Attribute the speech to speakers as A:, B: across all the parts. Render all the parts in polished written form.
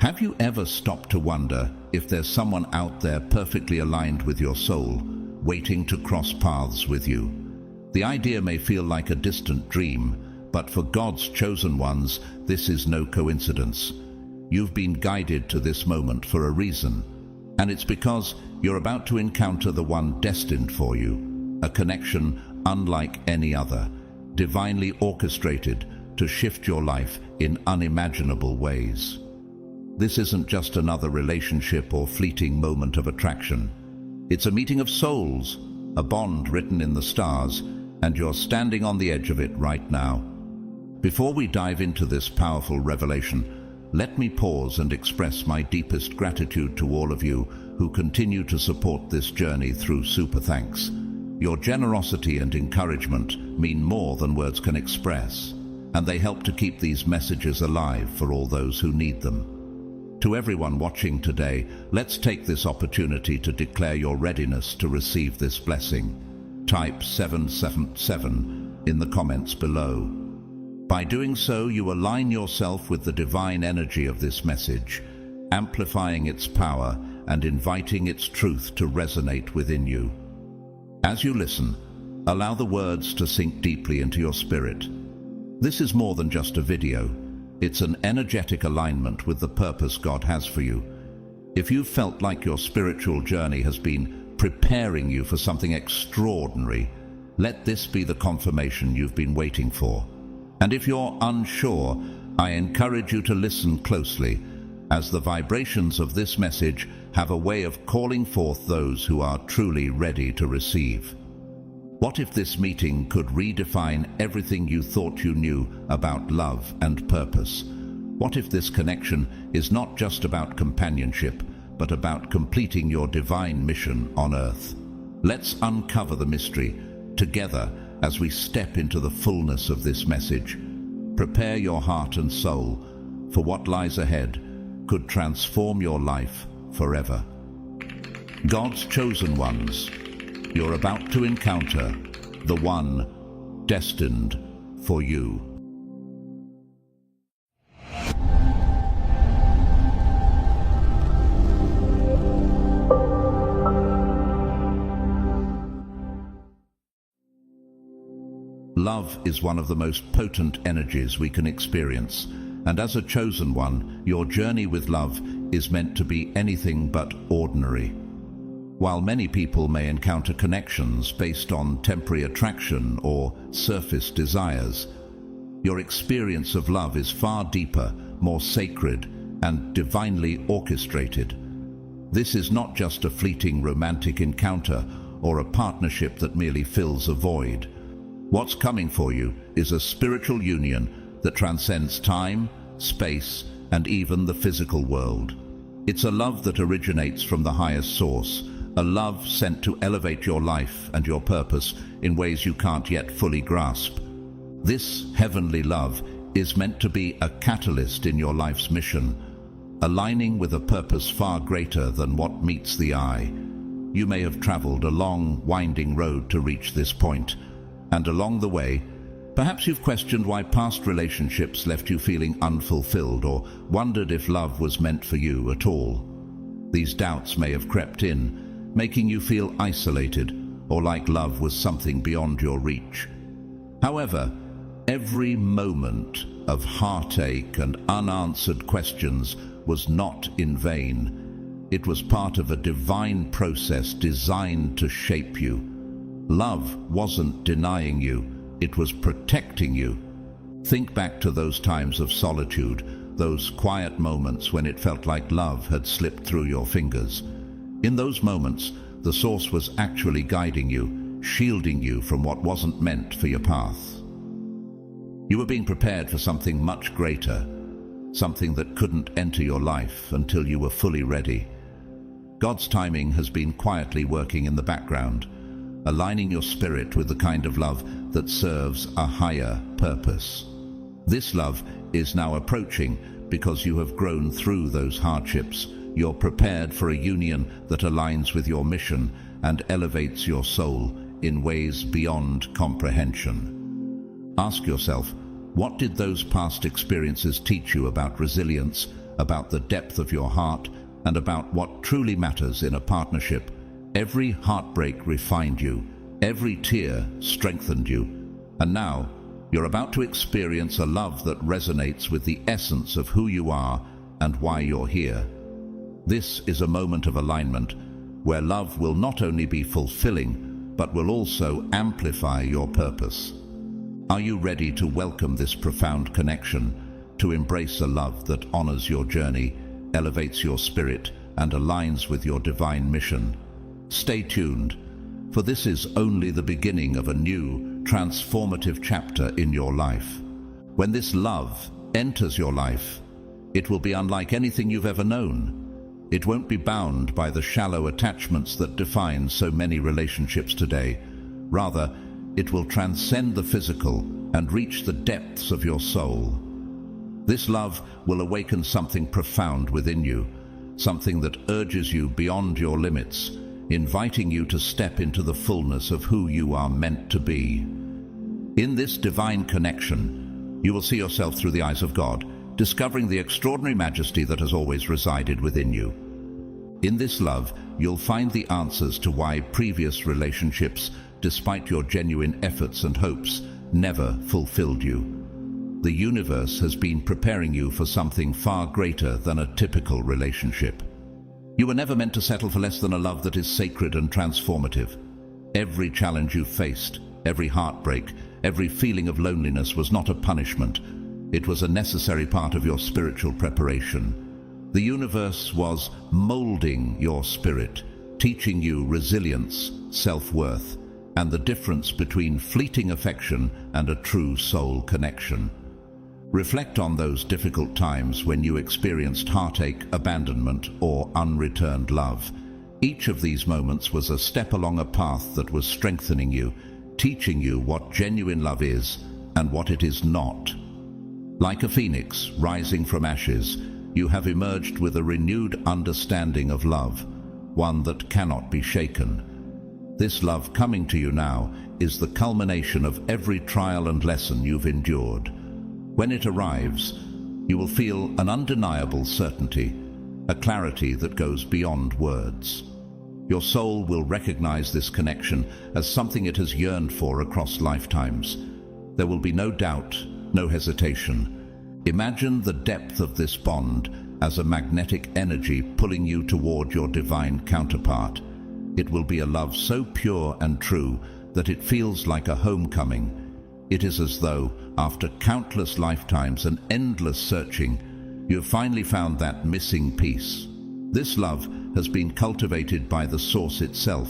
A: Have you ever stopped to wonder if there's someone out there perfectly aligned with your soul, waiting to cross paths with you? The idea may feel like a distant dream, but for God's chosen ones, this is no coincidence. You've been guided to this moment for a reason, and it's because you're about to encounter the one destined for you, a connection unlike any other, divinely orchestrated to shift your life in unimaginable ways. This isn't just another relationship or fleeting moment of attraction. It's a meeting of souls, a bond written in the stars, and you're standing on the edge of it right now. Before we dive into this powerful revelation, let me pause and express my deepest gratitude to all of you who continue to support this journey through Super Thanks. Your generosity and encouragement mean more than words can express, and they help to keep these messages alive for all those who need them. To everyone watching today, let's take this opportunity to declare your readiness to receive this blessing. Type 777 in the comments below. By doing so, you align yourself with the divine energy of this message, amplifying its power and inviting its truth to resonate within you. As you listen, allow the words to sink deeply into your spirit. This is more than just a video. It's an energetic alignment with the purpose God has for you. If you've felt like your spiritual journey has been preparing you for something extraordinary, let this be the confirmation you've been waiting for. And if you're unsure, I encourage you to listen closely, as the vibrations of this message have a way of calling forth those who are truly ready to receive. What if this meeting could redefine everything you thought you knew about love and purpose? What if this connection is not just about companionship, but about completing your divine mission on earth? Let's uncover the mystery together as we step into the fullness of this message. Prepare your heart and soul, for what lies ahead could transform your life forever. God's chosen ones, you're about to encounter the one destined for you. Love is one of the most potent energies we can experience, and as a chosen one, your journey with love is meant to be anything but ordinary. While many people may encounter connections based on temporary attraction or surface desires, your experience of love is far deeper, more sacred, and divinely orchestrated. This is not just a fleeting romantic encounter or a partnership that merely fills a void. What's coming for you is a spiritual union that transcends time, space, and even the physical world. It's a love that originates from the highest source, a love sent to elevate your life and your purpose in ways you can't yet fully grasp. This heavenly love is meant to be a catalyst in your life's mission, aligning with a purpose far greater than what meets the eye. You may have traveled a long, winding road to reach this point, and along the way, perhaps you've questioned why past relationships left you feeling unfulfilled or wondered if love was meant for you at all. These doubts may have crept in, making you feel isolated or like love was something beyond your reach. However, every moment of heartache and unanswered questions was not in vain. It was part of a divine process designed to shape you. Love wasn't denying you, it was protecting you. Think back to those times of solitude, those quiet moments when it felt like love had slipped through your fingers. In those moments, the source was actually guiding you, shielding you from what wasn't meant for your path. You were being prepared for something much greater, something that couldn't enter your life until you were fully ready. God's timing has been quietly working in the background, aligning your spirit with the kind of love that serves a higher purpose. This love is now approaching because you have grown through those hardships. You're prepared for a union that aligns with your mission and elevates your soul in ways beyond comprehension. Ask yourself, what did those past experiences teach you about resilience, about the depth of your heart, and about what truly matters in a partnership. Every heartbreak refined you, every tear strengthened you, and now you're about to experience a love that resonates with the essence of who you are and why you're here. This is a moment of alignment where love will not only be fulfilling, but will also amplify your purpose. Are you ready to welcome this profound connection, to embrace a love that honors your journey, elevates your spirit, and aligns with your divine mission? Stay tuned, for this is only the beginning of a new, transformative chapter in your life. When this love enters your life, it will be unlike anything you've ever known. It won't be bound by the shallow attachments that define so many relationships today. Rather, it will transcend the physical and reach the depths of your soul. This love will awaken something profound within you, something that urges you beyond your limits, inviting you to step into the fullness of who you are meant to be. In this divine connection, you will see yourself through the eyes of God, discovering the extraordinary majesty that has always resided within you. In this love, you'll find the answers to why previous relationships, despite your genuine efforts and hopes, never fulfilled you. The universe has been preparing you for something far greater than a typical relationship. You were never meant to settle for less than a love that is sacred and transformative. Every challenge you faced, every heartbreak, every feeling of loneliness was not a punishment. It was a necessary part of your spiritual preparation. The universe was molding your spirit, teaching you resilience, self-worth, and the difference between fleeting affection and a true soul connection. Reflect on those difficult times when you experienced heartache, abandonment, or unreturned love. Each of these moments was a step along a path that was strengthening you, teaching you what genuine love is and what it is not. Like a phoenix rising from ashes, you have emerged with a renewed understanding of love, one that cannot be shaken. This love coming to you now is the culmination of every trial and lesson you've endured. When it arrives, you will feel an undeniable certainty, a clarity that goes beyond words. Your soul will recognize this connection as something it has yearned for across lifetimes. There will be no doubt, no hesitation. Imagine the depth of this bond as a magnetic energy pulling you toward your divine counterpart. It will be a love so pure and true that it feels like a homecoming. It is as though, after countless lifetimes and endless searching, you have finally found that missing piece. This love has been cultivated by the Source itself,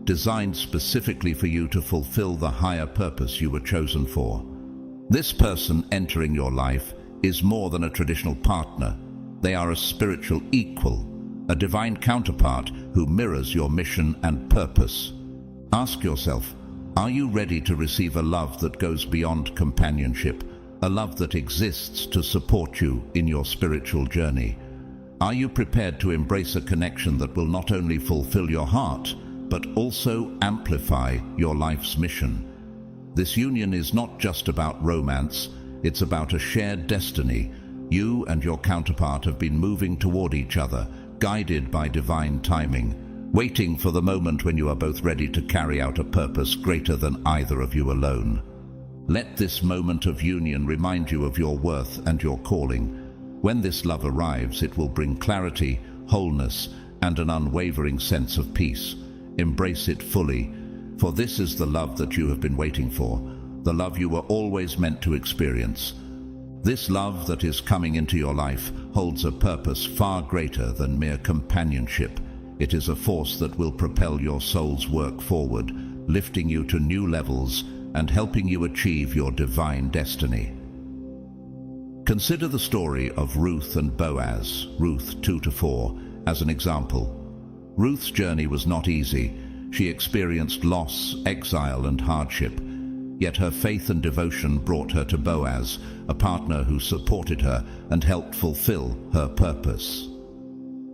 A: designed specifically for you to fulfill the higher purpose you were chosen for. This person entering your life is more than a traditional partner. They are a spiritual equal, a divine counterpart who mirrors your mission and purpose. Ask yourself, are you ready to receive a love that goes beyond companionship, a love that exists to support you in your spiritual journey? Are you prepared to embrace a connection that will not only fulfill your heart, but also amplify your life's mission? This union is not just about romance, it's about a shared destiny. You and your counterpart have been moving toward each other, guided by divine timing, waiting for the moment when you are both ready to carry out a purpose greater than either of you alone. Let this moment of union remind you of your worth and your calling. When this love arrives, it will bring clarity, wholeness, and an unwavering sense of peace. Embrace it fully, for this is the love that you have been waiting for, the love you were always meant to experience. This love that is coming into your life holds a purpose far greater than mere companionship. It is a force that will propel your soul's work forward, lifting you to new levels and helping you achieve your divine destiny. Consider the story of Ruth and Boaz, Ruth 2-4, as an example. Ruth's journey was not easy. She experienced loss, exile, and hardship. Yet her faith and devotion brought her to Boaz, a partner who supported her and helped fulfill her purpose.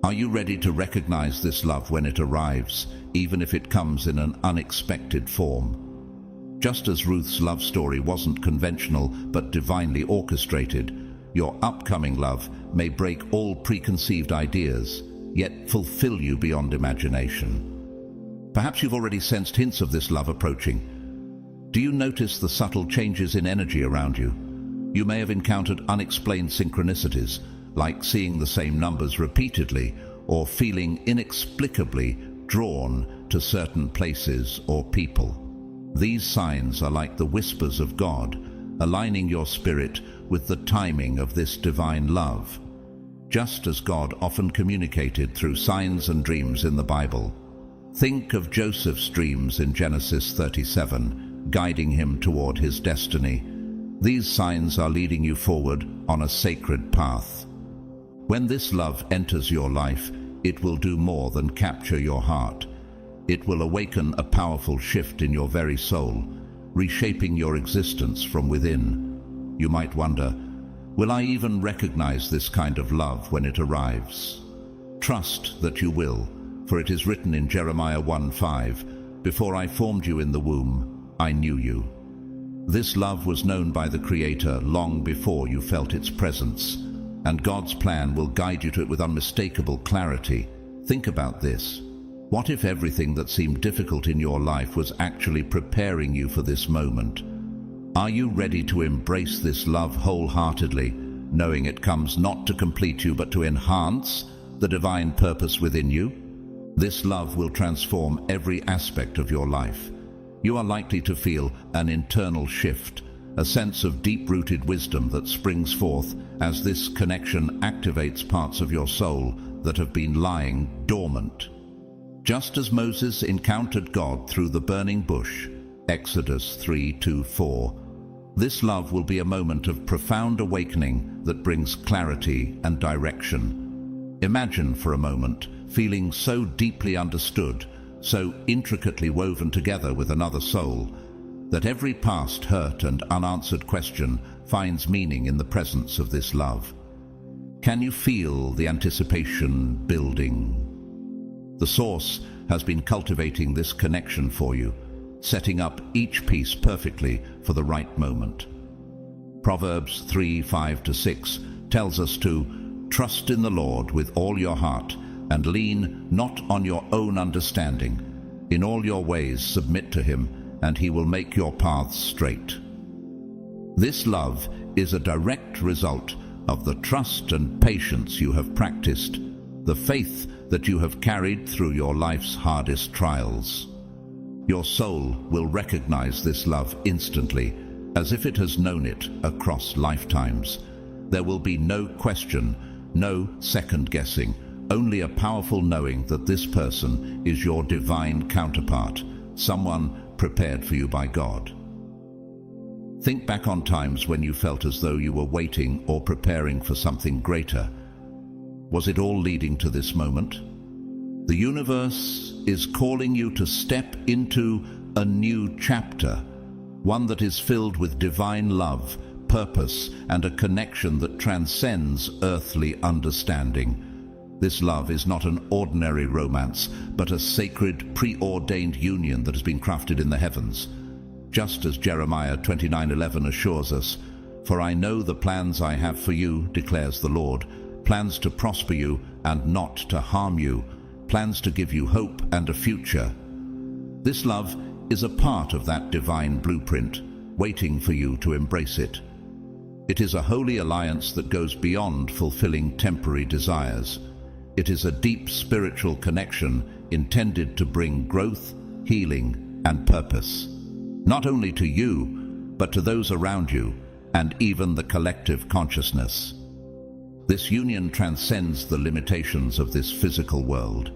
A: Are you ready to recognize this love when it arrives, even if it comes in an unexpected form? Just as Ruth's love story wasn't conventional but divinely orchestrated, your upcoming love may break all preconceived ideas, yet fulfill you beyond imagination. Perhaps you've already sensed hints of this love approaching. Do you notice the subtle changes in energy around you? You may have encountered unexplained synchronicities, like seeing the same numbers repeatedly or feeling inexplicably drawn to certain places or people. These signs are like the whispers of God, aligning your spirit with the timing of this divine love. Just as God often communicated through signs and dreams in the Bible. Think of Joseph's dreams in Genesis 37, guiding him toward his destiny. These signs are leading you forward on a sacred path. When this love enters your life, it will do more than capture your heart. It will awaken a powerful shift in your very soul, reshaping your existence from within. You might wonder, will I even recognize this kind of love when it arrives? Trust that you will, for it is written in Jeremiah 1:5, "Before I formed you in the womb, I knew you." This love was known by the Creator long before you felt its presence, and God's plan will guide you to it with unmistakable clarity. Think about this. What if everything that seemed difficult in your life was actually preparing you for this moment? Are you ready to embrace this love wholeheartedly, knowing it comes not to complete you but to enhance the divine purpose within you? This love will transform every aspect of your life. You are likely to feel an internal shift, a sense of deep-rooted wisdom that springs forth as this connection activates parts of your soul that have been lying dormant. Just as Moses encountered God through the burning bush, Exodus 3:2-4, this love will be a moment of profound awakening that brings clarity and direction. Imagine for a moment feeling so deeply understood, so intricately woven together with another soul, that every past hurt and unanswered question finds meaning in the presence of this love. Can you feel the anticipation building? The Source has been cultivating this connection for you, setting up each piece perfectly for the right moment. Proverbs 3:5-6 tells us to trust in the Lord with all your heart and lean not on your own understanding. In all your ways submit to Him, and He will make your paths straight. This love is a direct result of the trust and patience you have practiced, the faith that you have carried through your life's hardest trials. Your soul will recognize this love instantly, as if it has known it across lifetimes. There will be no question, no second guessing, only a powerful knowing that this person is your divine counterpart, someone prepared for you by God. Think back on times when you felt as though you were waiting or preparing for something greater. Was it all leading to this moment? The universe is calling you to step into a new chapter, one that is filled with divine love, purpose, and a connection that transcends earthly understanding. This love is not an ordinary romance, but a sacred, preordained union that has been crafted in the heavens. Just as Jeremiah 29:11 assures us, "For I know the plans I have for you, declares the Lord, plans to prosper you and not to harm you, plans to give you hope and a future." This love is a part of that divine blueprint, waiting for you to embrace it. It is a holy alliance that goes beyond fulfilling temporary desires. It is a deep spiritual connection intended to bring growth, healing, and purpose, not only to you, but to those around you, and even the collective consciousness. This union transcends the limitations of this physical world.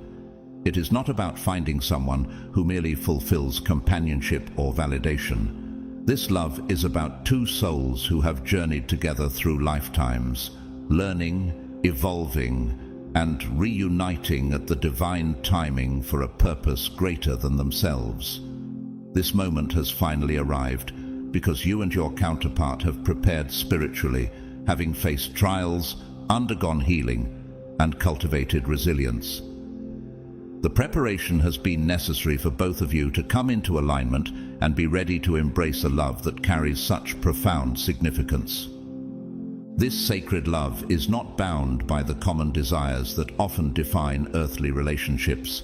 A: It is not about finding someone who merely fulfills companionship or validation. This love is about two souls who have journeyed together through lifetimes, learning, evolving, and reuniting at the divine timing for a purpose greater than themselves. This moment has finally arrived because you and your counterpart have prepared spiritually, having faced trials, undergone healing, and cultivated resilience. The preparation has been necessary for both of you to come into alignment and be ready to embrace a love that carries such profound significance. This sacred love is not bound by the common desires that often define earthly relationships.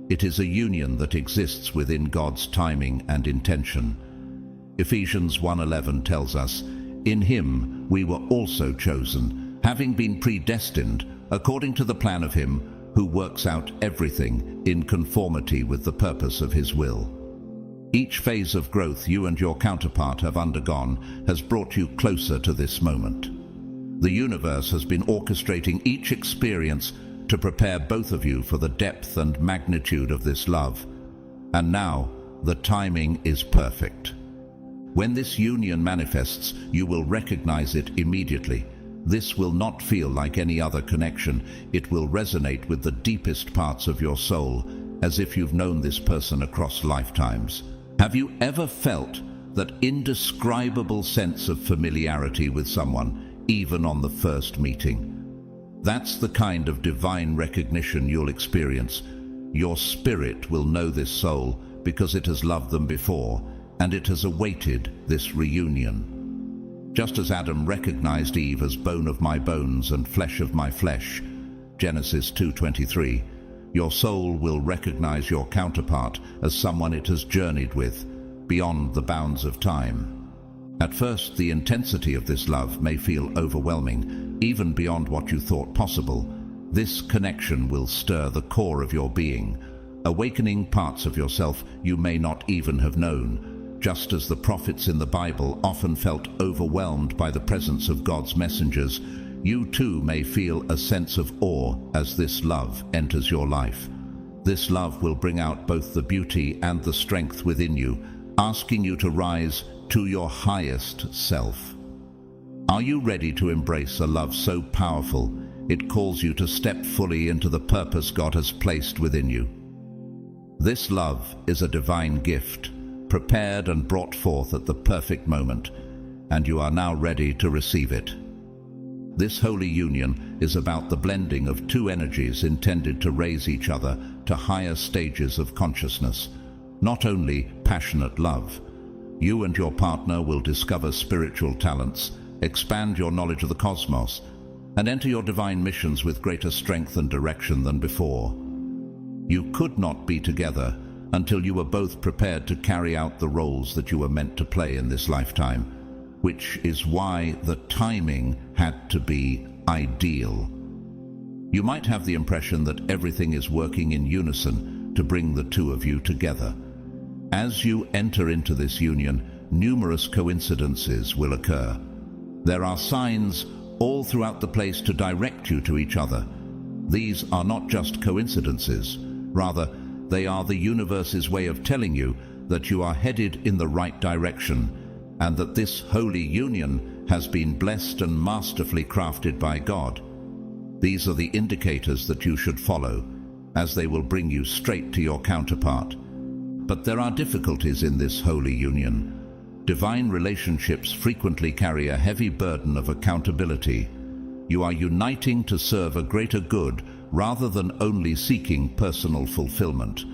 A: It is a union that exists within God's timing and intention. Ephesians 1:11 tells us, "In him we were also chosen, having been predestined according to the plan of him who works out everything in conformity with the purpose of his will." Each phase of growth you and your counterpart have undergone has brought you closer to this moment. The universe has been orchestrating each experience to prepare both of you for the depth and magnitude of this love. And now, the timing is perfect. When this union manifests, you will recognize it immediately. This will not feel like any other connection. It will resonate with the deepest parts of your soul, as if you've known this person across lifetimes. Have you ever felt that indescribable sense of familiarity with someone, even on the first meeting? That's the kind of divine recognition you'll experience. Your spirit will know this soul because it has loved them before, and it has awaited this reunion. Just as Adam recognized Eve as bone of my bones and flesh of my flesh, Genesis 2:23, your soul will recognize your counterpart as someone it has journeyed with, beyond the bounds of time. At first, the intensity of this love may feel overwhelming, even beyond what you thought possible. This connection will stir the core of your being, awakening parts of yourself you may not even have known. Just as the prophets in the Bible often felt overwhelmed by the presence of God's messengers, you too may feel a sense of awe as this love enters your life. This love will bring out both the beauty and the strength within you, asking you to rise to your highest self. Are you ready to embrace a love so powerful it calls you to step fully into the purpose God has placed within you? This love is a divine gift, prepared and brought forth at the perfect moment, and you are now ready to receive it. This holy union is about the blending of two energies intended to raise each other to higher stages of consciousness, not only passionate love. You and your partner will discover spiritual talents, expand your knowledge of the cosmos, and enter your divine missions with greater strength and direction than before. You could not be together until you were both prepared to carry out the roles that you were meant to play in this lifetime, which is why the timing had to be ideal. You might have the impression that everything is working in unison to bring the two of you together. As you enter into this union, numerous coincidences will occur. There are signs all throughout the place to direct you to each other. These are not just coincidences. Rather, they are the universe's way of telling you that you are headed in the right direction, and that this holy union has been blessed and masterfully crafted by God. These are the indicators that you should follow, as they will bring you straight to your counterpart. But there are difficulties in this holy union. Divine relationships frequently carry a heavy burden of accountability. You are uniting to serve a greater good rather than only seeking personal fulfillment.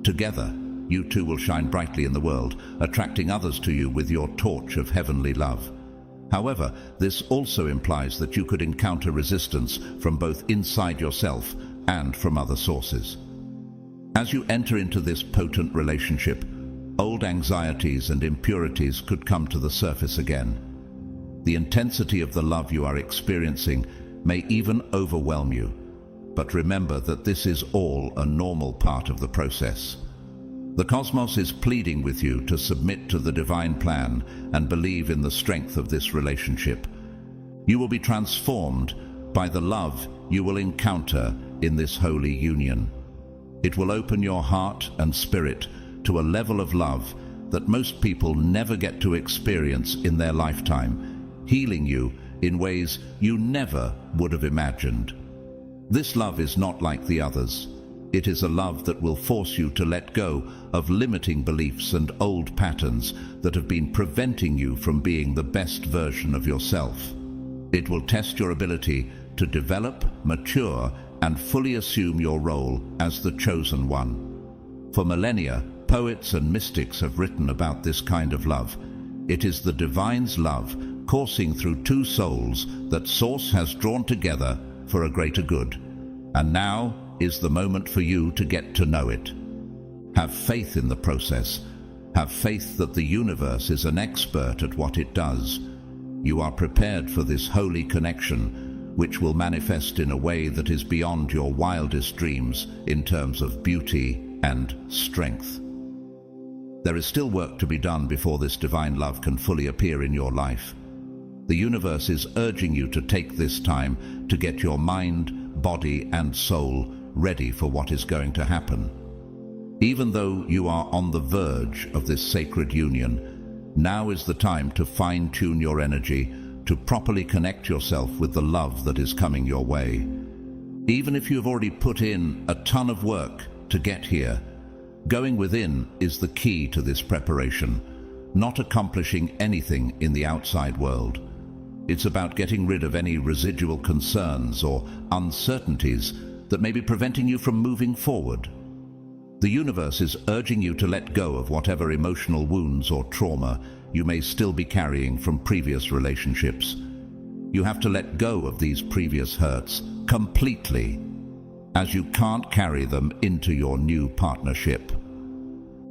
A: Together, you two will shine brightly in the world, attracting others to you with your torch of heavenly love. However, this also implies that you could encounter resistance from both inside yourself and from other sources. As you enter into this potent relationship, old anxieties and impurities could come to the surface again. The intensity of the love you are experiencing may even overwhelm you, but remember that this is all a normal part of the process. The cosmos is pleading with you to submit to the divine plan and believe in the strength of this relationship. You will be transformed by the love you will encounter in this holy union. It will open your heart and spirit to a level of love that most people never get to experience in their lifetime, healing you in ways you never would have imagined. This love is not like the others. It is a love that will force you to let go of limiting beliefs and old patterns that have been preventing you from being the best version of yourself. It will test your ability to develop, mature, and fully assume your role as the chosen one. For millennia, poets and mystics have written about this kind of love. It is the divine's love coursing through two souls that Source has drawn together for a greater good. And now is the moment for you to get to know it. Have faith in the process. Have faith that the universe is an expert at what it does. You are prepared for this holy connection, which will manifest in a way that is beyond your wildest dreams in terms of beauty and strength. There is still work to be done before this divine love can fully appear in your life. The universe is urging you to take this time to get your mind, body, and soul ready for what is going to happen. Even though you are on the verge of this sacred union, now is the time to fine-tune your energy to properly connect yourself with the love that is coming your way. Even if you have already put in a ton of work to get here, going within is the key to this preparation, not accomplishing anything in the outside world. It's about getting rid of any residual concerns or uncertainties that may be preventing you from moving forward. The universe is urging you to let go of whatever emotional wounds or trauma you may still be carrying from previous relationships. You have to let go of these previous hurts completely, as you can't carry them into your new partnership.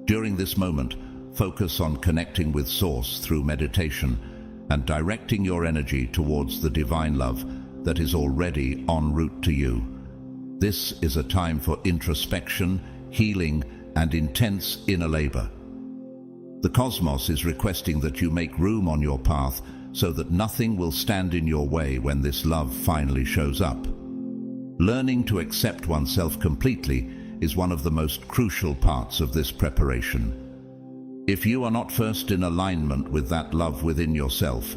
A: During this moment, focus on connecting with Source through meditation and directing your energy towards the divine love that is already en route to you. This is a time for introspection, healing, and intense inner labor. The cosmos is requesting that you make room on your path so that nothing will stand in your way when this love finally shows up. Learning to accept oneself completely is one of the most crucial parts of this preparation. If you are not first in alignment with that love within yourself,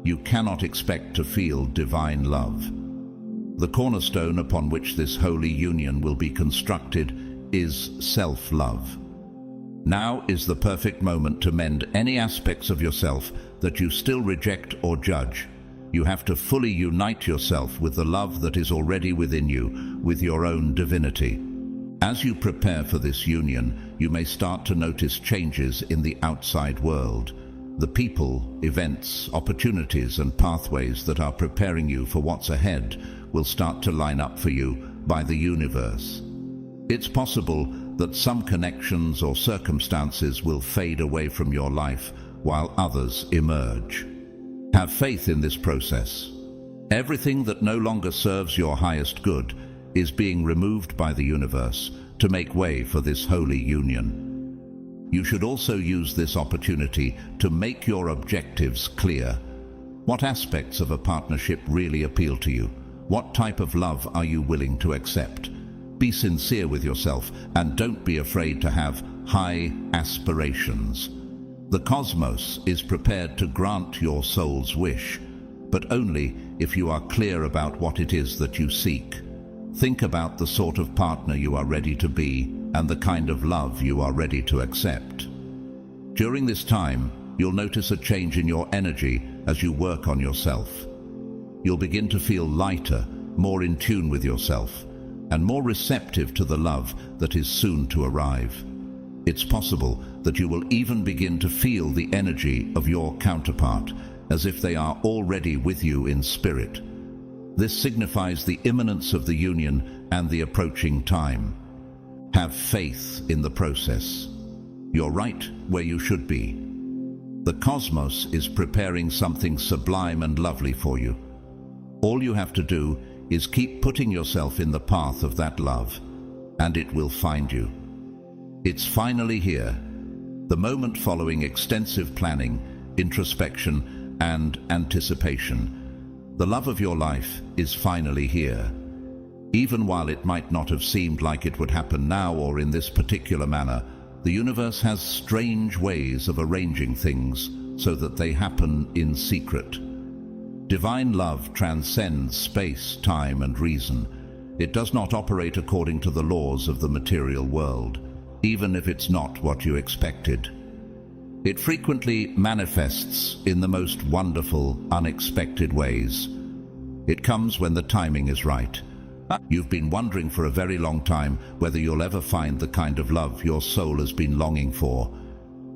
A: you cannot expect to feel divine love. The cornerstone upon which this holy union will be constructed is self-love. Now is the perfect moment to mend any aspects of yourself that you still reject or judge. You have to fully unite yourself with the love that is already within you, with your own divinity. As you prepare for this union, you may start to notice changes in the outside world. The people, events, opportunities, and pathways that are preparing you for what's ahead will start to line up for you by the universe. It's possible that some connections or circumstances will fade away from your life while others emerge. Have faith in this process. Everything that no longer serves your highest good is being removed by the universe to make way for this holy union. You should also use this opportunity to make your objectives clear. What aspects of a partnership really appeal to you? What type of love are you willing to accept? Be sincere with yourself and don't be afraid to have high aspirations. The cosmos is prepared to grant your soul's wish, but only if you are clear about what it is that you seek. Think about the sort of partner you are ready to be and the kind of love you are ready to accept. During this time, you'll notice a change in your energy as you work on yourself. You'll begin to feel lighter, more in tune with yourself, and more receptive to the love that is soon to arrive. It's possible that you will even begin to feel the energy of your counterpart, as if they are already with you in spirit. This signifies the imminence of the union and the approaching time. Have faith in the process. You're right where you should be. The cosmos is preparing something sublime and lovely for you. All you have to do is keep putting yourself in the path of that love, and it will find you. It's finally here, the moment following extensive planning, introspection, and anticipation. The love of your life is finally here. Even while it might not have seemed like it would happen now or in this particular manner, the universe has strange ways of arranging things so that they happen in secret. Divine love transcends space, time, and reason. It does not operate according to the laws of the material world, even if it's not what you expected. It frequently manifests in the most wonderful, unexpected ways. It comes when the timing is right. You've been wondering for a very long time whether you'll ever find the kind of love your soul has been longing for.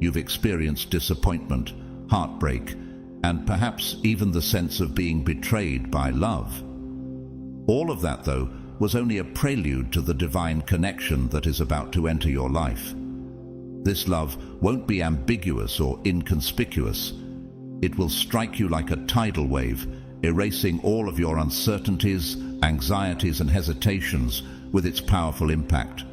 A: You've experienced disappointment, heartbreak, and perhaps even the sense of being betrayed by love. All of that, though, was only a prelude to the divine connection that is about to enter your life. This love won't be ambiguous or inconspicuous. It will strike you like a tidal wave, erasing all of your uncertainties, anxieties, and hesitations with its powerful impact.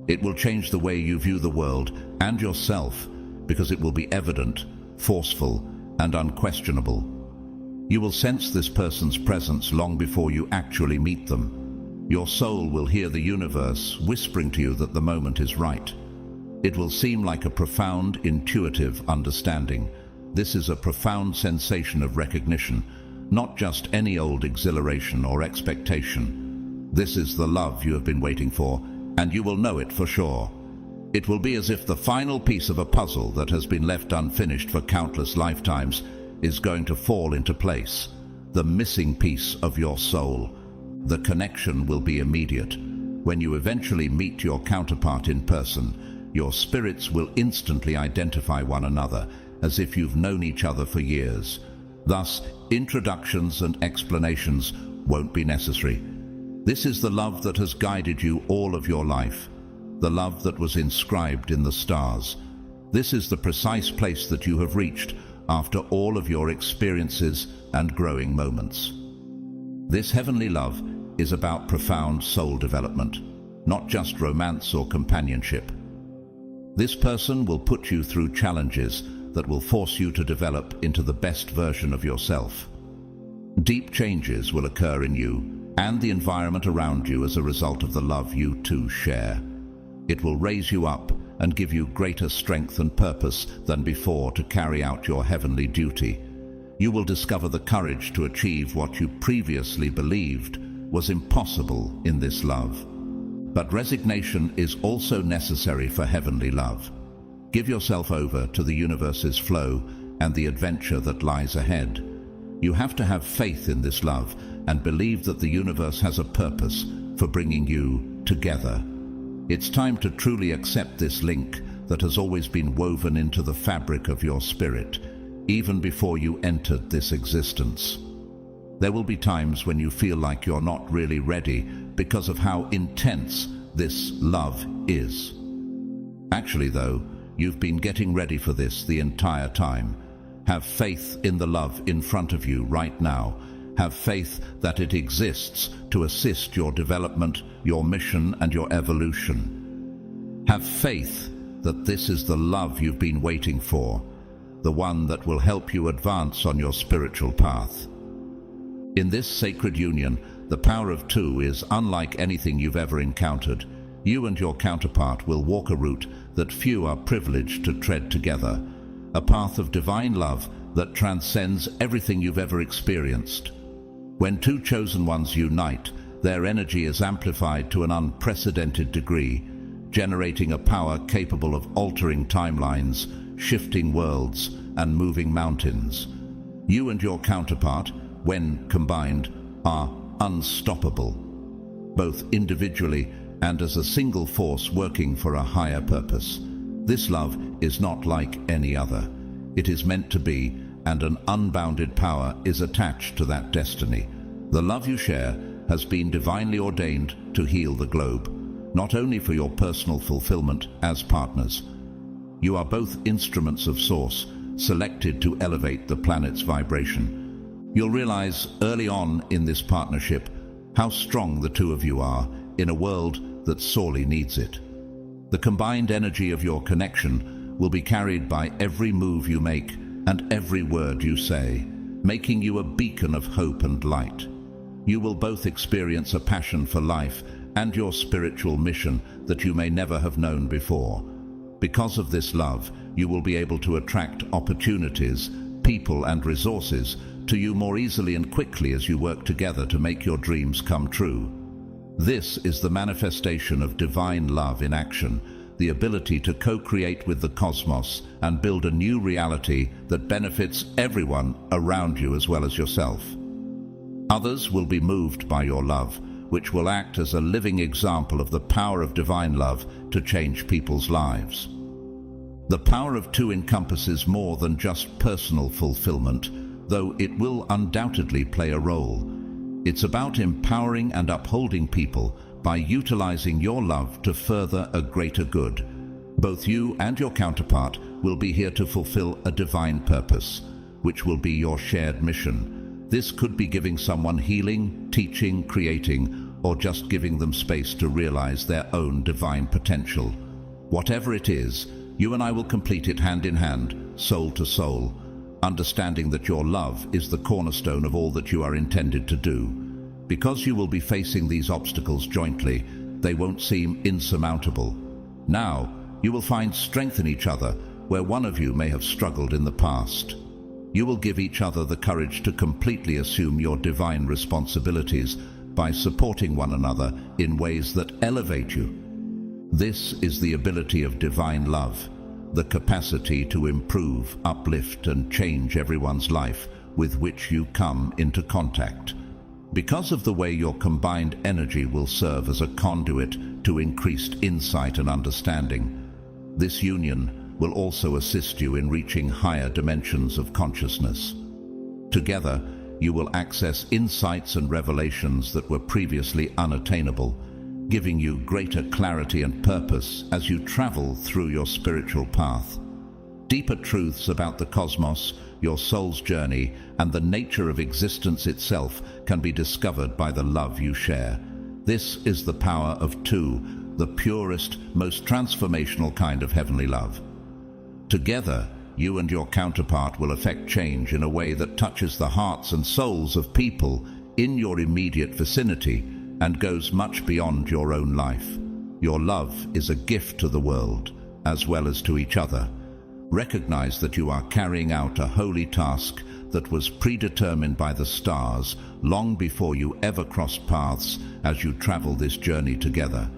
A: It will change the way you view the world and yourself, because it will be evident, forceful, and unquestionable. You will sense this person's presence long before you actually meet them. Your soul will hear the universe whispering to you that the moment is right. It will seem like a profound, intuitive understanding. This is a profound sensation of recognition, not just any old exhilaration or expectation. This is the love you have been waiting for, and you will know it for sure. It will be as if the final piece of a puzzle that has been left unfinished for countless lifetimes is going to fall into place. The missing piece of your soul. The connection will be immediate. When you eventually meet your counterpart in person, your spirits will instantly identify one another, as if you've known each other for years. Thus, introductions and explanations won't be necessary. This is the love that has guided you all of your life, the love that was inscribed in the stars. This is the precise place that you have reached after all of your experiences and growing moments. This heavenly love is about profound soul development, not just romance or companionship. This person will put you through challenges that will force you to develop into the best version of yourself. Deep changes will occur in you and the environment around you as a result of the love you two share. It will raise you up and give you greater strength and purpose than before to carry out your heavenly duty. You will discover the courage to achieve what you previously believed was impossible in this love. But resignation is also necessary for heavenly love. Give yourself over to the universe's flow and the adventure that lies ahead. You have to have faith in this love and believe that the universe has a purpose for bringing you together. It's time to truly accept this link that has always been woven into the fabric of your spirit, even before you entered this existence. There will be times when you feel like you're not really ready because of how intense this love is. Actually, though, you've been getting ready for this the entire time. Have faith in the love in front of you right now. Have faith that it exists to assist your development, your mission, and your evolution. Have faith that this is the love you've been waiting for, the one that will help you advance on your spiritual path. In this sacred union, the power of two is unlike anything you've ever encountered. You and your counterpart will walk a route that few are privileged to tread together, a path of divine love that transcends everything you've ever experienced. When two chosen ones unite, their energy is amplified to an unprecedented degree, generating a power capable of altering timelines, shifting worlds, and moving mountains. You and your counterpart, when combined, are unstoppable, both individually and as a single force working for a higher purpose. This love is not like any other. It is meant to be, and an unbounded power is attached to that destiny. The love you share has been divinely ordained to heal the globe, not only for your personal fulfillment as partners. You are both instruments of Source, selected to elevate the planet's vibration. You'll realize early on in this partnership how strong the two of you are in a world that sorely needs it. The combined energy of your connection will be carried by every move you make and every word you say, making you a beacon of hope and light. You will both experience a passion for life and your spiritual mission that you may never have known before. Because of this love, you will be able to attract opportunities, people, and resources to you more easily and quickly as you work together to make your dreams come true. This is the manifestation of divine love in action, the ability to co-create with the cosmos and build a new reality that benefits everyone around you as well as yourself. Others will be moved by your love, which will act as a living example of the power of divine love to change people's lives. The power of two encompasses more than just personal fulfillment, though it will undoubtedly play a role. It's about empowering and upholding people by utilizing your love to further a greater good. Both you and your counterpart will be here to fulfill a divine purpose, which will be your shared mission. This could be giving someone healing, teaching, creating, or just giving them space to realize their own divine potential. Whatever it is, you and I will complete it hand in hand, soul to soul, understanding that your love is the cornerstone of all that you are intended to do. Because you will be facing these obstacles jointly, they won't seem insurmountable. Now, you will find strength in each other where one of you may have struggled in the past. You will give each other the courage to completely assume your divine responsibilities by supporting one another in ways that elevate you. This is the ability of divine love, the capacity to improve, uplift, and change everyone's life with which you come into contact. Because of the way your combined energy will serve as a conduit to increased insight and understanding, this union will also assist you in reaching higher dimensions of consciousness. Together, you will access insights and revelations that were previously unattainable, giving you greater clarity and purpose as you travel through your spiritual path. Deeper truths about the cosmos, your soul's journey, and the nature of existence itself can be discovered by the love you share. This is the power of two, the purest, most transformational kind of heavenly love. Together, you and your counterpart will affect change in a way that touches the hearts and souls of people in your immediate vicinity and goes much beyond your own life. Your love is a gift to the world, as well as to each other. Recognize that you are carrying out a holy task that was predetermined by the stars long before you ever crossed paths as you travel this journey together.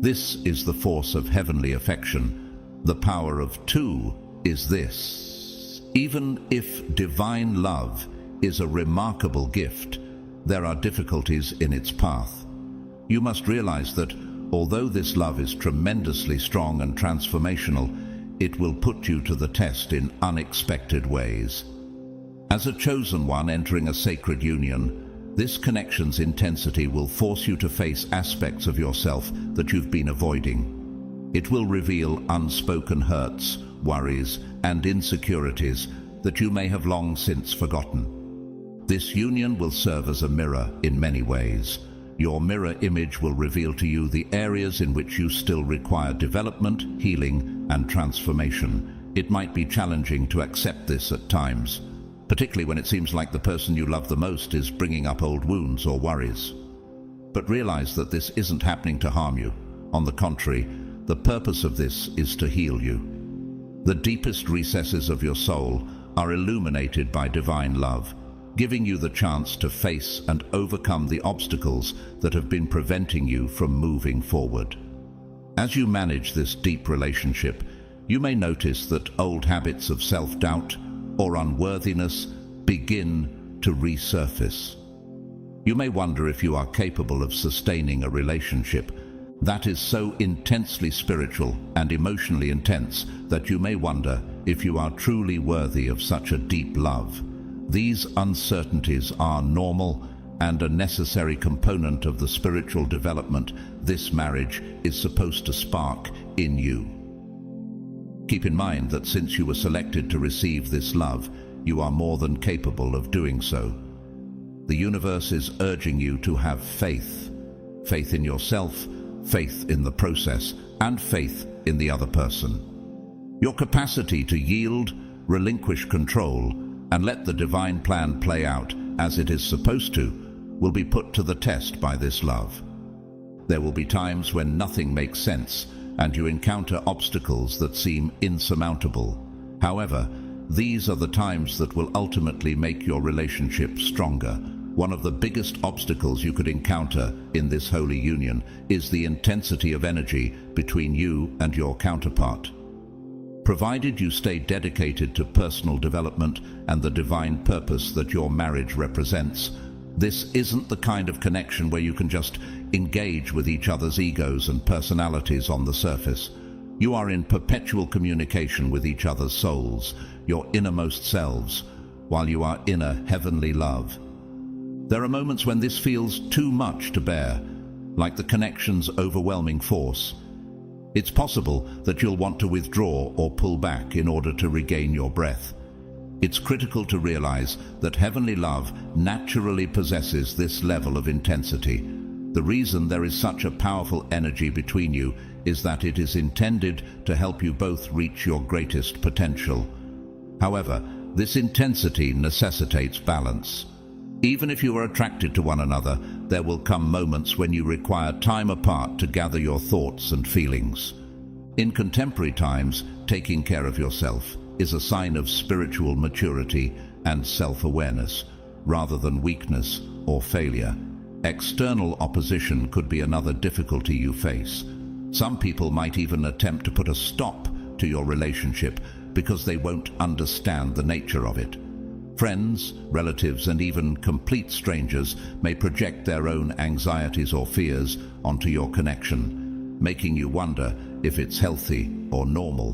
A: This is the force of heavenly affection. The power of two is this. Even if divine love is a remarkable gift, there are difficulties in its path. You must realize that although this love is tremendously strong and transformational, it will put you to the test in unexpected ways. As a chosen one entering a sacred union, this connection's intensity will force you to face aspects of yourself that you've been avoiding. It will reveal unspoken hurts, worries, and insecurities that you may have long since forgotten. This union will serve as a mirror in many ways. Your mirror image will reveal to you the areas in which you still require development, healing, and transformation. It might be challenging to accept this at times, particularly when it seems like the person you love the most is bringing up old wounds or worries. But realize that this isn't happening to harm you. On the contrary, the purpose of this is to heal you. The deepest recesses of your soul are illuminated by divine love, giving you the chance to face and overcome the obstacles that have been preventing you from moving forward. As you manage this deep relationship, you may notice that old habits of self-doubt or unworthiness begin to resurface. You may wonder if you are capable of sustaining a relationship that is so intensely spiritual and emotionally intense that you may wonder if you are truly worthy of such a deep love. These uncertainties are normal and a necessary component of the spiritual development this marriage is supposed to spark in you. Keep in mind that since you were selected to receive this love, you are more than capable of doing so. The universe is urging you to have faith. Faith in yourself, faith in the process, and faith in the other person. Your capacity to yield, relinquish control, and let the divine plan play out as it is supposed to will be put to the test by this love. There will be times when nothing makes sense and you encounter obstacles that seem insurmountable. However, these are the times that will ultimately make your relationship stronger. One of the biggest obstacles you could encounter in this holy union is the intensity of energy between you and your counterpart. Provided you stay dedicated to personal development and the divine purpose that your marriage represents, this isn't the kind of connection where you can just engage with each other's egos and personalities on the surface. You are in perpetual communication with each other's souls, your innermost selves, while you are in a heavenly love. There are moments when this feels too much to bear, like the connection's overwhelming force. It's possible that you'll want to withdraw or pull back in order to regain your breath. It's critical to realize that heavenly love naturally possesses this level of intensity. The reason there is such a powerful energy between you is that it is intended to help you both reach your greatest potential. However, this intensity necessitates balance. Even if you are attracted to one another, there will come moments when you require time apart to gather your thoughts and feelings. In contemporary times, taking care of yourself is a sign of spiritual maturity and self-awareness, rather than weakness or failure. External opposition could be another difficulty you face. Some people might even attempt to put a stop to your relationship because they won't understand the nature of it. Friends, relatives, and even complete strangers may project their own anxieties or fears onto your connection, making you wonder if it's healthy or normal.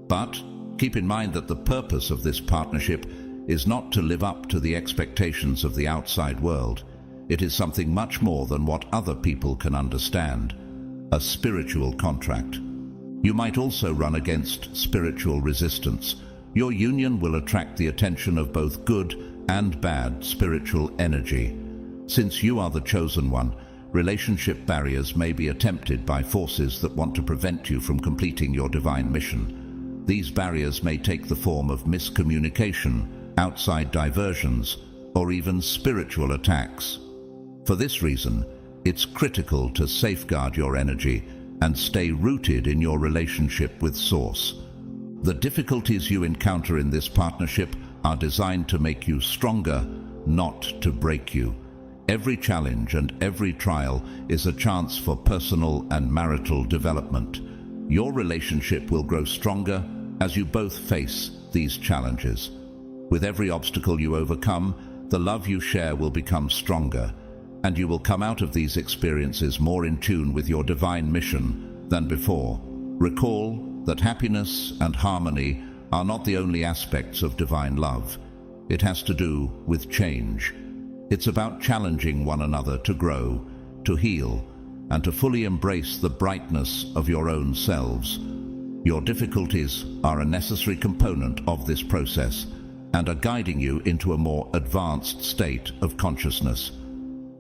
A: But keep in mind that the purpose of this partnership is not to live up to the expectations of the outside world. It is something much more than what other people can understand, a spiritual contract. You might also run against spiritual resistance. Your union will attract the attention of both good and bad spiritual energy. Since you are the chosen one, relationship barriers may be attempted by forces that want to prevent you from completing your divine mission. These barriers may take the form of miscommunication, outside diversions, or even spiritual attacks. For this reason, it's critical to safeguard your energy and stay rooted in your relationship with Source. The difficulties you encounter in this partnership are designed to make you stronger, not to break you. Every challenge and every trial is a chance for personal and marital development. Your relationship will grow stronger as you both face these challenges. With every obstacle you overcome, the love you share will become stronger, and you will come out of these experiences more in tune with your divine mission than before. Recall that happiness and harmony are not the only aspects of divine love. It has to do with change. It's about challenging one another to grow, to heal, and to fully embrace the brightness of your own selves. Your difficulties are a necessary component of this process and are guiding you into a more advanced state of consciousness.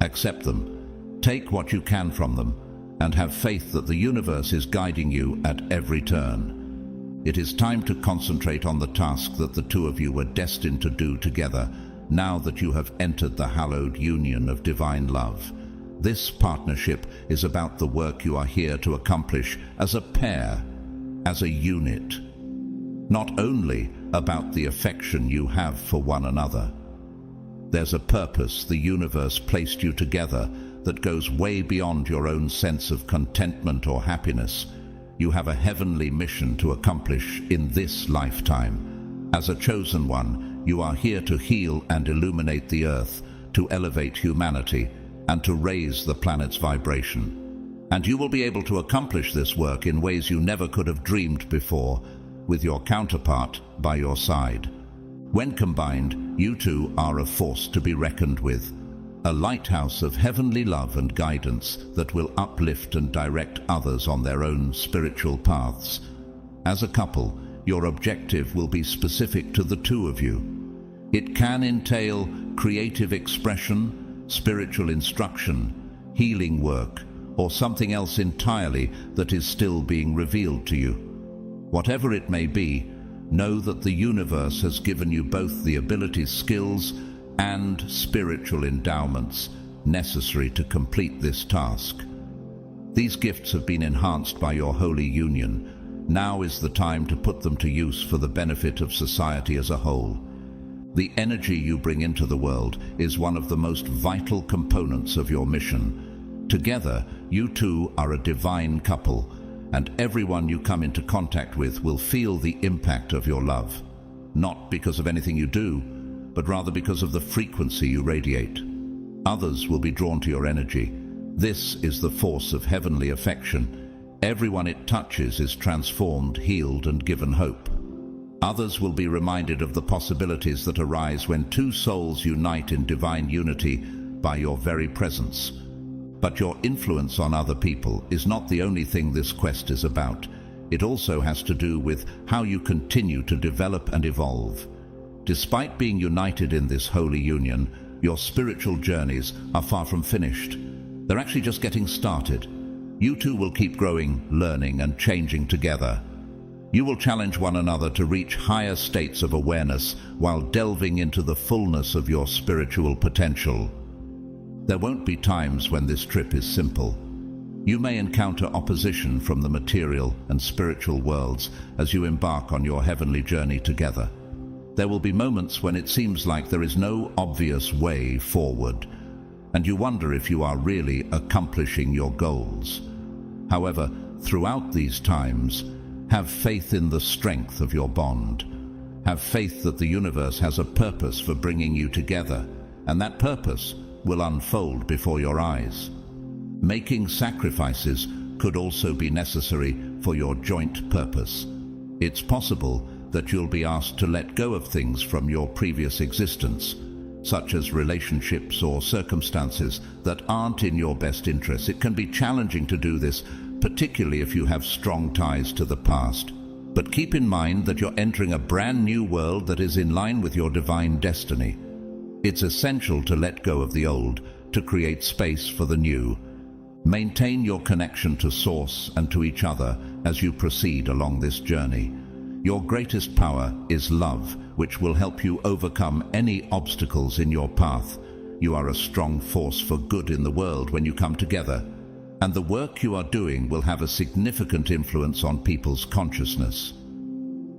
A: Accept them, take what you can from them, and have faith that the universe is guiding you at every turn. It is time to concentrate on the task that the two of you were destined to do together, now that you have entered the hallowed union of divine love. This partnership is about the work you are here to accomplish as a pair, as a unit. Not only about the affection you have for one another. There's a purpose the universe placed you together that goes way beyond your own sense of contentment or happiness. You have a heavenly mission to accomplish in this lifetime. As a chosen one, you are here to heal and illuminate the earth, to elevate humanity, and to raise the planet's vibration. And you will be able to accomplish this work in ways you never could have dreamed before, with your counterpart by your side. When combined, you two are a force to be reckoned with. A lighthouse of heavenly love and guidance that will uplift and direct others on their own spiritual paths. As a couple, your objective will be specific to the two of you. It can entail creative expression, spiritual instruction, healing work, or something else entirely that is still being revealed to you. Whatever it may be, know that the universe has given you both the abilities, skills, and spiritual endowments necessary to complete this task. These gifts have been enhanced by your holy union. Now is the time to put them to use for the benefit of society as a whole. The energy you bring into the world is one of the most vital components of your mission. Together, you two are a divine couple, and everyone you come into contact with will feel the impact of your love. Not because of anything you do, but rather because of the frequency you radiate. Others will be drawn to your energy. This is the force of heavenly affection. Everyone it touches is transformed, healed, and given hope. Others will be reminded of the possibilities that arise when two souls unite in divine unity by your very presence. But your influence on other people is not the only thing this quest is about. It also has to do with how you continue to develop and evolve. Despite being united in this holy union, your spiritual journeys are far from finished. They're actually just getting started. You two will keep growing, learning, and changing together. You will challenge one another to reach higher states of awareness while delving into the fullness of your spiritual potential. There won't be times when this trip is simple. You may encounter opposition from the material and spiritual worlds as you embark on your heavenly journey together. There will be moments when it seems like there is no obvious way forward, and you wonder if you are really accomplishing your goals. However, throughout these times, have faith in the strength of your bond. Have faith that the universe has a purpose for bringing you together, and that purpose will unfold before your eyes. Making sacrifices could also be necessary for your joint purpose. It's possible that you'll be asked to let go of things from your previous existence, such as relationships or circumstances that aren't in your best interest. It can be challenging to do this, particularly if you have strong ties to the past. But keep in mind that you're entering a brand new world that is in line with your divine destiny. It's essential to let go of the old to create space for the new. Maintain your connection to Source and to each other as you proceed along this journey. Your greatest power is love, which will help you overcome any obstacles in your path. You are a strong force for good in the world when you come together, and the work you are doing will have a significant influence on people's consciousness.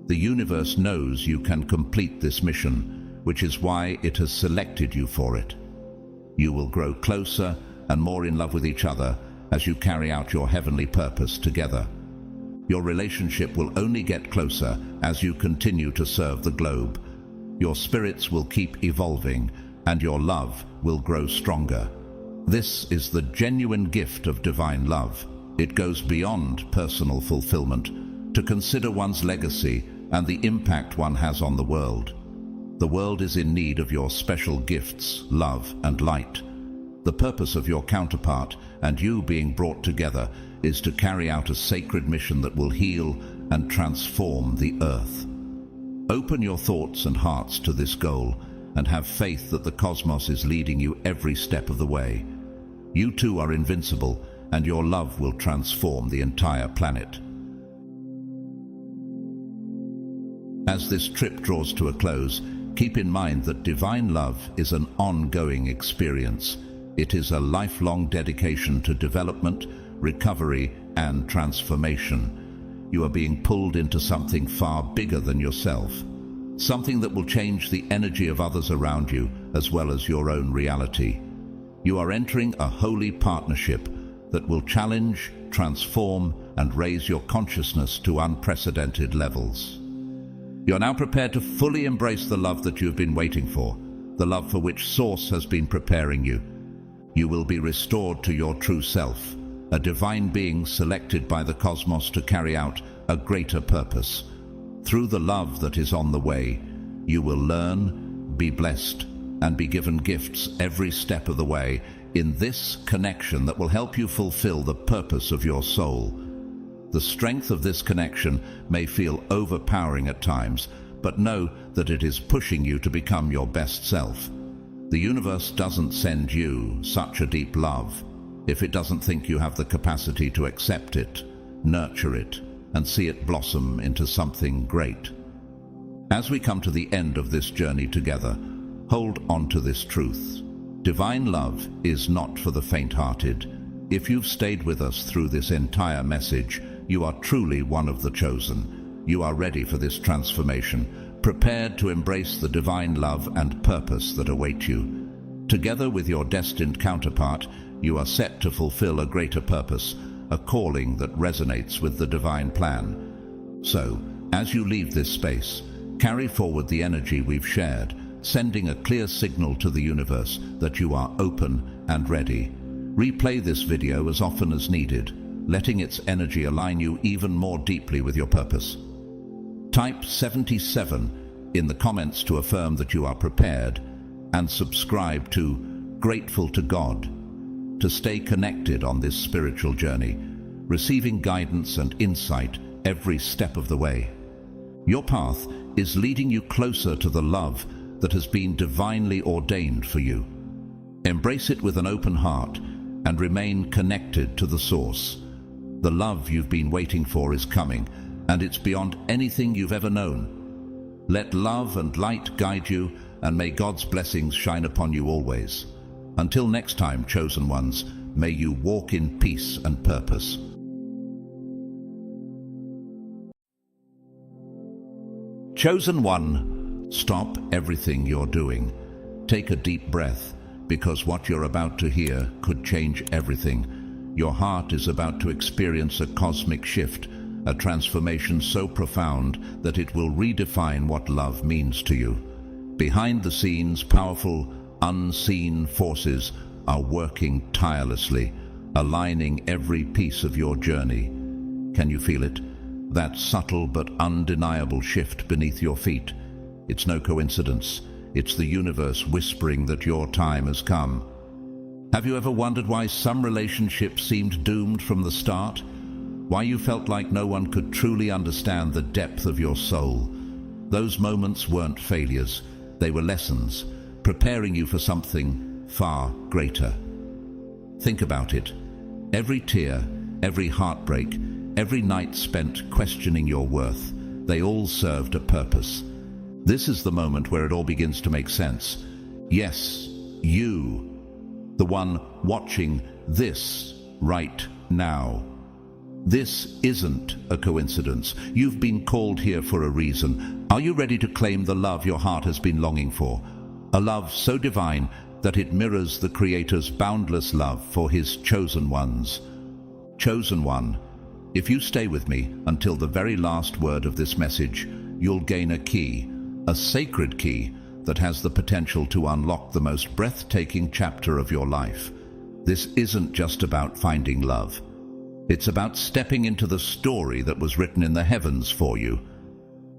A: The universe knows you can complete this mission, which is why it has selected you for it. You will grow closer and more in love with each other as you carry out your heavenly purpose together. Your relationship will only get closer as you continue to serve the globe. Your spirits will keep evolving, and your love will grow stronger. This is the genuine gift of divine love. It goes beyond personal fulfillment to consider one's legacy and the impact one has on the world. The world is in need of your special gifts, love, and light. The purpose of your counterpart and you being brought together is to carry out a sacred mission that will heal and transform the earth. Open your thoughts and hearts to this goal and have faith that the cosmos is leading you every step of the way. You two are invincible, and your love will transform the entire planet. As this trip draws to a close, keep in mind that divine love is an ongoing experience. It is a lifelong dedication to development, recovery, and transformation. You are being pulled into something far bigger than yourself, something that will change the energy of others around you as well as your own reality. You are entering a holy partnership that will challenge, transform, and raise your consciousness to unprecedented levels. You are now prepared to fully embrace the love that you have been waiting for, the love for which Source has been preparing you. You will be restored to your true self, a divine being selected by the cosmos to carry out a greater purpose. Through the love that is on the way, you will learn, be blessed, and be given gifts every step of the way in this connection that will help you fulfill the purpose of your soul. The strength of this connection may feel overpowering at times, but know that it is pushing you to become your best self. The universe doesn't send you such a deep love if it doesn't think you have the capacity to accept it, nurture it, and see it blossom into something great. As we come to the end of this journey together, hold on to this truth. Divine love is not for the faint-hearted. If you've stayed with us through this entire message, you are truly one of the chosen. You are ready for this transformation, prepared to embrace the divine love and purpose that await you. Together with your destined counterpart, you are set to fulfill a greater purpose, a calling that resonates with the divine plan. So, as you leave this space, carry forward the energy we've shared, sending a clear signal to the universe that you are open and ready. Replay this video as often as needed, letting its energy align you even more deeply with your purpose. Type 77 in the comments to affirm that you are prepared, and subscribe to Grateful to God to stay connected on this spiritual journey, receiving guidance and insight every step of the way. Your path is leading you closer to the love that has been divinely ordained for you. Embrace it with an open heart and remain connected to the source. The love you've been waiting for is coming, and it's beyond anything you've ever known. Let love and light guide you, and may God's blessings shine upon you always. Until next time, chosen ones, may you walk in peace and purpose. Chosen one, stop everything you're doing. Take a deep breath, because what you're about to hear could change everything. Your heart is about to experience a cosmic shift, a transformation so profound that it will redefine what love means to you. Behind the scenes, powerful, unseen forces are working tirelessly, aligning every piece of your journey. Can you feel it? That subtle but undeniable shift beneath your feet. It's no coincidence. It's the universe whispering that your time has come. Have you ever wondered why some relationships seemed doomed from the start? Why you felt like no one could truly understand the depth of your soul? Those moments weren't failures. They were lessons, preparing you for something far greater. Think about it. Every tear, every heartbreak, every night spent questioning your worth, they all served a purpose. This is the moment where it all begins to make sense. Yes, you, the one watching this right now. This isn't a coincidence. You've been called here for a reason. Are you ready to claim the love your heart has been longing for? A love so divine that it mirrors the Creator's boundless love for His chosen ones. Chosen one, if you stay with me until the very last word of this message, you'll gain a key, a sacred key that has the potential to unlock the most breathtaking chapter of your life. This isn't just about finding love. It's about stepping into the story that was written in the heavens for you.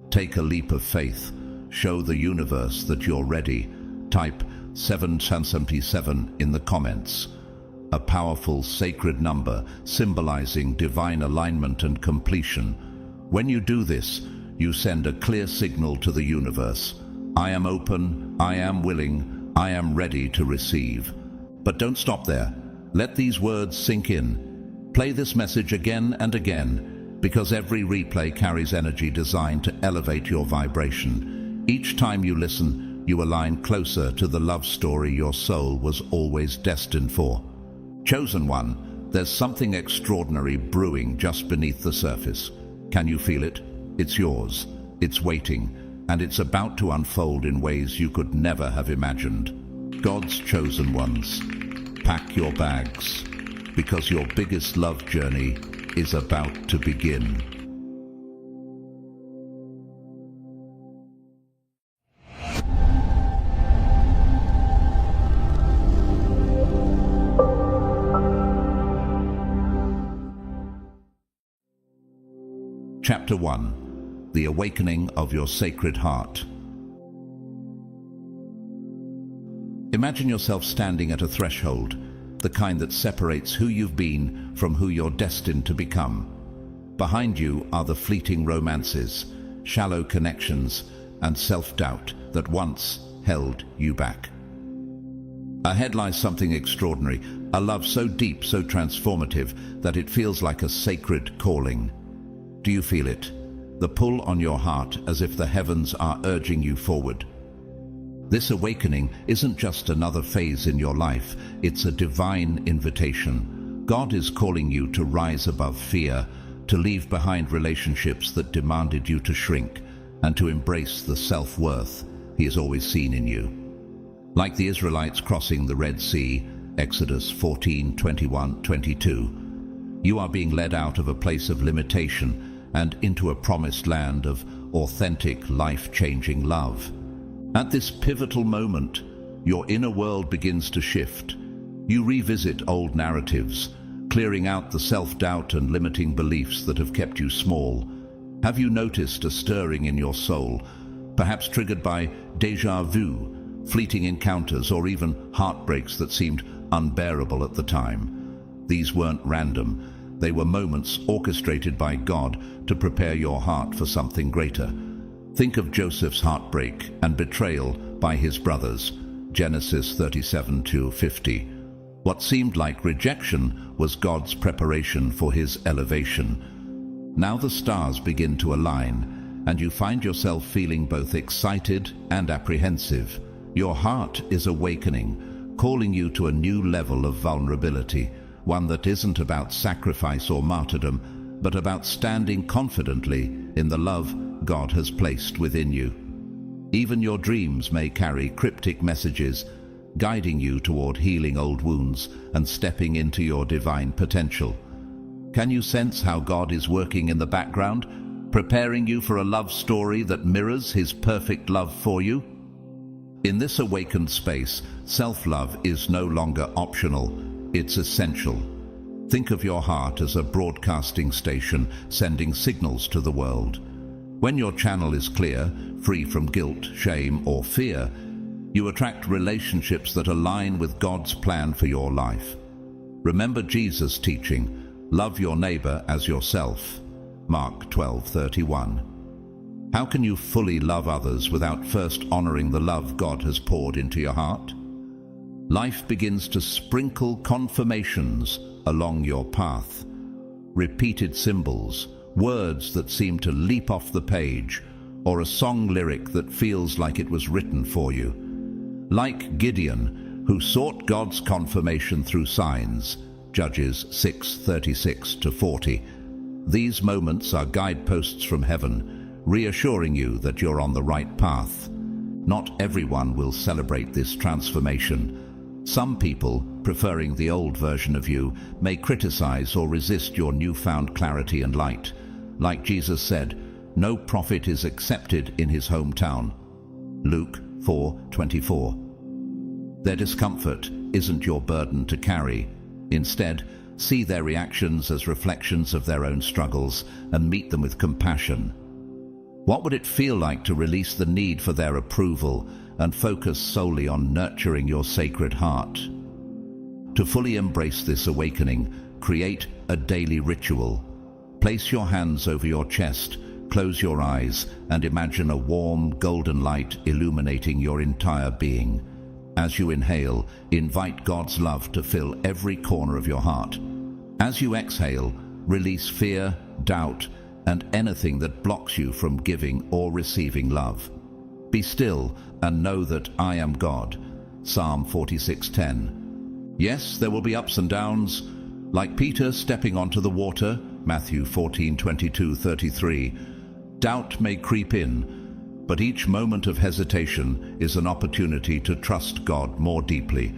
A: Take a leap of faith. Show the universe that you're ready. Type 777 in the comments. A powerful sacred number symbolizing divine alignment and completion. When you do this, you send a clear signal to the universe. I am open, I am willing, I am ready to receive. But don't stop there. Let these words sink in. Play this message again and again, because every replay carries energy designed to elevate your vibration. Each time you listen, you align closer to the love story your soul was always destined for. Chosen one, there's something extraordinary brewing just beneath the surface. Can you feel it? It's yours. It's waiting, and it's about to unfold in ways you could never have imagined. God's chosen ones, pack your bags, because your biggest love journey is about to begin. Chapter 1. The Awakening of Your Sacred Heart. Imagine yourself standing at a threshold, the kind that separates who you've been from who you're destined to become. Behind you are the fleeting romances, shallow connections, and self-doubt that once held you back. Ahead lies something extraordinary, a love so deep, so transformative, that it feels like a sacred calling. Do you feel it? The pull on your heart, as if the heavens are urging you forward. This awakening isn't just another phase in your life, it's a divine invitation. God is calling you to rise above fear, to leave behind relationships that demanded you to shrink, and to embrace the self-worth He has always seen in you. Like the Israelites crossing the Red Sea, Exodus 14:21-22, you are being led out of a place of limitation and into a promised land of authentic, life-changing love. At this pivotal moment, your inner world begins to shift. You revisit old narratives, clearing out the self-doubt and limiting beliefs that have kept you small. Have you noticed a stirring in your soul, perhaps triggered by déjà vu, fleeting encounters, or even heartbreaks that seemed unbearable at the time? These weren't random. They were moments orchestrated by God to prepare your heart for something greater. Think of Joseph's heartbreak and betrayal by his brothers, Genesis 37:50. What seemed like rejection was God's preparation for his elevation. Now the stars begin to align, and you find yourself feeling both excited and apprehensive. Your heart is awakening, calling you to a new level of vulnerability, one that isn't about sacrifice or martyrdom, but about standing confidently in the love God has placed within you. Even your dreams may carry cryptic messages, guiding you toward healing old wounds and stepping into your divine potential. Can you sense how God is working in the background, preparing you for a love story that mirrors his perfect love for you? In this awakened space, self-love is no longer optional, it's essential. Think of your heart as a broadcasting station sending signals to the world. When your channel is clear, free from guilt, shame, or fear, you attract relationships that align with God's plan for your life. Remember Jesus' teaching, love your neighbor as yourself, Mark 12:31. How can you fully love others without first honoring the love God has poured into your heart? Life begins to sprinkle confirmations along your path. Repeated symbols, words that seem to leap off the page, or a song lyric that feels like it was written for you. Like Gideon, who sought God's confirmation through signs, Judges 6:36-40. These moments are guideposts from heaven, reassuring you that you're on the right path. Not everyone will celebrate this transformation. Some people, preferring the old version of you, may criticize or resist your newfound clarity and light. Like Jesus said, no prophet is accepted in his hometown. Luke 4:24. Their discomfort isn't your burden to carry. Instead, see their reactions as reflections of their own struggles and meet them with compassion. What would it feel like to release the need for their approval and focus solely on nurturing your sacred heart? To fully embrace this awakening, create a daily ritual. Place your hands over your chest, close your eyes, and imagine a warm, golden light illuminating your entire being. As you inhale, invite God's love to fill every corner of your heart. As you exhale, release fear, doubt, and anything that blocks you from giving or receiving love. Be still and know that I am God. Psalm 46:10. Yes, there will be ups and downs, like Peter stepping onto the water, Matthew 14:22-33. Doubt may creep in, but each moment of hesitation is an opportunity to trust God more deeply.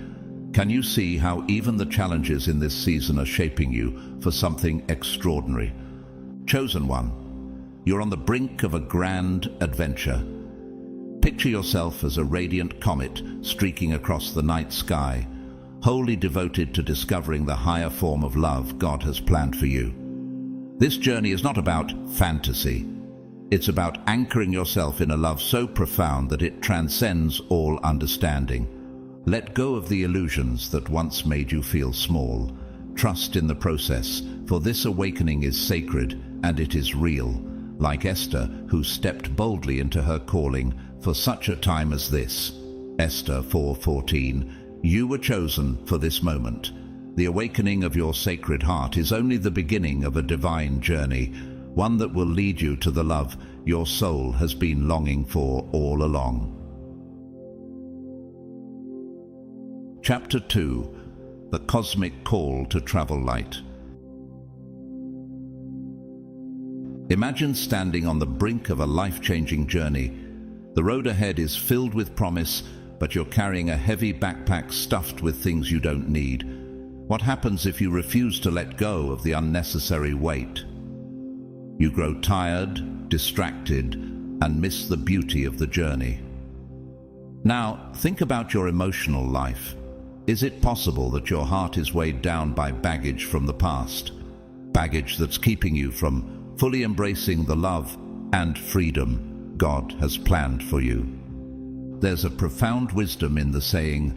A: Can you see how even the challenges in this season are shaping you for something extraordinary? Chosen one, you're on the brink of a grand adventure. Picture yourself as a radiant comet streaking across the night sky, wholly devoted to discovering the higher form of love God has planned for you. This journey is not about fantasy. It's about anchoring yourself in a love so profound that it transcends all understanding. Let go of the illusions that once made you feel small. Trust in the process, for this awakening is sacred and it is real, like Esther, who stepped boldly into her calling for such a time as this. Esther 4:14. You were chosen for this moment. The awakening of your sacred heart is only the beginning of a divine journey, one that will lead you to the love your soul has been longing for all along. Chapter 2. The Cosmic Call to Travel Light. Imagine standing on the brink of a life-changing journey. The road ahead is filled with promise, but you're carrying a heavy backpack stuffed with things you don't need. What happens if you refuse to let go of the unnecessary weight? You grow tired, distracted, and miss the beauty of the journey. Now, think about your emotional life. Is it possible that your heart is weighed down by baggage from the past? Baggage that's keeping you from fully embracing the love and freedom God has planned for you. There's a profound wisdom in the saying,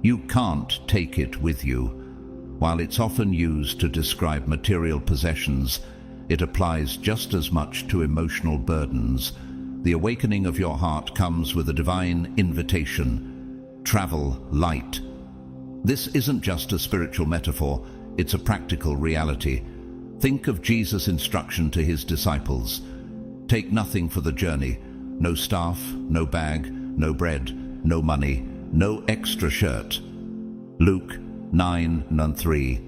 A: "You can't take it with you." While it's often used to describe material possessions, it applies just as much to emotional burdens. The awakening of your heart comes with a divine invitation: travel light. This isn't just a spiritual metaphor, it's a practical reality. Think of Jesus' instruction to his disciples. Take nothing for the journey: no staff, no bag, no bread, no money, no extra shirt. Luke 9:3.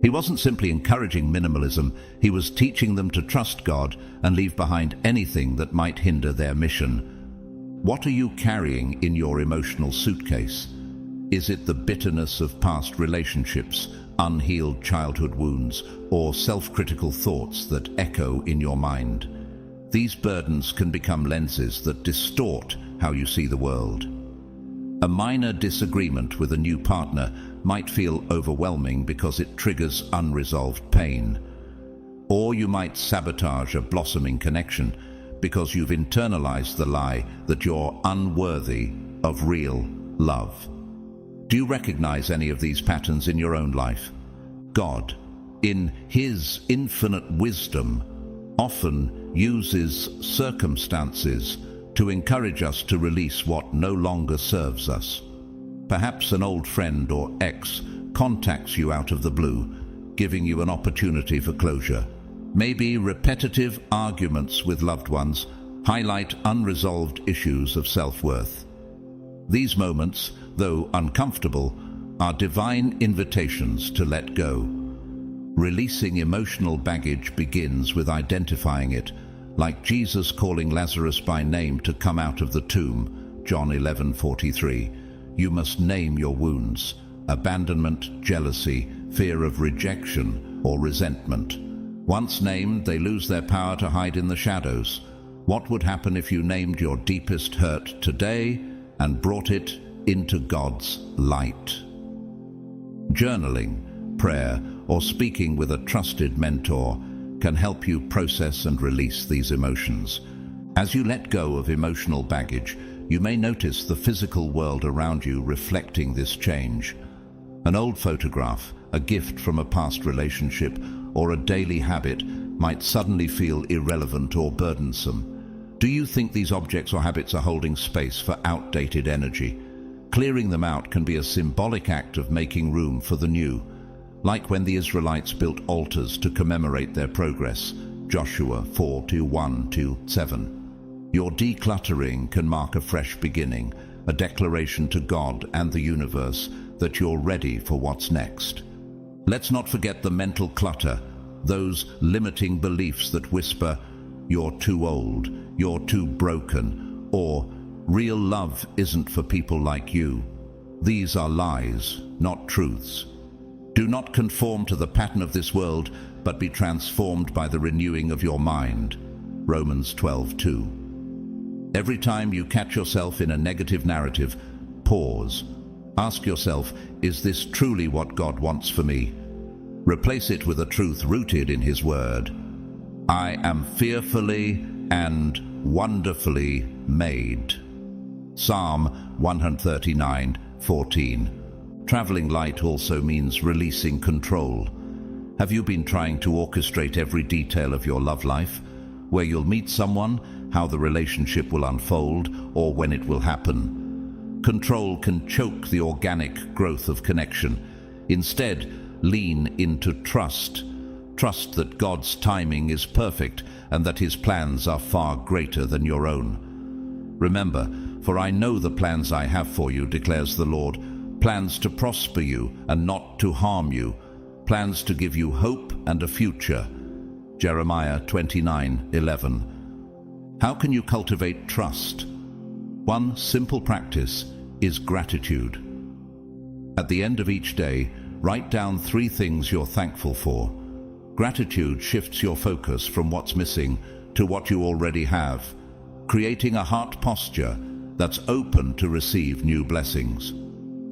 A: He wasn't simply encouraging minimalism, he was teaching them to trust God and leave behind anything that might hinder their mission. What are you carrying in your emotional suitcase? Is it the bitterness of past relationships, unhealed childhood wounds, or self-critical thoughts that echo in your mind? These burdens can become lenses that distort how you see the world. A minor disagreement with a new partner might feel overwhelming because it triggers unresolved pain. Or you might sabotage a blossoming connection because you've internalized the lie that you're unworthy of real love. Do you recognize any of these patterns in your own life? God, in His infinite wisdom, often uses circumstances to encourage us to release what no longer serves us. Perhaps an old friend or ex contacts you out of the blue, giving you an opportunity for closure. Maybe repetitive arguments with loved ones highlight unresolved issues of self-worth. These moments, though uncomfortable, are divine invitations to let go. Releasing emotional baggage begins with identifying it, like Jesus calling Lazarus by name to come out of the tomb, John 11:43. You must name your wounds: abandonment, jealousy, fear of rejection, or resentment. Once named, they lose their power to hide in the shadows. What would happen if you named your deepest hurt today and brought it into God's light? Journaling, prayer, or speaking with a trusted mentor can help you process and release these emotions. As you let go of emotional baggage, you may notice the physical world around you reflecting this change. An old photograph, a gift from a past relationship, or a daily habit might suddenly feel irrelevant or burdensome. Do you think these objects or habits are holding space for outdated energy? Clearing them out can be a symbolic act of making room for the new, like when the Israelites built altars to commemorate their progress, Joshua 4:1-7. Your decluttering can mark a fresh beginning, a declaration to God and the universe that you're ready for what's next. Let's not forget the mental clutter, those limiting beliefs that whisper, "You're too old, you're too broken," or "Real love isn't for people like you." These are lies, not truths. Do not conform to the pattern of this world, but be transformed by the renewing of your mind. Romans 12:2. Every time you catch yourself in a negative narrative, pause. Ask yourself, is this truly what God wants for me? Replace it with a truth rooted in His Word. I am fearfully and wonderfully made. Psalm 139:14. Traveling light also means releasing control. Have you been trying to orchestrate every detail of your love life? Where you'll meet someone, how the relationship will unfold, or when it will happen? Control can choke the organic growth of connection. Instead, lean into trust. Trust that God's timing is perfect and that His plans are far greater than your own. Remember, for I know the plans I have for you, declares the Lord, plans to prosper you and not to harm you, plans to give you hope and a future. Jeremiah 29:11. How can you cultivate trust? One simple practice is gratitude. At the end of each day, write down 3 things you're thankful for. Gratitude shifts your focus from what's missing to what you already have, creating a heart posture that's open to receive new blessings.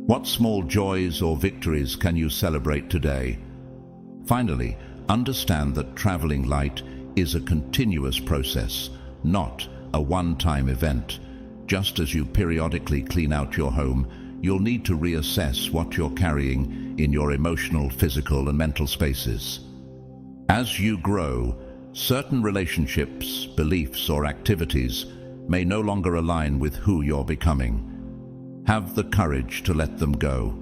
A: What small joys or victories can you celebrate today? Finally, understand that traveling light is a continuous process, not a one-time event. Just as you periodically clean out your home, you'll need to reassess what you're carrying in your emotional, physical, and mental spaces. As you grow, certain relationships, beliefs, or activities may no longer align with who you're becoming. Have the courage to let them go.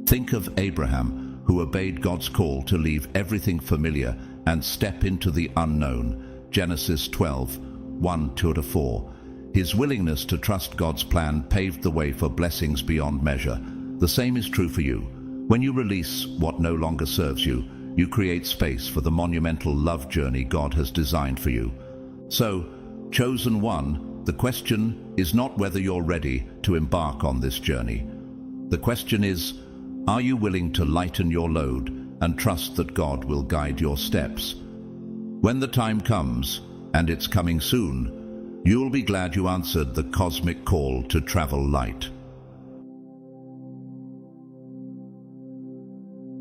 A: Think of Abraham, who obeyed God's call to leave everything familiar and step into the unknown. Genesis 12, 1-4. His willingness to trust God's plan paved the way for blessings beyond measure. The same is true for you. When you release what no longer serves you, you create space for the monumental love journey God has designed for you. So, chosen one, the question is not whether you're ready to embark on this journey. The question is, are you willing to lighten your load and trust that God will guide your steps? When the time comes, and it's coming soon, you'll be glad you answered the cosmic call to travel light.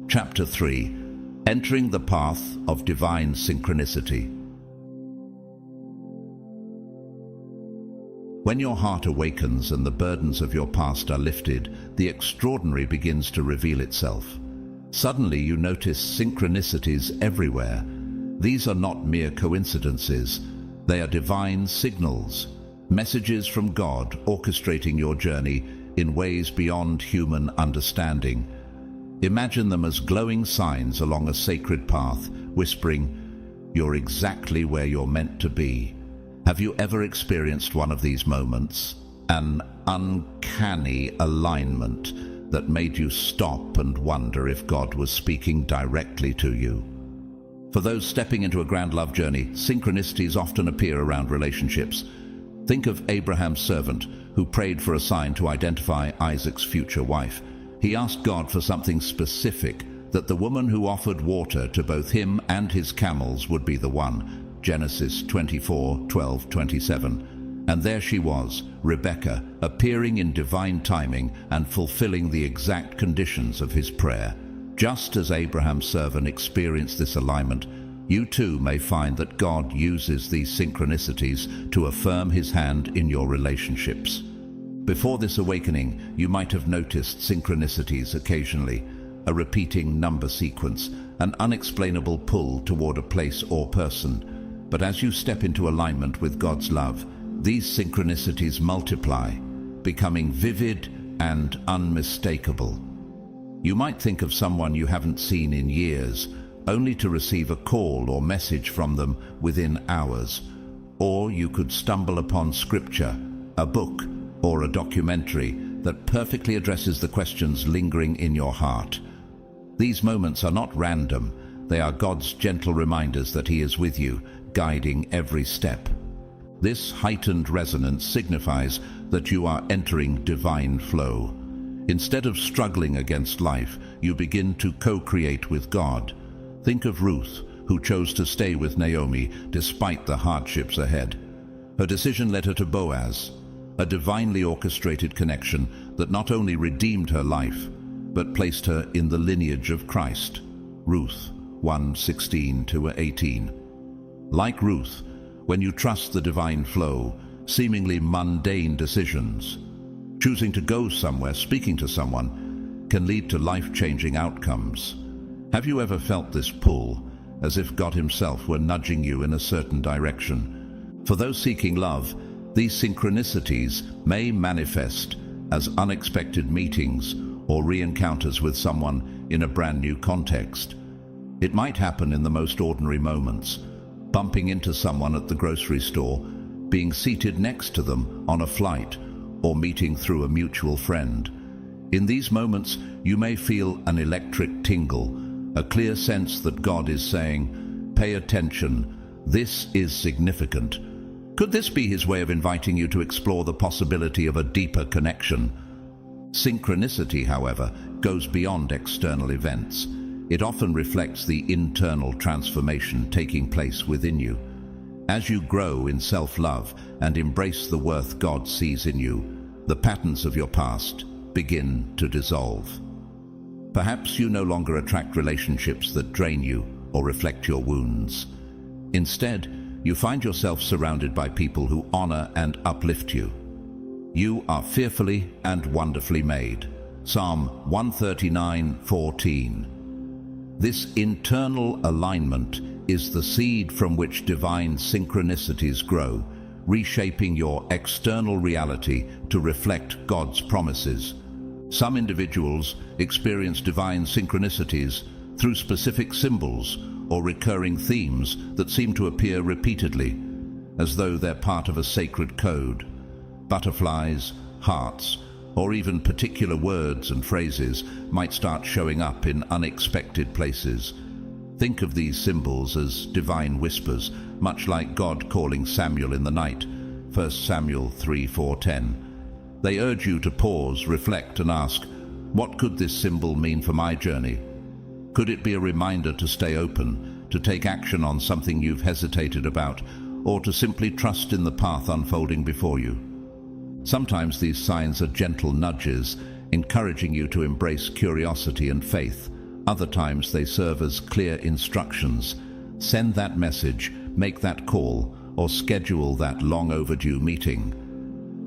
A: Chapter 3. Entering the Path of Divine Synchronicity. When your heart awakens and the burdens of your past are lifted, the extraordinary begins to reveal itself. Suddenly you notice synchronicities everywhere. These are not mere coincidences. They are divine signals, messages from God orchestrating your journey in ways beyond human understanding. Imagine them as glowing signs along a sacred path, whispering, "You're exactly where you're meant to be." Have you ever experienced one of these moments? An uncanny alignment that made you stop and wonder if God was speaking directly to you. For those stepping into a grand love journey, synchronicities often appear around relationships. Think of Abraham's servant who prayed for a sign to identify Isaac's future wife. He asked God for something specific, that the woman who offered water to both him and his camels would be the one. Genesis 24:12-27. And there she was, Rebekah, appearing in divine timing and fulfilling the exact conditions of his prayer. Just as Abraham's servant experienced this alignment, you too may find that God uses these synchronicities to affirm his hand in your relationships. Before this awakening, you might have noticed synchronicities occasionally, a repeating number sequence, an unexplainable pull toward a place or person. But as you step into alignment with God's love, these synchronicities multiply, becoming vivid and unmistakable. You might think of someone you haven't seen in years, only to receive a call or message from them within hours. Or you could stumble upon scripture, a book, or a documentary that perfectly addresses the questions lingering in your heart. These moments are not random. They are God's gentle reminders that He is with you, guiding every step. This heightened resonance signifies that you are entering divine flow. Instead of struggling against life, you begin to co-create with God. Think of Ruth, who chose to stay with Naomi despite the hardships ahead. Her decision led her to Boaz, a divinely orchestrated connection that not only redeemed her life, but placed her in the lineage of Christ. Ruth 1:16-18. Like Ruth, when you trust the divine flow, seemingly mundane decisions, choosing to go somewhere, speaking to someone, can lead to life-changing outcomes. Have you ever felt this pull, as if God Himself were nudging you in a certain direction? For those seeking love, these synchronicities may manifest as unexpected meetings or re-encounters with someone in a brand new context. It might happen in the most ordinary moments, bumping into someone at the grocery store, being seated next to them on a flight, or meeting through a mutual friend. In these moments, you may feel an electric tingle, a clear sense that God is saying, "Pay attention, this is significant." Could this be His way of inviting you to explore the possibility of a deeper connection? Synchronicity, however, goes beyond external events. It often reflects the internal transformation taking place within you. As you grow in self-love and embrace the worth God sees in you, the patterns of your past begin to dissolve. Perhaps you no longer attract relationships that drain you or reflect your wounds. Instead, you find yourself surrounded by people who honor and uplift you. You are fearfully and wonderfully made. Psalm 139:14. This internal alignment is the seed from which divine synchronicities grow, reshaping your external reality to reflect God's promises. Some individuals experience divine synchronicities through specific symbols or recurring themes that seem to appear repeatedly, as though they're part of a sacred code. Butterflies, hearts, or even particular words and phrases might start showing up in unexpected places. Think of these symbols as divine whispers, much like God calling Samuel in the night, 1 Samuel 3:4-10. They urge you to pause, reflect, and ask, what could this symbol mean for my journey? Could it be a reminder to stay open, to take action on something you've hesitated about, or to simply trust in the path unfolding before you? Sometimes these signs are gentle nudges, encouraging you to embrace curiosity and faith. Other times they serve as clear instructions. Send that message, make that call, or schedule that long overdue meeting.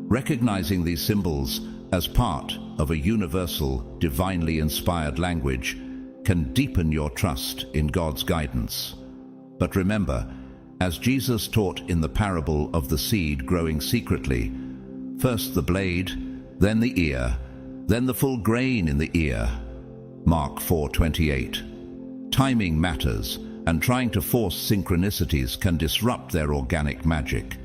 A: Recognizing these symbols as part of a universal, divinely inspired language can deepen your trust in God's guidance. But remember, as Jesus taught in the parable of the seed growing secretly, first the blade, then the ear, then the full grain in the ear. Mark 4:28. Timing matters, and trying to force synchronicities can disrupt their organic magic.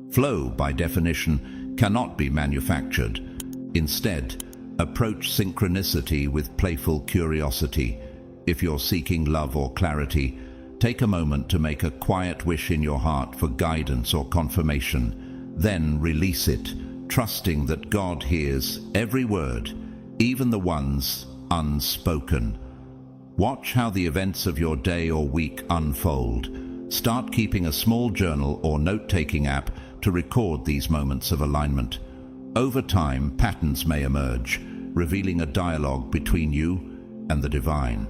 A: Flow, by definition, cannot be manufactured. Instead, approach synchronicity with playful curiosity. If you're seeking love or clarity, take a moment to make a quiet wish in your heart for guidance or confirmation. Then release it, trusting that God hears every word, even the ones unspoken. Watch how the events of your day or week unfold. Start keeping a small journal or note-taking app to record these moments of alignment. Over time, patterns may emerge, revealing a dialogue between you and the divine.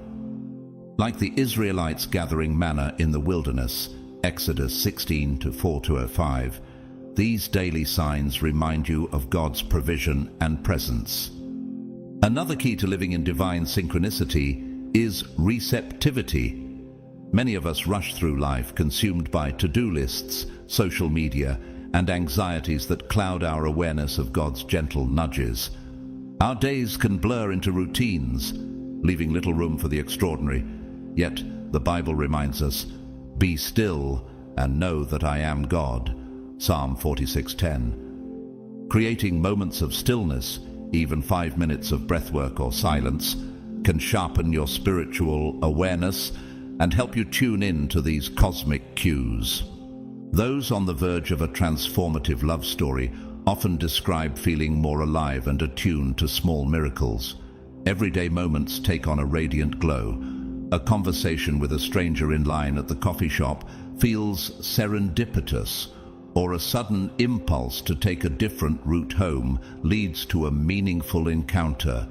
A: Like the Israelites gathering manna in the wilderness, Exodus 16:4-5, these daily signs remind you of God's provision and presence. Another key to living in divine synchronicity is receptivity. Many of us rush through life consumed by to-do lists, social media, and anxieties that cloud our awareness of God's gentle nudges. Our days can blur into routines, leaving little room for the extraordinary. Yet the Bible reminds us, "Be still and know that I am God." Psalm 46:10. Creating moments of stillness, even 5 minutes of breathwork or silence, can sharpen your spiritual awareness and help you tune in to these cosmic cues. Those on the verge of a transformative love story often describe feeling more alive and attuned to small miracles. Everyday moments take on a radiant glow. A conversation with a stranger in line at the coffee shop feels serendipitous, or a sudden impulse to take a different route home leads to a meaningful encounter.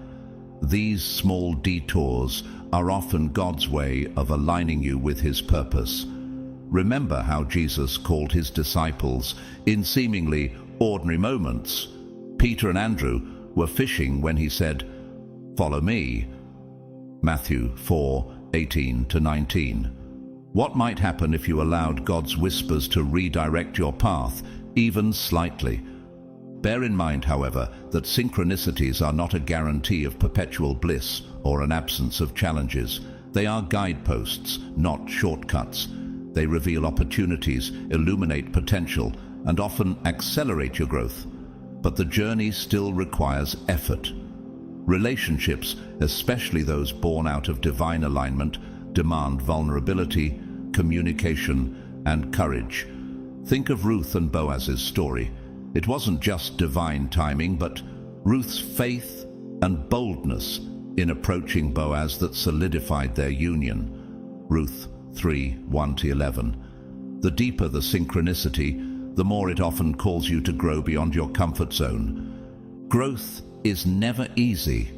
A: These small detours are often God's way of aligning you with His purpose. Remember how Jesus called His disciples in seemingly ordinary moments. Peter and Andrew were fishing when He said, "Follow me." Matthew 4:18-19. What might happen if you allowed God's whispers to redirect your path, even slightly? Bear in mind, however, that synchronicities are not a guarantee of perpetual bliss or an absence of challenges. They are guideposts, not shortcuts. They reveal opportunities, illuminate potential, and often accelerate your growth. But the journey still requires effort. Relationships, especially those born out of divine alignment, demand vulnerability, communication, and courage. Think of Ruth and Boaz's story. It wasn't just divine timing, but Ruth's faith and boldness in approaching Boaz that solidified their union. Ruth 3:1-11. The deeper the synchronicity, the more it often calls you to grow beyond your comfort zone. Growth is never easy,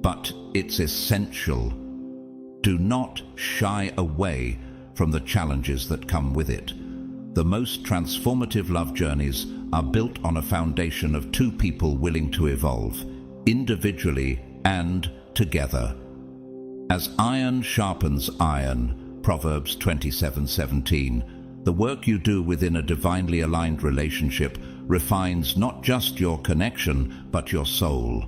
A: but it's essential. Do not shy away from the challenges that come with it. The most transformative love journeys are built on a foundation of two people willing to evolve, individually and together. As iron sharpens iron, Proverbs 27:17, the work you do within a divinely aligned relationship refines not just your connection, but your soul.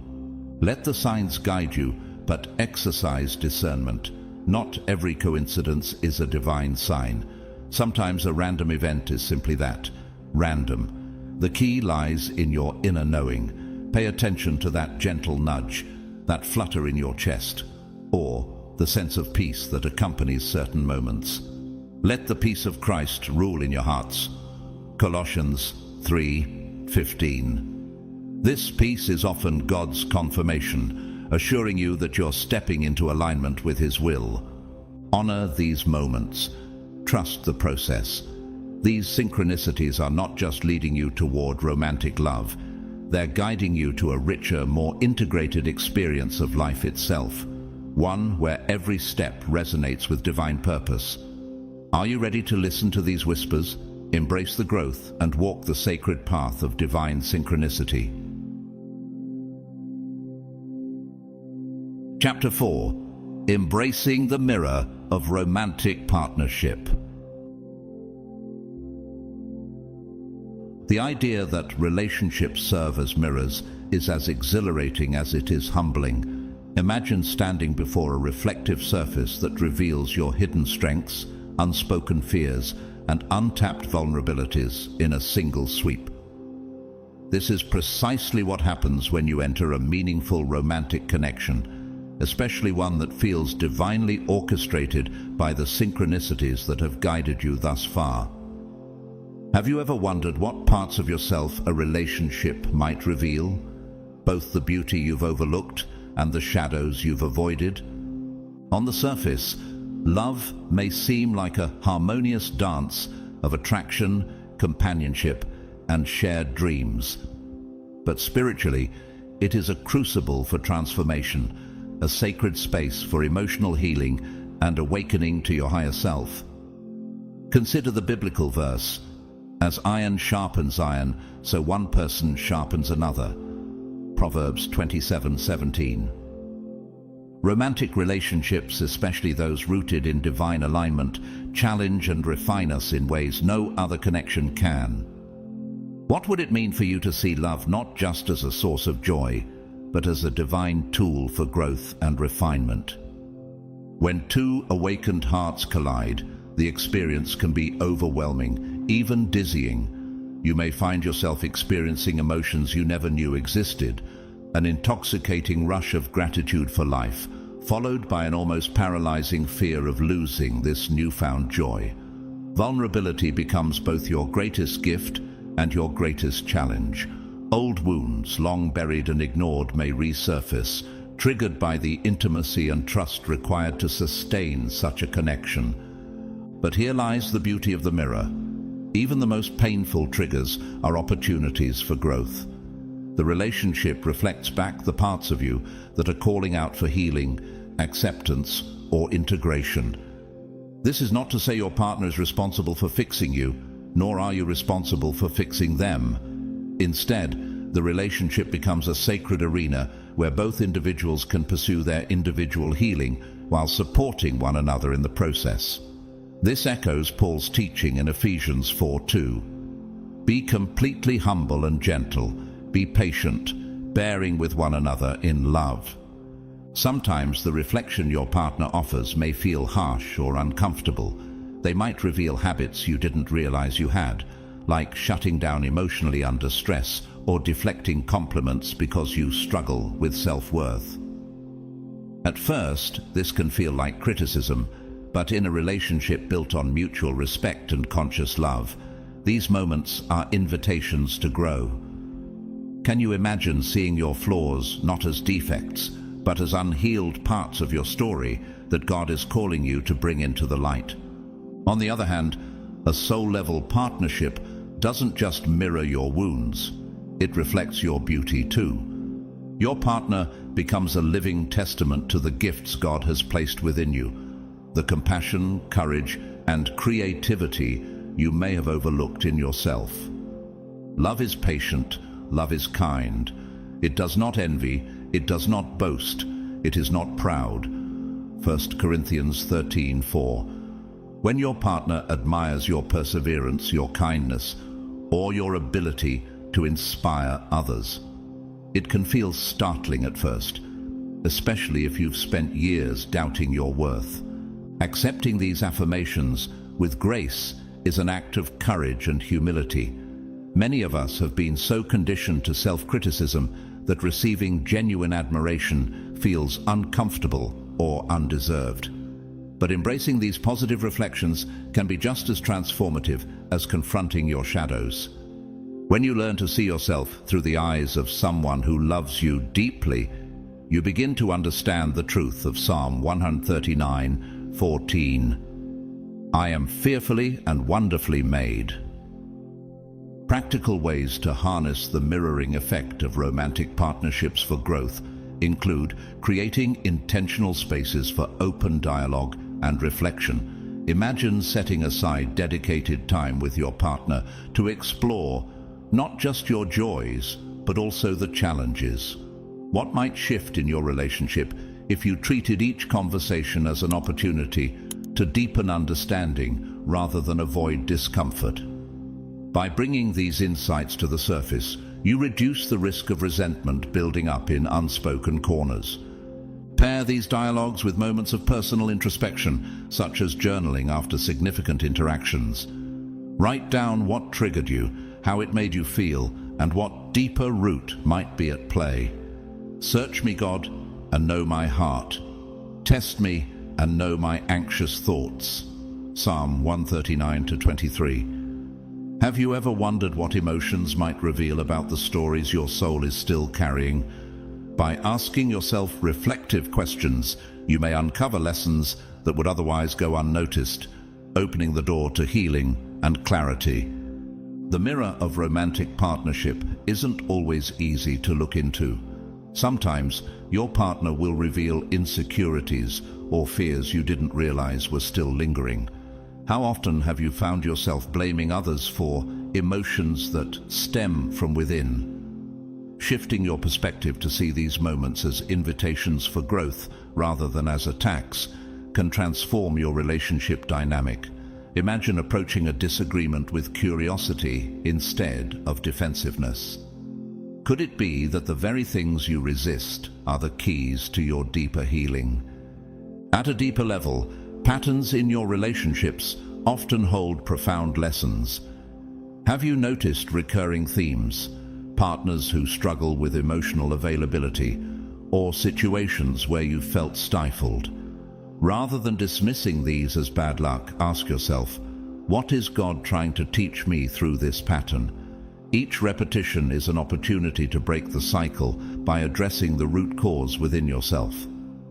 A: Let the signs guide you, but exercise discernment. Not every coincidence is a divine sign. Sometimes a random event is simply that, random. The key lies in your inner knowing. Pay attention to that gentle nudge, that flutter in your chest, or the sense of peace that accompanies certain moments. Let the peace of Christ rule in your hearts. Colossians 3:15. This peace is often God's confirmation, assuring you that you're stepping into alignment with His will. Honor these moments. Trust the process. These synchronicities are not just leading you toward romantic love. They're guiding you to a richer, more integrated experience of life itself, one where every step resonates with divine purpose. Are you ready to listen to these whispers, embrace the growth, and walk the sacred path of divine synchronicity? Chapter 4. Embracing the mirror of romantic partnership. The idea that relationships serve as mirrors is as exhilarating as it is humbling. Imagine standing before a reflective surface that reveals your hidden strengths, unspoken fears, and untapped vulnerabilities in a single sweep. This is precisely what happens when you enter a meaningful romantic connection, especially one that feels divinely orchestrated by the synchronicities that have guided you thus far. Have you ever wondered what parts of yourself a relationship might reveal? Both the beauty you've overlooked and the shadows you've avoided? On the surface, love may seem like a harmonious dance of attraction, companionship, and shared dreams. But spiritually, it is a crucible for transformation, a sacred space for emotional healing and awakening to your higher self. Consider the biblical verse, "As iron sharpens iron, so one person sharpens another." Proverbs 27:17. Romantic relationships, especially those rooted in divine alignment, challenge and refine us in ways no other connection can. What would it mean for you to see love not just as a source of joy, but as a divine tool for growth and refinement? When two awakened hearts collide, the experience can be overwhelming, even dizzying. You may find yourself experiencing emotions you never knew existed, an intoxicating rush of gratitude for life, followed by an almost paralyzing fear of losing this newfound joy. Vulnerability becomes both your greatest gift and your greatest challenge. Old wounds, long buried and ignored, may resurface, triggered by the intimacy and trust required to sustain such a connection. But here lies the beauty of the mirror. Even the most painful triggers are opportunities for growth. The relationship reflects back the parts of you that are calling out for healing, acceptance, or integration. This is not to say your partner is responsible for fixing you, nor are you responsible for fixing them. Instead, the relationship becomes a sacred arena where both individuals can pursue their individual healing while supporting one another in the process. This echoes Paul's teaching in Ephesians 4:2. Be completely humble and gentle. Be patient, bearing with one another in love. Sometimes the reflection your partner offers may feel harsh or uncomfortable. They might reveal habits you didn't realize you had, like shutting down emotionally under stress or deflecting compliments because you struggle with self-worth. At first, this can feel like criticism, but in a relationship built on mutual respect and conscious love, these moments are invitations to grow. Can you imagine seeing your flaws not as defects, but as unhealed parts of your story that God is calling you to bring into the light? On the other hand, a soul-level partnership doesn't just mirror your wounds, it reflects your beauty too. Your partner becomes a living testament to the gifts God has placed within you, the compassion, courage, and creativity you may have overlooked in yourself. Love is patient, love is kind. It does not envy, it does not boast, it is not proud. 1 Corinthians 13:4. When your partner admires your perseverance, your kindness, or your ability to inspire others, it can feel startling at first, especially if you've spent years doubting your worth. Accepting these affirmations with grace is an act of courage and humility. Many of us have been so conditioned to self-criticism that receiving genuine admiration feels uncomfortable or undeserved. But embracing these positive reflections can be just as transformative as confronting your shadows. When you learn to see yourself through the eyes of someone who loves you deeply, you begin to understand the truth of Psalm 139:14. I am fearfully and wonderfully made. Practical ways to harness the mirroring effect of romantic partnerships for growth include creating intentional spaces for open dialogue and reflection. Imagine setting aside dedicated time with your partner to explore not just your joys, but also the challenges. What might shift in your relationship if you treated each conversation as an opportunity to deepen understanding rather than avoid discomfort? By bringing these insights to the surface, you reduce the risk of resentment building up in unspoken corners. Pair these dialogues with moments of personal introspection, such as journaling after significant interactions. Write down what triggered you, how it made you feel, and what deeper root might be at play. Search me, God, and know my heart. Test me and know my anxious thoughts. Psalm 139:23. Have you ever wondered what emotions might reveal about the stories your soul is still carrying? By asking yourself reflective questions, you may uncover lessons that would otherwise go unnoticed, opening the door to healing and clarity. The mirror of romantic partnership isn't always easy to look into. Sometimes your partner will reveal insecurities or fears you didn't realize were still lingering. How often have you found yourself blaming others for emotions that stem from within? Shifting your perspective to see these moments as invitations for growth rather than as attacks can transform your relationship dynamic. Imagine approaching a disagreement with curiosity instead of defensiveness. Could it be that the very things you resist are the keys to your deeper healing? At a deeper level, patterns in your relationships often hold profound lessons. Have you noticed recurring themes? Partners who struggle with emotional availability, or situations where you felt stifled? Rather than dismissing these as bad luck, ask yourself, what is God trying to teach me through this pattern? Each repetition is an opportunity to break the cycle by addressing the root cause within yourself.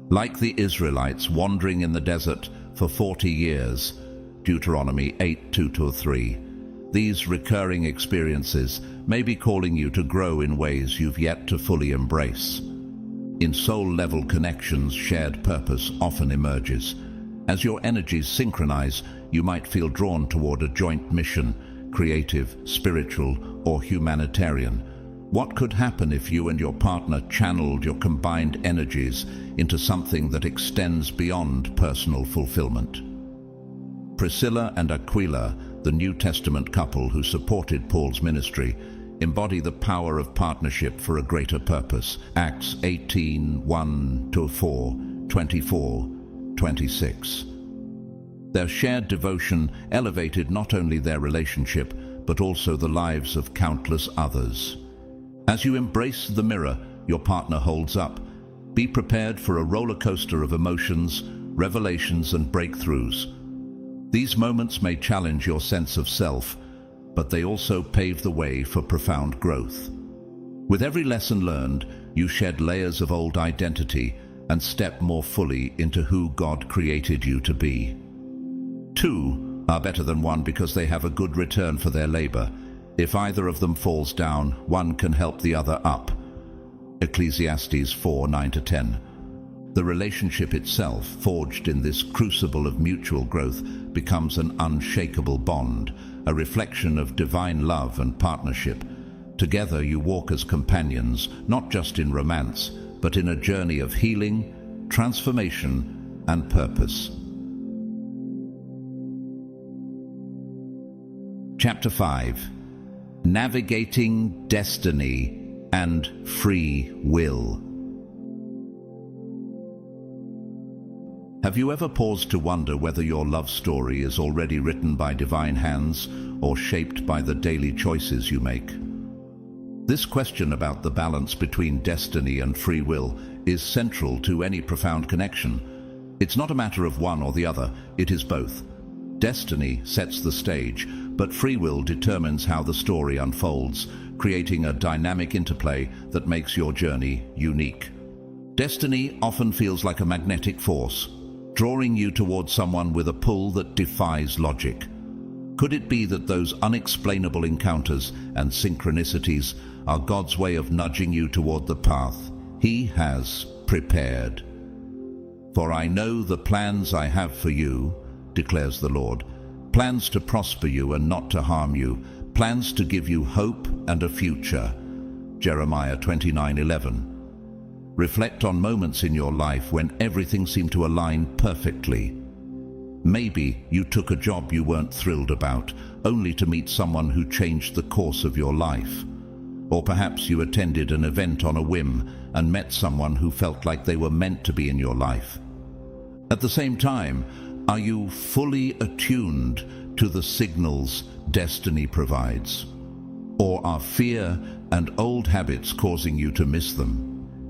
A: Like the Israelites wandering in the desert for 40 years, Deuteronomy 8:2-3, these recurring experiences may be calling you to grow in ways you've yet to fully embrace. In soul-level connections, shared purpose often emerges. As your energies synchronize, you might feel drawn toward a joint mission, creative, spiritual, or humanitarian. What could happen if you and your partner channeled your combined energies into something that extends beyond personal fulfillment? Priscilla and Aquila, the New Testament couple who supported Paul's ministry, embody the power of partnership for a greater purpose. Acts 18:1-4, 24-26. Their shared devotion elevated not only their relationship, but also the lives of countless others. As you embrace the mirror your partner holds up, be prepared for a roller coaster of emotions, revelations, and breakthroughs. These moments may challenge your sense of self, but they also pave the way for profound growth. With every lesson learned, you shed layers of old identity and step more fully into who God created you to be. Two are better than one because they have a good return for their labor. If either of them falls down, one can help the other up. Ecclesiastes 4:9-10. The relationship itself, forged in this crucible of mutual growth, becomes an unshakable bond, a reflection of divine love and partnership. Together you walk as companions, not just in romance, but in a journey of healing, transformation, and purpose. Chapter 5. Navigating Destiny and Free Will. Have you ever paused to wonder whether your love story is already written by divine hands or shaped by the daily choices you make? This question about the balance between destiny and free will is central to any profound connection. It's not a matter of one or the other, it is both. Destiny sets the stage, but free will determines how the story unfolds, creating a dynamic interplay that makes your journey unique. Destiny often feels like a magnetic force, drawing you towards someone with a pull that defies logic. Could it be that those unexplainable encounters and synchronicities are God's way of nudging you toward the path He has prepared? For I know the plans I have for you, declares the Lord, plans to prosper you and not to harm you, plans to give you hope and a future. Jeremiah 29:11. Reflect on moments in your life when everything seemed to align perfectly. Maybe you took a job you weren't thrilled about, only to meet someone who changed the course of your life. Or perhaps you attended an event on a whim and met someone who felt like they were meant to be in your life. At the same time, are you fully attuned to the signals destiny provides? Or are fear and old habits causing you to miss them?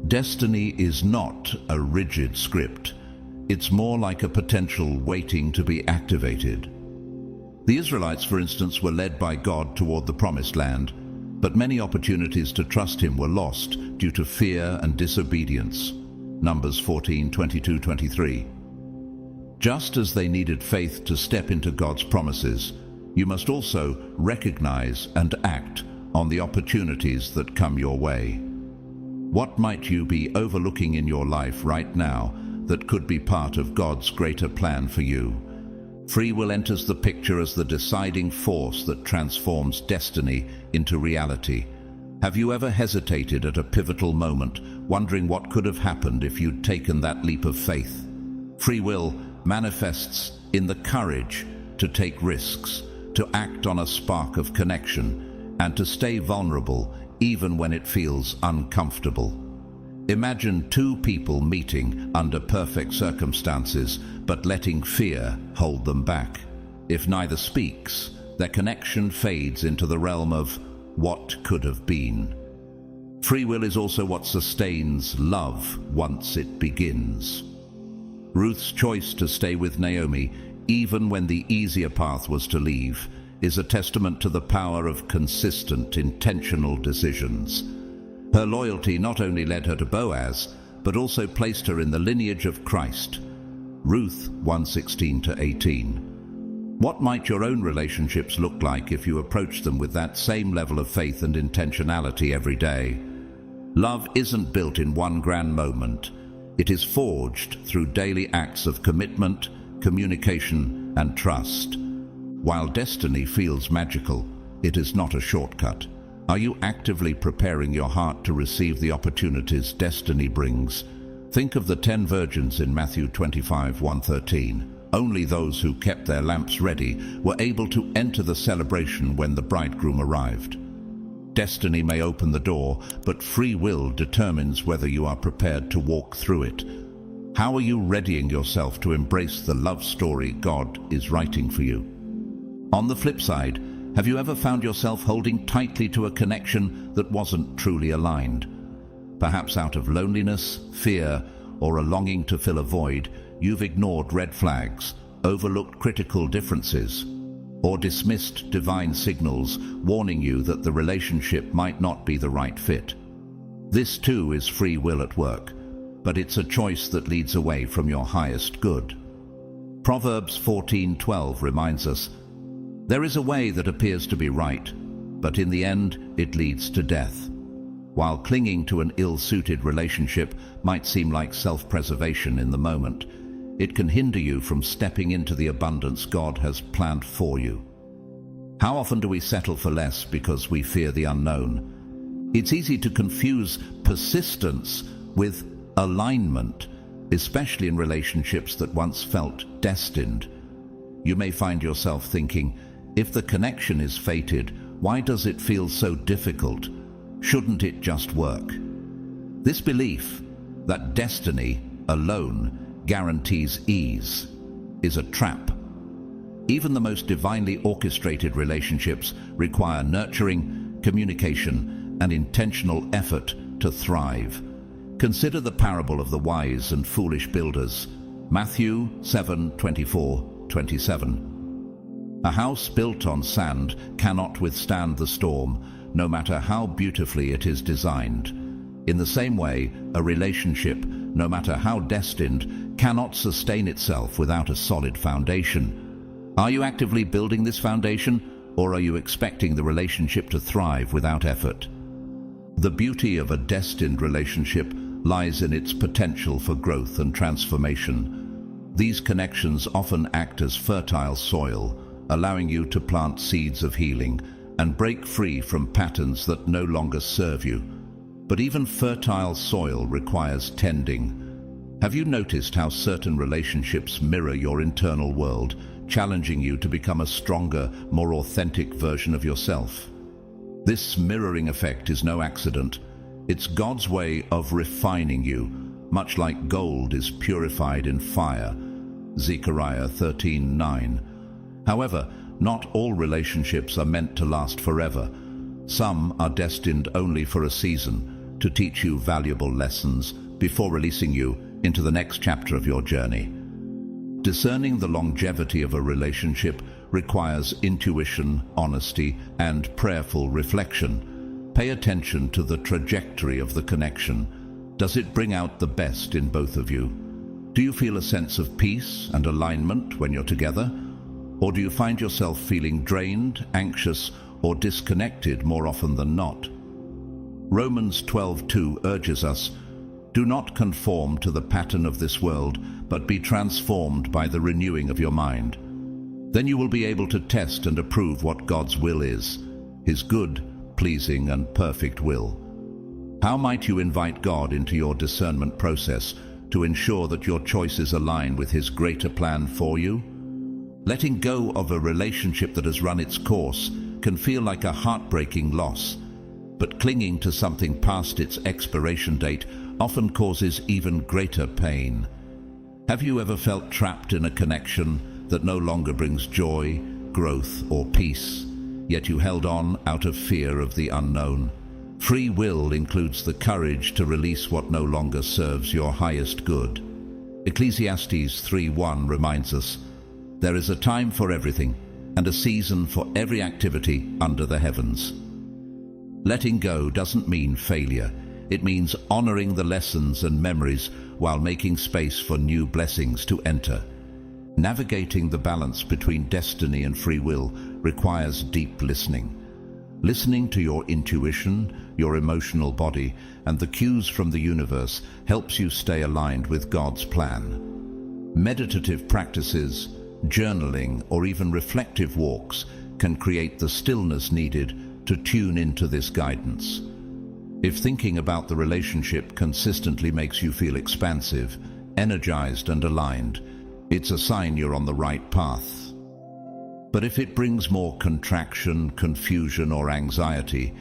A: Destiny is not a rigid script. It's more like a potential waiting to be activated. The Israelites, for instance, were led by God toward the Promised Land, but many opportunities to trust Him were lost due to fear and disobedience. Numbers 14:22-23. Just as they needed faith to step into God's promises, you must also recognize and act on the opportunities that come your way. What might you be overlooking in your life right now that could be part of God's greater plan for you? Free will enters the picture as the deciding force that transforms destiny into reality. Have you ever hesitated at a pivotal moment, wondering what could have happened if you'd taken that leap of faith? Free will manifests in the courage to take risks, to act on a spark of connection, and to stay vulnerable even when it feels uncomfortable. Imagine two people meeting under perfect circumstances, but letting fear hold them back. If neither speaks, their connection fades into the realm of what could have been. Free will is also what sustains love once it begins. Ruth's choice to stay with Naomi, even when the easier path was to leave, is a testament to the power of consistent, intentional decisions. Her loyalty not only led her to Boaz, but also placed her in the lineage of Christ. Ruth 1:16-18. What might your own relationships look like if you approach them with that same level of faith and intentionality every day? Love isn't built in one grand moment. It is forged through daily acts of commitment, communication, and trust. While destiny feels magical, it is not a shortcut. Are you actively preparing your heart to receive the opportunities destiny brings? Think of the 10 virgins in Matthew 25:1-13. Only those who kept their lamps ready were able to enter the celebration when the bridegroom arrived. Destiny may open the door, but free will determines whether you are prepared to walk through it. How are you readying yourself to embrace the love story God is writing for you? On the flip side, have you ever found yourself holding tightly to a connection that wasn't truly aligned? Perhaps out of loneliness, fear, or a longing to fill a void, you've ignored red flags, overlooked critical differences, or dismissed divine signals warning you that the relationship might not be the right fit. This too is free will at work, but it's a choice that leads away from your highest good. Proverbs 14:12 reminds us, "There is a way that appears to be right, but in the end it leads to death." While clinging to an ill-suited relationship might seem like self-preservation in the moment, it can hinder you from stepping into the abundance God has planned for you. How often do we settle for less because we fear the unknown? It's easy to confuse persistence with alignment, especially in relationships that once felt destined. You may find yourself thinking, if the connection is fated, why does it feel so difficult? Shouldn't it just work? This belief that destiny alone guarantees ease is a trap. Even the most divinely orchestrated relationships require nurturing, communication, and intentional effort to thrive. Consider the parable of the wise and foolish builders. Matthew 7:24-27. A house built on sand cannot withstand the storm, no matter how beautifully it is designed. In the same way, a relationship, no matter how destined, cannot sustain itself without a solid foundation. Are you actively building this foundation, or are you expecting the relationship to thrive without effort? The beauty of a destined relationship lies in its potential for growth and transformation. These connections often act as fertile soil, allowing you to plant seeds of healing and break free from patterns that no longer serve you. But even fertile soil requires tending. Have you noticed how certain relationships mirror your internal world, challenging you to become a stronger, more authentic version of yourself? This mirroring effect is no accident. It's God's way of refining you, much like gold is purified in fire. Zechariah 13:9. However, not all relationships are meant to last forever. Some are destined only for a season, to teach you valuable lessons before releasing you into the next chapter of your journey. Discerning the longevity of a relationship requires intuition, honesty, and prayerful reflection. Pay attention to the trajectory of the connection. Does it bring out the best in both of you? Do you feel a sense of peace and alignment when you're together? Or do you find yourself feeling drained, anxious, or disconnected more often than not? Romans 12:2 urges us, "Do not conform to the pattern of this world, but be transformed by the renewing of your mind. Then you will be able to test and approve what God's will is, His good, pleasing, and perfect will." How might you invite God into your discernment process to ensure that your choices align with His greater plan for you? Letting go of a relationship that has run its course can feel like a heartbreaking loss, but clinging to something past its expiration date often causes even greater pain. Have you ever felt trapped in a connection that no longer brings joy, growth, or peace, yet you held on out of fear of the unknown? Free will includes the courage to release what no longer serves your highest good. Ecclesiastes 3:1 reminds us, "There is a time for everything, and a season for every activity under the heavens." Letting go doesn't mean failure. It means honoring the lessons and memories while making space for new blessings to enter. Navigating the balance between destiny and free will requires deep listening. Listening to your intuition, your emotional body, and the cues from the universe helps you stay aligned with God's plan. Meditative practices, journaling, or even reflective walks can create the stillness needed to tune into this guidance. If thinking about the relationship consistently makes you feel expansive, energized, and aligned, it's a sign you're on the right path. But if it brings more contraction, confusion, or anxiety,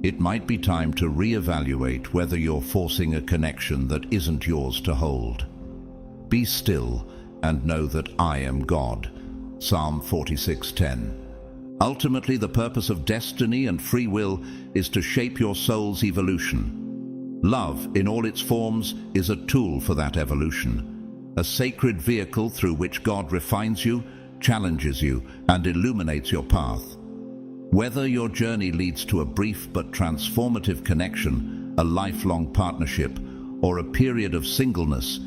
A: it might be time to reevaluate whether you're forcing a connection that isn't yours to hold. Be still and know that I am God. Psalm 46:10. Ultimately, the purpose of destiny and free will is to shape your soul's evolution. Love, in all its forms, is a tool for that evolution, a sacred vehicle through which God refines you, challenges you, and illuminates your path. Whether your journey leads to a brief but transformative connection, a lifelong partnership, or a period of singleness,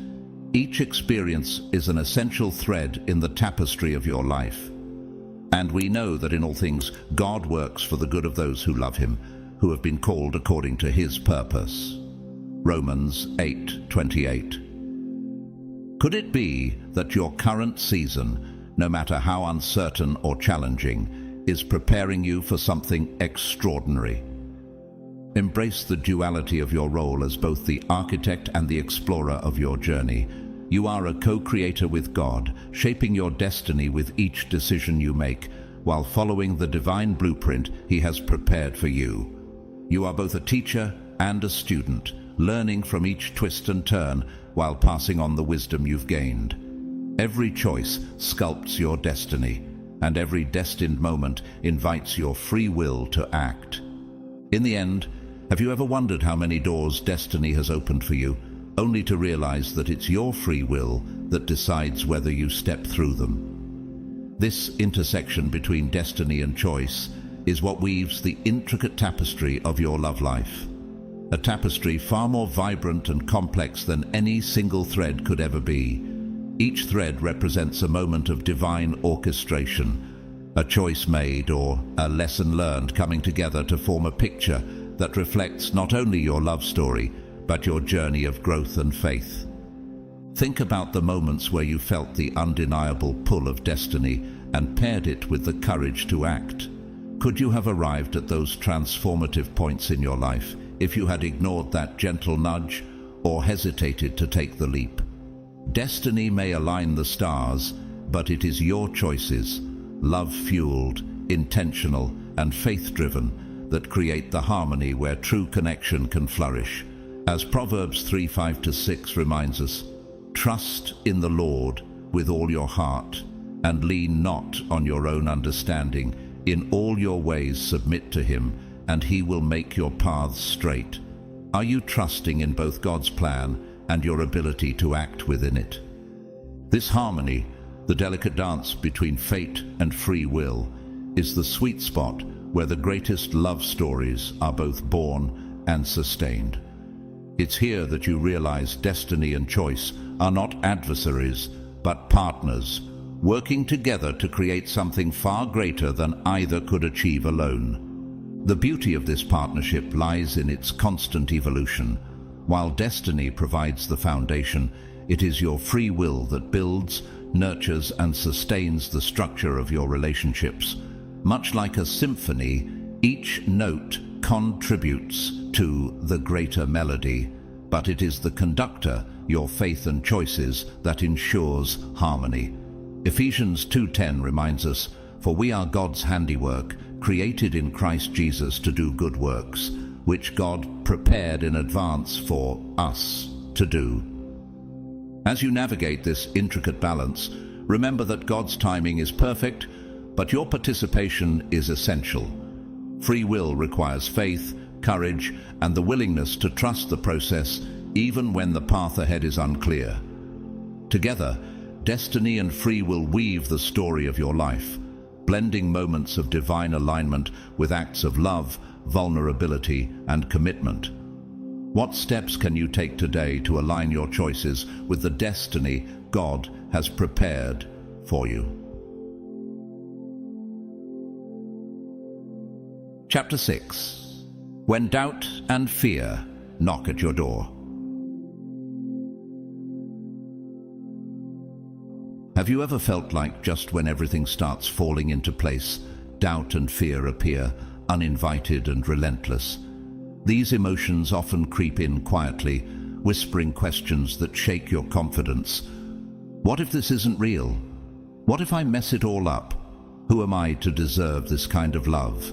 A: each experience is an essential thread in the tapestry of your life. And we know that in all things, God works for the good of those who love Him, who have been called according to his purpose. Romans 8:28. Could it be that your current season, no matter how uncertain or challenging, is preparing you for something extraordinary? Embrace the duality of your role as both the architect and the explorer of your journey. You are a co-creator with God, shaping your destiny with each decision you make, while following the divine blueprint He has prepared for you. You are both a teacher and a student, learning from each twist and turn while passing on the wisdom you've gained. Every choice sculpts your destiny, and every destined moment invites your free will to act. In the end, have you ever wondered how many doors destiny has opened for you, only to realize that it's your free will that decides whether you step through them? This intersection between destiny and choice is what weaves the intricate tapestry of your love life. A tapestry far more vibrant and complex than any single thread could ever be. Each thread represents a moment of divine orchestration, a choice made or a lesson learned coming together to form a picture that reflects not only your love story, but your journey of growth and faith. Think about the moments where you felt the undeniable pull of destiny and paired it with the courage to act. Could you have arrived at those transformative points in your life if you had ignored that gentle nudge or hesitated to take the leap? Destiny may align the stars, but it is your choices, love-fueled, intentional, and faith-driven, that create the harmony where true connection can flourish. As Proverbs 3:5-6 reminds us, trust in the Lord with all your heart, and lean not on your own understanding. In all your ways submit to Him, and He will make your paths straight. Are you trusting in both God's plan and your ability to act within it? This harmony, the delicate dance between fate and free will, is the sweet spot where the greatest love stories are both born and sustained. It's here that you realize destiny and choice are not adversaries, but partners, working together to create something far greater than either could achieve alone. The beauty of this partnership lies in its constant evolution. While destiny provides the foundation, it is your free will that builds, nurtures, and sustains the structure of your relationships. Much like a symphony, each note contributes to the greater melody, but it is the conductor, your faith and choices, that ensures harmony. Ephesians 2:10 reminds us, "For we are God's handiwork, created in Christ Jesus to do good works, which God prepared in advance for us to do." As you navigate this intricate balance, remember that God's timing is perfect, but your participation is essential. Free will requires faith, courage, and the willingness to trust the process even when the path ahead is unclear. Together, destiny and free will weave the story of your life, blending moments of divine alignment with acts of love, vulnerability, and commitment. What steps can you take today to align your choices with the destiny God has prepared for you? Chapter 6. When doubt and fear knock at your door. Have you ever felt like just when everything starts falling into place, doubt and fear appear, uninvited and relentless? These emotions often creep in quietly, whispering questions that shake your confidence. What if this isn't real? What if I mess it all up? Who am I to deserve this kind of love?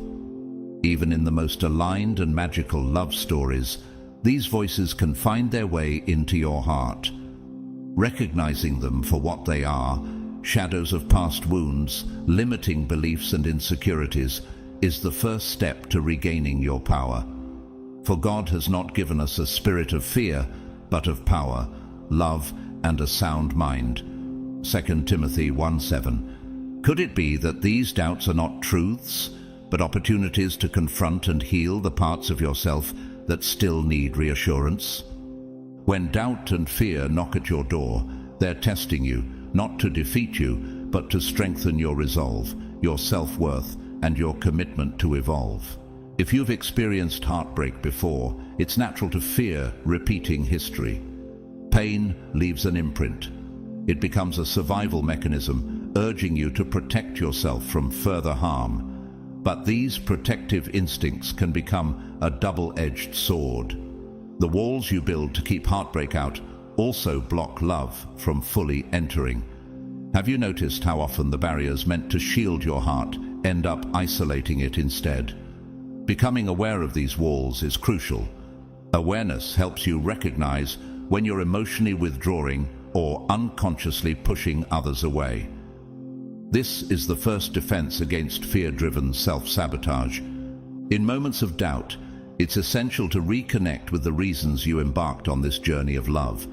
A: Even in the most aligned and magical love stories, these voices can find their way into your heart. Recognizing them for what they are, shadows of past wounds, limiting beliefs and insecurities, is the first step to regaining your power. For God has not given us a spirit of fear, but of power, love, and a sound mind. 2 Timothy 1:7. Could it be that these doubts are not truths, but opportunities to confront and heal the parts of yourself that still need reassurance? When doubt and fear knock at your door, they're testing you, not to defeat you, but to strengthen your resolve, your self-worth, and your commitment to evolve. If you've experienced heartbreak before, it's natural to fear repeating history. Pain leaves an imprint. It becomes a survival mechanism, urging you to protect yourself from further harm. But these protective instincts can become a double-edged sword. The walls you build to keep heartbreak out also block love from fully entering. Have you noticed how often the barriers meant to shield your heart end up isolating it instead? Becoming aware of these walls is crucial. Awareness helps you recognize when you're emotionally withdrawing or unconsciously pushing others away. This is the first defense against fear-driven self-sabotage. In moments of doubt, it's essential to reconnect with the reasons you embarked on this journey of love.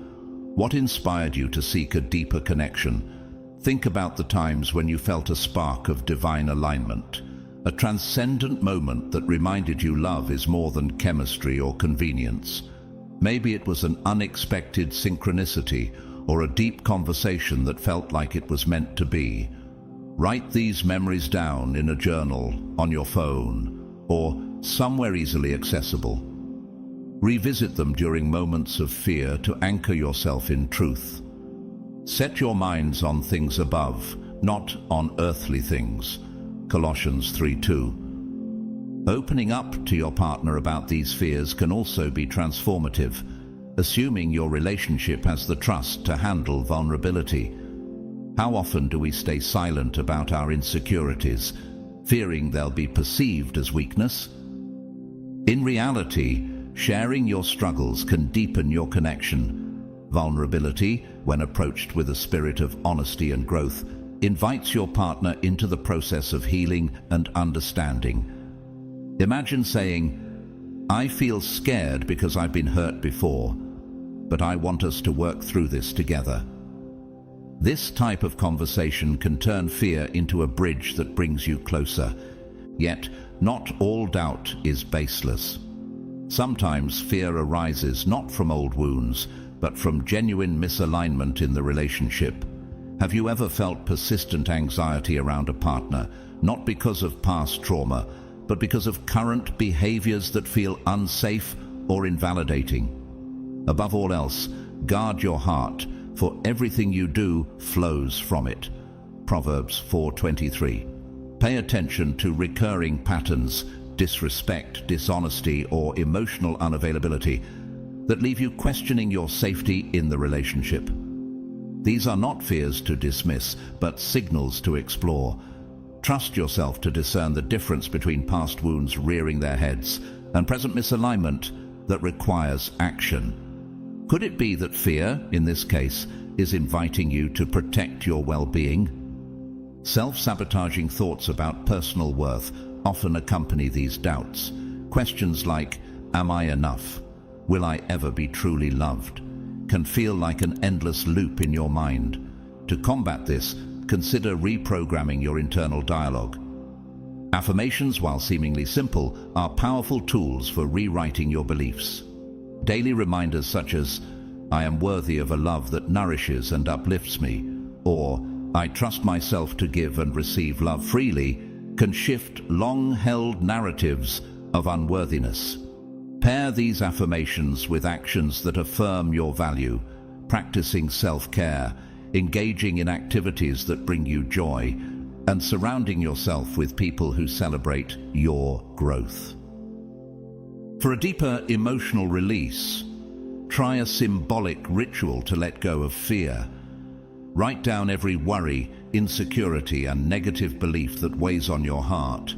A: What inspired you to seek a deeper connection? Think about the times when you felt a spark of divine alignment, a transcendent moment that reminded you love is more than chemistry or convenience. Maybe it was an unexpected synchronicity or a deep conversation that felt like it was meant to be. Write these memories down in a journal, on your phone, or somewhere easily accessible. Revisit them during moments of fear to anchor yourself in truth. Set your minds on things above, not on earthly things. Colossians 3:2. Opening up to your partner about these fears can also be transformative, assuming your relationship has the trust to handle vulnerability. How often do we stay silent about our insecurities, fearing they'll be perceived as weakness? In reality, sharing your struggles can deepen your connection. Vulnerability, when approached with a spirit of honesty and growth, invites your partner into the process of healing and understanding. Imagine saying, "I feel scared because I've been hurt before, but I want us to work through this together." This type of conversation can turn fear into a bridge that brings you closer. Yet, not all doubt is baseless. Sometimes fear arises not from old wounds, but from genuine misalignment in the relationship. Have you ever felt persistent anxiety around a partner, not because of past trauma, but because of current behaviors that feel unsafe or invalidating? Above all else, guard your heart, for everything you do flows from it. Proverbs 4:23. Pay attention to recurring patterns, disrespect, dishonesty, or emotional unavailability that leave you questioning your safety in the relationship. These are not fears to dismiss, but signals to explore. Trust yourself to discern the difference between past wounds rearing their heads and present misalignment that requires action. Could it be that fear, in this case, is inviting you to protect your well-being? Self-sabotaging thoughts about personal worth often accompany these doubts. Questions like, "Am I enough? Will I ever be truly loved?" can feel like an endless loop in your mind. To combat this, consider reprogramming your internal dialogue. Affirmations, while seemingly simple, are powerful tools for rewriting your beliefs. Daily reminders such as, "I am worthy of a love that nourishes and uplifts me," or "I trust myself to give and receive love freely," can shift long-held narratives of unworthiness. Pair these affirmations with actions that affirm your value, practicing self-care, engaging in activities that bring you joy, and surrounding yourself with people who celebrate your growth. For a deeper emotional release, try a symbolic ritual to let go of fear. Write down every worry, insecurity, and negative belief that weighs on your heart.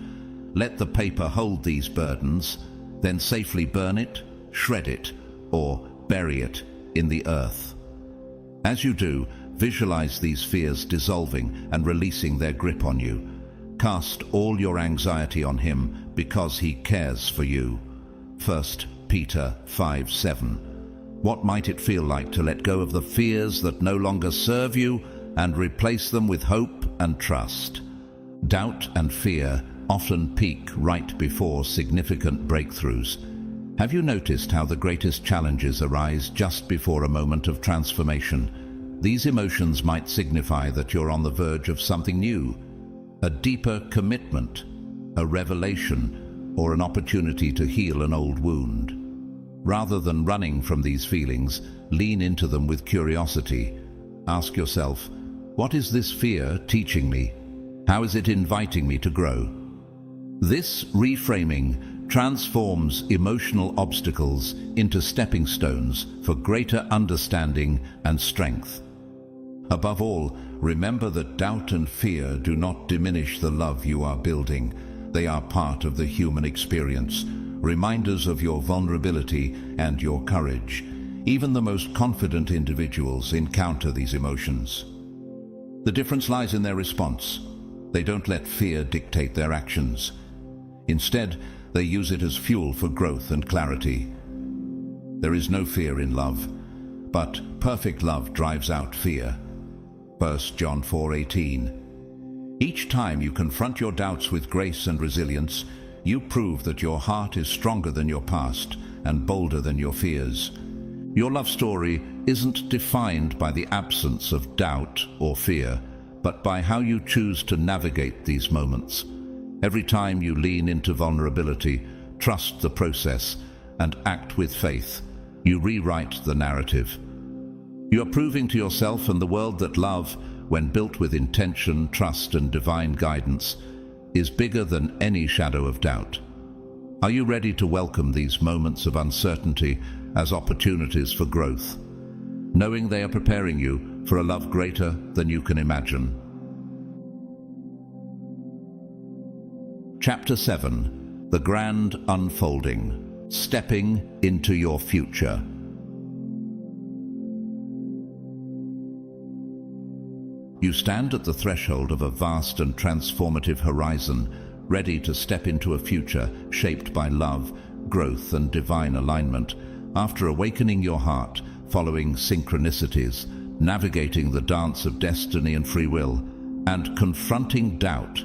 A: Let the paper hold these burdens, then safely burn it, shred it, or bury it in the earth. As you do, visualize these fears dissolving and releasing their grip on you. Cast all your anxiety on Him because He cares for you. 1 Peter 5:7. What might it feel like to let go of the fears that no longer serve you and replace them with hope and trust? Doubt and fear often peak right before significant breakthroughs. Have you noticed how the greatest challenges arise just before a moment of transformation? These emotions might signify that you're on the verge of something new, a deeper commitment, a revelation, or an opportunity to heal an old wound. Rather than running from these feelings, lean into them with curiosity. Ask yourself, what is this fear teaching me? How is it inviting me to grow? This reframing transforms emotional obstacles into stepping stones for greater understanding and strength. Above all, remember that doubt and fear do not diminish the love you are building. They are part of the human experience, reminders of your vulnerability and your courage. Even the most confident individuals encounter these emotions. The difference lies in their response. They don't let fear dictate their actions. Instead, they use it as fuel for growth and clarity. There is no fear in love, but perfect love drives out fear. 1 John 4:18. Each time you confront your doubts with grace and resilience, you prove that your heart is stronger than your past and bolder than your fears. Your love story isn't defined by the absence of doubt or fear, but by how you choose to navigate these moments. Every time you lean into vulnerability, trust the process, and act with faith, you rewrite the narrative. You are proving to yourself and the world that love, when built with intention, trust, and divine guidance, is bigger than any shadow of doubt. Are you ready to welcome these moments of uncertainty as opportunities for growth, knowing they are preparing you for a love greater than you can imagine? Chapter 7. The Grand Unfolding. Stepping into your future. You stand at the threshold of a vast and transformative horizon, ready to step into a future shaped by love, growth, and divine alignment. After awakening your heart, following synchronicities, navigating the dance of destiny and free will, and confronting doubt,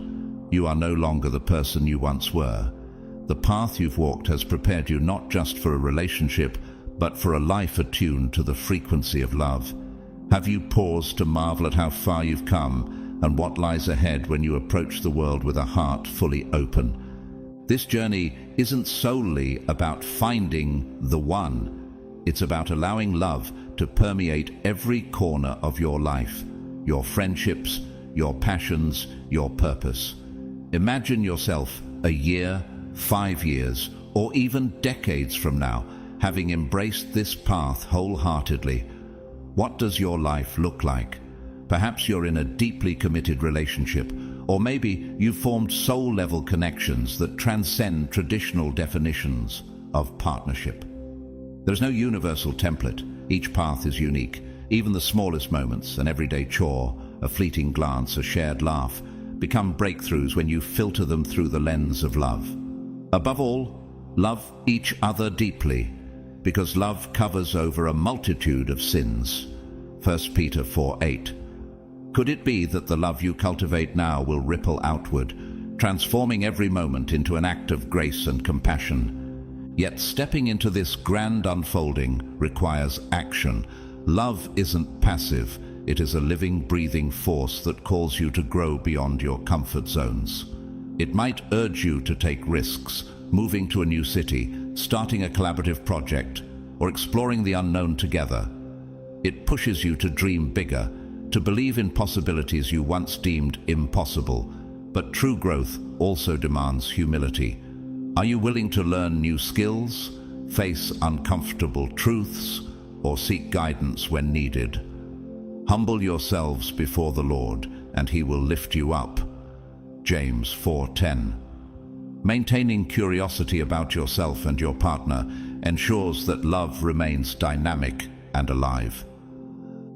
A: you are no longer the person you once were. The path you've walked has prepared you not just for a relationship, but for a life attuned to the frequency of love. Have you paused to marvel at how far you've come and what lies ahead when you approach the world with a heart fully open? This journey isn't solely about finding the one. It's about allowing love to permeate every corner of your life, your friendships, your passions, your purpose. Imagine yourself a year, 5 years, or even decades from now, having embraced this path wholeheartedly. What does your life look like? Perhaps you're in a deeply committed relationship, or maybe you've formed soul-level connections that transcend traditional definitions of partnership. There's no universal template. Each path is unique. Even the smallest moments, an everyday chore, a fleeting glance, a shared laugh, become breakthroughs when you filter them through the lens of love. Above all, love each other deeply, because love covers over a multitude of sins. 1 Peter 4:8. Could it be that the love you cultivate now will ripple outward, transforming every moment into an act of grace and compassion? Yet stepping into this grand unfolding requires action. Love isn't passive. It is a living, breathing force that calls you to grow beyond your comfort zones. It might urge you to take risks, moving to a new city, starting a collaborative project, or exploring the unknown together. It pushes you to dream bigger, to believe in possibilities you once deemed impossible. But true growth also demands humility. Are you willing to learn new skills, face uncomfortable truths, or seek guidance when needed? Humble yourselves before the Lord, and He will lift you up. James 4:10. Maintaining curiosity about yourself and your partner ensures that love remains dynamic and alive.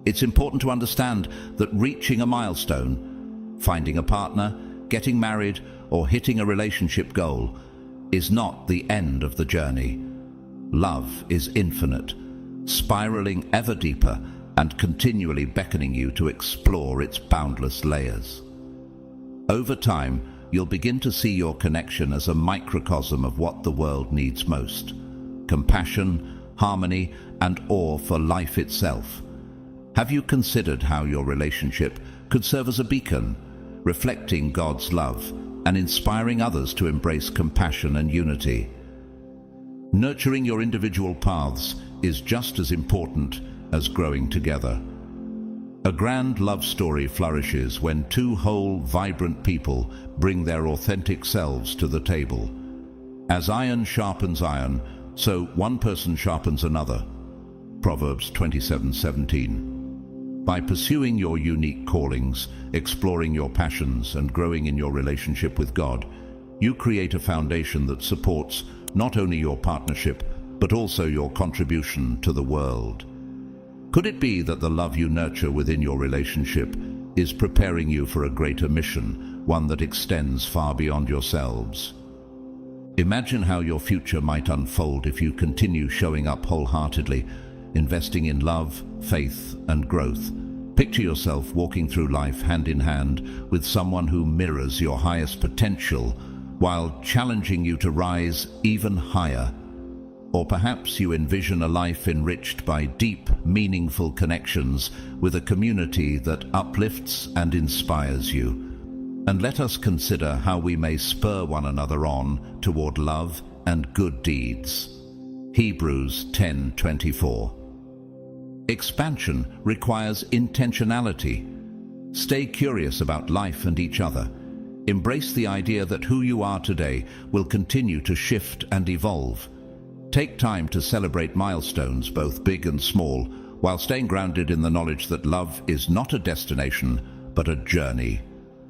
A: It's important to understand that reaching a milestone, finding a partner, getting married, or hitting a relationship goal is not the end of the journey. Love is infinite, spiraling ever deeper and continually beckoning you to explore its boundless layers. Over time, you'll begin to see your connection as a microcosm of what the world needs most: compassion, harmony, and awe for life itself. Have you considered how your relationship could serve as a beacon, reflecting God's love and inspiring others to embrace compassion and unity. Nurturing your individual paths is just as important as growing together. A grand love story flourishes when two whole, vibrant people bring their authentic selves to the table. As iron sharpens iron, so one person sharpens another. Proverbs 27:17. By pursuing your unique callings, exploring your passions, and growing in your relationship with God, you create a foundation that supports not only your partnership, but also your contribution to the world. Could it be that the love you nurture within your relationship is preparing you for a greater mission, one that extends far beyond yourselves? Imagine how your future might unfold if you continue showing up wholeheartedly, investing in love, faith, and growth. Picture yourself walking through life hand in hand with someone who mirrors your highest potential while challenging you to rise even higher. Or perhaps you envision a life enriched by deep, meaningful connections with a community that uplifts and inspires you. And let us consider how we may spur one another on toward love and good deeds. Hebrews 10:24. Expansion requires intentionality. Stay curious about life and each other. Embrace the idea that who you are today will continue to shift and evolve. Take time to celebrate milestones, both big and small, while staying grounded in the knowledge that love is not a destination, but a journey.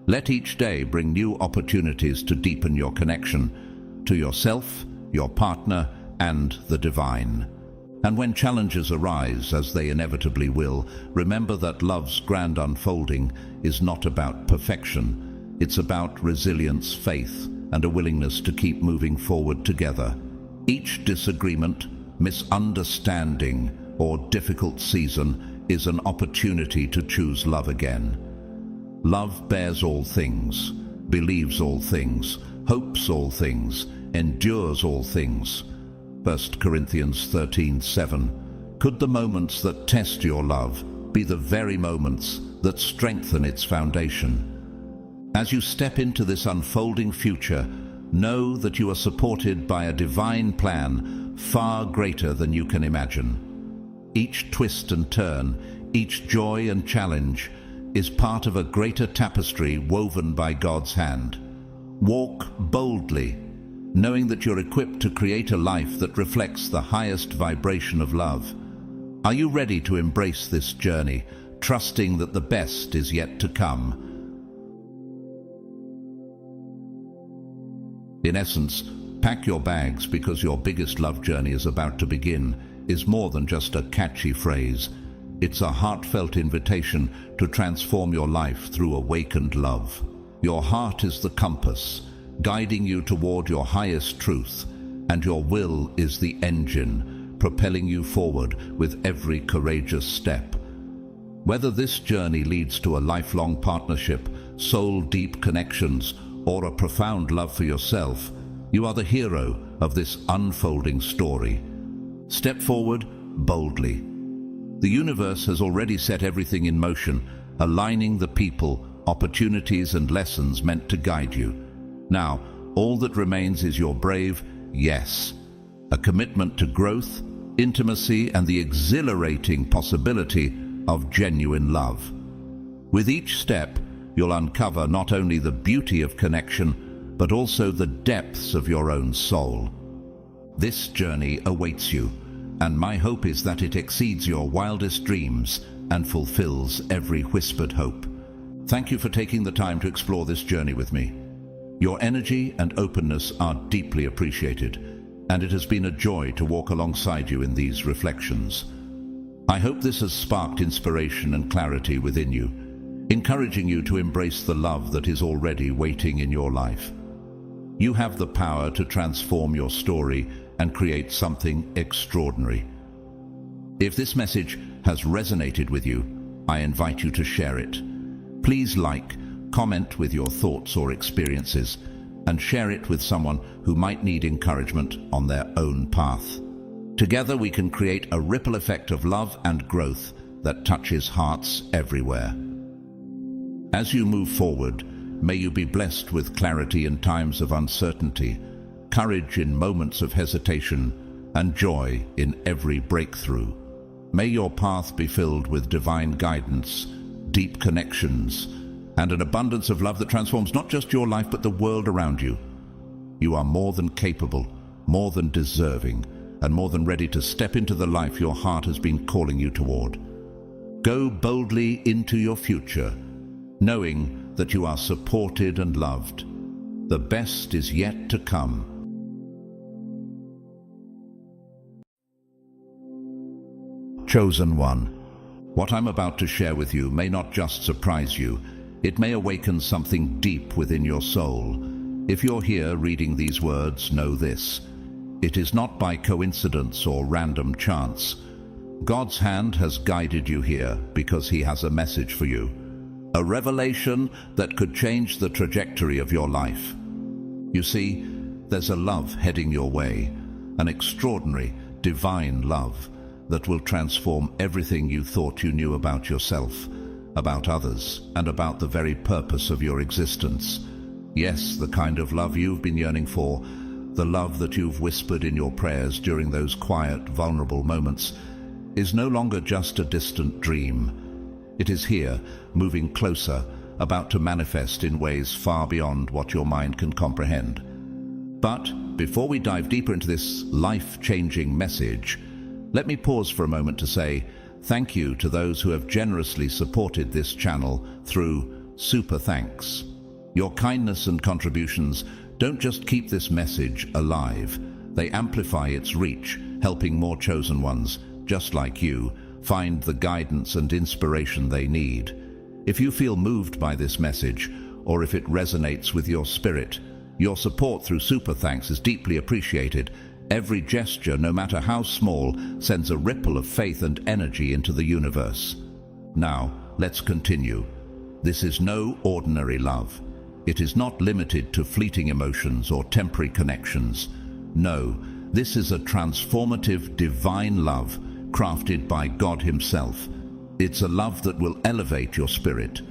A: Let each day bring new opportunities to deepen your connection to yourself, your partner, and the divine. And when challenges arise, as they inevitably will, remember that love's grand unfolding is not about perfection. It's about resilience, faith, and a willingness to keep moving forward together. Each disagreement, misunderstanding, or difficult season is an opportunity to choose love again. Love bears all things, believes all things, hopes all things, endures all things. 1 Corinthians 13:7. Could the moments that test your love be the very moments that strengthen its foundation? As you step into this unfolding future, know that you are supported by a divine plan far greater than you can imagine. Each twist and turn, each joy and challenge is part of a greater tapestry woven by God's hand. Walk boldly, knowing that you're equipped to create a life that reflects the highest vibration of love. Are you ready to embrace this journey, trusting that the best is yet to come? In essence, pack your bags because your biggest love journey is about to begin is more than just a catchy phrase. It's a heartfelt invitation to transform your life through awakened love. Your heart is the compass, guiding you toward your highest truth, and your will is the engine, propelling you forward with every courageous step. Whether this journey leads to a lifelong partnership, soul-deep connections, or a profound love for yourself, you are the hero of this unfolding story. Step forward boldly. The universe has already set everything in motion, aligning the people, opportunities, and lessons meant to guide you. Now, all that remains is your brave yes, a commitment to growth, intimacy, and the exhilarating possibility of genuine love. With each step, you'll uncover not only the beauty of connection, but also the depths of your own soul. This journey awaits you, and my hope is that it exceeds your wildest dreams and fulfills every whispered hope. Thank you for taking the time to explore this journey with me. Your energy and openness are deeply appreciated, and it has been a joy to walk alongside you in these reflections. I hope this has sparked inspiration and clarity within you, encouraging you to embrace the love that is already waiting in your life. You have the power to transform your story and create something extraordinary. If this message has resonated with you, I invite you to share it. Please like, comment with your thoughts or experiences, and share it with someone who might need encouragement on their own path. Together we can create a ripple effect of love and growth that touches hearts everywhere. As you move forward, May you be blessed with clarity in times of uncertainty, courage in moments of hesitation, and joy in every breakthrough. May your path be filled with divine guidance, deep connections, and an abundance of love that transforms not just your life but the world around you. You are more than capable, more than deserving, and more than ready to step into the life your heart has been calling you toward. Go boldly into your future, knowing that you are supported and loved. The best is yet to come. Chosen one. What I'm about to share with you may not just surprise you, it may awaken something deep within your soul. If you're here reading these words, know this: it is not by coincidence or random chance. God's hand has guided you here because He has a message for you, a revelation that could change the trajectory of your life. You see, there's a love heading your way, an extraordinary, divine love that will transform everything you thought you knew about yourself, about others, and about the very purpose of your existence. Yes, the kind of love you've been yearning for, the love that you've whispered in your prayers during those quiet, vulnerable moments, is no longer just a distant dream. It is here, moving closer, about to manifest in ways far beyond what your mind can comprehend. But before we dive deeper into this life-changing message, let me pause for a moment to say thank you to those who have generously supported this channel through super thanks. Your kindness and contributions don't just keep this message alive, they amplify its reach, helping more chosen ones, just like you, find the guidance and inspiration they need. If you feel moved by this message, or if it resonates with your spirit, your support through super thanks is deeply appreciated. Every gesture, no matter how small, sends a ripple of faith and energy into the universe. Now, let's continue. This is no ordinary love. It is not limited to fleeting emotions or temporary connections. No, this is a transformative, divine love crafted by God Himself. It's a love that will elevate your spirit,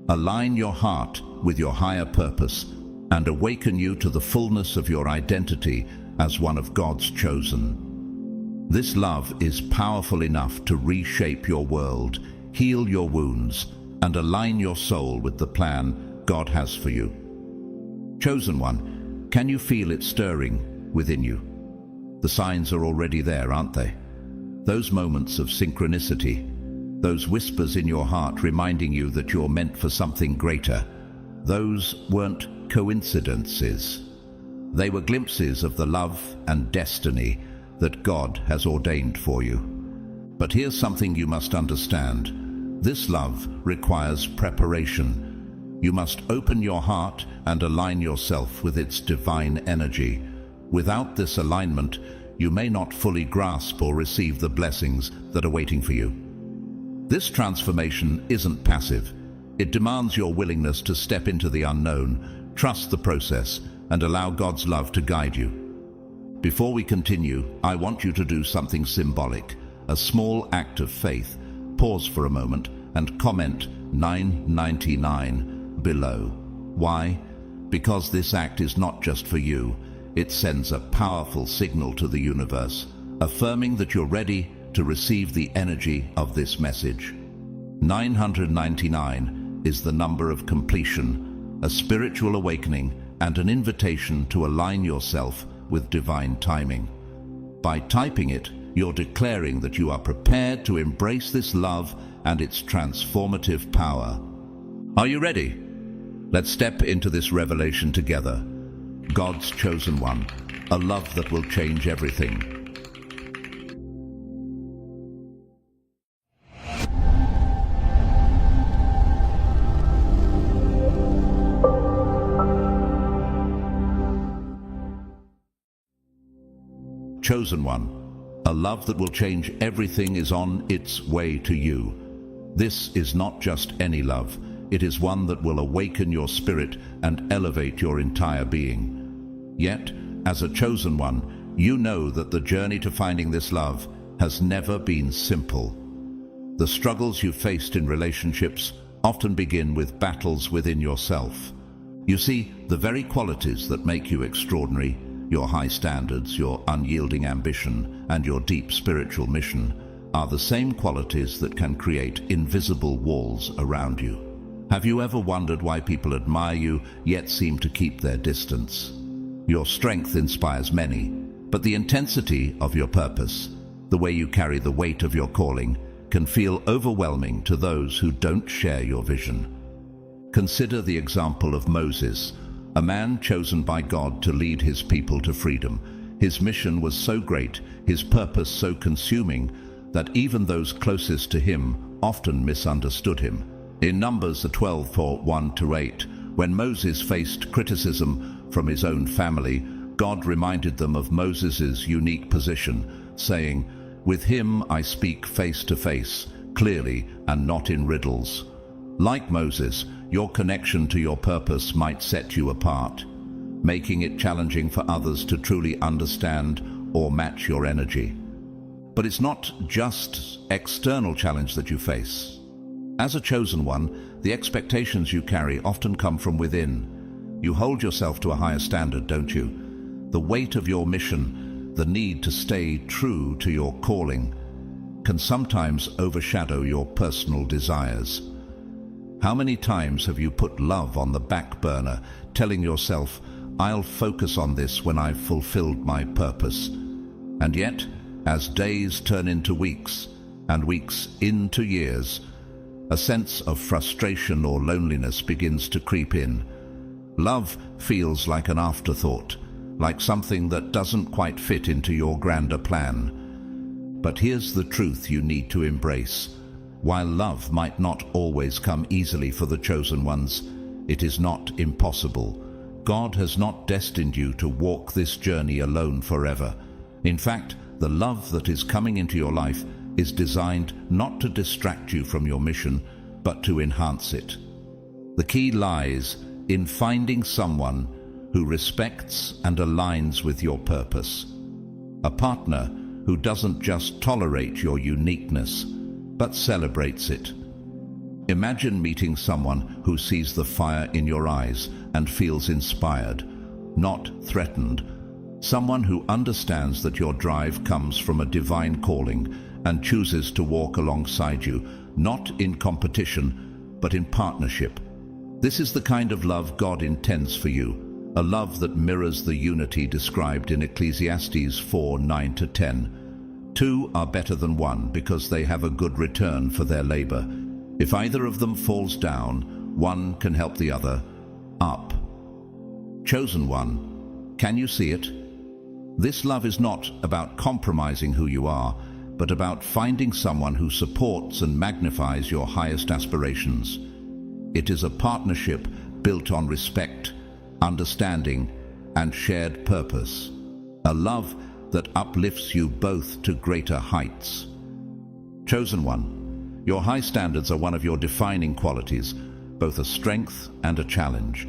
A: align your heart with your higher purpose, and awaken you to the fullness of your identity as one of God's chosen. This love is powerful enough to reshape your world, heal your wounds, and align your soul with the plan God has for you. Chosen one, can you feel it stirring within you? The signs are already there, aren't they? Those moments of synchronicity, those whispers in your heart reminding you that you're meant for something greater. Those weren't coincidences. They were glimpses of the love and destiny that God has ordained for you. But here's something you must understand. This love requires preparation. You must open your heart and align yourself with its divine energy. Without this alignment, you may not fully grasp or receive the blessings that are waiting for you. This transformation isn't passive. It demands your willingness to step into the unknown, trust the process, and allow God's love to guide you. Before we continue, I want you to do something symbolic, a small act of faith. Pause for a moment and comment 999 below. Why? Because this act is not just for you. It sends a powerful signal to the universe, affirming that you're ready to receive the energy of this message. 999 is the number of completion, a spiritual awakening, and an invitation to align yourself with divine timing. By typing it, you're declaring that you are prepared to embrace this love and its transformative power. Are you ready? Let's step into this revelation together. God's chosen one, a love that will change everything. Chosen one, a love that will change everything is on its way to you. This is not just any love. It is one that will awaken your spirit and elevate your entire being. Yet, as a chosen one, you know that the journey to finding this love has never been simple. The struggles you've faced in relationships often begin with battles within yourself. You see, the very qualities that make you extraordinary, your high standards, your unyielding ambition, and your deep spiritual mission, are the same qualities that can create invisible walls around you. Have you ever wondered why people admire you, yet seem to keep their distance? Your strength inspires many, but the intensity of your purpose, the way you carry the weight of your calling, can feel overwhelming to those who don't share your vision. Consider the example of Moses, a man chosen by God to lead his people to freedom. His mission was so great, his purpose so consuming, that even those closest to him often misunderstood him. In Numbers 12:1-8, when Moses faced criticism from his own family, God reminded them of Moses' unique position, saying, "With him I speak face to face, clearly and not in riddles." Like Moses, your connection to your purpose might set you apart, making it challenging for others to truly understand or match your energy. But it's not just external challenge that you face. As a chosen one, the expectations you carry often come from within. You hold yourself to a higher standard, don't you? The weight of your mission, the need to stay true to your calling, can sometimes overshadow your personal desires. How many times have you put love on the back burner, telling yourself, "I'll focus on this when I've fulfilled my purpose"? And yet, as days turn into weeks, and weeks into years, a sense of frustration or loneliness begins to creep in. Love feels like an afterthought, like something that doesn't quite fit into your grander plan. But here's the truth you need to embrace. While love might not always come easily for the chosen ones, it is not impossible. God has not destined you to walk this journey alone forever. In fact, the love that is coming into your life is designed not to distract you from your mission, but to enhance it. The key lies in finding someone who respects and aligns with your purpose. A partner who doesn't just tolerate your uniqueness, but celebrates it. Imagine meeting someone who sees the fire in your eyes and feels inspired, not threatened. Someone who understands that your drive comes from a divine calling and chooses to walk alongside you, not in competition, but in partnership. This is the kind of love God intends for you, a love that mirrors the unity described in Ecclesiastes 4:9-10. Two are better than one because they have a good return for their labor. If either of them falls down, one can help the other up. Chosen one, can you see it? This love is not about compromising who you are, but about finding someone who supports and magnifies your highest aspirations. It is a partnership built on respect, understanding, and shared purpose. A love that uplifts you both to greater heights. Chosen one, your high standards are one of your defining qualities, both a strength and a challenge.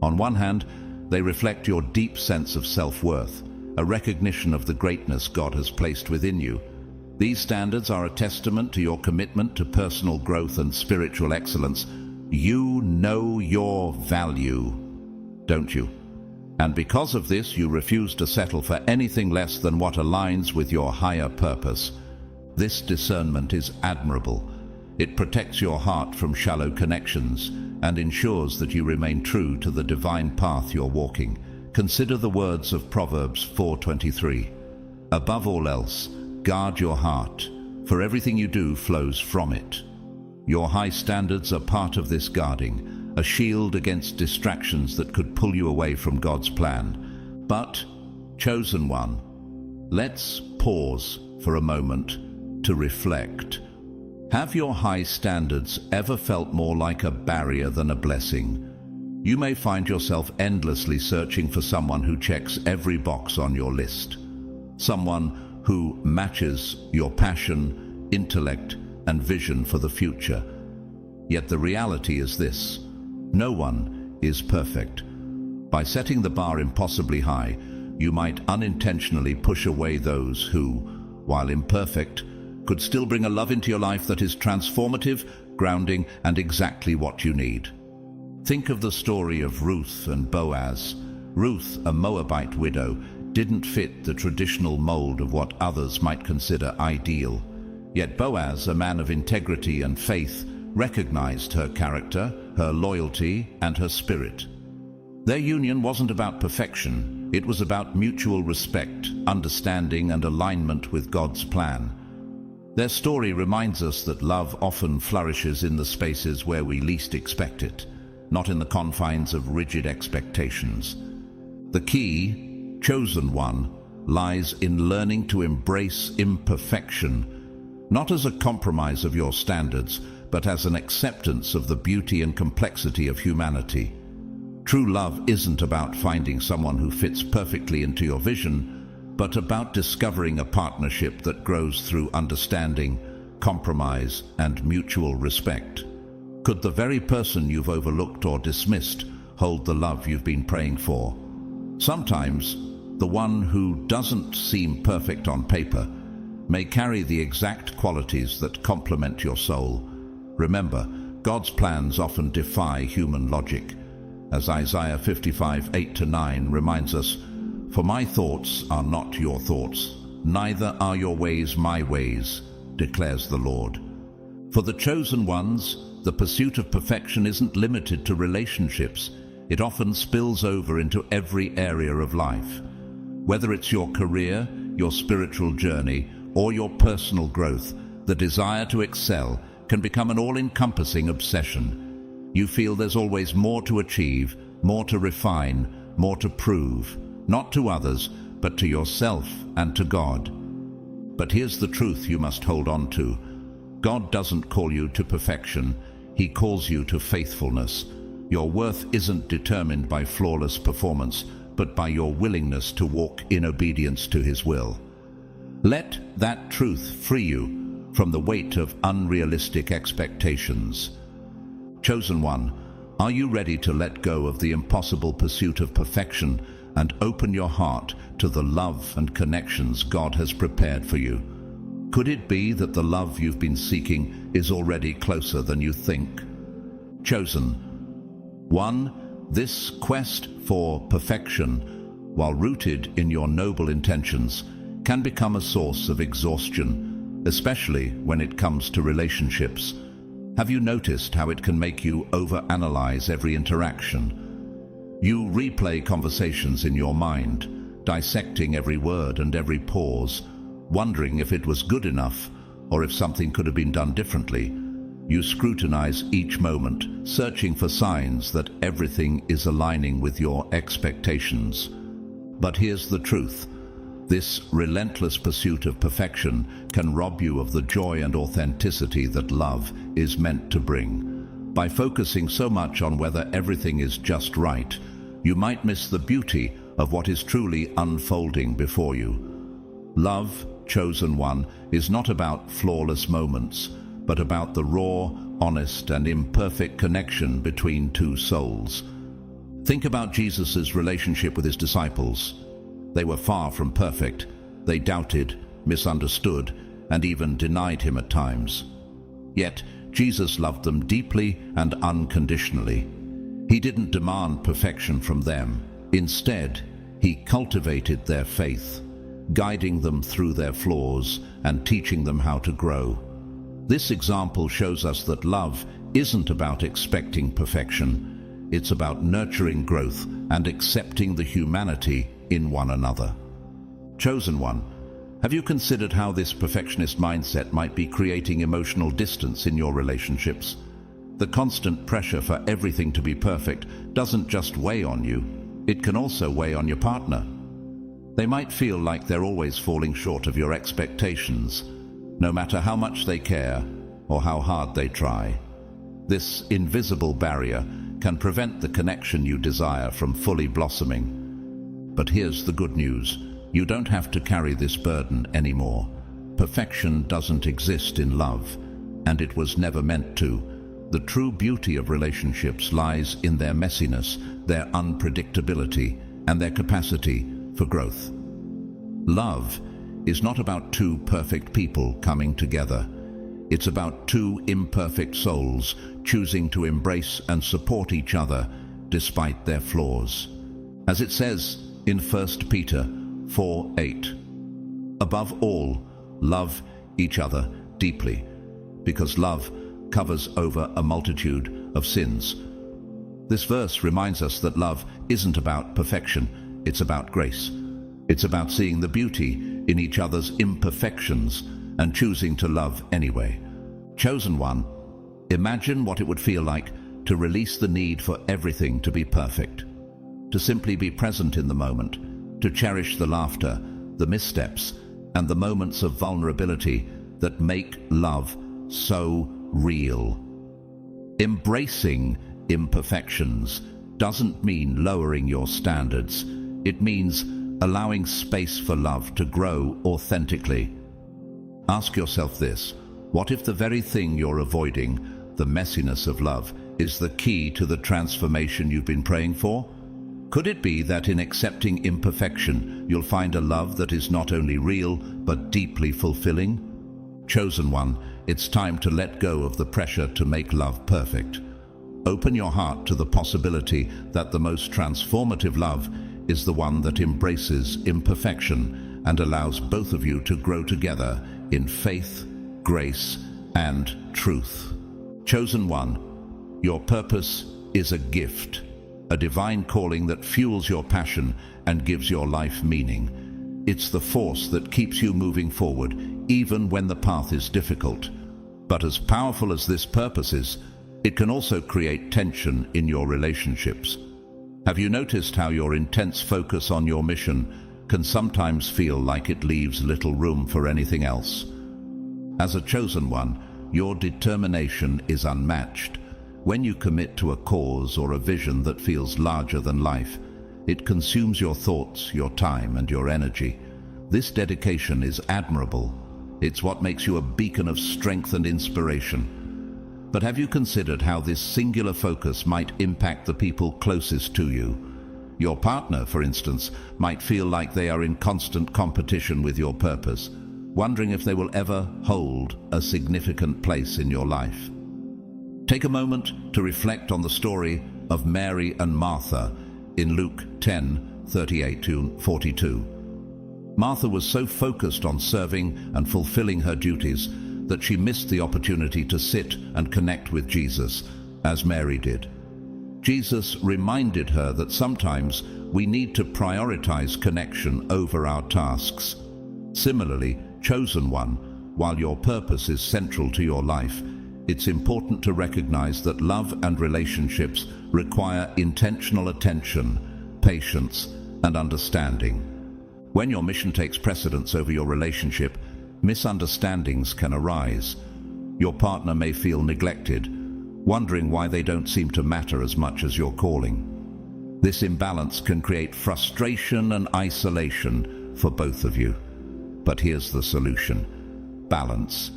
A: On one hand, they reflect your deep sense of self-worth, a recognition of the greatness God has placed within you. These standards are a testament to your commitment to personal growth and spiritual excellence. You know your value, don't you? And because of this, you refuse to settle for anything less than what aligns with your higher purpose. This discernment is admirable. It protects your heart from shallow connections and ensures that you remain true to the divine path you're walking. Consider the words of Proverbs 4:23. Above all else, guard your heart, for everything you do flows from it. Your high standards are part of this guarding, a shield against distractions that could pull you away from God's plan. But, chosen one, let's pause for a moment to reflect. Have your high standards ever felt more like a barrier than a blessing? You may find yourself endlessly searching for someone who checks every box on your list. Someone who matches your passion, intellect, and vision for the future. Yet the reality is this: no one is perfect. By setting the bar impossibly high, you might unintentionally push away those who, while imperfect, could still bring a love into your life that is transformative, grounding, and exactly what you need. Think of the story of Ruth and Boaz. Ruth, a Moabite widow, didn't fit the traditional mold of what others might consider ideal. Yet Boaz, a man of integrity and faith, recognized her character, her loyalty, and her spirit. Their union wasn't about perfection. It was about mutual respect, understanding, and alignment with God's plan. Their story reminds us that love often flourishes in the spaces where we least expect it, not in the confines of rigid expectations. The key, chosen one, lies in learning to embrace imperfection, not as a compromise of your standards, but as an acceptance of the beauty and complexity of humanity. True love isn't about finding someone who fits perfectly into your vision, but about discovering a partnership that grows through understanding, compromise, and mutual respect. Could the very person you've overlooked or dismissed hold the love you've been praying for? Sometimes, the one who doesn't seem perfect on paper may carry the exact qualities that complement your soul. Remember, God's plans often defy human logic. As Isaiah 55:8-9 reminds us, "For my thoughts are not your thoughts, neither are your ways my ways, declares the Lord." For the chosen ones, the pursuit of perfection isn't limited to relationships. It often spills over into every area of life. Whether it's your career, your spiritual journey, or your personal growth, the desire to excel can become an all-encompassing obsession. You feel there's always more to achieve, more to refine, more to prove, not to others, but to yourself and to God. But here's the truth you must hold on to. God doesn't call you to perfection. He calls you to faithfulness. Your worth isn't determined by flawless performance, but by your willingness to walk in obedience to His will. Let that truth free you from the weight of unrealistic expectations. Chosen one, are you ready to let go of the impossible pursuit of perfection and open your heart to the love and connections God has prepared for you? Could it be that the love you've been seeking is already closer than you think? Chosen one, this quest for perfection, while rooted in your noble intentions, can become a source of exhaustion, especially when it comes to relationships. Have you noticed how it can make you overanalyze every interaction? You replay conversations in your mind, dissecting every word and every pause, wondering if it was good enough or if something could have been done differently. You scrutinize each moment, searching for signs that everything is aligning with your expectations. But here's the truth. This relentless pursuit of perfection can rob you of the joy and authenticity that love is meant to bring. By focusing so much on whether everything is just right, you might miss the beauty of what is truly unfolding before you. Love, chosen one, is not about flawless moments, but about the raw, honest, and imperfect connection between two souls. Think about Jesus' relationship with his disciples. They were far from perfect. They doubted, misunderstood, and even denied him at times. Yet, Jesus loved them deeply and unconditionally. He didn't demand perfection from them. Instead, he cultivated their faith, guiding them through their flaws and teaching them how to grow. This example shows us that love isn't about expecting perfection. It's about nurturing growth and accepting the humanity in one another. Chosen one, have you considered how this perfectionist mindset might be creating emotional distance in your relationships? The constant pressure for everything to be perfect doesn't just weigh on you, it can also weigh on your partner. They might feel like they're always falling short of your expectations, no matter how much they care or how hard they try. This invisible barrier can prevent the connection you desire from fully blossoming. But here's the good news. You don't have to carry this burden anymore. Perfection doesn't exist in love, and it was never meant to. The true beauty of relationships lies in their messiness, their unpredictability, and their capacity for growth. Love is not about two perfect people coming together. It's about two imperfect souls choosing to embrace and support each other despite their flaws. As it says in 1 Peter 4:8, above all, love each other deeply, because love covers over a multitude of sins. This verse reminds us that love isn't about perfection, it's about grace. It's about seeing the beauty in each other's imperfections and choosing to love anyway. Chosen one, imagine what it would feel like to release the need for everything to be perfect, to simply be present in the moment, to cherish the laughter, the missteps, and the moments of vulnerability that make love so real. Embracing imperfections doesn't mean lowering your standards. It means allowing space for love to grow authentically. Ask yourself this: what if the very thing you're avoiding, the messiness of love, is the key to the transformation you've been praying for? Could it be that in accepting imperfection, you'll find a love that is not only real, but deeply fulfilling? Chosen one, it's time to let go of the pressure to make love perfect. Open your heart to the possibility that the most transformative love is the one that embraces imperfection and allows both of you to grow together in faith, grace, and truth. Chosen one, your purpose is a gift, a divine calling that fuels your passion and gives your life meaning. It's the force that keeps you moving forward, even when the path is difficult. But as powerful as this purpose is, it can also create tension in your relationships. Have you noticed how your intense focus on your mission can sometimes feel like it leaves little room for anything else? As a chosen one, your determination is unmatched. When you commit to a cause or a vision that feels larger than life, it consumes your thoughts, your time, and your energy. This dedication is admirable. It's what makes you a beacon of strength and inspiration. But have you considered how this singular focus might impact the people closest to you? Your partner, for instance, might feel like they are in constant competition with your purpose, wondering if they will ever hold a significant place in your life. Take a moment to reflect on the story of Mary and Martha in Luke 10:38-42. Martha was so focused on serving and fulfilling her duties that she missed the opportunity to sit and connect with Jesus, as Mary did. Jesus reminded her that sometimes we need to prioritize connection over our tasks. Similarly, chosen one, while your purpose is central to your life, it's important to recognize that love and relationships require intentional attention, patience, and understanding. When your mission takes precedence over your relationship, misunderstandings can arise. Your partner may feel neglected, wondering why they don't seem to matter as much as your calling. This imbalance can create frustration and isolation for both of you. But here's the solution: balance.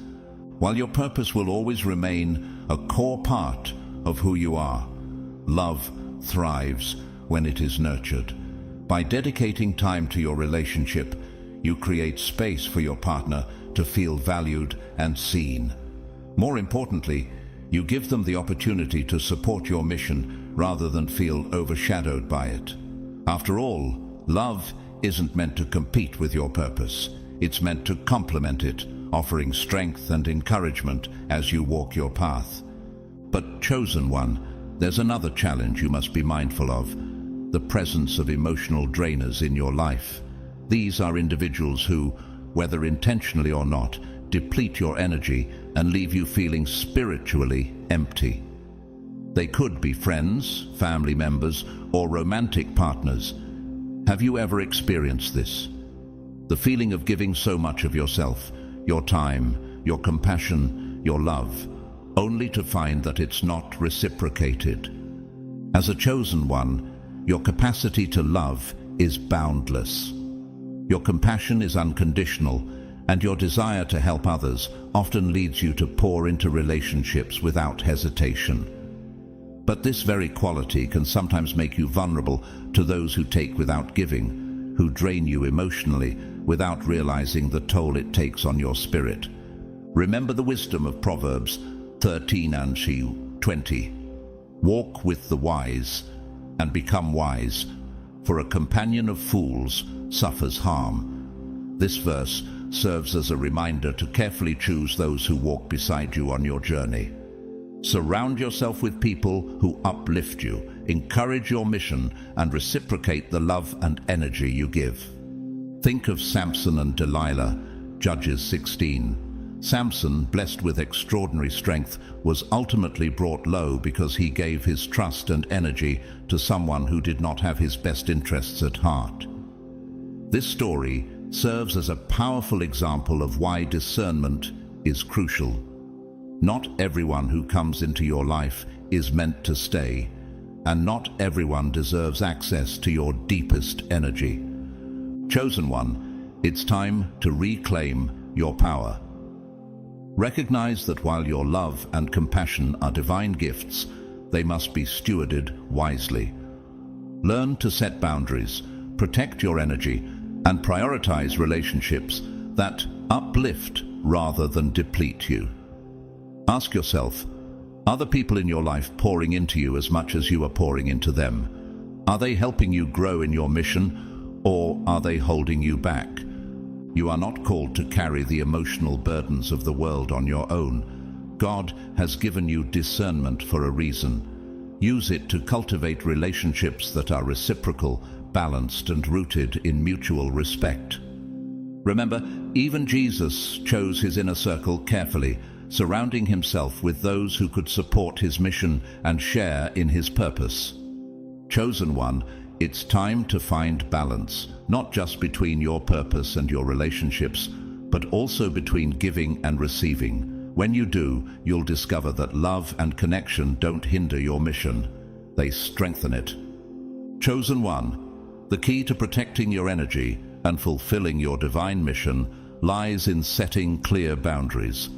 A: While your purpose will always remain a core part of who you are, love thrives when it is nurtured. By dedicating time to your relationship, you create space for your partner to feel valued and seen. More importantly, you give them the opportunity to support your mission rather than feel overshadowed by it. After all, love isn't meant to compete with your purpose. It's meant to complement it, offering strength and encouragement as you walk your path. But chosen one, there's another challenge you must be mindful of: the presence of emotional drainers in your life. These are individuals who, whether intentionally or not, deplete your energy and leave you feeling spiritually empty. They could be friends, family members, or romantic partners. Have you ever experienced this? The feeling of giving so much of yourself, your time, your compassion, your love, only to find that it's not reciprocated. As a chosen one, your capacity to love is boundless. Your compassion is unconditional, and your desire to help others often leads you to pour into relationships without hesitation. But this very quality can sometimes make you vulnerable to those who take without giving, who drain you emotionally without realizing the toll it takes on your spirit. Remember the wisdom of Proverbs 13:20. Walk with the wise and become wise, for a companion of fools suffers harm. This verse serves as a reminder to carefully choose those who walk beside you on your journey. Surround yourself with people who uplift you, encourage your mission, and reciprocate the love and energy you give. Think of Samson and Delilah, Judges 16. Samson, blessed with extraordinary strength, was ultimately brought low because he gave his trust and energy to someone who did not have his best interests at heart. This story serves as a powerful example of why discernment is crucial. Not everyone who comes into your life is meant to stay, and not everyone deserves access to your deepest energy. Chosen one, it's time to reclaim your power. Recognize that while your love and compassion are divine gifts, they must be stewarded wisely. Learn to set boundaries, protect your energy, and prioritize relationships that uplift rather than deplete you. Ask yourself, are the people in your life pouring into you as much as you are pouring into them? Are they helping you grow in your mission, or are they holding you back? You are not called to carry the emotional burdens of the world on your own. God has given you discernment for a reason. Use it to cultivate relationships that are reciprocal, balanced, and rooted in mutual respect. Remember, even Jesus chose his inner circle carefully, surrounding himself with those who could support his mission and share in his purpose. Chosen one, it's time to find balance, not just between your purpose and your relationships, but also between giving and receiving. When you do, you'll discover that love and connection don't hinder your mission. They strengthen it. Chosen one, the key to protecting your energy and fulfilling your divine mission lies in setting clear boundaries.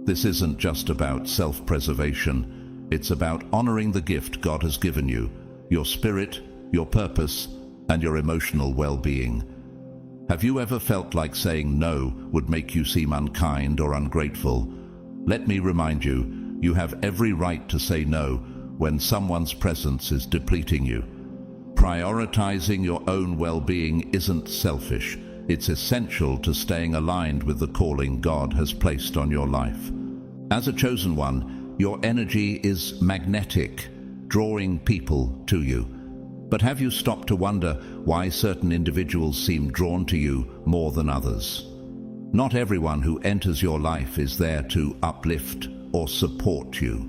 A: This isn't just about self-preservation. It's about honoring the gift God has given you, your spirit, your purpose, and your emotional well-being. Have you ever felt like saying no would make you seem unkind or ungrateful? Let me remind you, you have every right to say no when someone's presence is depleting you. Prioritizing your own well-being isn't selfish. It's essential to staying aligned with the calling God has placed on your life. As a chosen one, your energy is magnetic, drawing people to you. But have you stopped to wonder why certain individuals seem drawn to you more than others? Not everyone who enters your life is there to uplift or support you.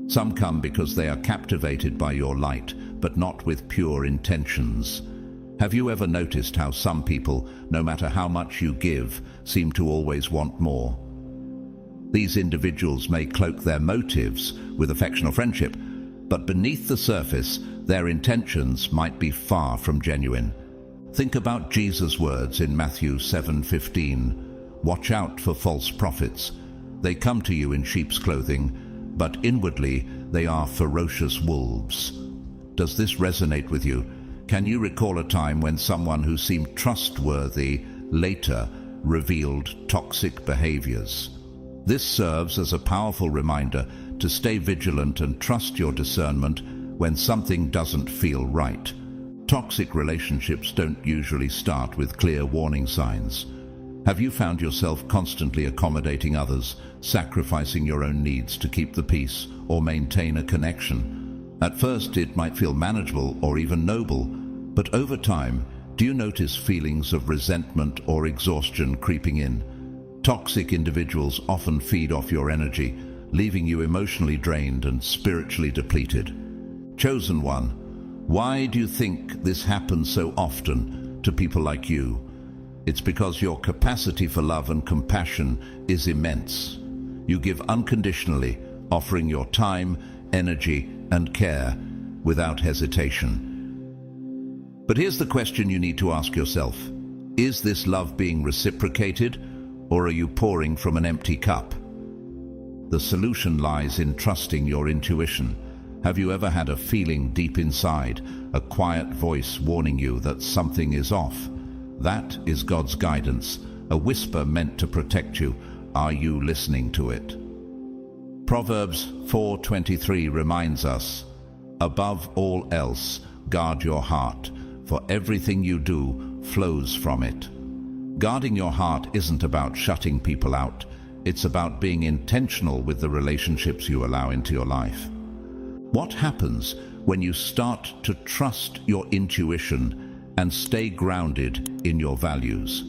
A: Some come because they are captivated by your light, but not with pure intentions. Have you ever noticed how some people, no matter how much you give, seem to always want more? These individuals may cloak their motives with affection or friendship, but beneath the surface, their intentions might be far from genuine. Think about Jesus' words in Matthew 7:15. Watch out for false prophets. They come to you in sheep's clothing, but inwardly they are ferocious wolves. Does this resonate with you? Can you recall a time when someone who seemed trustworthy later revealed toxic behaviors? This serves as a powerful reminder to stay vigilant and trust your discernment when something doesn't feel right. Toxic relationships don't usually start with clear warning signs. Have you found yourself constantly accommodating others, sacrificing your own needs to keep the peace or maintain a connection? At first, it might feel manageable or even noble, but over time, do you notice feelings of resentment or exhaustion creeping in? Toxic individuals often feed off your energy, leaving you emotionally drained and spiritually depleted. Chosen one, why do you think this happens so often to people like you? It's because your capacity for love and compassion is immense. You give unconditionally, offering your time, energy, and care without hesitation. But here's the question you need to ask yourself. Is this love being reciprocated, or are you pouring from an empty cup? The solution lies in trusting your intuition. Have you ever had a feeling deep inside, a quiet voice warning you that something is off? That is God's guidance, a whisper meant to protect you, Are you listening to it? Proverbs 4:23 reminds us, "Above all else, guard your heart, for everything you do flows from it." Guarding your heart isn't about shutting people out. It's about being intentional with the relationships you allow into your life. What happens when you start to trust your intuition and stay grounded in your values?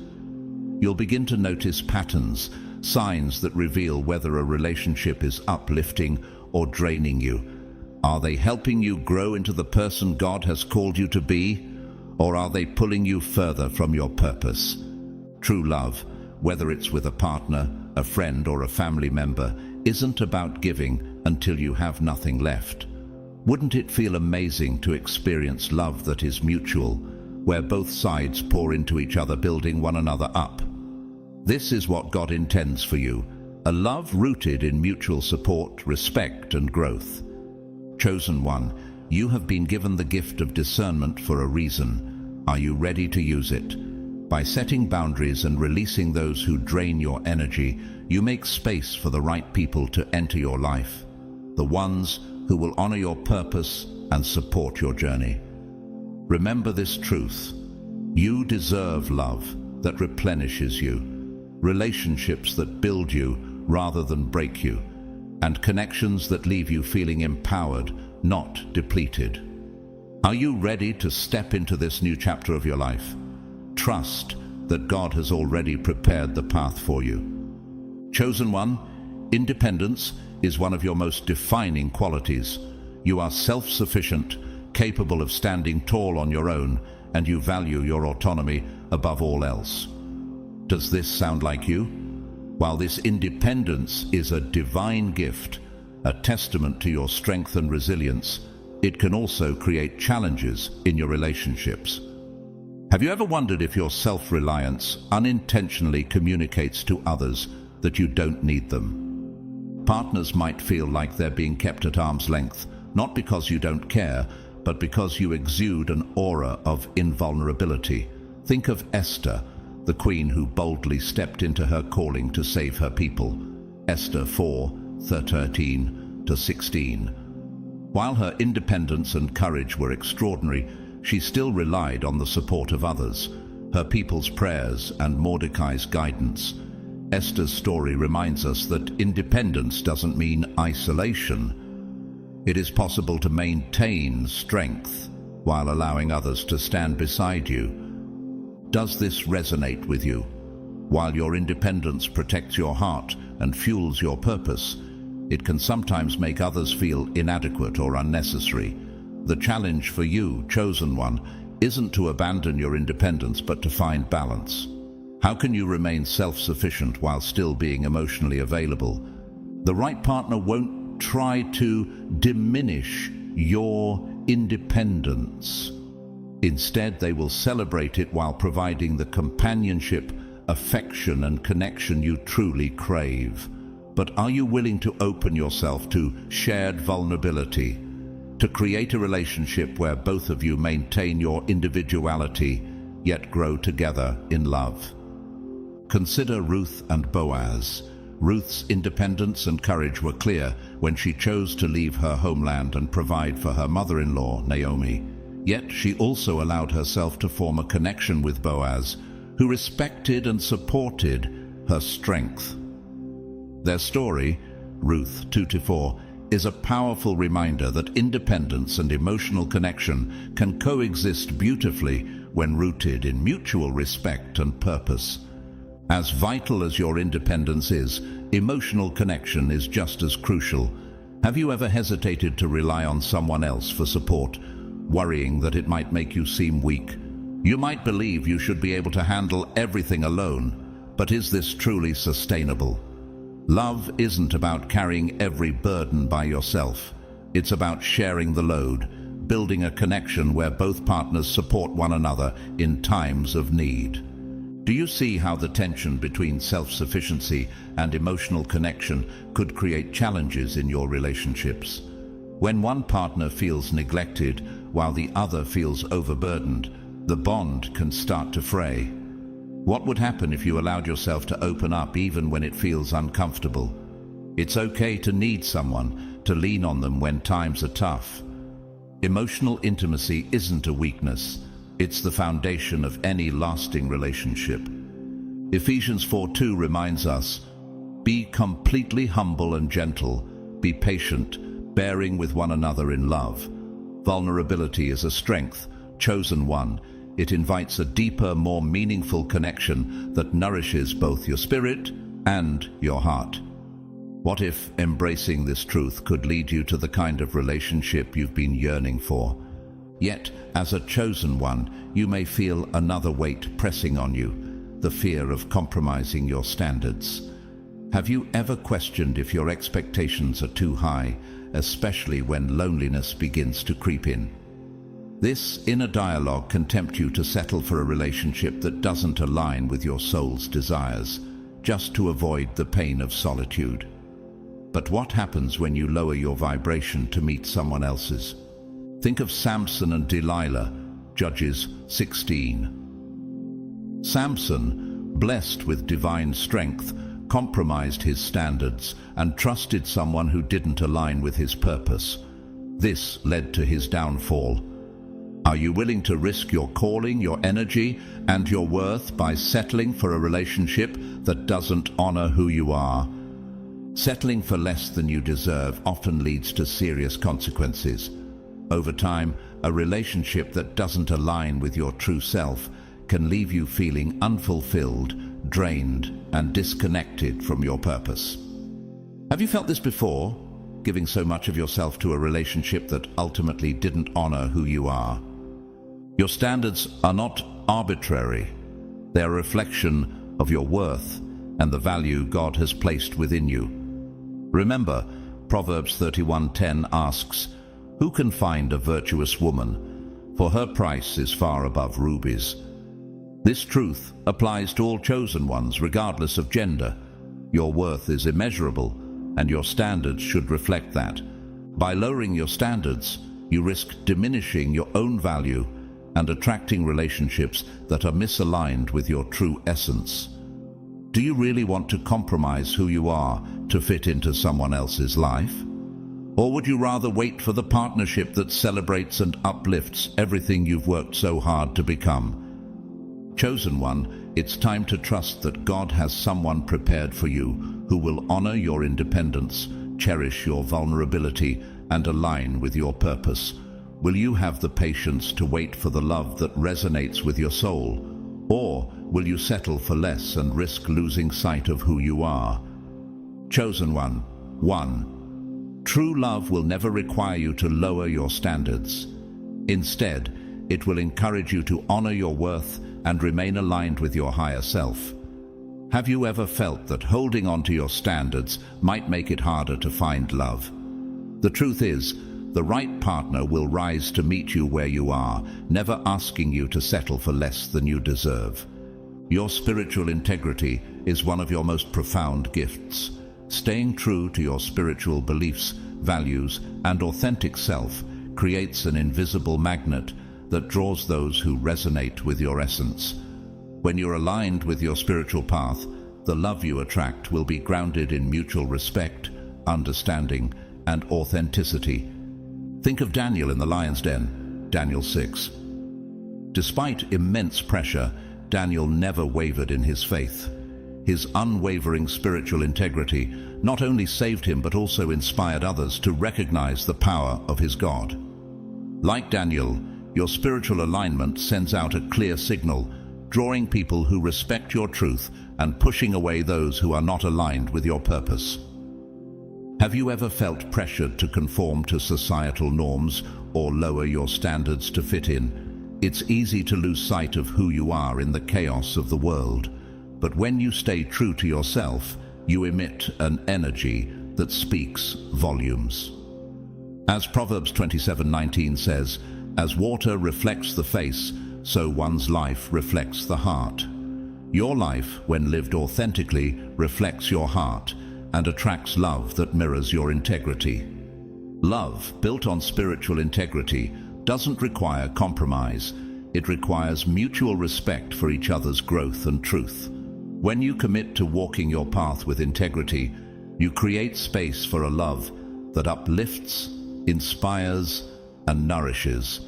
A: You'll begin to notice patterns, signs that reveal whether a relationship is uplifting or draining you. Are they helping you grow into the person God has called you to be, or are they pulling you further from your purpose? True love, whether it's with a partner, a friend, or a family member, isn't about giving until you have nothing left. Wouldn't it feel amazing to experience love that is mutual, where both sides pour into each other, building one another up? This is what God intends for you, a love rooted in mutual support, respect, and growth. Chosen one, you have been given the gift of discernment for a reason. Are you ready to use it? By setting boundaries and releasing those who drain your energy, you make space for the right people to enter your life, the ones who will honor your purpose and support your journey. Remember this truth: you deserve love that replenishes you, relationships that build you rather than break you, and connections that leave you feeling empowered, not depleted. Are you ready to step into this new chapter of your life? Trust that God has already prepared the path for you. Chosen one, independence is one of your most defining qualities. You are self-sufficient, capable of standing tall on your own, and you value your autonomy above all else. Does this sound like you? While this independence is a divine gift, a testament to your strength and resilience, it can also create challenges in your relationships. Have you ever wondered if your self-reliance unintentionally communicates to others that you don't need them? Partners might feel like they're being kept at arm's length, not because you don't care, but because you exude an aura of invulnerability. Think of Esther, the queen who boldly stepped into her calling to save her people. Esther 4:13-16. While her independence and courage were extraordinary, she still relied on the support of others, her people's prayers and Mordecai's guidance. Esther's story reminds us that independence doesn't mean isolation. It is possible to maintain strength while allowing others to stand beside you. Does this resonate with you? While your independence protects your heart and fuels your purpose, it can sometimes make others feel inadequate or unnecessary. The challenge for you, chosen one, isn't to abandon your independence, but to find balance. How can you remain self-sufficient while still being emotionally available? The right partner won't try to diminish your independence. Instead, they will celebrate it while providing the companionship, affection, and connection you truly crave. But are you willing to open yourself to shared vulnerability, to create a relationship where both of you maintain your individuality, yet grow together in love? Consider Ruth and Boaz. Ruth's independence and courage were clear when she chose to leave her homeland and provide for her mother-in-law, Naomi. Yet she also allowed herself to form a connection with Boaz, who respected and supported her strength. Their story, Ruth 2-4, is a powerful reminder that independence and emotional connection can coexist beautifully when rooted in mutual respect and purpose. As vital as your independence is, emotional connection is just as crucial. Have you ever hesitated to rely on someone else for support, worrying that it might make you seem weak? You might believe you should be able to handle everything alone, but is this truly sustainable? Love isn't about carrying every burden by yourself. It's about sharing the load, building a connection where both partners support one another in times of need. Do you see how the tension between self-sufficiency and emotional connection could create challenges in your relationships? When one partner feels neglected while the other feels overburdened, the bond can start to fray. What would happen if you allowed yourself to open up even when it feels uncomfortable? It's okay to need someone, to lean on them when times are tough. Emotional intimacy isn't a weakness. It's the foundation of any lasting relationship. Ephesians 4:2 reminds us, "Be completely humble and gentle, be patient, bearing with one another in love." Vulnerability is a strength, chosen one. It invites a deeper, more meaningful connection that nourishes both your spirit and your heart. What if embracing this truth could lead you to the kind of relationship you've been yearning for? Yet, as a chosen one, you may feel another weight pressing on you, the fear of compromising your standards. Have you ever questioned if your expectations are too high, especially when loneliness begins to creep in? This inner dialogue can tempt you to settle for a relationship that doesn't align with your soul's desires, just to avoid the pain of solitude. But what happens when you lower your vibration to meet someone else's? Think of Samson and Delilah, Judges 16. Samson, blessed with divine strength, compromised his standards and trusted someone who didn't align with his purpose. This led to his downfall. Are you willing to risk your calling, your energy, and your worth by settling for a relationship that doesn't honor who you are? Settling for less than you deserve often leads to serious consequences. Over time, a relationship that doesn't align with your true self can leave you feeling unfulfilled, drained, and disconnected from your purpose. Have you felt this before? Giving so much of yourself to a relationship that ultimately didn't honor who you are? Your standards are not arbitrary. They are a reflection of your worth and the value God has placed within you. Remember, Proverbs 31:10 asks, "Who can find a virtuous woman? For her price is far above rubies." This truth applies to all chosen ones, regardless of gender. Your worth is immeasurable, and your standards should reflect that. By lowering your standards, you risk diminishing your own value and attracting relationships that are misaligned with your true essence. Do you really want to compromise who you are to fit into someone else's life? Or would you rather wait for the partnership that celebrates and uplifts everything you've worked so hard to become? Chosen one, it's time to trust that God has someone prepared for you who will honor your independence, cherish your vulnerability, and align with your purpose. Will you have the patience to wait for the love that resonates with your soul? Or will you settle for less and risk losing sight of who you are? Chosen one, 1. True love will never require you to lower your standards. Instead, it will encourage you to honor your worth and remain aligned with your higher self. Have you ever felt that holding on to your standards might make it harder to find love? The truth is, the right partner will rise to meet you where you are, never asking you to settle for less than you deserve. Your spiritual integrity is one of your most profound gifts. Staying true to your spiritual beliefs, values, and authentic self creates an invisible magnet that draws those who resonate with your essence. When you're aligned with your spiritual path, the love you attract will be grounded in mutual respect, understanding, and authenticity. Think of Daniel in the lion's den, Daniel 6. Despite immense pressure, Daniel never wavered in his faith. His unwavering spiritual integrity not only saved him but also inspired others to recognize the power of his God. Like Daniel, your spiritual alignment sends out a clear signal, drawing people who respect your truth and pushing away those who are not aligned with your purpose. Have you ever felt pressured to conform to societal norms or lower your standards to fit in? It's easy to lose sight of who you are in the chaos of the world. But when you stay true to yourself, you emit an energy that speaks volumes. As Proverbs 27:19 says, "As water reflects the face, so one's life reflects the heart." Your life, when lived authentically, reflects your heart and attracts love that mirrors your integrity. Love, built on spiritual integrity, doesn't require compromise. It requires mutual respect for each other's growth and truth. When you commit to walking your path with integrity, you create space for a love that uplifts, inspires, and nourishes.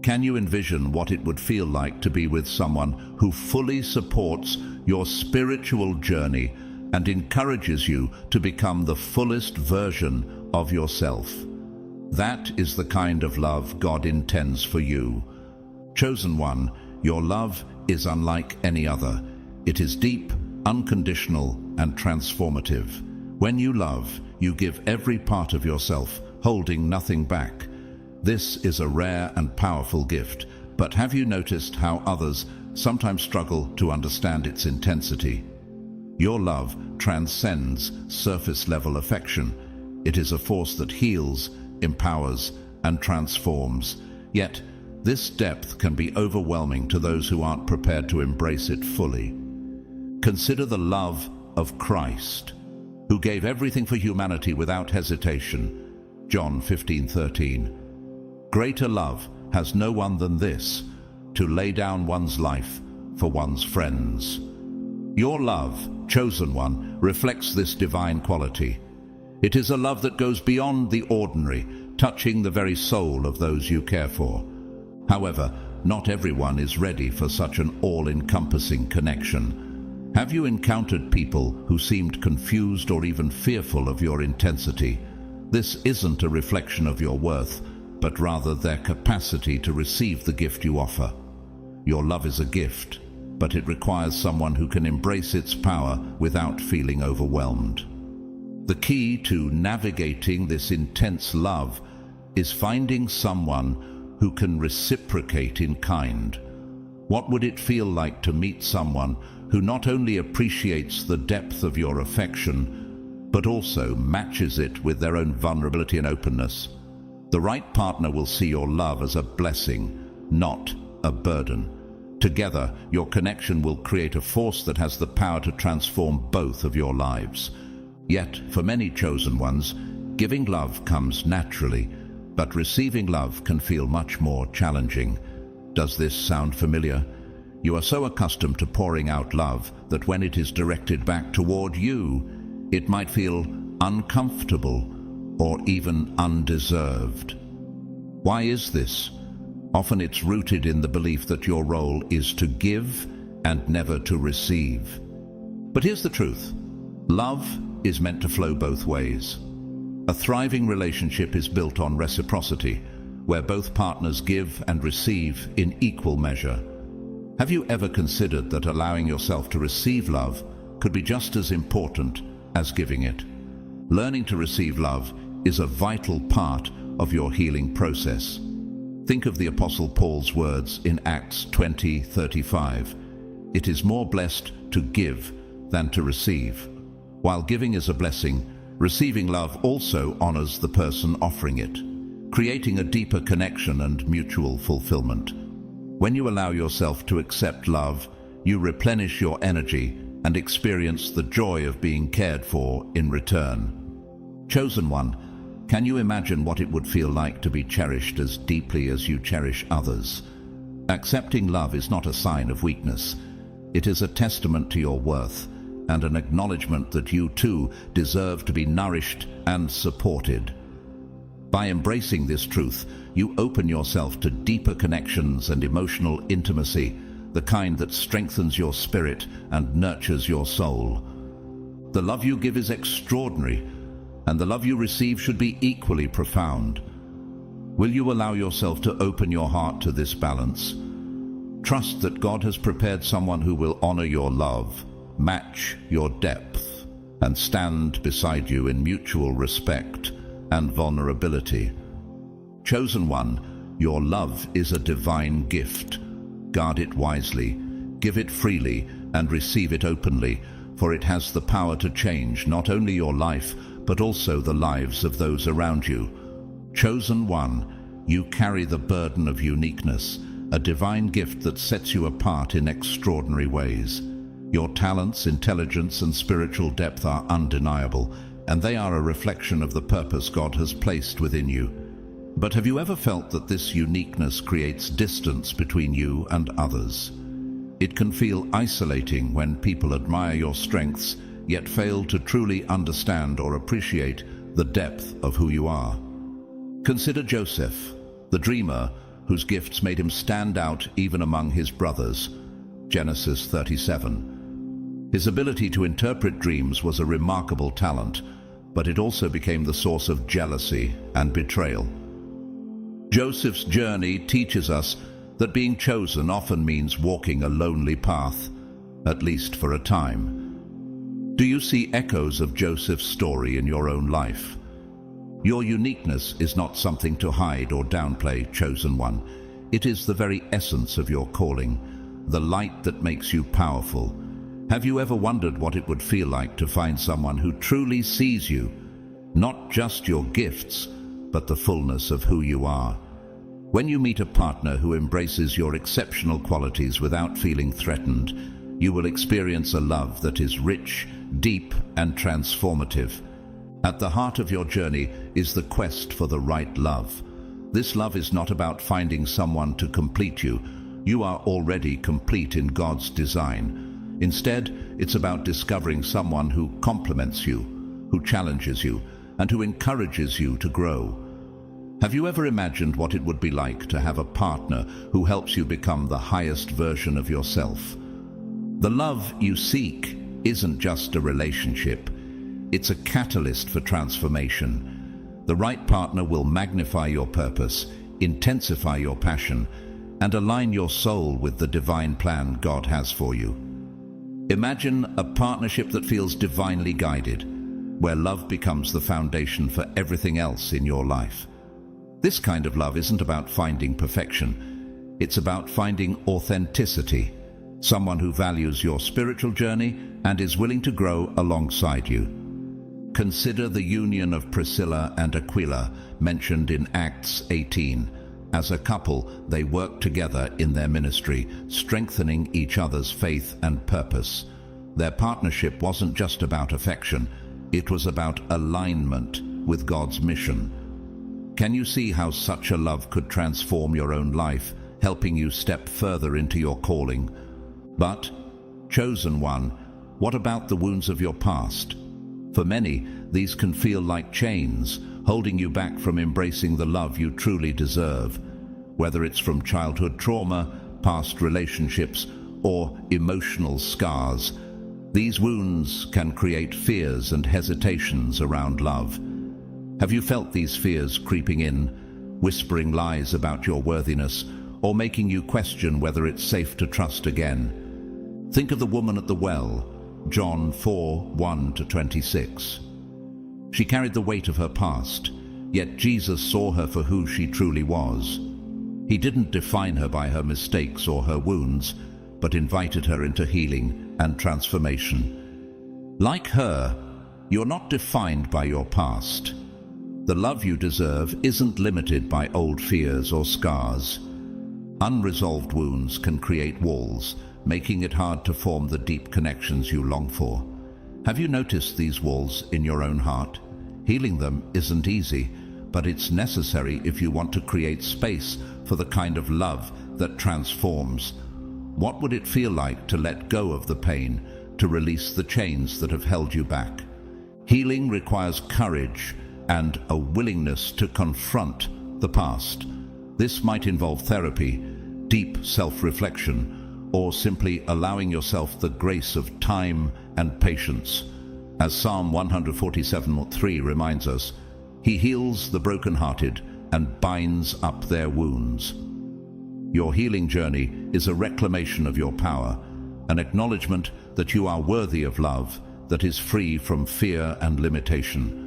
A: Can you envision what it would feel like to be with someone who fully supports your spiritual journey and encourages you to become the fullest version of yourself? That is the kind of love God intends for you. Chosen one, your love is unlike any other. It is deep, unconditional, and transformative. When you love, you give every part of yourself, holding nothing back. This is a rare and powerful gift, but have you noticed how others sometimes struggle to understand its intensity? Your love transcends surface-level affection. It is a force that heals, empowers, and transforms. Yet, this depth can be overwhelming to those who aren't prepared to embrace it fully. Consider the love of Christ, who gave everything for humanity without hesitation. John 15:13. Greater love has no one than this, to lay down one's life for one's friends. Your love, chosen one, reflects this divine quality. It is a love that goes beyond the ordinary, touching the very soul of those you care for. However, not everyone is ready for such an all-encompassing connection. Have you encountered people who seemed confused or even fearful of your intensity? This isn't a reflection of your worth, but rather their capacity to receive the gift you offer. Your love is a gift, but it requires someone who can embrace its power without feeling overwhelmed. The key to navigating this intense love is finding someone who can reciprocate in kind. What would it feel like to meet someone who not only appreciates the depth of your affection, but also matches it with their own vulnerability and openness? The right partner will see your love as a blessing, not a burden. Together, your connection will create a force that has the power to transform both of your lives. Yet, for many chosen ones, giving love comes naturally, but receiving love can feel much more challenging. Does this sound familiar? You are so accustomed to pouring out love that when it is directed back toward you, it might feel uncomfortable or even undeserved. Why is this? Often it's rooted in the belief that your role is to give and never to receive. But here's the truth. Love is meant to flow both ways. A thriving relationship is built on reciprocity, where both partners give and receive in equal measure. Have you ever considered that allowing yourself to receive love could be just as important as giving it? Learning to receive love is a vital part of your healing process. Think of the Apostle Paul's words in Acts 20:35. It is more blessed to give than to receive. While giving is a blessing, receiving love also honors the person offering it, creating a deeper connection and mutual fulfillment. When you allow yourself to accept love, you replenish your energy and experience the joy of being cared for in return. Chosen one, can you imagine what it would feel like to be cherished as deeply as you cherish others? Accepting love is not a sign of weakness. It is a testament to your worth and an acknowledgement that you too deserve to be nourished and supported. By embracing this truth, you open yourself to deeper connections and emotional intimacy, the kind that strengthens your spirit and nurtures your soul. The love you give is extraordinary, and the love you receive should be equally profound. Will you allow yourself to open your heart to this balance? Trust that God has prepared someone who will honor your love, match your depth, and stand beside you in mutual respect and vulnerability. Chosen one, your love is a divine gift. Guard it wisely, give it freely, and receive it openly, for it has the power to change not only your life, but also the lives of those around you. Chosen one, you carry the burden of uniqueness, a divine gift that sets you apart in extraordinary ways. Your talents, intelligence, and spiritual depth are undeniable, and they are a reflection of the purpose God has placed within you. But have you ever felt that this uniqueness creates distance between you and others? It can feel isolating when people admire your strengths, yet fail to truly understand or appreciate the depth of who you are. Consider Joseph, the dreamer whose gifts made him stand out even among his brothers. Genesis 37. His ability to interpret dreams was a remarkable talent, but it also became the source of jealousy and betrayal. Joseph's journey teaches us that being chosen often means walking a lonely path, at least for a time. Do you see echoes of Joseph's story in your own life? Your uniqueness is not something to hide or downplay, chosen one. It is the very essence of your calling, the light that makes you powerful. Have you ever wondered what it would feel like to find someone who truly sees you, not just your gifts, but the fullness of who you are? When you meet a partner who embraces your exceptional qualities without feeling threatened, you will experience a love that is rich, deep, and transformative. At the heart of your journey is the quest for the right love. This love is not about finding someone to complete you. You are already complete in God's design. Instead, it's about discovering someone who complements you, who challenges you, and who encourages you to grow. Have you ever imagined what it would be like to have a partner who helps you become the highest version of yourself? The love you seek isn't just a relationship. It's a catalyst for transformation. The right partner will magnify your purpose, intensify your passion, and align your soul with the divine plan God has for you. Imagine a partnership that feels divinely guided, where love becomes the foundation for everything else in your life. This kind of love isn't about finding perfection. It's about finding authenticity, someone who values your spiritual journey and is willing to grow alongside you. Consider the union of Priscilla and Aquila, mentioned in Acts 18. As a couple, they worked together in their ministry, strengthening each other's faith and purpose. Their partnership wasn't just about affection, it was about alignment with God's mission. Can you see how such a love could transform your own life, helping you step further into your calling? But, chosen one, what about the wounds of your past? For many, these can feel like chains, holding you back from embracing the love you truly deserve. Whether it's from childhood trauma, past relationships, or emotional scars, these wounds can create fears and hesitations around love. Have you felt these fears creeping in, whispering lies about your worthiness, or making you question whether it's safe to trust again? Think of the woman at the well, John 4:1-26. She carried the weight of her past, yet Jesus saw her for who she truly was. He didn't define her by her mistakes or her wounds, but invited her into healing and transformation. Like her, you're not defined by your past. The love you deserve isn't limited by old fears or scars. Unresolved wounds can create walls, making it hard to form the deep connections you long for. Have you noticed these walls in your own heart? Healing them isn't easy, but it's necessary if you want to create space for the kind of love that transforms. What would it feel like to let go of the pain, to release the chains that have held you back? Healing requires courage and a willingness to confront the past. This might involve therapy, deep self-reflection, or simply allowing yourself the grace of time and patience. As Psalm 147:3 reminds us, He heals the brokenhearted and binds up their wounds. Your healing journey is a reclamation of your power, an acknowledgement that you are worthy of love that is free from fear and limitation.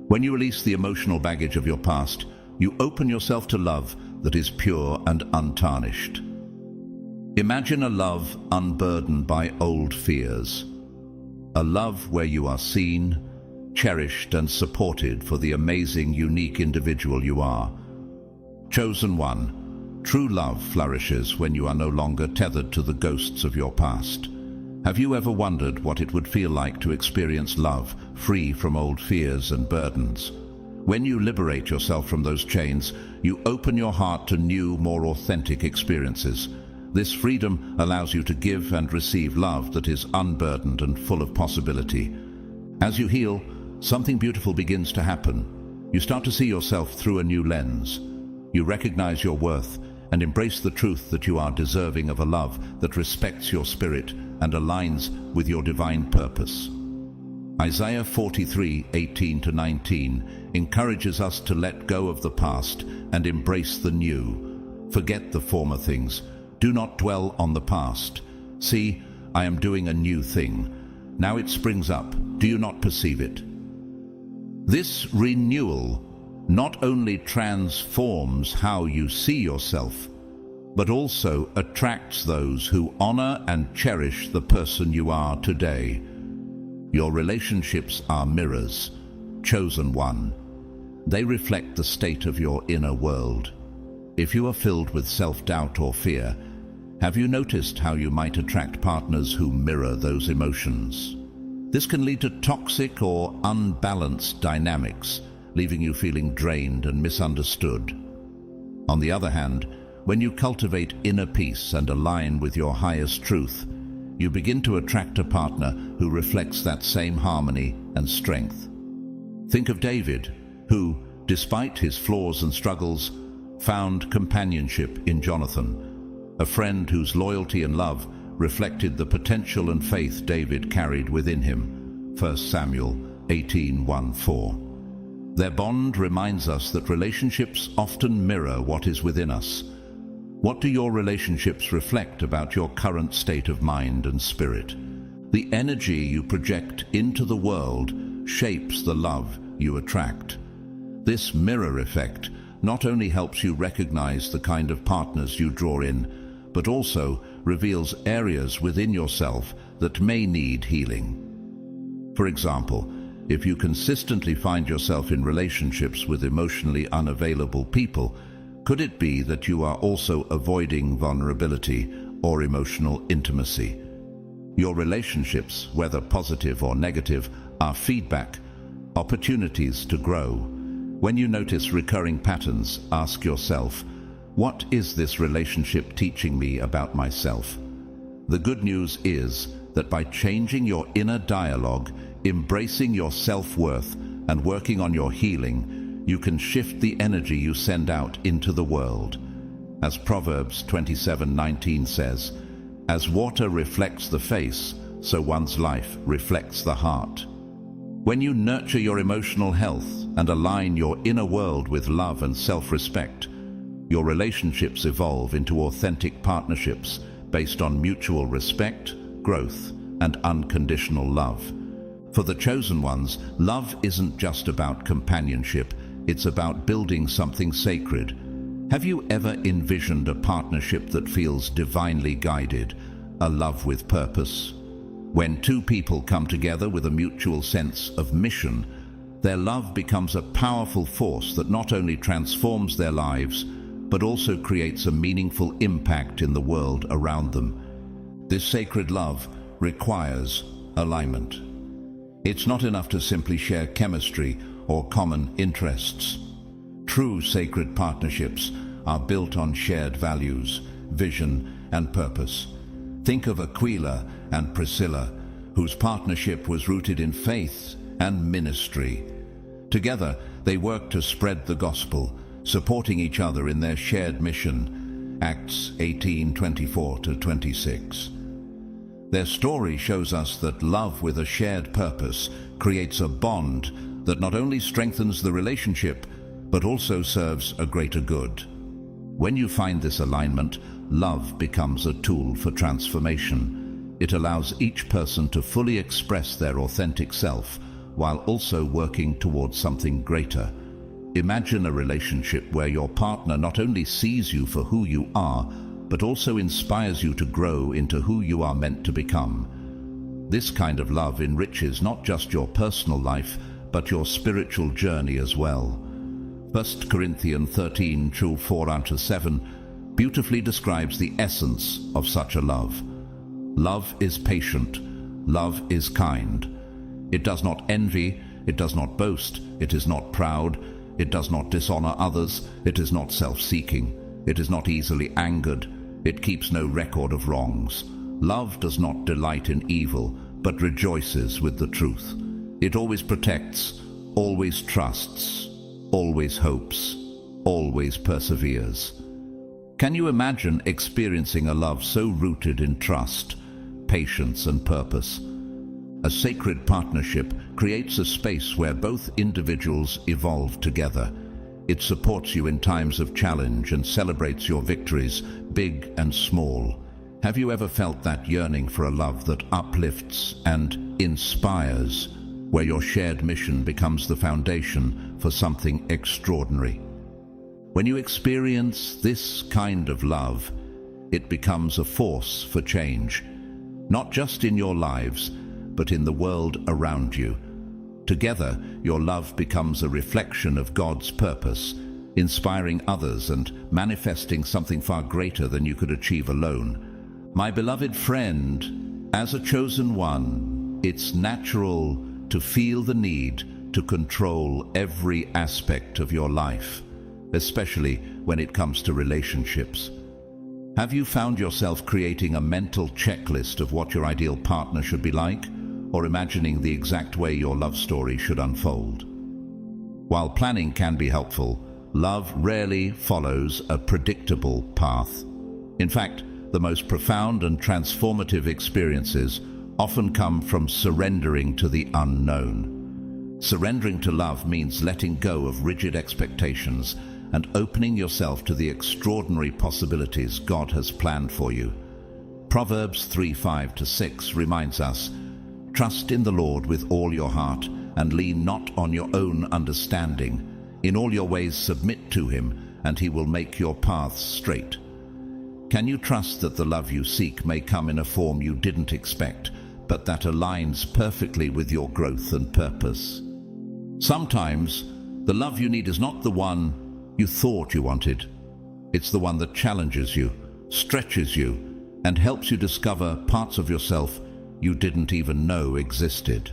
A: When you release the emotional baggage of your past, you open yourself to love that is pure and untarnished. Imagine a love unburdened by old fears. A love where you are seen, cherished and supported for the amazing, unique individual you are. Chosen one, true love flourishes when you are no longer tethered to the ghosts of your past. Have you ever wondered what it would feel like to experience love free from old fears and burdens? When you liberate yourself from those chains, you open your heart to new, more authentic experiences. This freedom allows you to give and receive love that is unburdened and full of possibility. As you heal, something beautiful begins to happen. You start to see yourself through a new lens. You recognize your worth and embrace the truth that you are deserving of a love that respects your spirit and aligns with your divine purpose. Isaiah 43:18-19 encourages us to let go of the past and embrace the new. Forget the former things. Do not dwell on the past. See, I am doing a new thing. Now it springs up. Do you not perceive it? This renewal not only transforms how you see yourself, but also attracts those who honor and cherish the person you are today. Your relationships are mirrors, chosen one. They reflect the state of your inner world. If you are filled with self-doubt or fear, have you noticed how you might attract partners who mirror those emotions? This can lead to toxic or unbalanced dynamics, leaving you feeling drained and misunderstood. On the other hand, when you cultivate inner peace and align with your highest truth, you begin to attract a partner who reflects that same harmony and strength. Think of David, who, despite his flaws and struggles, found companionship in Jonathan, a friend whose loyalty and love reflected the potential and faith David carried within him. 1 Samuel 18:1-4. Their bond reminds us that relationships often mirror what is within us. What do your relationships reflect about your current state of mind and spirit? The energy you project into the world shapes the love you attract. This mirror effect not only helps you recognize the kind of partners you draw in, but also reveals areas within yourself that may need healing. For example, if you consistently find yourself in relationships with emotionally unavailable people, could it be that you are also avoiding vulnerability or emotional intimacy? Your relationships, whether positive or negative, are feedback, opportunities to grow. When you notice recurring patterns, ask yourself, what is this relationship teaching me about myself? The good news is that by changing your inner dialogue, embracing your self-worth, and working on your healing, you can shift the energy you send out into the world. As Proverbs 27:19 says, as water reflects the face, so one's life reflects the heart. When you nurture your emotional health and align your inner world with love and self-respect, your relationships evolve into authentic partnerships based on mutual respect, growth, and unconditional love. For the chosen ones, love isn't just about companionship, it's about building something sacred. Have you ever envisioned a partnership that feels divinely guided, a love with purpose? When two people come together with a mutual sense of mission, their love becomes a powerful force that not only transforms their lives, but also creates a meaningful impact in the world around them. This sacred love requires alignment. It's not enough to simply share chemistry or common interests. True sacred partnerships are built on shared values, vision, and purpose. Think of Aquila and Priscilla, whose partnership was rooted in faith and ministry. Together, they worked to spread the gospel, supporting each other in their shared mission. Acts 18:24-26. Their story shows us that love with a shared purpose creates a bond that not only strengthens the relationship, but also serves a greater good. When you find this alignment, love becomes a tool for transformation. It allows each person to fully express their authentic self, while also working towards something greater. Imagine a relationship where your partner not only sees you for who you are, but also inspires you to grow into who you are meant to become. This kind of love enriches not just your personal life, but your spiritual journey as well. 1 Corinthians 13:4-7 beautifully describes the essence of such a love. Love is patient. Love is kind. It does not envy. It does not boast. It is not proud. It does not dishonor others. It is not self-seeking. It is not easily angered. It keeps no record of wrongs. Love does not delight in evil, but rejoices with the truth. It always protects, always trusts, always hopes, always perseveres. Can you imagine experiencing a love so rooted in trust, patience, and purpose? A sacred partnership creates a space where both individuals evolve together. It supports you in times of challenge and celebrates your victories, big and small. Have you ever felt that yearning for a love that uplifts and inspires, where your shared mission becomes the foundation for something extraordinary? When you experience this kind of love, it becomes a force for change, not just in your lives, but in the world around you. Together, your love becomes a reflection of God's purpose, inspiring others and manifesting something far greater than you could achieve alone. My beloved friend, as a chosen one, it's natural to feel the need to control every aspect of your life, especially when it comes to relationships. Have you found yourself creating a mental checklist of what your ideal partner should be like, or imagining the exact way your love story should unfold? While planning can be helpful, love rarely follows a predictable path. In fact, the most profound and transformative experiences often come from surrendering to the unknown. Surrendering to love means letting go of rigid expectations and opening yourself to the extraordinary possibilities God has planned for you. Proverbs 3:5-6 reminds us, "Trust in the Lord with all your heart, and lean not on your own understanding. In all your ways submit to him, and he will make your paths straight." Can you trust that the love you seek may come in a form you didn't expect, but that aligns perfectly with your growth and purpose? Sometimes, the love you need is not the one you thought you wanted. It's the one that challenges you, stretches you, and helps you discover parts of yourself you didn't even know existed.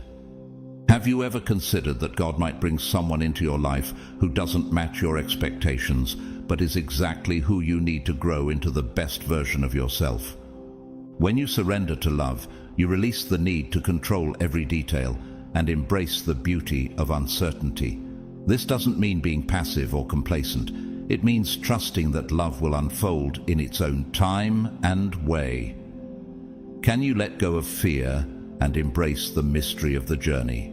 A: Have you ever considered that God might bring someone into your life who doesn't match your expectations, but is exactly who you need to grow into the best version of yourself? When you surrender to love, you release the need to control every detail and embrace the beauty of uncertainty. This doesn't mean being passive or complacent. It means trusting that love will unfold in its own time and way. Can you let go of fear and embrace the mystery of the journey?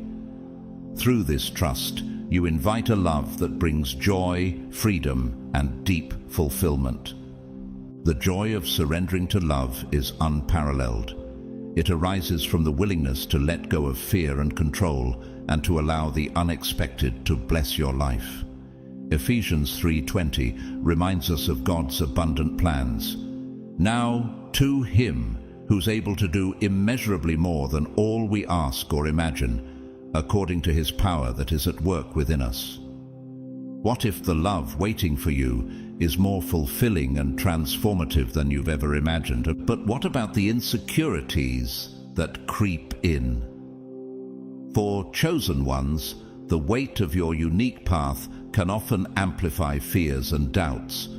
A: Through this trust, you invite a love that brings joy, freedom, and deep fulfillment. The joy of surrendering to love is unparalleled. It arises from the willingness to let go of fear and control and to allow the unexpected to bless your life. Ephesians 3:20 reminds us of God's abundant plans. Now, to him who's able to do immeasurably more than all we ask or imagine, according to his power that is at work within us. What if the love waiting for you is more fulfilling and transformative than you've ever imagined? But what about the insecurities that creep in? For chosen ones, the weight of your unique path can often amplify fears and doubts.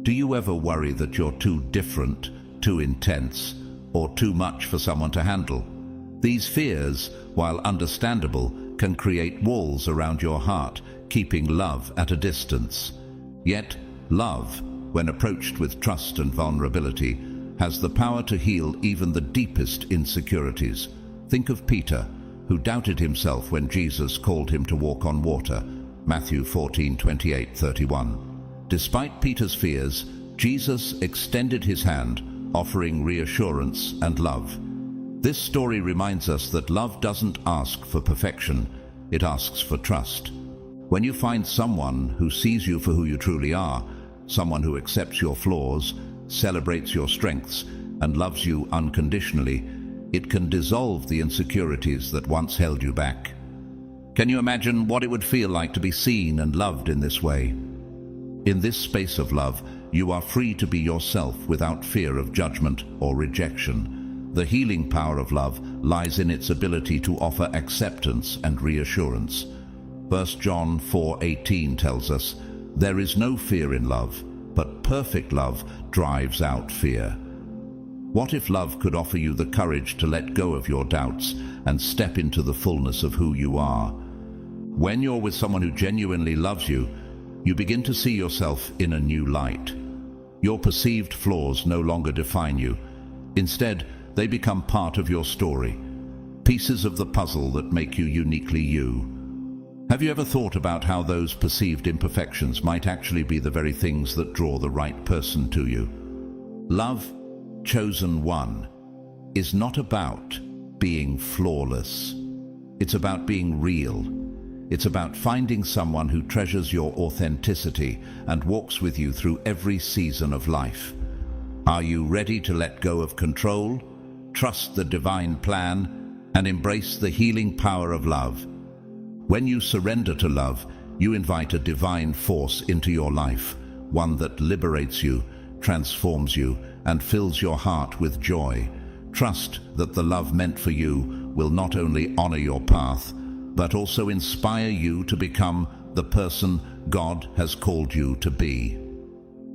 A: Do you ever worry that you're too different, too intense, or too much for someone to handle? These fears, while understandable, can create walls around your heart, keeping love at a distance. Yet, love, when approached with trust and vulnerability, has the power to heal even the deepest insecurities. Think of Peter, who doubted himself when Jesus called him to walk on water, Matthew 14:28-31. Despite Peter's fears, Jesus extended his hand, offering reassurance and love. This story reminds us that love doesn't ask for perfection, it asks for trust. When you find someone who sees you for who you truly are, someone who accepts your flaws, celebrates your strengths, and loves you unconditionally, it can dissolve the insecurities that once held you back. Can you imagine what it would feel like to be seen and loved in this way? In this space of love, you are free to be yourself without fear of judgment or rejection. The healing power of love lies in its ability to offer acceptance and reassurance. 1 John 4:18 tells us, "There is no fear in love, but perfect love drives out fear." What if love could offer you the courage to let go of your doubts and step into the fullness of who you are? When you're with someone who genuinely loves you, you begin to see yourself in a new light. Your perceived flaws no longer define you. Instead, they become part of your story, pieces of the puzzle that make you uniquely you. Have you ever thought about how those perceived imperfections might actually be the very things that draw the right person to you? Love, chosen one, is not about being flawless. It's about being real. It's about finding someone who treasures your authenticity and walks with you through every season of life. Are you ready to let go of control, trust the divine plan, and embrace the healing power of love? When you surrender to love, you invite a divine force into your life, one that liberates you, transforms you, and fills your heart with joy. Trust that the love meant for you will not only honor your path, but also inspire you to become the person God has called you to be.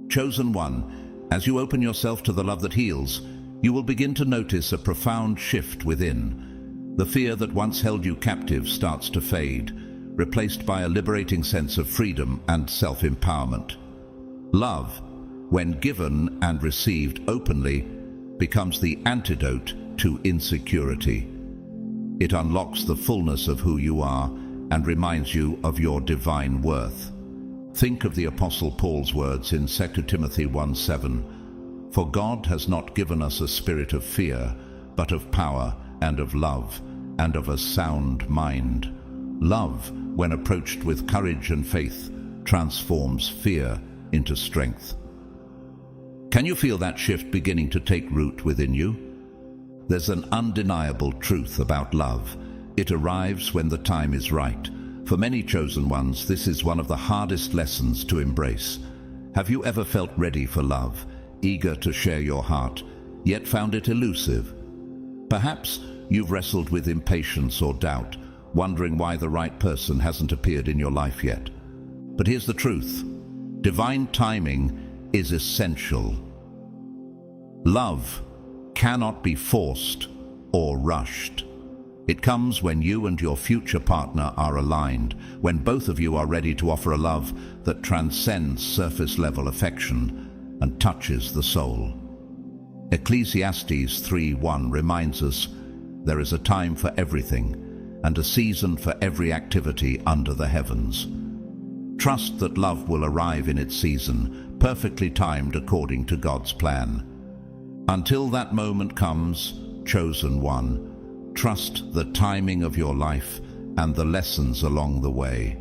A: Chosen one, as you open yourself to the love that heals, you will begin to notice a profound shift within. The fear that once held you captive starts to fade, replaced by a liberating sense of freedom and self-empowerment. Love, when given and received openly, becomes the antidote to insecurity. It unlocks the fullness of who you are and reminds you of your divine worth. Think of the Apostle Paul's words in 2 Timothy 1:7. "For God has not given us a spirit of fear, but of power and of love, and of a sound mind." Love, when approached with courage and faith, transforms fear into strength. Can you feel that shift beginning to take root within you? There's an undeniable truth about love. It arrives when the time is right. For many chosen ones, this is one of the hardest lessons to embrace. Have you ever felt ready for love, eager to share your heart, yet found it elusive? Perhaps you've wrestled with impatience or doubt, wondering why the right person hasn't appeared in your life yet. But here's the truth. Divine timing is essential. Love cannot be forced or rushed. It comes when you and your future partner are aligned, when both of you are ready to offer a love that transcends surface-level affection and touches the soul. Ecclesiastes 3:1 reminds us, "There is a time for everything, and a season for every activity under the heavens." Trust that love will arrive in its season, perfectly timed according to God's plan. Until that moment comes, chosen one, trust the timing of your life and the lessons along the way.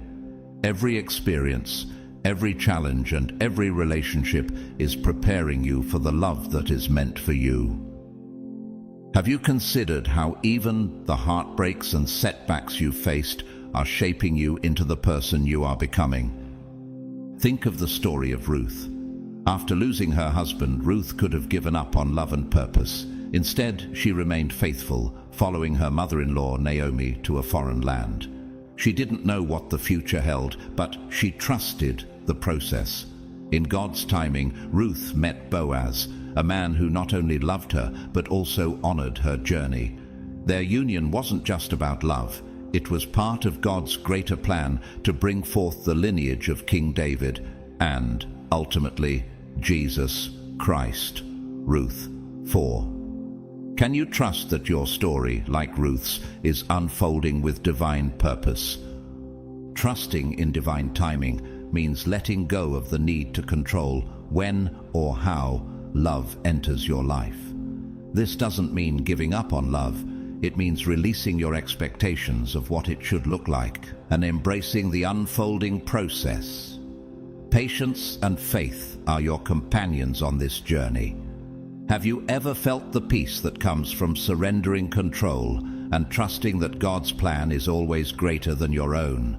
A: Every experience, every challenge, and every relationship is preparing you for the love that is meant for you. Have you considered how even the heartbreaks and setbacks you've faced are shaping you into the person you are becoming? Think of the story of Ruth. After losing her husband, Ruth could have given up on love and purpose. Instead, she remained faithful, following her mother-in-law Naomi to a foreign land. She didn't know what the future held, but she trusted the process. In God's timing, Ruth met Boaz, a man who not only loved her, but also honored her journey. Their union wasn't just about love. It was part of God's greater plan to bring forth the lineage of King David and, ultimately, Jesus Christ. Ruth 4. Can you trust that your story, like Ruth's, is unfolding with divine purpose? Trusting in divine timing means letting go of the need to control when or how love enters your life. This doesn't mean giving up on love. It means releasing your expectations of what it should look like and embracing the unfolding process. Patience and faith are your companions on this journey. Have you ever felt the peace that comes from surrendering control and trusting that God's plan is always greater than your own?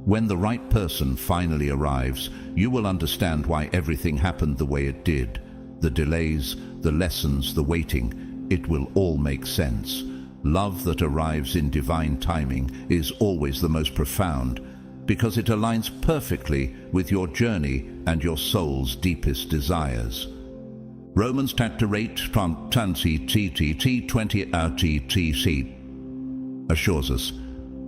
A: When the right person finally arrives, you will understand why everything happened the way it did. The delays, the lessons, the waiting, it will all make sense. Love that arrives in divine timing is always the most profound, because it aligns perfectly with your journey and your soul's deepest desires. Romans chapter 8 from 20 assures us,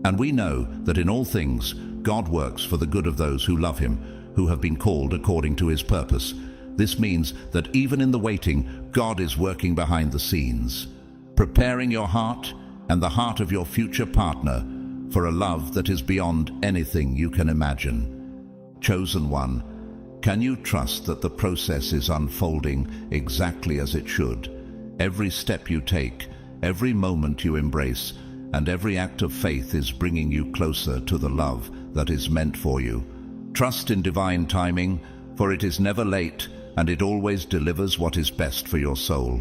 A: and we know that in all things God works for the good of those who love him, who have been called according to his purpose. This means that even in the waiting, God is working behind the scenes, preparing your heart and the heart of your future partner for a love that is beyond anything you can imagine. Chosen one, can you trust that the process is unfolding exactly as it should? Every step you take, every moment you embrace, and every act of faith is bringing you closer to the love that is meant for you. Trust in divine timing, for it is never late, and it always delivers what is best for your soul.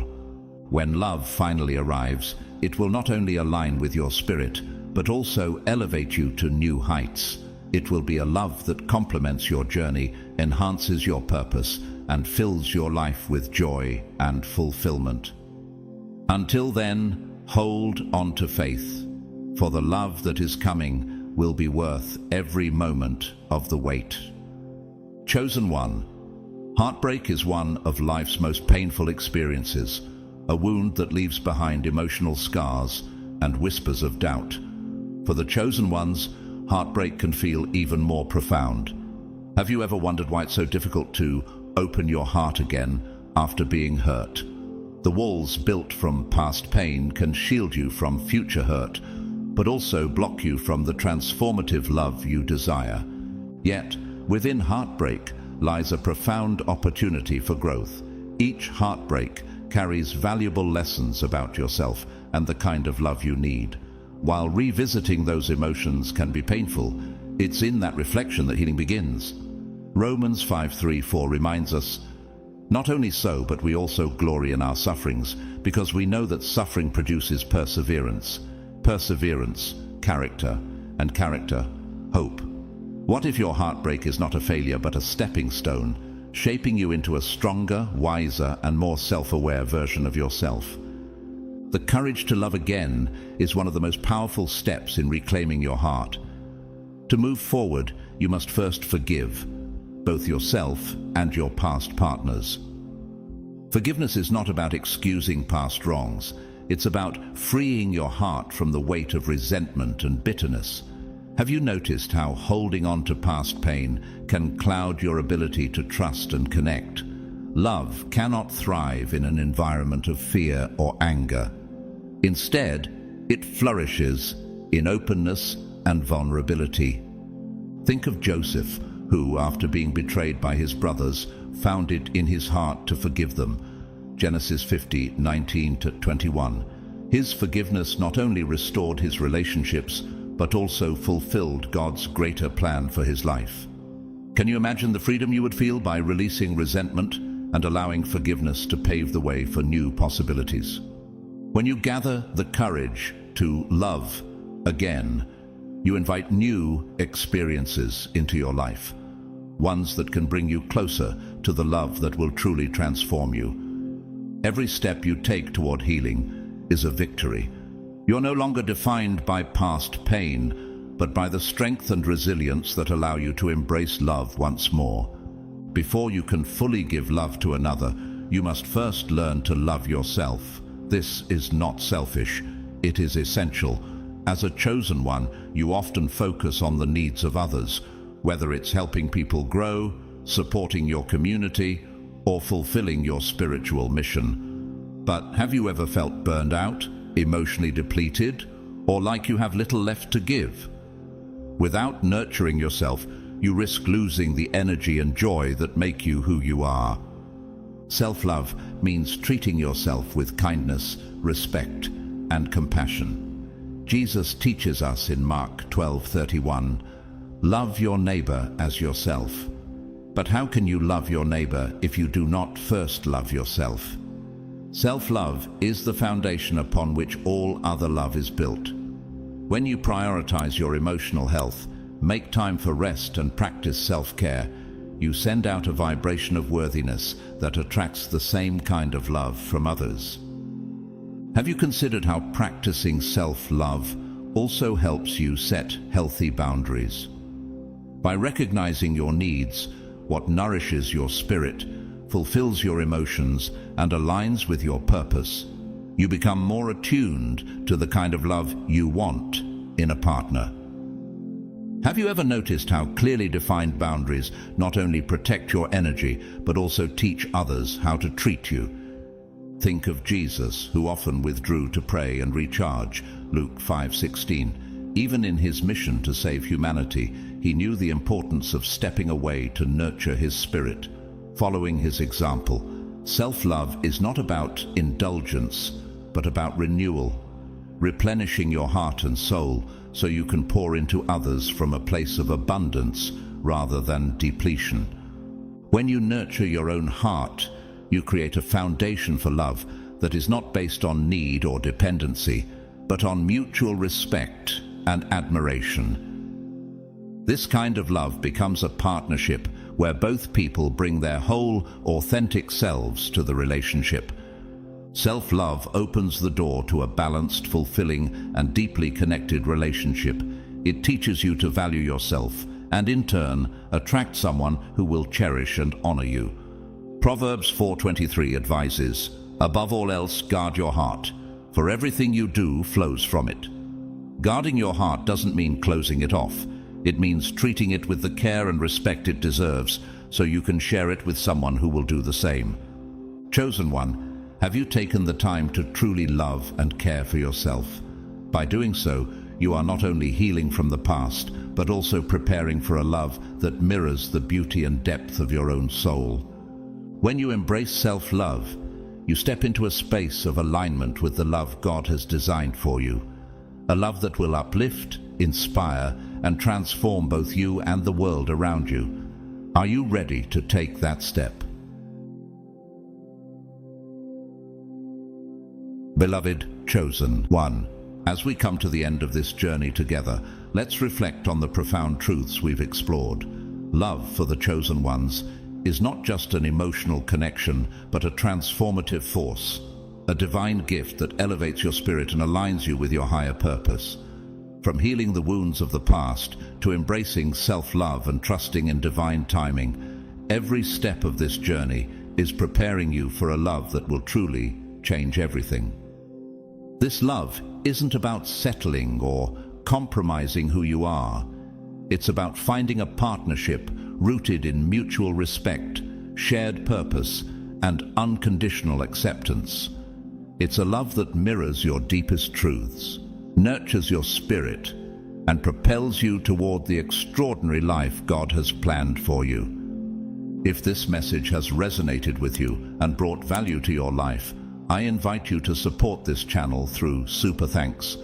A: When love finally arrives, it will not only align with your spirit, but also elevate you to new heights. It will be a love that complements your journey, enhances your purpose, and fills your life with joy and fulfillment. Until then, hold on to faith, for the love that is coming will be worth every moment of the wait. Chosen one, heartbreak is one of life's most painful experiences, a wound that leaves behind emotional scars and whispers of doubt. For the chosen ones, heartbreak can feel even more profound. Have you ever wondered why it's so difficult to open your heart again after being hurt? The walls built from past pain can shield you from future hurt, but also block you from the transformative love you desire. Yet, within heartbreak lies a profound opportunity for growth. Each heartbreak carries valuable lessons about yourself and the kind of love you need. While revisiting those emotions can be painful, it's in that reflection that healing begins. Romans 5:3-4 reminds us, "Not only so, but we also glory in our sufferings, because we know that suffering produces perseverance. Perseverance, character, and character, hope." What if your heartbreak is not a failure but a stepping stone, shaping you into a stronger, wiser, and more self-aware version of yourself? The courage to love again is one of the most powerful steps in reclaiming your heart. To move forward, you must first forgive, both yourself and your past partners. Forgiveness is not about excusing past wrongs. It's about freeing your heart from the weight of resentment and bitterness. Have you noticed how holding on to past pain can cloud your ability to trust and connect? Love cannot thrive in an environment of fear or anger. Instead, it flourishes in openness and vulnerability. Think of Joseph, who, after being betrayed by his brothers, found it in his heart to forgive them. Genesis 50:19-21. His forgiveness not only restored his relationships, but also fulfilled God's greater plan for his life. Can you imagine the freedom you would feel by releasing resentment and allowing forgiveness to pave the way for new possibilities? When you gather the courage to love again, you invite new experiences into your life, ones that can bring you closer to the love that will truly transform you. Every step you take toward healing is a victory. You're no longer defined by past pain, but by the strength and resilience that allow you to embrace love once more. Before you can fully give love to another, you must first learn to love yourself. This is not selfish, it is essential. As a chosen one, you often focus on the needs of others, whether it's helping people grow, supporting your community, or fulfilling your spiritual mission. But have you ever felt burned out, emotionally depleted, or like you have little left to give? Without nurturing yourself, you risk losing the energy and joy that make you who you are. Self-love means treating yourself with kindness, respect, and compassion. Jesus teaches us in Mark 12:31, "Love your neighbor as yourself." But how can you love your neighbor if you do not first love yourself? Self-love is the foundation upon which all other love is built. When you prioritize your emotional health, make time for rest, and practice self-care, you send out a vibration of worthiness that attracts the same kind of love from others. Have you considered how practicing self-love also helps you set healthy boundaries? By recognizing your needs, what nourishes your spirit, fulfills your emotions, and aligns with your purpose, you become more attuned to the kind of love you want in a partner. Have you ever noticed how clearly defined boundaries not only protect your energy, but also teach others how to treat you? Think of Jesus, who often withdrew to pray and recharge, Luke 5:16. Even in his mission to save humanity, he knew the importance of stepping away to nurture his spirit. Following his example, self-love is not about indulgence, but about renewal, replenishing your heart and soul so you can pour into others from a place of abundance rather than depletion. When you nurture your own heart, you create a foundation for love that is not based on need or dependency, but on mutual respect and admiration. This kind of love becomes a partnership where both people bring their whole, authentic selves to the relationship. Self-love opens the door to a balanced, fulfilling, and deeply connected relationship. It teaches you to value yourself and, in turn, attract someone who will cherish and honor you. Proverbs 4:23 advises, "Above all else, guard your heart, for everything you do flows from it." Guarding your heart doesn't mean closing it off. It means treating it with the care and respect it deserves, so you can share it with someone who will do the same. Chosen one, have you taken the time to truly love and care for yourself? By doing so, you are not only healing from the past, but also preparing for a love that mirrors the beauty and depth of your own soul. When you embrace self-love, you step into a space of alignment with the love God has designed for you. A love that will uplift, inspire, and transform both you and the world around you. Are you ready to take that step? Beloved chosen one, as we come to the end of this journey together, let's reflect on the profound truths we've explored. Love for the chosen ones is not just an emotional connection, but a transformative force, a divine gift that elevates your spirit and aligns you with your higher purpose. From healing the wounds of the past to embracing self-love and trusting in divine timing, every step of this journey is preparing you for a love that will truly change everything. This love isn't about settling or compromising who you are. It's about finding a partnership rooted in mutual respect, shared purpose, and unconditional acceptance. It's a love that mirrors your deepest truths, nurtures your spirit, and propels you toward the extraordinary life God has planned for you. If this message has resonated with you and brought value to your life, I invite you to support this channel through Super Thanks.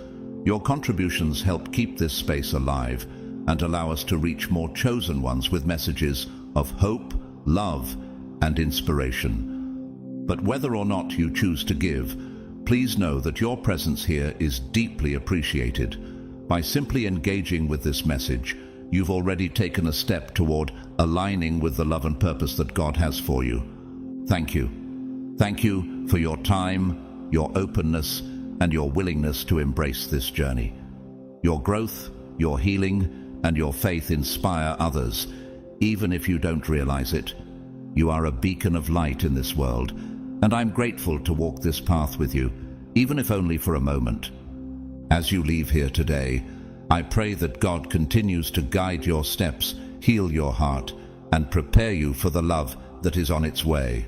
A: Your contributions help keep this space alive and allow us to reach more chosen ones with messages of hope, love, and inspiration. But whether or not you choose to give, please know that your presence here is deeply appreciated. By simply engaging with this message, you've already taken a step toward aligning with the love and purpose that God has for you. Thank you. Thank you for your time, your openness, and your willingness to embrace this journey. Your growth, your healing, and your faith inspire others, even if you don't realize it. You are a beacon of light in this world, and I'm grateful to walk this path with you, even if only for a moment. As you leave here today, I pray that God continues to guide your steps, heal your heart, and prepare you for the love that is on its way.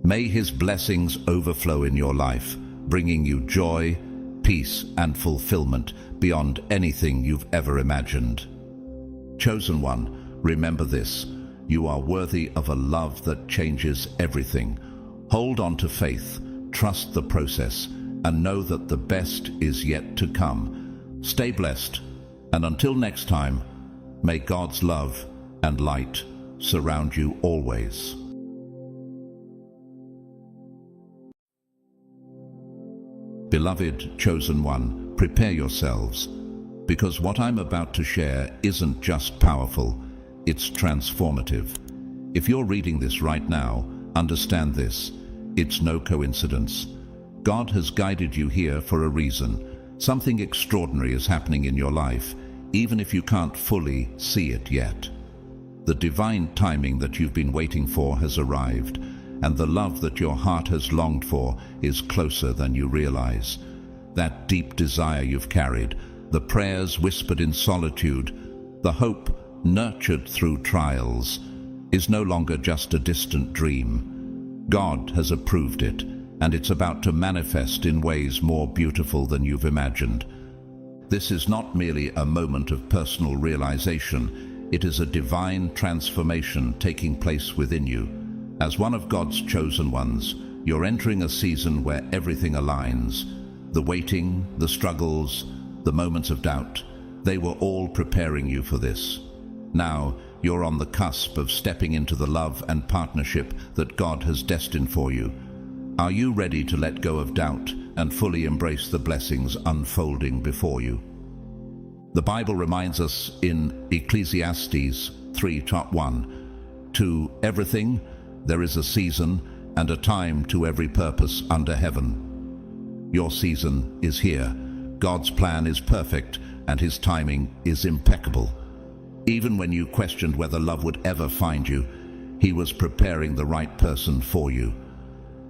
A: May His blessings overflow in your life, bringing you joy, peace, and fulfillment beyond anything you've ever imagined. Chosen one, remember this: you are worthy of a love that changes everything. Hold on to faith, trust the process, and know that the best is yet to come. Stay blessed, and until next time, may God's love and light surround you always. Beloved chosen one, prepare yourselves, because what I'm about to share isn't just powerful, it's transformative. If you're reading this right now, understand this: it's no coincidence. God has guided you here for a reason. Something extraordinary is happening in your life, even if you can't fully see it yet. The divine timing that you've been waiting for has arrived, and the love that your heart has longed for is closer than you realize. That deep desire you've carried, the prayers whispered in solitude, the hope nurtured through trials, is no longer just a distant dream. God has approved it, and it's about to manifest in ways more beautiful than you've imagined. This is not merely a moment of personal realization, it is a divine transformation taking place within you. As one of God's chosen ones, you're entering a season where everything aligns. The waiting, the struggles, the moments of doubt, they were all preparing you for this. Now, you're on the cusp of stepping into the love and partnership that God has destined for you. Are you ready to let go of doubt and fully embrace the blessings unfolding before you? The Bible reminds us in Ecclesiastes 3:1, "To everything there is a season and a time to every purpose under heaven." Your season is here. God's plan is perfect and His timing is impeccable. Even when you questioned whether love would ever find you, He was preparing the right person for you.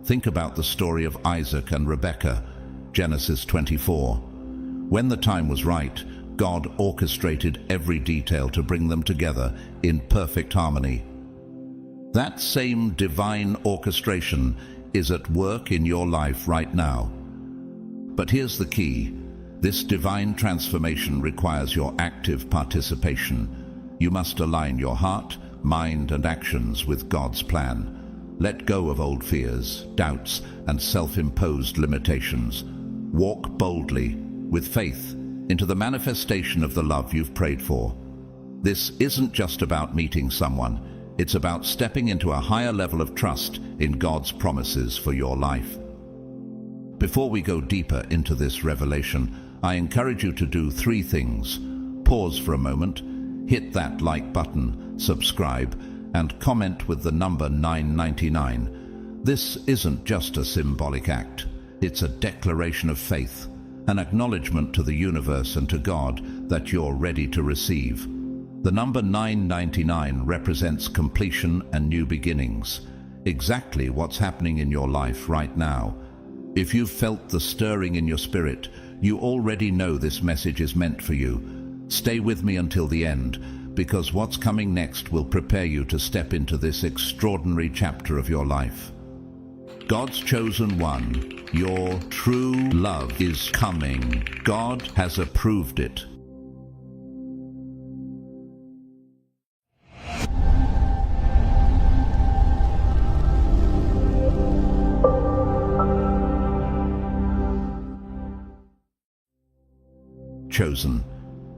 A: Think about the story of Isaac and Rebekah, Genesis 24. When the time was right, God orchestrated every detail to bring them together in perfect harmony. That same divine orchestration is at work in your life right now. But here's the key. This divine transformation requires your active participation. You must align your heart, mind, and actions with God's plan. Let go of old fears, doubts, and self-imposed limitations. Walk boldly, with faith, into the manifestation of the love you've prayed for. This isn't just about meeting someone. It's about stepping into a higher level of trust in God's promises for your life. Before we go deeper into this revelation, I encourage you to do 3 things. Pause for a moment, hit that like button, subscribe, and comment with the number 999. This isn't just a symbolic act. It's a declaration of faith, an acknowledgement to the universe and to God that you're ready to receive. The number 999 represents completion and new beginnings, exactly what's happening in your life right now. If you've felt the stirring in your spirit, you already know this message is meant for you. Stay with me until the end, because what's coming next will prepare you to step into this extraordinary chapter of your life. God's chosen one, your true love is coming. God has approved it. Chosen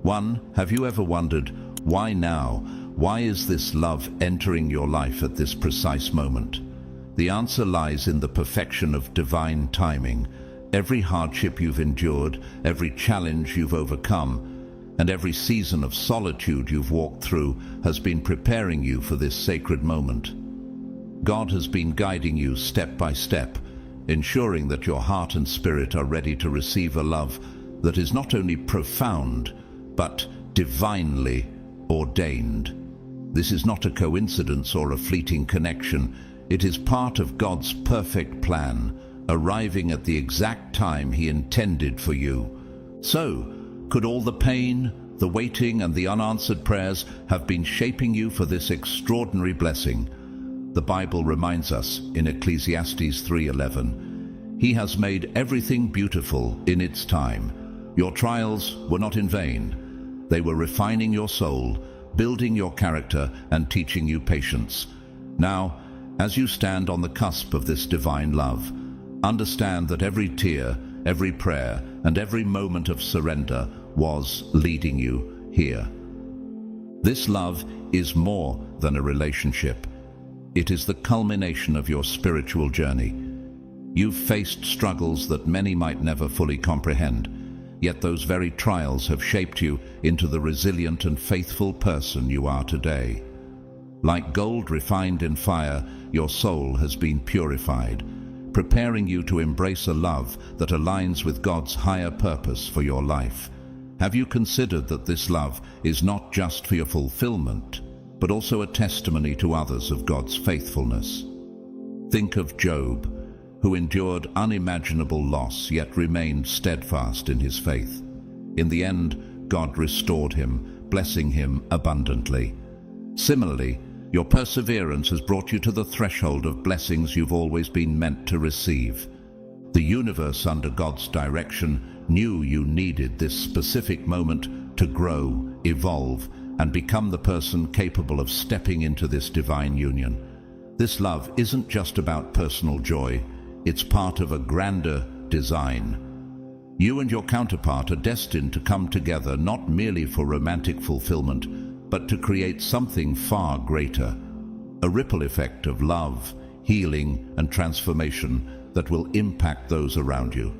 A: one, have you ever wondered, why now? Why is this love entering your life at this precise moment? The answer lies in the perfection of divine timing. Every hardship you've endured, every challenge you've overcome, and every season of solitude you've walked through has been preparing you for this sacred moment. God has been guiding you step by step, ensuring that your heart and spirit are ready to receive a love that is not only profound, but divinely ordained. This is not a coincidence or a fleeting connection. It is part of God's perfect plan, arriving at the exact time He intended for you. So, could all the pain, the waiting, and the unanswered prayers have been shaping you for this extraordinary blessing? The Bible reminds us in Ecclesiastes 3:11, He has made everything beautiful in its time. Your trials were not in vain. They were refining your soul, building your character, and teaching you patience. Now, as you stand on the cusp of this divine love, understand that every tear, every prayer, and every moment of surrender was leading you here. This love is more than a relationship. It is the culmination of your spiritual journey. You've faced struggles that many might never fully comprehend, yet those very trials have shaped you into the resilient and faithful person you are today. Like gold refined in fire, your soul has been purified, preparing you to embrace a love that aligns with God's higher purpose for your life. Have you considered that this love is not just for your fulfillment, but also a testimony to others of God's faithfulness? Think of Job, who endured unimaginable loss yet remained steadfast in his faith. In the end, God restored him, blessing him abundantly. Similarly, your perseverance has brought you to the threshold of blessings you've always been meant to receive. The universe, under God's direction, knew you needed this specific moment to grow, evolve, and become the person capable of stepping into this divine union. This love isn't just about personal joy, it's part of a grander design. You and your counterpart are destined to come together not merely for romantic fulfillment, but to create something far greater, a ripple effect of love, healing, and transformation that will impact those around you.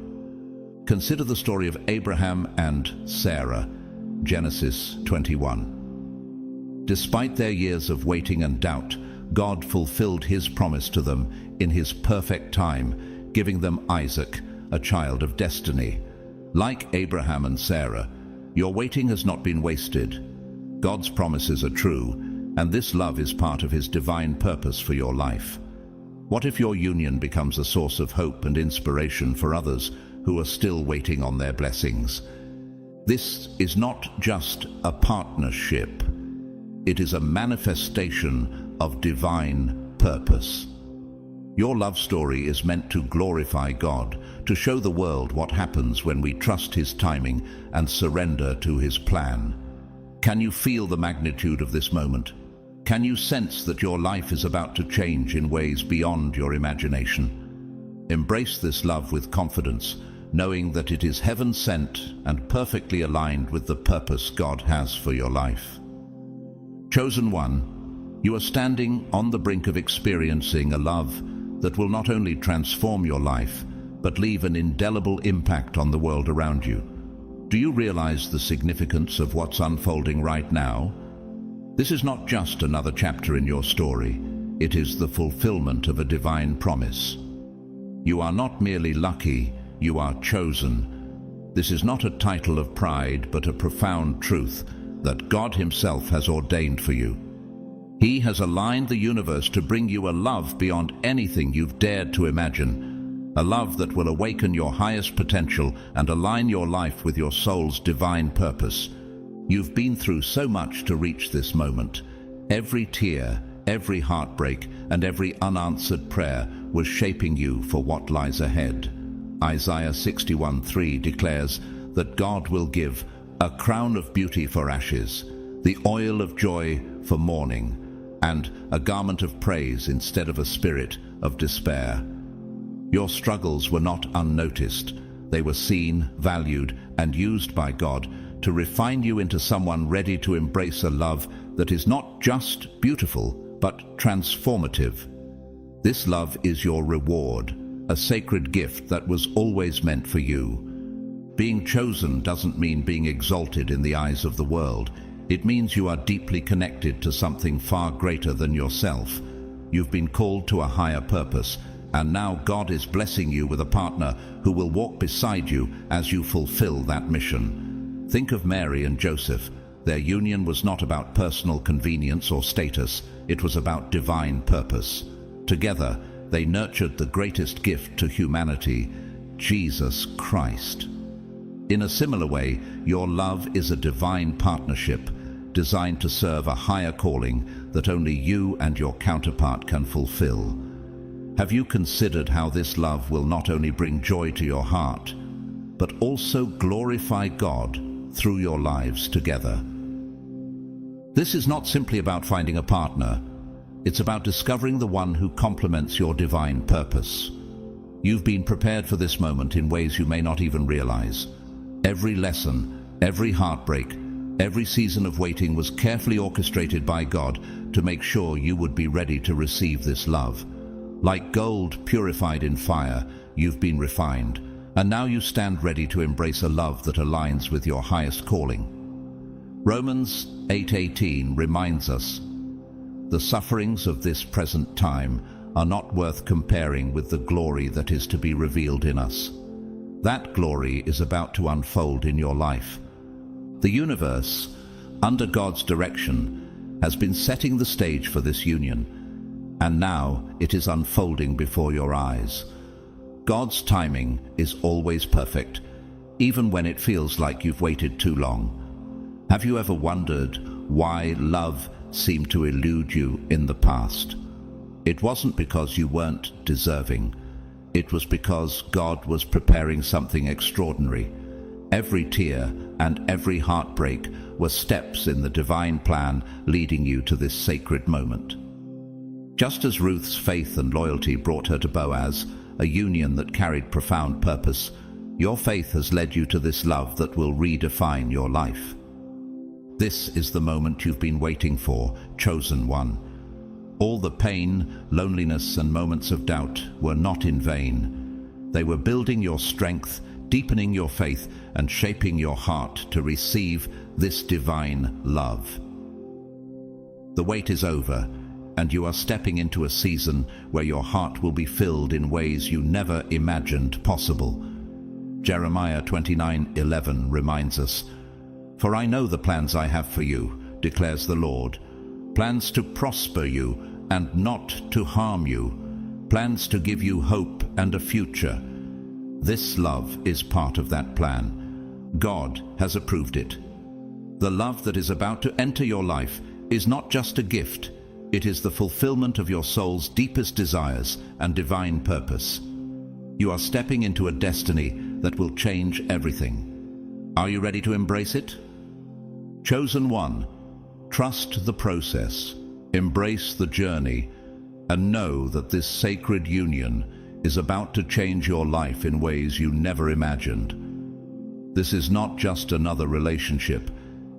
A: Consider the story of Abraham and Sarah, Genesis 21. Despite their years of waiting and doubt, God fulfilled his promise to them in his perfect time, giving them Isaac, a child of destiny. Like Abraham and Sarah, your waiting has not been wasted. God's promises are true, and this love is part of his divine purpose for your life. What if your union becomes a source of hope and inspiration for others who are still waiting on their blessings? This is not just a partnership. It is a manifestation of divine purpose. Your love story is meant to glorify God, to show the world what happens when we trust his timing and surrender to his plan. Can you feel the magnitude of this moment? Can you sense that your life is about to change in ways beyond your imagination? Embrace this love with confidence, knowing that it is heaven-sent and perfectly aligned with the purpose God has for your life. Chosen one, you are standing on the brink of experiencing a love that will not only transform your life, but leave an indelible impact on the world around you. Do you realize the significance of what's unfolding right now? This is not just another chapter in your story. It is the fulfillment of a divine promise. You are not merely lucky, you are chosen. This is not a title of pride, but a profound truth that God himself has ordained for you. He has aligned the universe to bring you a love beyond anything you've dared to imagine, a love that will awaken your highest potential and align your life with your soul's divine purpose. You've been through so much to reach this moment. Every tear, every heartbreak, and every unanswered prayer was shaping you for what lies ahead. Isaiah 61:3 declares that God will give a crown of beauty for ashes, the oil of joy for mourning, and a garment of praise instead of a spirit of despair. Your struggles were not unnoticed. They were seen, valued, and used by God to refine you into someone ready to embrace a love that is not just beautiful, but transformative. This love is your reward, a sacred gift that was always meant for you. Being chosen doesn't mean being exalted in the eyes of the world. It means you are deeply connected to something far greater than yourself. You've been called to a higher purpose, and now God is blessing you with a partner who will walk beside you as you fulfill that mission. Think of Mary and Joseph. Their union was not about personal convenience or status. It was about divine purpose. Together, they nurtured the greatest gift to humanity, Jesus Christ. In a similar way, your love is a divine partnership designed to serve a higher calling that only you and your counterpart can fulfill. Have you considered how this love will not only bring joy to your heart, but also glorify God through your lives together? This is not simply about finding a partner. It's about discovering the one who complements your divine purpose. You've been prepared for this moment in ways you may not even realize. Every lesson, every heartbreak, every season of waiting was carefully orchestrated by God to make sure you would be ready to receive this love. Like gold purified in fire, you've been refined, and now you stand ready to embrace a love that aligns with your highest calling. Romans 8:18 reminds us, "The sufferings of this present time are not worth comparing with the glory that is to be revealed in us." That glory is about to unfold in your life. The universe, under God's direction, has been setting the stage for this union, and now it is unfolding before your eyes. God's timing is always perfect, even when it feels like you've waited too long. Have you ever wondered why love seemed to elude you in the past? It wasn't because you weren't deserving. It was because God was preparing something extraordinary. Every tear and every heartbreak were steps in the divine plan leading you to this sacred moment. Just as Ruth's faith and loyalty brought her to Boaz, a union that carried profound purpose, your faith has led you to this love that will redefine your life. This is the moment you've been waiting for, chosen one. All the pain, loneliness, and moments of doubt were not in vain. They were building your strength, deepening your faith, and shaping your heart to receive this divine love. The wait is over, and you are stepping into a season where your heart will be filled in ways you never imagined possible. Jeremiah 29:11 reminds us, "For I know the plans I have for you, declares the Lord, plans to prosper you and not to harm you, plans to give you hope and a future." This love is part of that plan. God has approved it. The love that is about to enter your life is not just a gift, it is the fulfillment of your soul's deepest desires and divine purpose. You are stepping into a destiny that will change everything. Are you ready to embrace it? Chosen one, trust the process, embrace the journey, and know that this sacred union is about to change your life in ways you never imagined. This is not just another relationship,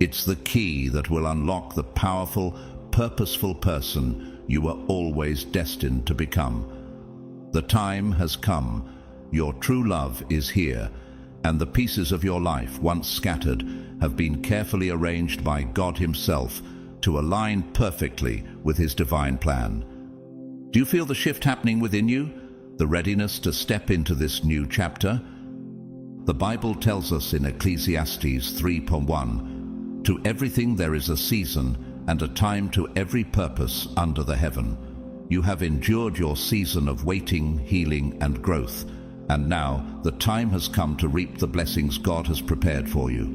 A: it's the key that will unlock the powerful, purposeful person you were always destined to become. The time has come, your true love is here, and the pieces of your life, once scattered, have been carefully arranged by God Himself to align perfectly with His divine plan. Do you feel the shift happening within you? The readiness to step into this new chapter? The Bible tells us in Ecclesiastes 3:1, "To everything there is a season, and a time to every purpose under the heaven." You have endured your season of waiting, healing, and growth, and now the time has come to reap the blessings God has prepared for you.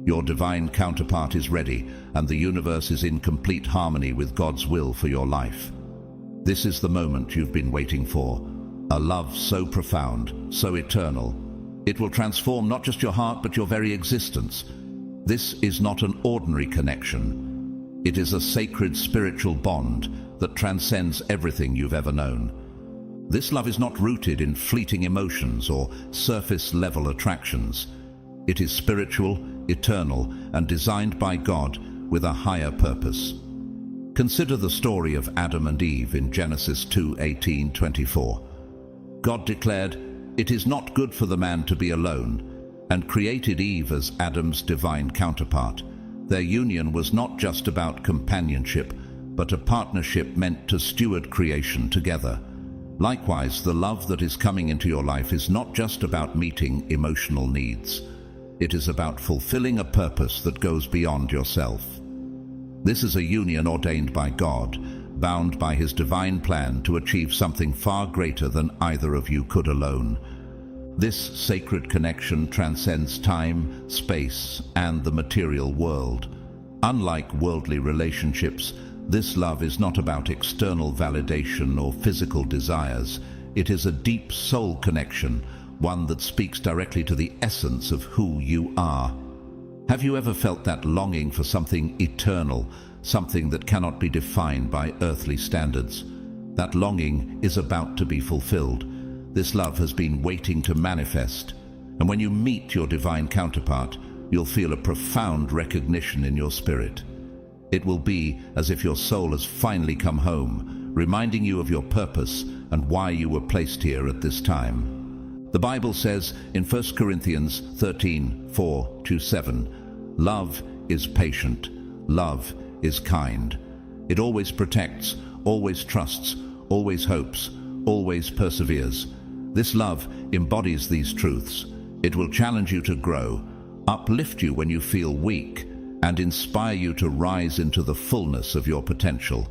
A: Your divine counterpart is ready, and the universe is in complete harmony with God's will for your life. This is the moment you've been waiting for, a love so profound, so eternal. It will transform not just your heart, but your very existence. This is not an ordinary connection. It is a sacred spiritual bond that transcends everything you've ever known. This love is not rooted in fleeting emotions or surface-level attractions. It is spiritual, eternal, and designed by God with a higher purpose. Consider the story of Adam and Eve in Genesis 2:18-24. God declared, "It is not good for the man to be alone," and created Eve as Adam's divine counterpart. Their union was not just about companionship, but a partnership meant to steward creation together. Likewise, the love that is coming into your life is not just about meeting emotional needs. It is about fulfilling a purpose that goes beyond yourself. This is a union ordained by God, bound by His divine plan to achieve something far greater than either of you could alone. This sacred connection transcends time, space, and the material world. Unlike worldly relationships, this love is not about external validation or physical desires. It is a deep soul connection, one that speaks directly to the essence of who you are. Have you ever felt that longing for something eternal, something that cannot be defined by earthly standards? That longing is about to be fulfilled. This love has been waiting to manifest, and when you meet your divine counterpart, you'll feel a profound recognition in your spirit. It will be as if your soul has finally come home, reminding you of your purpose and why you were placed here at this time. The Bible says in 1 Corinthians 13:4-7, "Love is patient, love is kind. It always protects, always trusts, always hopes, always perseveres." This love embodies these truths. It will challenge you to grow, uplift you when you feel weak, and inspire you to rise into the fullness of your potential.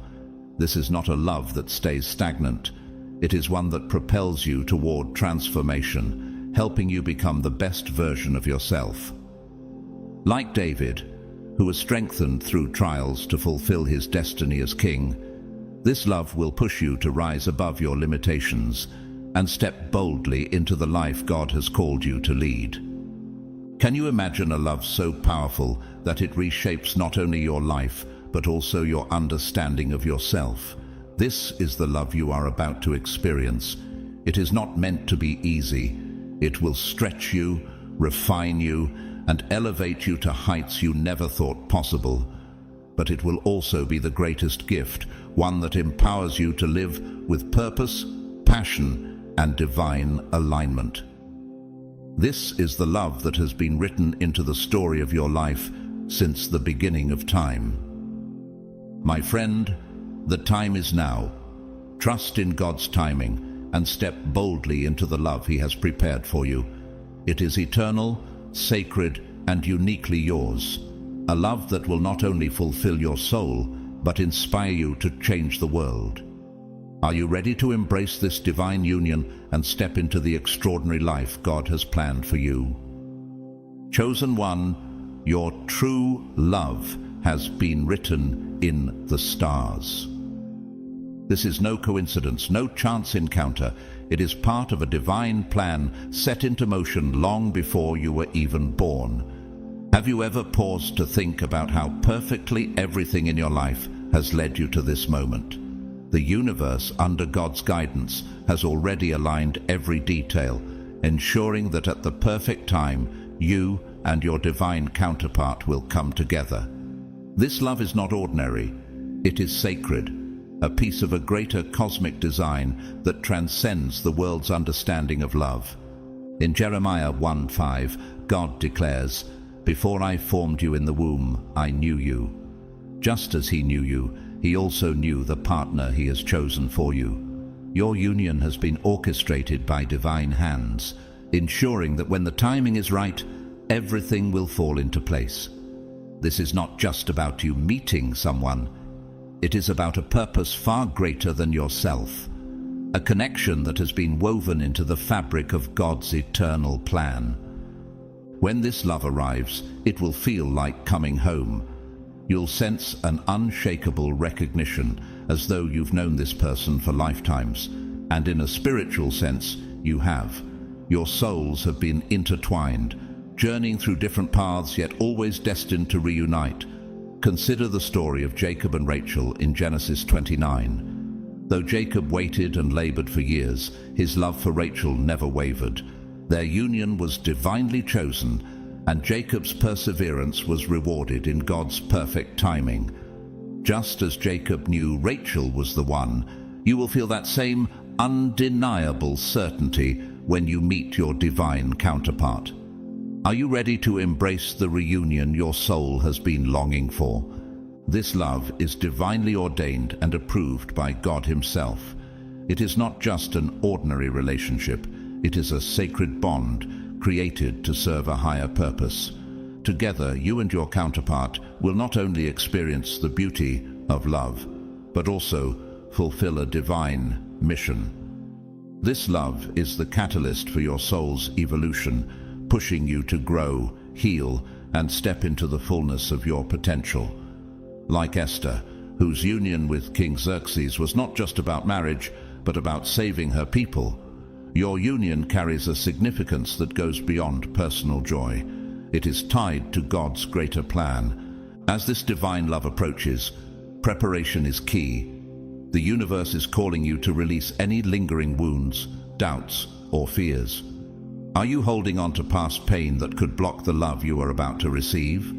A: This is not a love that stays stagnant. It is one that propels you toward transformation, helping you become the best version of yourself. Like David, who was strengthened through trials to fulfill his destiny as king, this love will push you to rise above your limitations and step boldly into the life God has called you to lead. Can you imagine a love so powerful that it reshapes not only your life, but also your understanding of yourself? This is the love you are about to experience. It is not meant to be easy. It will stretch you, refine you, and elevate you to heights you never thought possible. But it will also be the greatest gift, one that empowers you to live with purpose, passion, and divine alignment. This is the love that has been written into the story of your life since the beginning of time. My friend, the time is now. Trust in God's timing and step boldly into the love He has prepared for you. It is eternal, sacred, and uniquely yours. A love that will not only fulfill your soul, but inspire you to change the world. Are you ready to embrace this divine union and step into the extraordinary life God has planned for you? Chosen one, your true love has been written in the stars. This is no coincidence, no chance encounter. It is part of a divine plan set into motion long before you were even born. Have you ever paused to think about how perfectly everything in your life has led you to this moment? The universe, under God's guidance, has already aligned every detail, ensuring that at the perfect time, you and your divine counterpart will come together. This love is not ordinary. It is sacred, a piece of a greater cosmic design that transcends the world's understanding of love. In Jeremiah 1:5, God declares, "Before I formed you in the womb, I knew you." Just as He knew you, He also knew the partner He has chosen for you. Your union has been orchestrated by divine hands, ensuring that when the timing is right, everything will fall into place. This is not just about you meeting someone. It is about a purpose far greater than yourself, a connection that has been woven into the fabric of God's eternal plan. When this love arrives, it will feel like coming home. You'll sense an unshakable recognition, as though you've known this person for lifetimes. And in a spiritual sense, you have. Your souls have been intertwined, journeying through different paths, yet always destined to reunite. Consider the story of Jacob and Rachel in Genesis 29. Though Jacob waited and labored for years, his love for Rachel never wavered. Their union was divinely chosen, and Jacob's perseverance was rewarded in God's perfect timing. Just as Jacob knew Rachel was the one, you will feel that same undeniable certainty when you meet your divine counterpart. Are you ready to embrace the reunion your soul has been longing for? This love is divinely ordained and approved by God Himself. It is not just an ordinary relationship. It is a sacred bond created to serve a higher purpose. Together, you and your counterpart will not only experience the beauty of love, but also fulfill a divine mission. This love is the catalyst for your soul's evolution, pushing you to grow, heal, and step into the fullness of your potential. Like Esther, whose union with King Xerxes was not just about marriage, but about saving her people, your union carries a significance that goes beyond personal joy. It is tied to God's greater plan. As this divine love approaches, preparation is key. The universe is calling you to release any lingering wounds, doubts, or fears. Are you holding on to past pain that could block the love you are about to receive?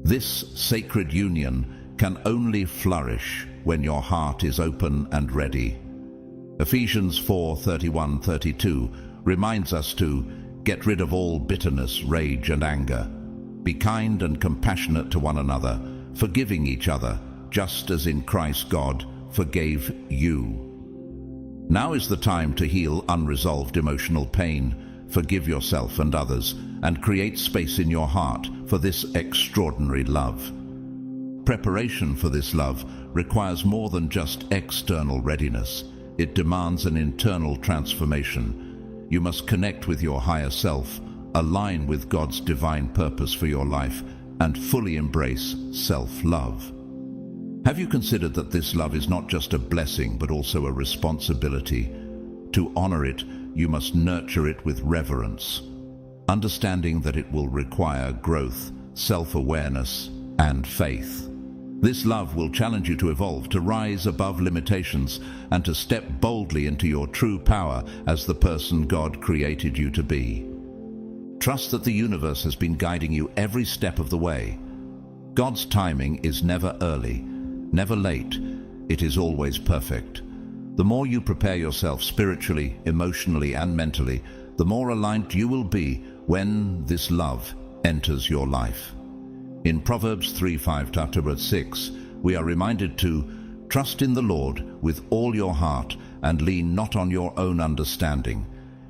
A: This sacred union can only flourish when your heart is open and ready. Ephesians 4:31-32 reminds us to get rid of all bitterness, rage, and anger. Be kind and compassionate to one another, forgiving each other, just as in Christ God forgave you. Now is the time to heal unresolved emotional pain, forgive yourself and others, and create space in your heart for this extraordinary love. Preparation for this love requires more than just external readiness. It demands an internal transformation. You must connect with your higher self, align with God's divine purpose for your life, and fully embrace self-love. Have you considered that this love is not just a blessing but also a responsibility? To honor it, you must nurture it with reverence, understanding that it will require growth, self-awareness, and faith. This love will challenge you to evolve, to rise above limitations, and to step boldly into your true power as the person God created you to be. Trust that the universe has been guiding you every step of the way. God's timing is never early, never late. It is always perfect. The more you prepare yourself spiritually, emotionally, and mentally, the more aligned you will be when this love enters your life. In Proverbs 3:5-6, we are reminded to trust in the Lord with all your heart and lean not on your own understanding.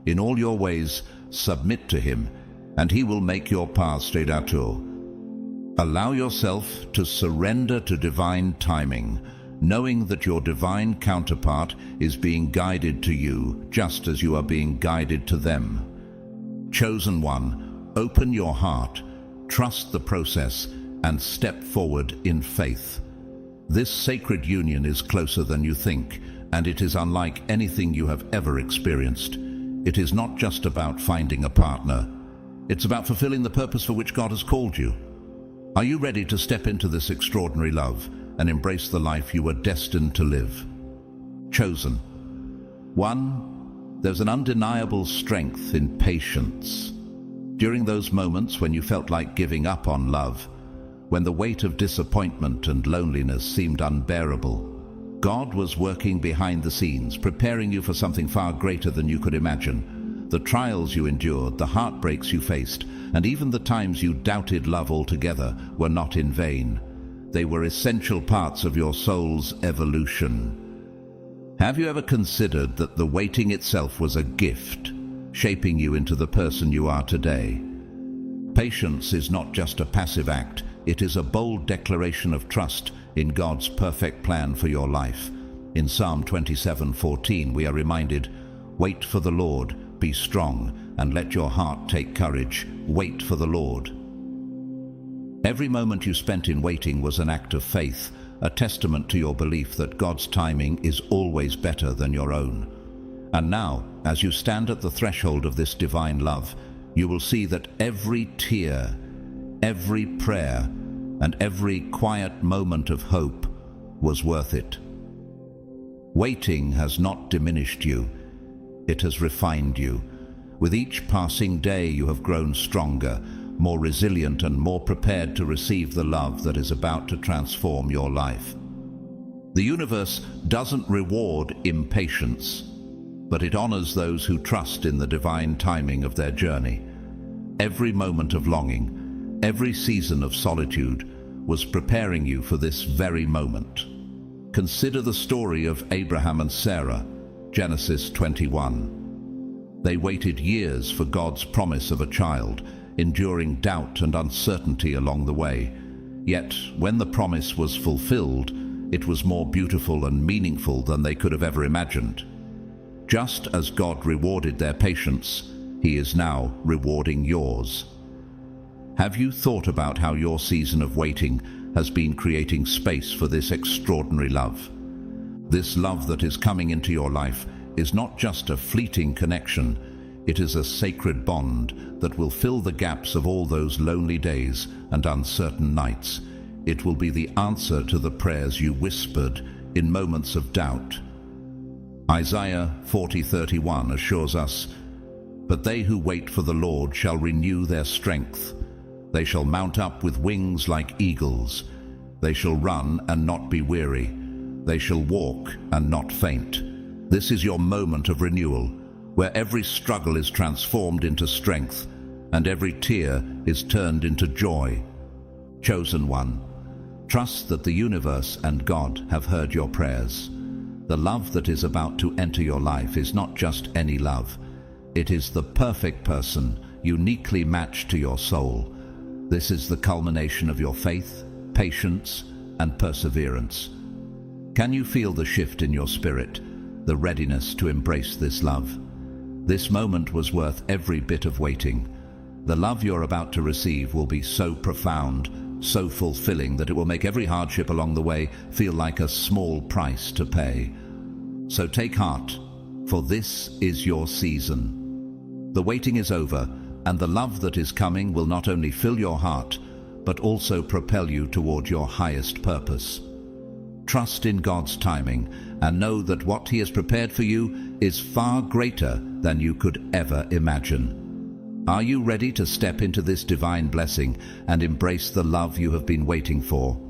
A: In all your ways submit to him, and he will make your path straight. Allow yourself to surrender to divine timing, knowing that your divine counterpart is being guided to you just as you are being guided to them. Chosen one, open your heart, trust the process, and step forward in faith. This sacred union is closer than you think, and it is unlike anything you have ever experienced. It is not just about finding a partner. It's about fulfilling the purpose for which God has called you. Are you ready to step into this extraordinary love and embrace the life you were destined to live? Chosen. 1. There's an undeniable strength in patience. During those moments when you felt like giving up on love, when the weight of disappointment and loneliness seemed unbearable, God was working behind the scenes, preparing you for something far greater than you could imagine. The trials you endured, the heartbreaks you faced, and even the times you doubted love altogether were not in vain. They were essential parts of your soul's evolution. Have you ever considered that the waiting itself was a gift, shaping you into the person you are today? Patience is not just a passive act, it is a bold declaration of trust in God's perfect plan for your life. In Psalm 27:14 we are reminded, "Wait for the Lord, be strong, and let your heart take courage. Wait for the Lord." Every moment you spent in waiting was an act of faith, a testament to your belief that God's timing is always better than your own. And now, as you stand at the threshold of this divine love, you will see that every tear, every prayer, and every quiet moment of hope was worth it. Waiting has not diminished you. It has refined you. With each passing day you have grown stronger, more resilient, and more prepared to receive the love that is about to transform your life. The universe doesn't reward impatience, but it honors those who trust in the divine timing of their journey. Every moment of longing, every season of solitude was preparing you for this very moment. Consider the story of Abraham and Sarah, Genesis 21. They waited years for God's promise of a child, enduring doubt and uncertainty along the way. Yet, when the promise was fulfilled, it was more beautiful and meaningful than they could have ever imagined. Just as God rewarded their patience, He is now rewarding yours. Have you thought about how your season of waiting has been creating space for this extraordinary love? This love that is coming into your life is not just a fleeting connection, it is a sacred bond that will fill the gaps of all those lonely days and uncertain nights. It will be the answer to the prayers you whispered in moments of doubt. Isaiah 40:31 assures us, "But they who wait for the Lord shall renew their strength. They shall mount up with wings like eagles. They shall run and not be weary. They shall walk and not faint." This is your moment of renewal, where every struggle is transformed into strength and every tear is turned into joy. Chosen one, trust that the universe and God have heard your prayers. The love that is about to enter your life is not just any love. It is the perfect person, uniquely matched to your soul. This is the culmination of your faith, patience, and perseverance. Can you feel the shift in your spirit, the readiness to embrace this love? This moment was worth every bit of waiting. The love you're about to receive will be so profound, so fulfilling that it will make every hardship along the way feel like a small price to pay. So take heart, for this is your season. The waiting is over, and the love that is coming will not only fill your heart, but also propel you toward your highest purpose. Trust in God's timing and know that what He has prepared for you is far greater than you could ever imagine. Are you ready to step into this divine blessing and embrace the love you have been waiting for?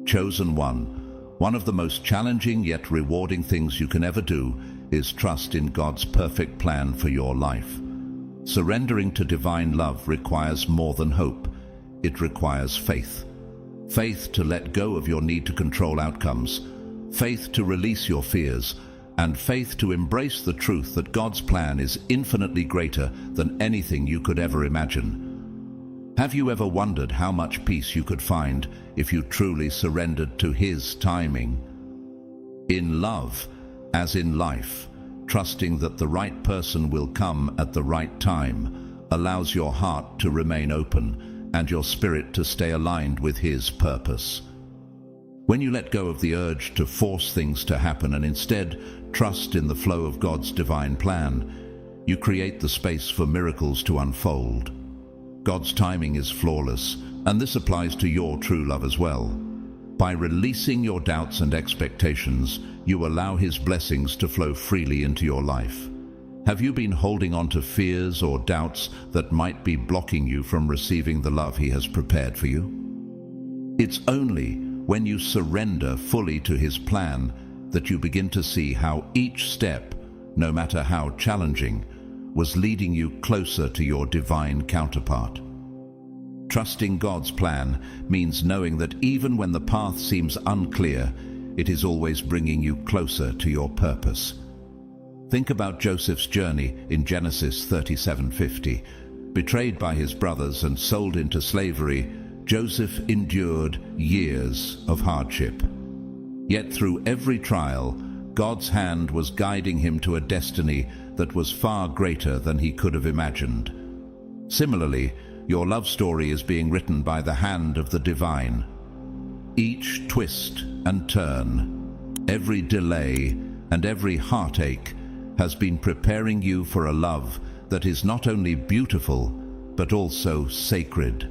A: Chosen one of the most challenging yet rewarding things you can ever do is trust in God's perfect plan for your life. Surrendering to divine love requires more than hope. It requires faith. Faith to let go of your need to control outcomes, faith to release your fears, and faith to embrace the truth that God's plan is infinitely greater than anything you could ever imagine. Have you ever wondered how much peace you could find if you truly surrendered to His timing? In love, as in life, trusting that the right person will come at the right time allows your heart to remain open and your spirit to stay aligned with His purpose. When you let go of the urge to force things to happen and instead trust in the flow of God's divine plan, you create the space for miracles to unfold. God's timing is flawless, and this applies to your true love as well. By releasing your doubts and expectations, you allow His blessings to flow freely into your life. Have you been holding on to fears or doubts that might be blocking you from receiving the love He has prepared for you? It's only when you surrender fully to His plan that you begin to see how each step, no matter how challenging, was leading you closer to your divine counterpart. Trusting God's plan means knowing that even when the path seems unclear, it is always bringing you closer to your purpose. Think about Joseph's journey in Genesis 37:50. Betrayed by his brothers and sold into slavery, Joseph endured years of hardship. Yet through every trial, God's hand was guiding him to a destiny that was far greater than he could have imagined. Similarly, your love story is being written by the hand of the divine. Each twist and turn, every delay, and every heartache has been preparing you for a love that is not only beautiful, but also sacred.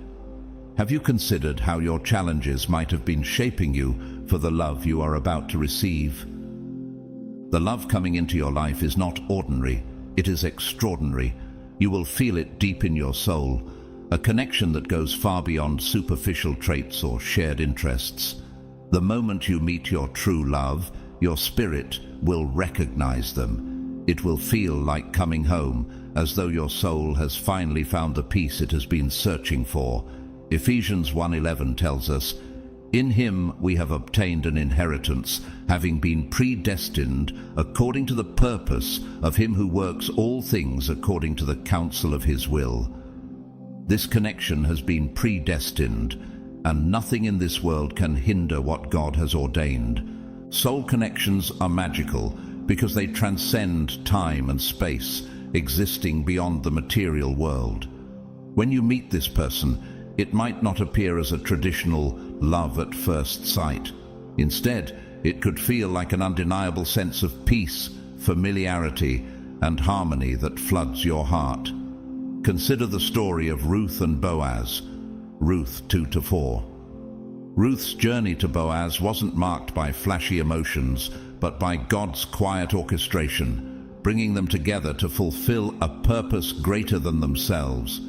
A: Have you considered how your challenges might have been shaping you for the love you are about to receive? The love coming into your life is not ordinary, it is extraordinary. You will feel it deep in your soul, a connection that goes far beyond superficial traits or shared interests. The moment you meet your true love, your spirit will recognize them. It will feel like coming home, as though your soul has finally found the peace it has been searching for. Ephesians 1:11 tells us, "In Him we have obtained an inheritance, having been predestined according to the purpose of Him who works all things according to the counsel of His will." This connection has been predestined, and nothing in this world can hinder what God has ordained. Soul connections are magical because they transcend time and space, existing beyond the material world. When you meet this person, it might not appear as a traditional love at first sight. Instead, it could feel like an undeniable sense of peace, familiarity, and harmony that floods your heart. Consider the story of Ruth and Boaz, Ruth 2-4. Ruth's journey to Boaz wasn't marked by flashy emotions, but by God's quiet orchestration, bringing them together to fulfill a purpose greater than themselves.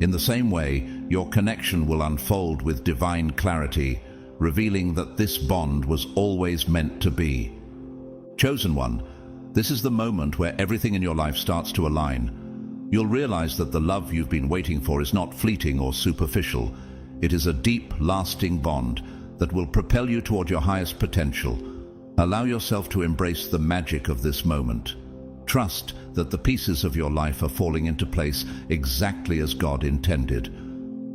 A: In the same way, your connection will unfold with divine clarity, revealing that this bond was always meant to be. Chosen one, this is the moment where everything in your life starts to align. You'll realize that the love you've been waiting for is not fleeting or superficial. It is a deep, lasting bond that will propel you toward your highest potential. Allow yourself to embrace the magic of this moment. Trust that the pieces of your life are falling into place exactly as God intended.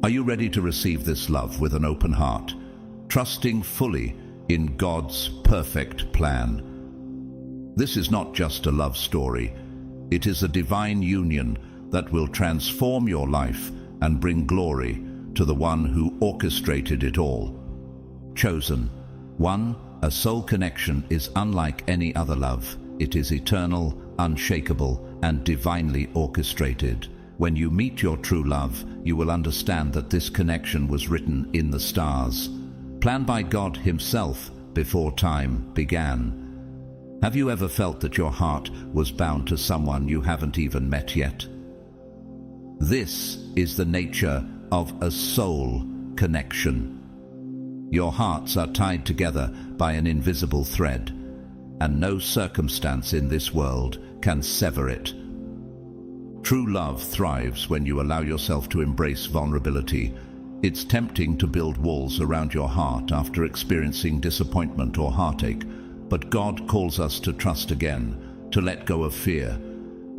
A: Are you ready to receive this love with an open heart, trusting fully in God's perfect plan? This is not just a love story. It is a divine union that will transform your life and bring glory to the one who orchestrated it all. Chosen. 1. A soul connection is unlike any other love. It is eternal, unshakable, and divinely orchestrated. When you meet your true love, you will understand that this connection was written in the stars, planned by God Himself before time began. Have you ever felt that your heart was bound to someone you haven't even met yet? This is the nature of a soul connection. Your hearts are tied together by an invisible thread, and no circumstance in this world can sever it. True love thrives when you allow yourself to embrace vulnerability. It's tempting to build walls around your heart after experiencing disappointment or heartache, but God calls us to trust again, to let go of fear,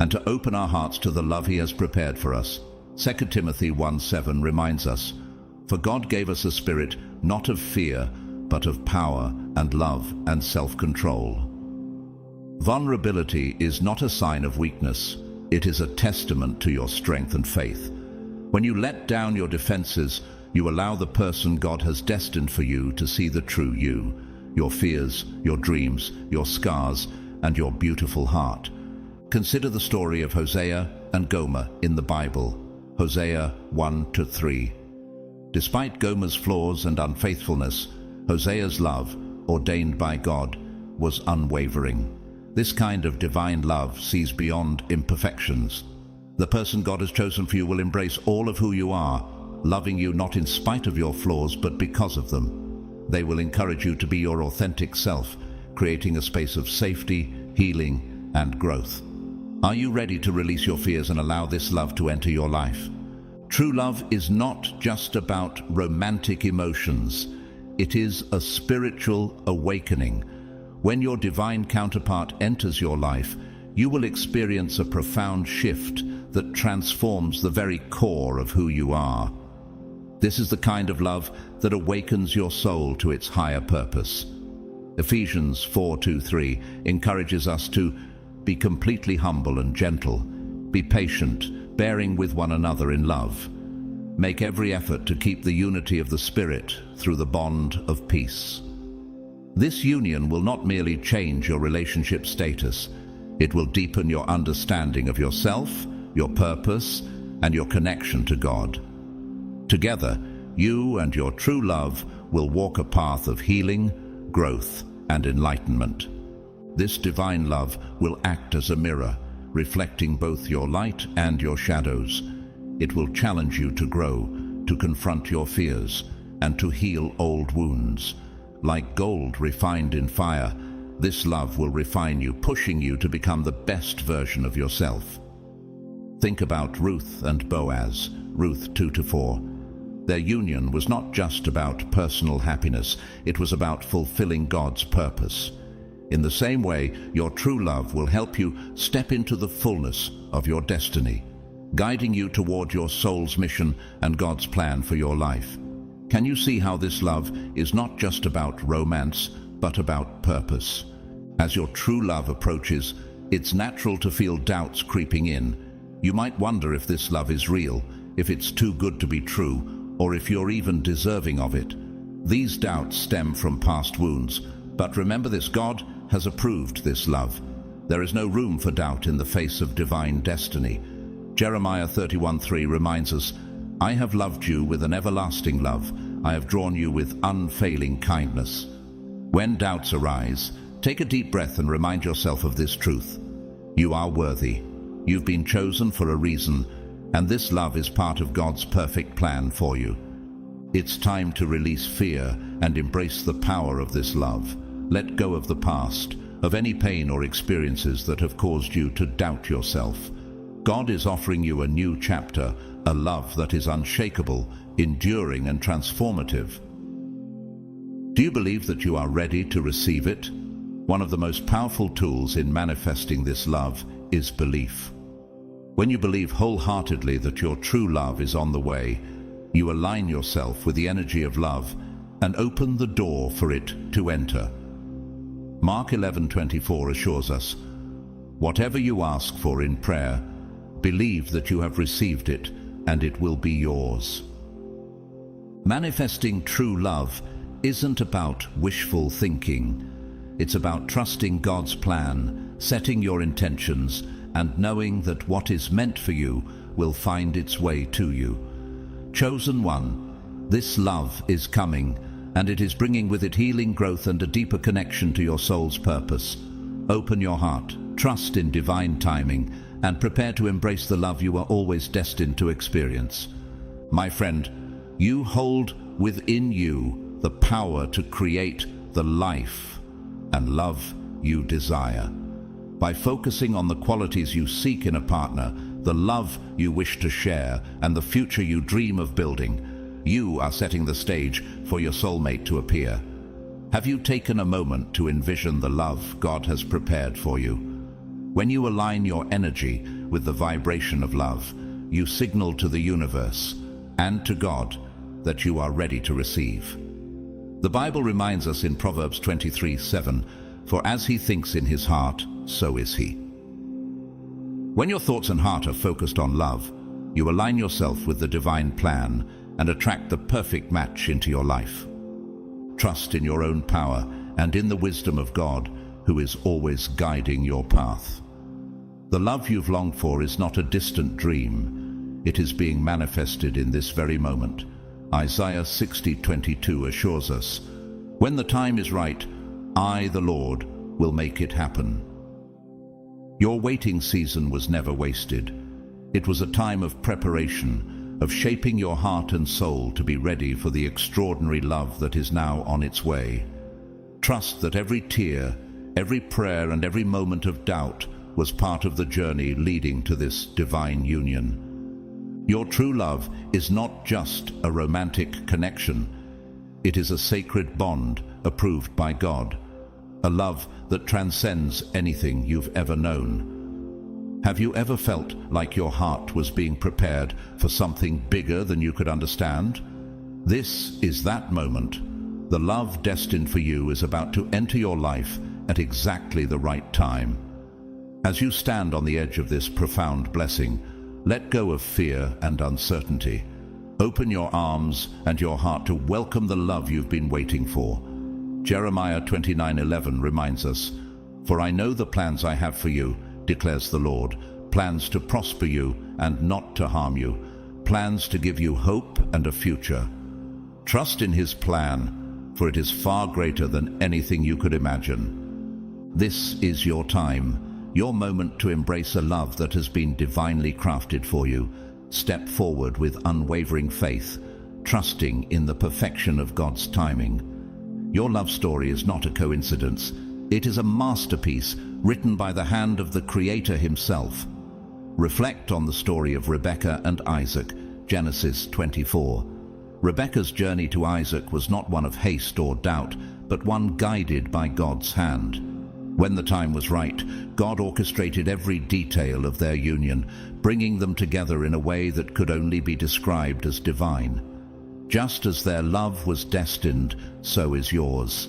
A: and to open our hearts to the love He has prepared for us. 2 Timothy 1:7 reminds us, "For God gave us a spirit not of fear, but of power and love and self-control." Vulnerability is not a sign of weakness. It is a testament to your strength and faith. When you let down your defenses, you allow the person God has destined for you to see the true you, your fears, your dreams, your scars, and your beautiful heart. Consider the story of Hosea and Gomer in the Bible. Hosea 1-3. Despite Gomer's flaws and unfaithfulness, Hosea's love, ordained by God, was unwavering. This kind of divine love sees beyond imperfections. The person God has chosen for you will embrace all of who you are, loving you not in spite of your flaws but because of them. They will encourage you to be your authentic self, creating a space of safety, healing, and growth. Are you ready to release your fears and allow this love to enter your life? True love is not just about romantic emotions. It is a spiritual awakening. When your divine counterpart enters your life, you will experience a profound shift that transforms the very core of who you are. This is the kind of love that awakens your soul to its higher purpose. Ephesians 4:2-3 encourages us to be completely humble and gentle, be patient, bearing with one another in love. Make every effort to keep the unity of the Spirit through the bond of peace. This union will not merely change your relationship status, it will deepen your understanding of yourself, your purpose, and your connection to God. Together, you and your true love will walk a path of healing, growth, and enlightenment. This divine love will act as a mirror, reflecting both your light and your shadows. It will challenge you to grow, to confront your fears, and to heal old wounds. Like gold refined in fire, this love will refine you, pushing you to become the best version of yourself. Think about Ruth and Boaz, Ruth 2-4. Their union was not just about personal happiness, it was about fulfilling God's purpose. In the same way, your true love will help you step into the fullness of your destiny, guiding you toward your soul's mission and God's plan for your life. Can you see how this love is not just about romance, but about purpose? As your true love approaches, it's natural to feel doubts creeping in. You might wonder if this love is real, if it's too good to be true, or if you're even deserving of it. These doubts stem from past wounds, but remember this: God has approved this love. There is no room for doubt in the face of divine destiny. Jeremiah 31:3 reminds us, "I have loved you with an everlasting love. I have drawn you with unfailing kindness." When doubts arise, take a deep breath and remind yourself of this truth. You are worthy. You've been chosen for a reason, and this love is part of God's perfect plan for you. It's time to release fear and embrace the power of this love. Let go of the past, of any pain or experiences that have caused you to doubt yourself. God is offering you a new chapter, a love that is unshakable, enduring, and transformative. Do you believe that you are ready to receive it? One of the most powerful tools in manifesting this love is belief. When you believe wholeheartedly that your true love is on the way, you align yourself with the energy of love and open the door for it to enter. Mark 11:24 assures us, "Whatever you ask for in prayer, believe that you have received it, and it will be yours." Manifesting true love isn't about wishful thinking. It's about trusting God's plan, setting your intentions, and knowing that what is meant for you will find its way to you. Chosen one, this love is coming, and it is bringing with it healing, growth, and a deeper connection to your soul's purpose. Open your heart, trust in divine timing, and prepare to embrace the love you are always destined to experience. My friend, you hold within you the power to create the life and love you desire. By focusing on the qualities you seek in a partner, the love you wish to share, and the future you dream of building, you are setting the stage for your soulmate to appear. Have you taken a moment to envision the love God has prepared for you? When you align your energy with the vibration of love, you signal to the universe and to God that you are ready to receive. The Bible reminds us in Proverbs 23:7, "For as he thinks in his heart, so is he." When your thoughts and heart are focused on love, you align yourself with the divine plan and attract the perfect match into your life. Trust in your own power and in the wisdom of God, who is always guiding your path. The love you've longed for is not a distant dream. It is being manifested in this very moment. Isaiah 60:22 assures us, "When the time is right, I, the Lord, will make it happen." Your waiting season was never wasted. It was a time of preparation, of shaping your heart and soul to be ready for the extraordinary love that is now on its way. Trust that every tear, every prayer, and every moment of doubt was part of the journey leading to this divine union. Your true love is not just a romantic connection. It is a sacred bond approved by God, a love that transcends anything you've ever known. Have you ever felt like your heart was being prepared for something bigger than you could understand? This is that moment. The love destined for you is about to enter your life at exactly the right time. As you stand on the edge of this profound blessing, let go of fear and uncertainty. Open your arms and your heart to welcome the love you've been waiting for. Jeremiah 29:11 reminds us, "For I know the plans I have for you, declares the Lord, plans to prosper you and not to harm you, plans to give you hope and a future." Trust in His plan, for it is far greater than anything you could imagine. This is your time, your moment to embrace a love that has been divinely crafted for you. Step forward with unwavering faith, trusting in the perfection of God's timing. Your love story is not a coincidence. It is a masterpiece written by the hand of the Creator Himself. Reflect on the story of Rebekah and Isaac, Genesis 24. Rebekah's journey to Isaac was not one of haste or doubt, but one guided by God's hand. When the time was right, God orchestrated every detail of their union, bringing them together in a way that could only be described as divine. Just as their love was destined, so is yours.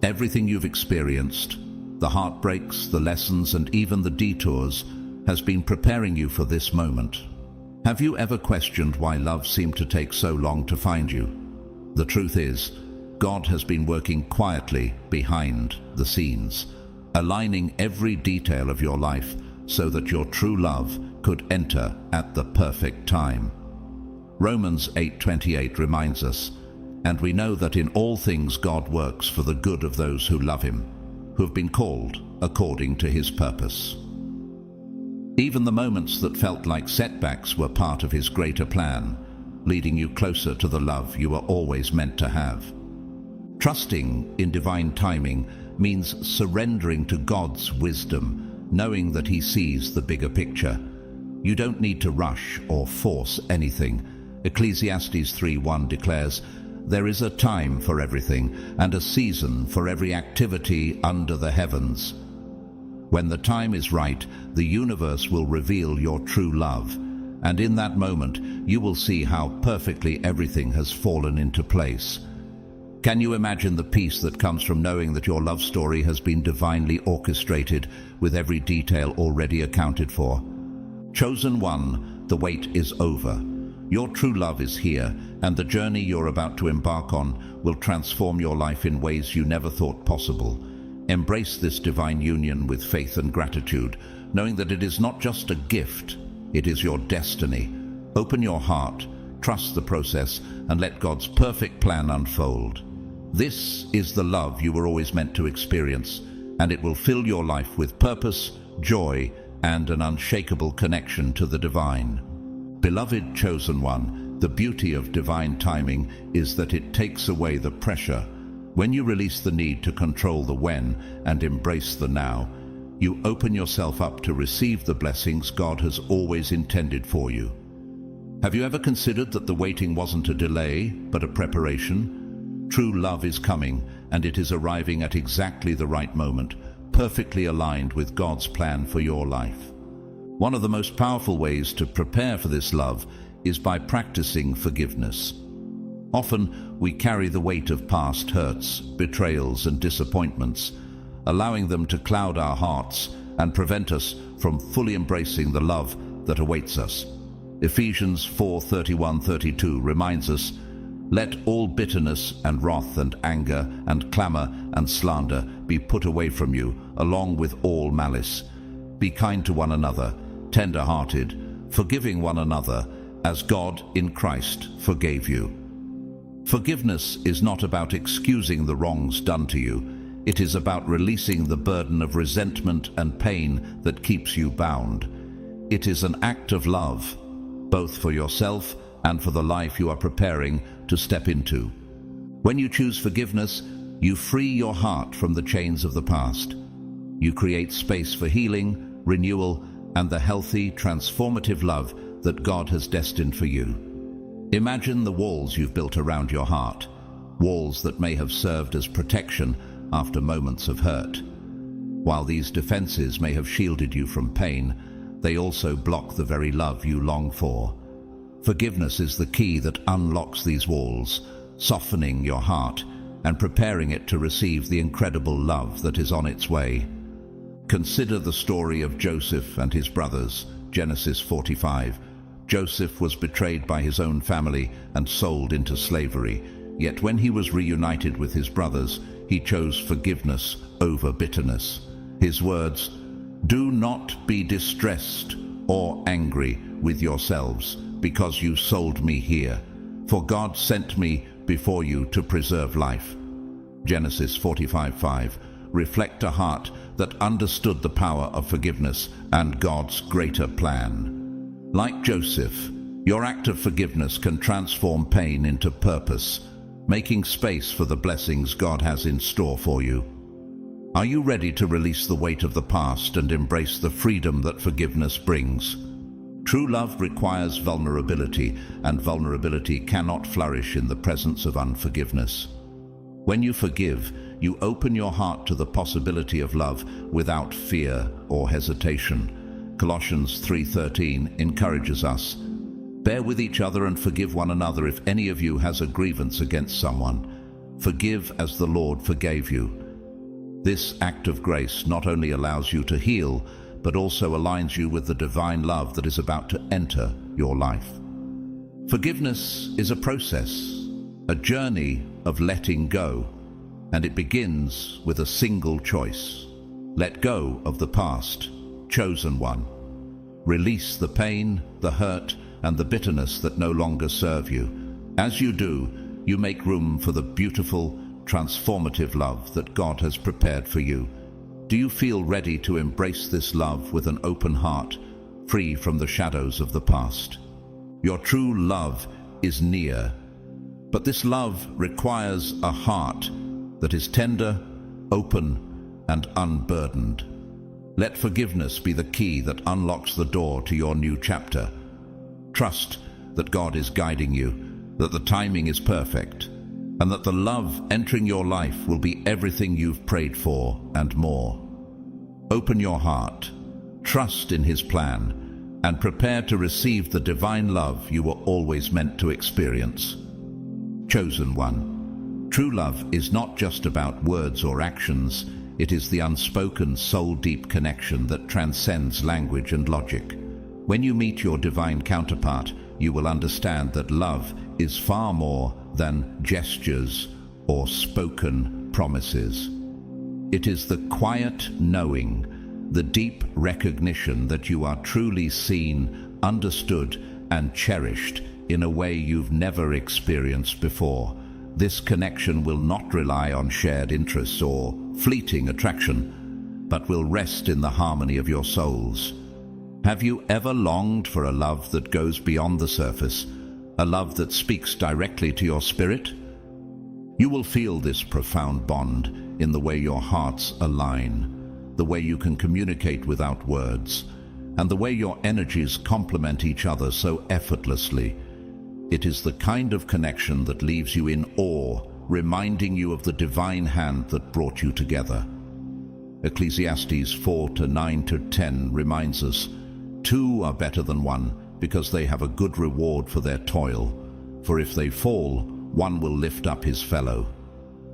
A: Everything you've experienced, the heartbreaks, the lessons, and even the detours, has been preparing you for this moment. Have you ever questioned why love seemed to take so long to find you? The truth is, God has been working quietly behind the scenes, aligning every detail of your life so that your true love could enter at the perfect time. Romans 8:28 reminds us, "And we know that in all things God works for the good of those who love Him, who have been called according to His purpose." Even the moments that felt like setbacks were part of His greater plan, leading you closer to the love you are always meant to have. Trusting in divine timing means surrendering to God's wisdom, knowing that He sees the bigger picture. You don't need to rush or force anything. Ecclesiastes 3:1 declares, "There is a time for everything, and a season for every activity under the heavens." When the time is right, the universe will reveal your true love, and in that moment, you will see how perfectly everything has fallen into place. Can you imagine the peace that comes from knowing that your love story has been divinely orchestrated, with every detail already accounted for? Chosen one, the wait is over. Your true love is here, and the journey you're about to embark on will transform your life in ways you never thought possible. Embrace this divine union with faith and gratitude, knowing that it is not just a gift, it is your destiny. Open your heart, trust the process, and let God's perfect plan unfold. This is the love you were always meant to experience, and it will fill your life with purpose, joy, and an unshakable connection to the divine. Beloved chosen one, the beauty of divine timing is that it takes away the pressure. When you release the need to control the when and embrace the now, you open yourself up to receive the blessings God has always intended for you. Have you ever considered that the waiting wasn't a delay, but a preparation? True love is coming, and it is arriving at exactly the right moment, perfectly aligned with God's plan for your life. One of the most powerful ways to prepare for this love is by practicing forgiveness. Often, we carry the weight of past hurts, betrayals, and disappointments, allowing them to cloud our hearts and prevent us from fully embracing the love that awaits us. Ephesians 4:31-32 reminds us, "Let all bitterness and wrath and anger and clamor and slander be put away from you, along with all malice. Be kind to one another, tender-hearted, forgiving one another, as God in Christ forgave you." Forgiveness is not about excusing the wrongs done to you. It is about releasing the burden of resentment and pain that keeps you bound. It is an act of love, both for yourself and for the life you are preparing to step into. When you choose forgiveness, you free your heart from the chains of the past. You create space for healing, renewal, and the healthy, transformative love that God has destined for you. Imagine the walls you've built around your heart, walls that may have served as protection after moments of hurt. While these defenses may have shielded you from pain, they also block the very love you long for. Forgiveness is the key that unlocks these walls, softening your heart and preparing it to receive the incredible love that is on its way. Consider the story of Joseph and his brothers, Genesis 45. Joseph was betrayed by his own family and sold into slavery. Yet when he was reunited with his brothers, he chose forgiveness over bitterness. His words, "Do not be distressed or angry with yourselves, because you sold me here, for God sent me before you to preserve life." Genesis 45:5. Reflect a heart that understood the power of forgiveness and God's greater plan. Like Joseph, your act of forgiveness can transform pain into purpose, making space for the blessings God has in store for you. Are you ready to release the weight of the past and embrace the freedom that forgiveness brings? True love requires vulnerability, and vulnerability cannot flourish in the presence of unforgiveness. When you forgive, you open your heart to the possibility of love without fear or hesitation. Colossians 3:13 encourages us, "Bear with each other and forgive one another if any of you has a grievance against someone. Forgive as the Lord forgave you." This act of grace not only allows you to heal, but also aligns you with the divine love that is about to enter your life. Forgiveness is a process, a journey of letting go, and it begins with a single choice. Let go of the past, chosen one. Release the pain, the hurt, and the bitterness that no longer serve you. As you do, you make room for the beautiful, transformative love that God has prepared for you. Do you feel ready to embrace this love with an open heart, free from the shadows of the past? Your true love is near, but this love requires a heart that is tender, open, and unburdened. Let forgiveness be the key that unlocks the door to your new chapter. Trust that God is guiding you, that the timing is perfect, and that the love entering your life will be everything you've prayed for and more. Open your heart, trust in His plan, and prepare to receive the divine love you were always meant to experience. Chosen one. True love is not just about words or actions, it is the unspoken, soul-deep connection that transcends language and logic. When you meet your divine counterpart, you will understand that love is far more than gestures or spoken promises. It is the quiet knowing, the deep recognition that you are truly seen, understood, and cherished in a way you've never experienced before. This connection will not rely on shared interests or fleeting attraction, but will rest in the harmony of your souls. Have you ever longed for a love that goes beyond the surface, a love that speaks directly to your spirit? You will feel this profound bond in the way your hearts align, the way you can communicate without words, and the way your energies complement each other so effortlessly. It is the kind of connection that leaves you in awe, reminding you of the divine hand that brought you together. Ecclesiastes 4:9-10 reminds us, "Two are better than one, because they have a good reward for their toil. For if they fall, one will lift up his fellow."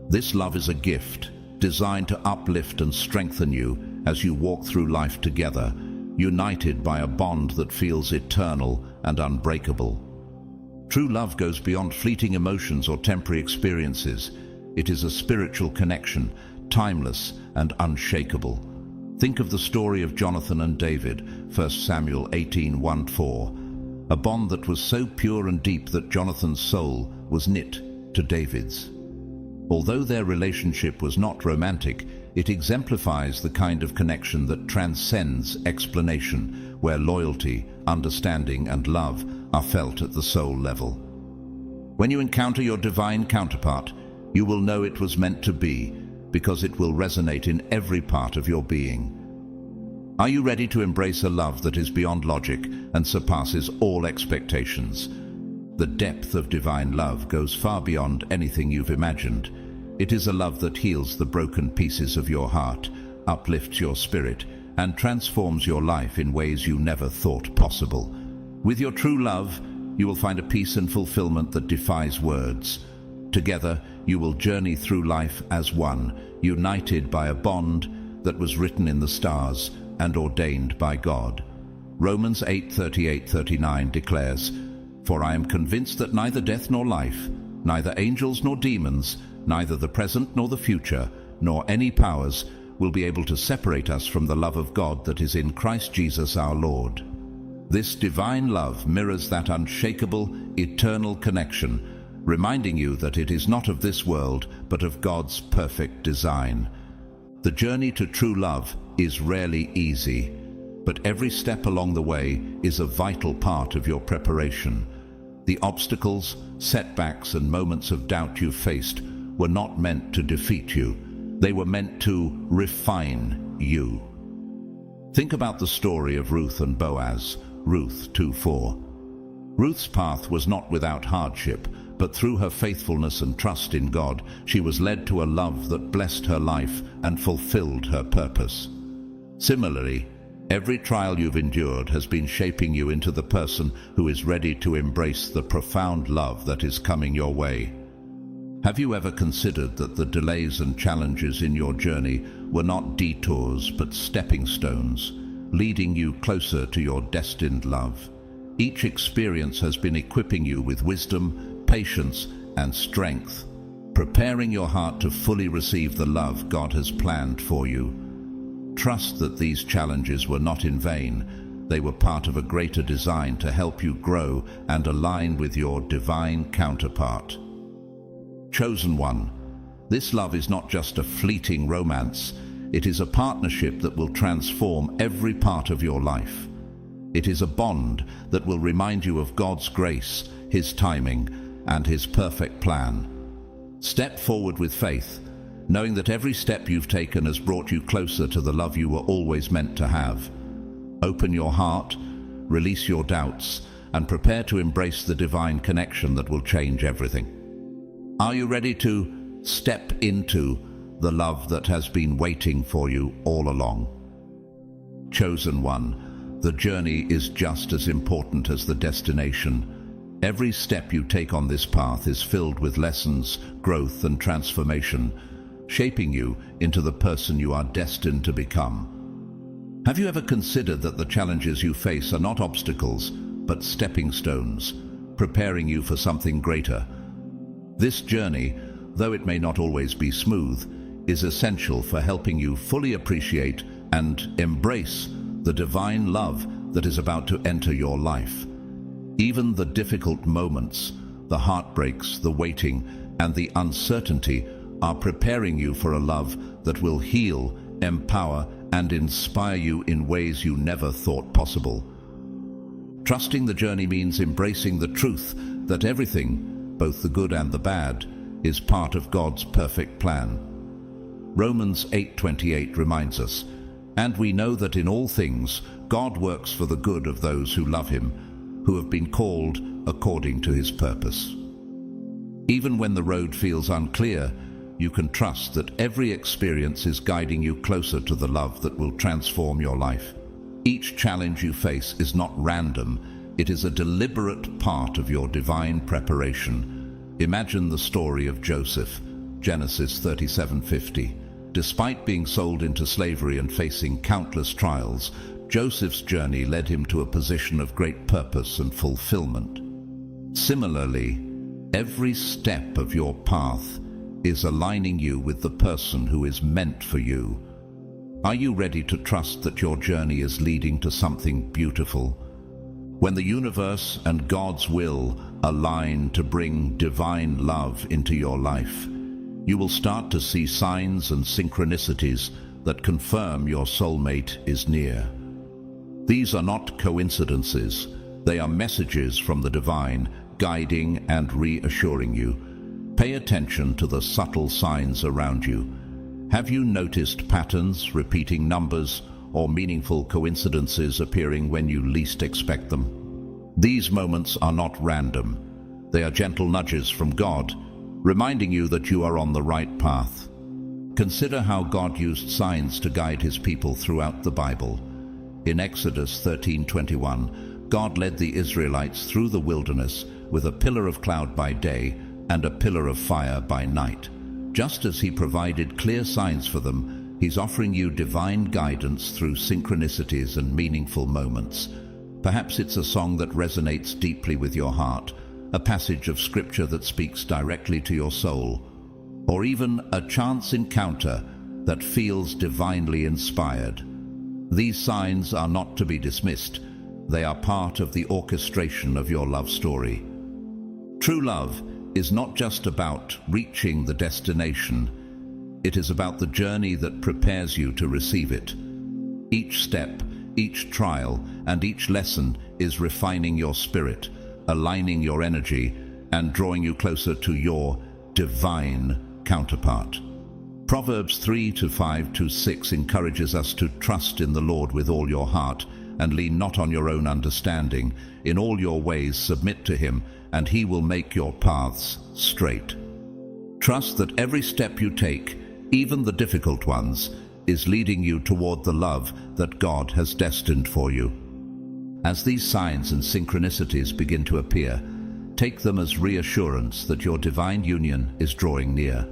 A: This love is a gift, designed to uplift and strengthen you as you walk through life together, united by a bond that feels eternal and unbreakable. True love goes beyond fleeting emotions or temporary experiences. It is a spiritual connection, timeless and unshakable. Think of the story of Jonathan and David, 1 Samuel 18:1-4, a bond that was so pure and deep that Jonathan's soul was knit to David's. Although their relationship was not romantic, it exemplifies the kind of connection that transcends explanation, where loyalty, understanding, and love are felt at the soul level. When you encounter your divine counterpart, you will know it was meant to be, because it will resonate in every part of your being. Are you ready to embrace a love that is beyond logic and surpasses all expectations? The depth of divine love goes far beyond anything you've imagined. It is a love that heals the broken pieces of your heart, uplifts your spirit, and transforms your life in ways you never thought possible. With your true love, you will find a peace and fulfillment that defies words. Together, you will journey through life as one, united by a bond that was written in the stars and ordained by God. Romans 8:38-39 declares, "For I am convinced that neither death nor life, neither angels nor demons, neither the present nor the future, nor any powers will be able to separate us from the love of God that is in Christ Jesus our Lord." This divine love mirrors that unshakable, eternal connection, reminding you that it is not of this world, but of God's perfect design. The journey to true love is rarely easy, but every step along the way is a vital part of your preparation. The obstacles, setbacks, and moments of doubt you faced were not meant to defeat you. They were meant to refine you. Think about the story of Ruth and Boaz, Ruth 2:4. Ruth's path was not without hardship, but through her faithfulness and trust in God, she was led to a love that blessed her life and fulfilled her purpose. Similarly, every trial you've endured has been shaping you into the person who is ready to embrace the profound love that is coming your way. Have you ever considered that the delays and challenges in your journey were not detours but stepping stones, leading you closer to your destined love? Each experience has been equipping you with wisdom, patience, and strength, preparing your heart to fully receive the love God has planned for you. Trust that these challenges were not in vain. They were part of a greater design to help you grow and align with your divine counterpart. Chosen one. This love is not just a fleeting romance. It is a partnership that will transform every part of your life. It is a bond that will remind you of God's grace, His timing, and His perfect plan. Step forward with faith, knowing that every step you've taken has brought you closer to the love you were always meant to have. Open your heart, release your doubts, and prepare to embrace the divine connection that will change everything. Are you ready to step into the love that has been waiting for you all along? Chosen one, the journey is just as important as the destination. Every step you take on this path is filled with lessons, growth, and transformation, shaping you into the person you are destined to become. Have you ever considered that the challenges you face are not obstacles, but stepping stones, preparing you for something greater? This journey, though it may not always be smooth, is essential for helping you fully appreciate and embrace the divine love that is about to enter your life. Even the difficult moments, the heartbreaks, the waiting, and the uncertainty are preparing you for a love that will heal, empower, and inspire you in ways you never thought possible. Trusting the journey means embracing the truth that everything, both the good and the bad, is part of God's perfect plan. Romans 8:28 reminds us, "And we know that in all things God works for the good of those who love him, who have been called according to his purpose." Even when the road feels unclear, you can trust that every experience is guiding you closer to the love that will transform your life. Each challenge you face is not random, it is a deliberate part of your divine preparation. Imagine the story of Joseph, Genesis 37:50. Despite being sold into slavery and facing countless trials, Joseph's journey led him to a position of great purpose and fulfillment. Similarly, every step of your path is aligning you with the person who is meant for you. Are you ready to trust that your journey is leading to something beautiful? When the universe and God's will align to bring divine love into your life, you will start to see signs and synchronicities that confirm your soulmate is near. These are not coincidences, they are messages from the divine, guiding and reassuring you. Pay attention to the subtle signs around you. Have you noticed patterns, repeating numbers, or meaningful coincidences appearing when you least expect them? These moments are not random. They are gentle nudges from God, reminding you that you are on the right path. Consider how God used signs to guide his people throughout the Bible. In Exodus 13:21, God led the Israelites through the wilderness with a pillar of cloud by day and a pillar of fire by night. Just as he provided clear signs for them, he's offering you divine guidance through synchronicities and meaningful moments. Perhaps it's a song that resonates deeply with your heart, a passage of scripture that speaks directly to your soul, or even a chance encounter that feels divinely inspired. These signs are not to be dismissed. They are part of the orchestration of your love story. True love is not just about reaching the destination. It is about the journey that prepares you to receive it. Each step, each trial, and each lesson is refining your spirit, aligning your energy, and drawing you closer to your divine counterpart. Proverbs 3:5-6 encourages us to trust in the Lord with all your heart and lean not on your own understanding. In all your ways submit to him, and he will make your paths straight. Trust that every step you take, even the difficult ones, is leading you toward the love that God has destined for you. As these signs and synchronicities begin to appear, take them as reassurance that your divine union is drawing near.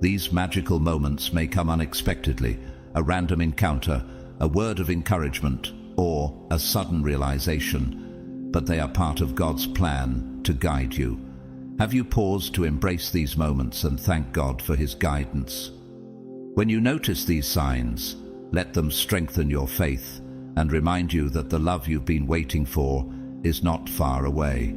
A: These magical moments may come unexpectedly, a random encounter, a word of encouragement, or a sudden realization, but they are part of God's plan to guide you. Have you paused to embrace these moments and thank God for his guidance? When you notice these signs, let them strengthen your faith and remind you that the love you've been waiting for is not far away.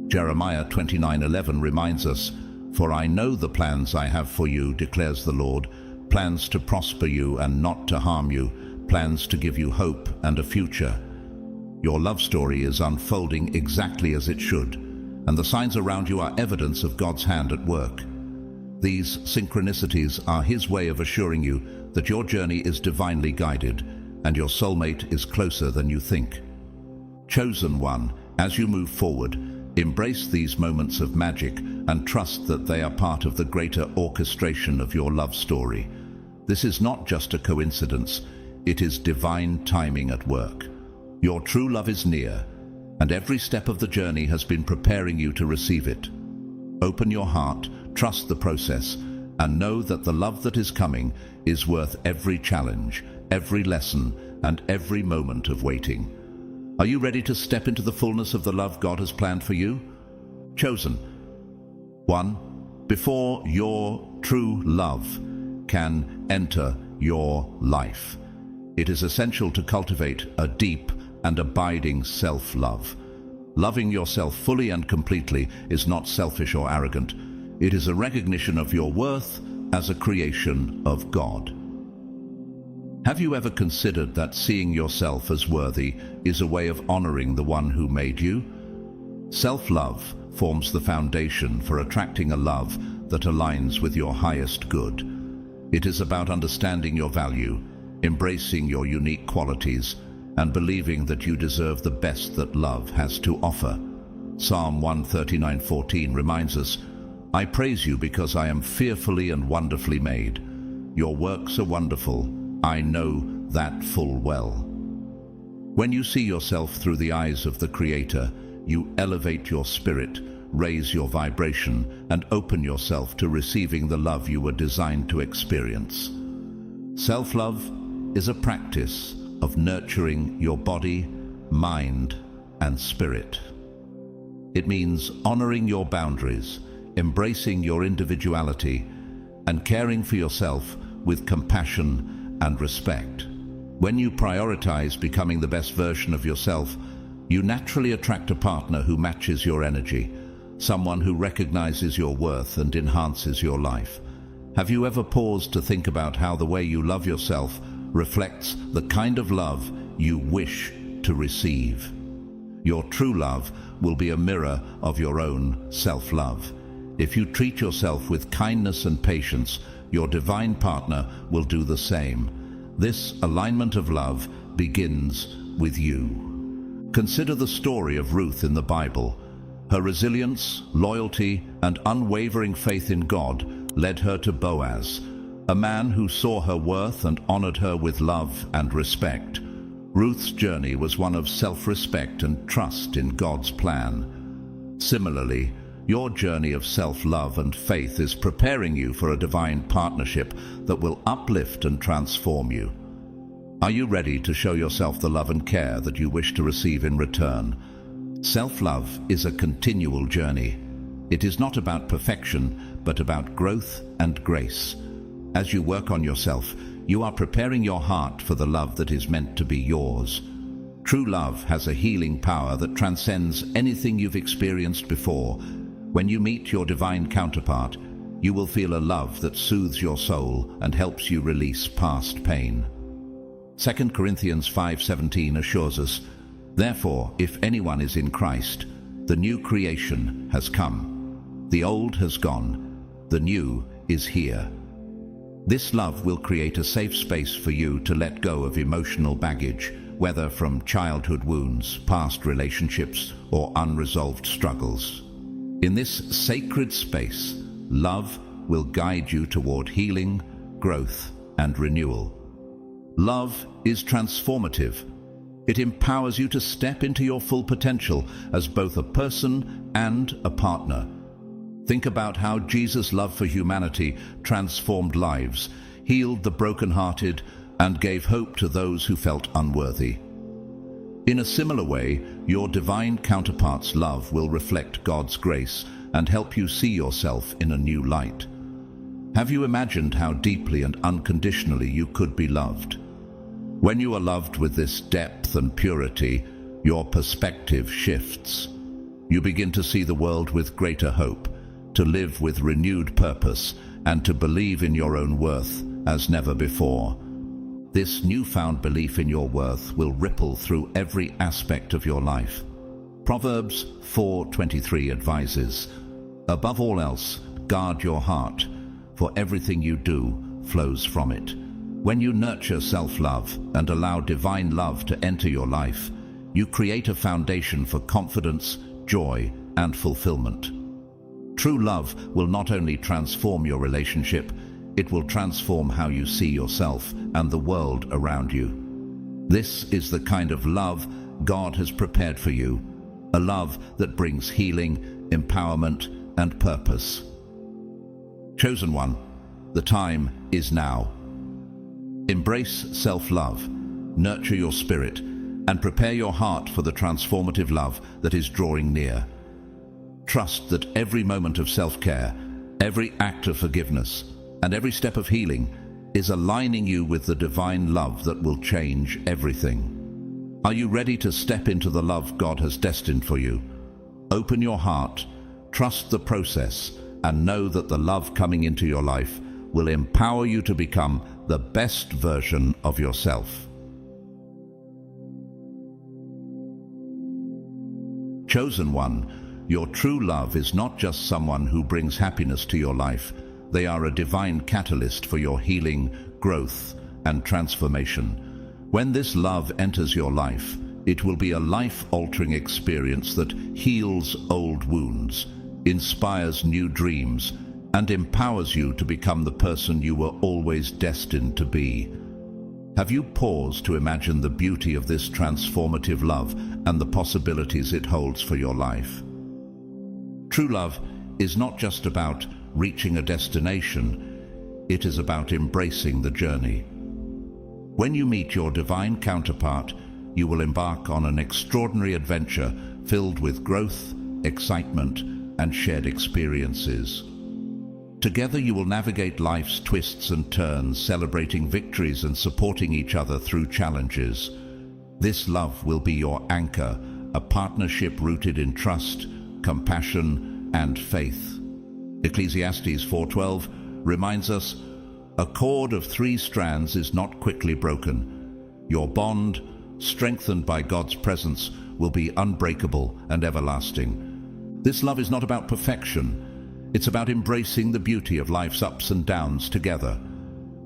A: Jeremiah 29:11 reminds us, "For I know the plans I have for you, declares the Lord, plans to prosper you and not to harm you, plans to give you hope and a future." Your love story is unfolding exactly as it should, and the signs around you are evidence of God's hand at work. These synchronicities are his way of assuring you that your journey is divinely guided and your soulmate is closer than you think. Chosen one, as you move forward, embrace these moments of magic and trust that they are part of the greater orchestration of your love story. This is not just a coincidence, it is divine timing at work. Your true love is near, and every step of the journey has been preparing you to receive it. Open your heart, trust the process, and know that the love that is coming is worth every challenge, every lesson, and every moment of waiting. Are you ready to step into the fullness of the love God has planned for you? Chosen. 1. Before your true love can enter your life, it is essential to cultivate a deep and abiding self-love. Loving yourself fully and completely is not selfish or arrogant. It is a recognition of your worth as a creation of God. Have you ever considered that seeing yourself as worthy is a way of honoring the one who made you? Self-love forms the foundation for attracting a love that aligns with your highest good. It is about understanding your value, embracing your unique qualities, and believing that you deserve the best that love has to offer. Psalm 139:14 reminds us, "I praise you because I am fearfully and wonderfully made. Your works are wonderful. I know that full well." When you see yourself through the eyes of the Creator, you elevate your spirit, raise your vibration, and open yourself to receiving the love you were designed to experience. Self-love is a practice of nurturing your body, mind, and spirit. It means honoring your boundaries, embracing your individuality, and caring for yourself with compassion and respect. When you prioritize becoming the best version of yourself, you naturally attract a partner who matches your energy, someone who recognizes your worth and enhances your life. Have you ever paused to think about how the way you love yourself reflects the kind of love you wish to receive? Your true love will be a mirror of your own self-love. If you treat yourself with kindness and patience, your divine partner will do the same. This alignment of love begins with you. Consider the story of Ruth in the Bible. Her resilience, loyalty, and unwavering faith in God led her to Boaz, a man who saw her worth and honored her with love and respect. Ruth's journey was one of self-respect and trust in God's plan. Similarly, your journey of self-love and faith is preparing you for a divine partnership that will uplift and transform you. Are you ready to show yourself the love and care that you wish to receive in return? Self-love is a continual journey. It is not about perfection, but about growth and grace. As you work on yourself, you are preparing your heart for the love that is meant to be yours. True love has a healing power that transcends anything you've experienced before. When you meet your divine counterpart, you will feel a love that soothes your soul and helps you release past pain. 2 Corinthians 5:17 assures us, "Therefore, if anyone is in Christ, the new creation has come. The old has gone, the new is here." This love will create a safe space for you to let go of emotional baggage, whether from childhood wounds, past relationships, or unresolved struggles. In this sacred space, love will guide you toward healing, growth, and renewal. Love is transformative. It empowers you to step into your full potential as both a person and a partner. Think about how Jesus' love for humanity transformed lives, healed the brokenhearted, and gave hope to those who felt unworthy. In a similar way, your divine counterpart's love will reflect God's grace and help you see yourself in a new light. Have you imagined how deeply and unconditionally you could be loved? When you are loved with this depth and purity, your perspective shifts. You begin to see the world with greater hope, to live with renewed purpose, and to believe in your own worth as never before. This newfound belief in your worth will ripple through every aspect of your life. Proverbs 4:23 advises, "Above all else, guard your heart, for everything you do flows from it." When you nurture self-love and allow divine love to enter your life, you create a foundation for confidence, joy, and fulfillment. True love will not only transform your relationship, it will transform how you see yourself and the world around you. This is the kind of love God has prepared for you, a love that brings healing, empowerment, and purpose. Chosen one, the time is now. Embrace self-love, nurture your spirit, and prepare your heart for the transformative love that is drawing near. Trust that every moment of self-care, every act of forgiveness, and every step of healing is aligning you with the divine love that will change everything. Are you ready to step into the love God has destined for you? Open your heart, trust the process, and know that the love coming into your life will empower you to become the best version of yourself. Chosen one, your true love is not just someone who brings happiness to your life. They are a divine catalyst for your healing, growth, and transformation. When this love enters your life, it will be a life-altering experience that heals old wounds, inspires new dreams, and empowers you to become the person you were always destined to be. Have you paused to imagine the beauty of this transformative love and the possibilities it holds for your life? True love is not just about reaching a destination, it is about embracing the journey. When you meet your divine counterpart, you will embark on an extraordinary adventure filled with growth, excitement, and shared experiences. Together you will navigate life's twists and turns, celebrating victories and supporting each other through challenges. This love will be your anchor, a partnership rooted in trust, compassion, and faith. Ecclesiastes 4:12 reminds us, "A cord of 3 strands is not quickly broken. Your bond, strengthened by God's presence, will be unbreakable and everlasting." This love is not about perfection. It's about embracing the beauty of life's ups and downs together.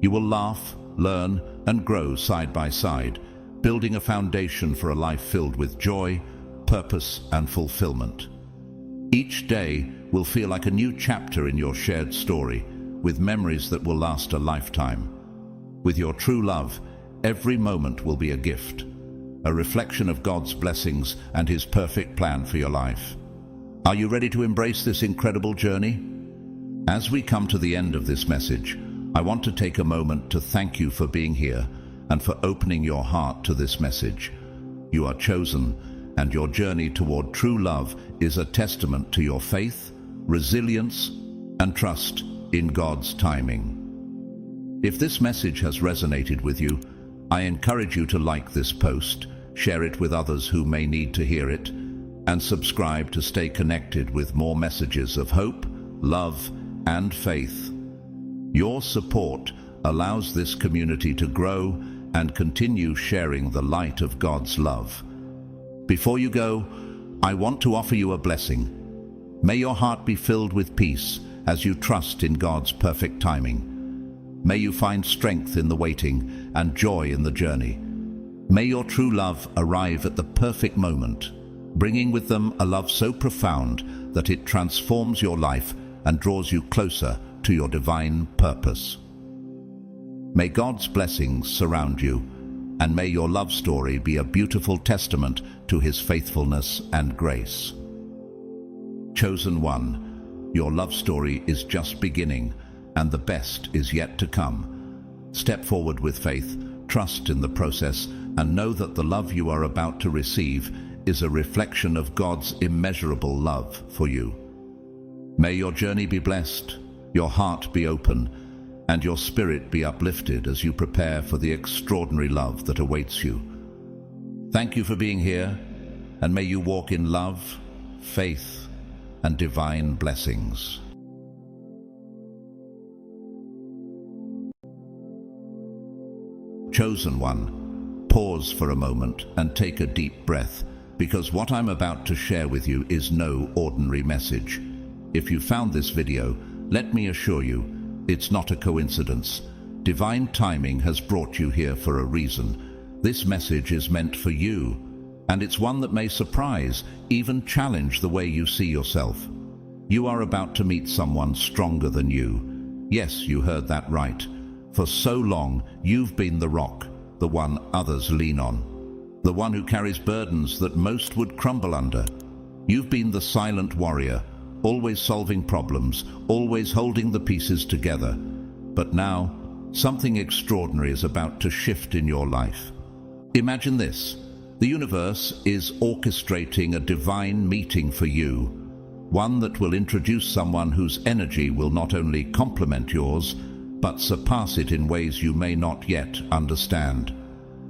A: You will laugh, learn, and grow side by side, building a foundation for a life filled with joy, purpose, and fulfillment. Each day will feel like a new chapter in your shared story, with memories that will last a lifetime. With your true love, every moment will be a gift, a reflection of God's blessings and His perfect plan for your life. Are you ready to embrace this incredible journey? As we come to the end of this message, I want to take a moment to thank you for being here and for opening your heart to this message. You are chosen, and your journey toward true love is a testament to your faith, resilience, and trust in God's timing. If this message has resonated with you, I encourage you to like this post, share it with others who may need to hear it, and subscribe to stay connected with more messages of hope, love, and faith. Your support allows this community to grow and continue sharing the light of God's love. Before you go, I want to offer you a blessing. May your heart be filled with peace as you trust in God's perfect timing. May you find strength in the waiting and joy in the journey. May your true love arrive at the perfect moment, bringing with them a love so profound that it transforms your life and draws you closer to your divine purpose. May God's blessings surround you, and may your love story be a beautiful testament to His faithfulness and grace. Chosen one, your love story is just beginning, and the best is yet to come. Step forward with faith, trust in the process, and know that the love you are about to receive is a reflection of God's immeasurable love for you. May your journey be blessed, your heart be open, and your spirit be uplifted as you prepare for the extraordinary love that awaits you. Thank you for being here, and may you walk in love, faith, and divine blessings. Chosen one, pause for a moment and take a deep breath, because what I'm about to share with you is no ordinary message. If you found this video, let me assure you, it's not a coincidence. Divine timing has brought you here for a reason. This message is meant for you, and it's one that may surprise, even challenge the way you see yourself. You are about to meet someone stronger than you. Yes, you heard that right. For so long, you've been the rock, the one others lean on, the one who carries burdens that most would crumble under. You've been the silent warrior, always solving problems, always holding the pieces together. But now, something extraordinary is about to shift in your life. Imagine this. The universe is orchestrating a divine meeting for you, one that will introduce someone whose energy will not only complement yours, but surpass it in ways you may not yet understand.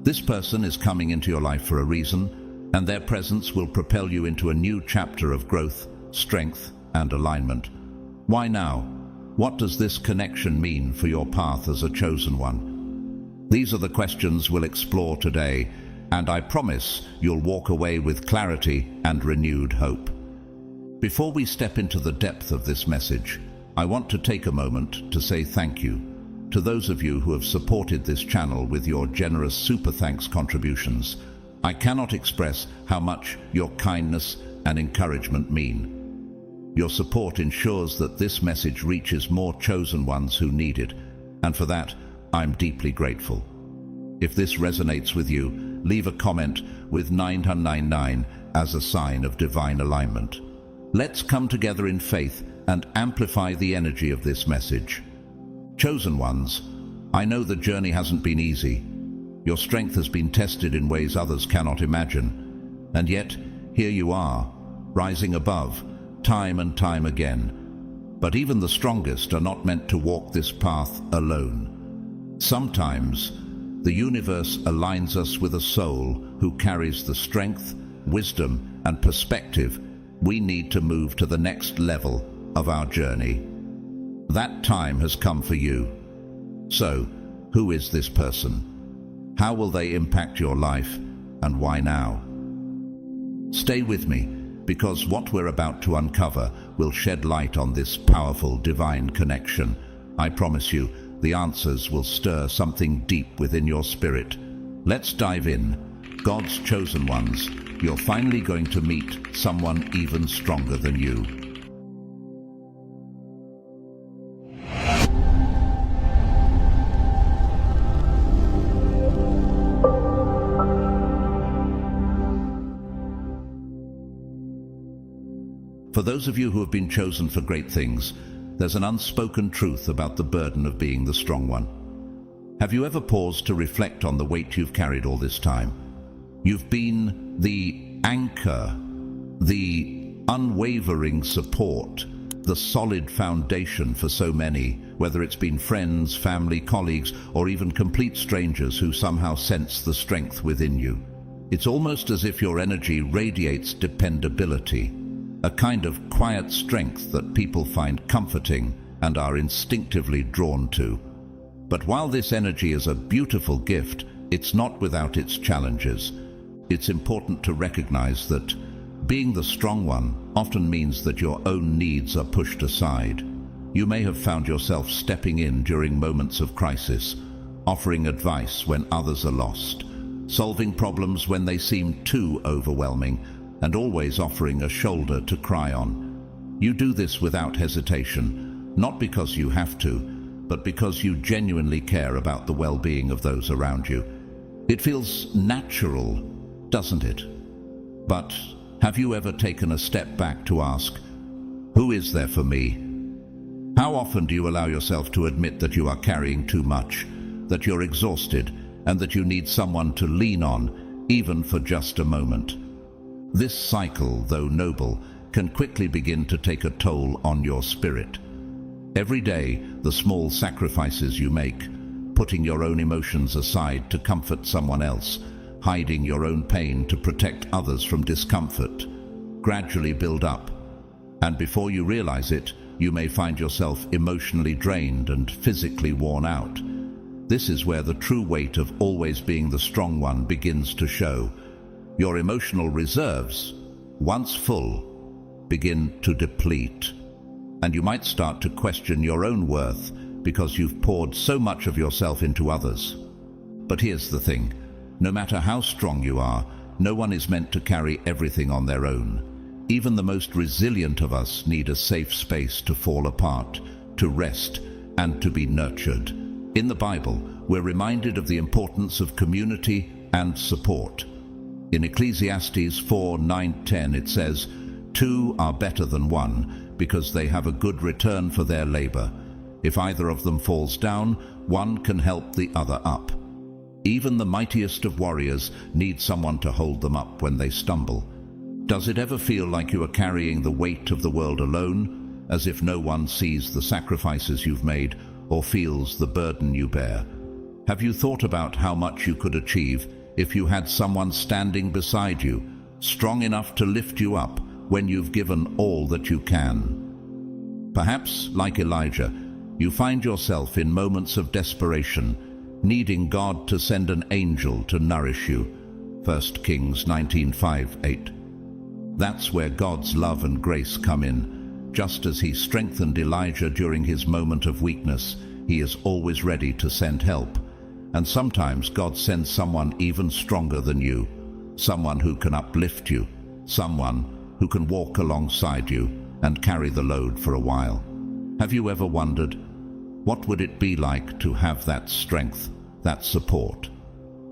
A: This person is coming into your life for a reason, and their presence will propel you into a new chapter of growth, strength, and alignment. Why now? What does this connection mean for your path as a chosen one? These are the questions we'll explore today, and I promise you'll walk away with clarity and renewed hope. Before we step into the depth of this message, I want to take a moment to say thank you to those of you who have supported this channel with your generous super thanks contributions. I cannot express how much your kindness and encouragement mean. Your support ensures that this message reaches more chosen ones who need it, and for that, I'm deeply grateful. If this resonates with you, leave a comment with 999 as a sign of divine alignment. Let's come together in faith and amplify the energy of this message. Chosen ones, I know the journey hasn't been easy. Your strength has been tested in ways others cannot imagine. And yet, here you are, rising above, time and time again. But even the strongest are not meant to walk this path alone. Sometimes, the universe aligns us with a soul who carries the strength, wisdom, and perspective we need to move to the next level of our journey. That time has come for you. So, who is this person? How will they impact your life, and why now? Stay with me, because what we're about to uncover will shed light on this powerful divine connection. I promise you, the answers will stir something deep within your spirit. Let's dive in. God's chosen ones, you're finally going to meet someone even stronger than you. For those of you who have been chosen for great things, there's an unspoken truth about the burden of being the strong one. Have you ever paused to reflect on the weight you've carried all this time? You've been the anchor, the unwavering support, the solid foundation for so many, whether it's been friends, family, colleagues, or even complete strangers who somehow sense the strength within you. It's almost as if your energy radiates dependability, a kind of quiet strength that people find comforting and are instinctively drawn to. But while this energy is a beautiful gift, it's not without its challenges. It's important to recognize that being the strong one often means that your own needs are pushed aside. You may have found yourself stepping in during moments of crisis, offering advice when others are lost, solving problems when they seem too overwhelming, and always offering a shoulder to cry on. You do this without hesitation, not because you have to, but because you genuinely care about the well-being of those around you. It feels natural, doesn't it? But have you ever taken a step back to ask, who is there for me? How often do you allow yourself to admit that you are carrying too much, that you're exhausted, and that you need someone to lean on, even for just a moment? This cycle, though noble, can quickly begin to take a toll on your spirit. Every day, the small sacrifices you make, putting your own emotions aside to comfort someone else, hiding your own pain to protect others from discomfort, gradually build up. And before you realize it, you may find yourself emotionally drained and physically worn out. This is where the true weight of always being the strong one begins to show. Your emotional reserves, once full, begin to deplete, and you might start to question your own worth because you've poured so much of yourself into others. But here's the thing, no matter how strong you are, no one is meant to carry everything on their own. Even the most resilient of us need a safe space to fall apart, to rest, and to be nurtured. In the Bible, we're reminded of the importance of community and support. In Ecclesiastes 4:9-10 it says, "Two are better than one, because they have a good return for their labor. If either of them falls down, one can help the other up." Even the mightiest of warriors need someone to hold them up when they stumble. Does it ever feel like you are carrying the weight of the world alone, as if no one sees the sacrifices you've made or feels the burden you bear? Have you thought about how much you could achieve if you had someone standing beside you, strong enough to lift you up when you've given all that you can? Perhaps, like Elijah, you find yourself in moments of desperation, needing God to send an angel to nourish you. 1 Kings 19:5-8. That's where God's love and grace come in. Just as he strengthened Elijah during his moment of weakness, he is always ready to send help. And sometimes God sends someone even stronger than you, someone who can uplift you, someone who can walk alongside you and carry the load for a while. Have you ever wondered, what would it be like to have that strength, that support?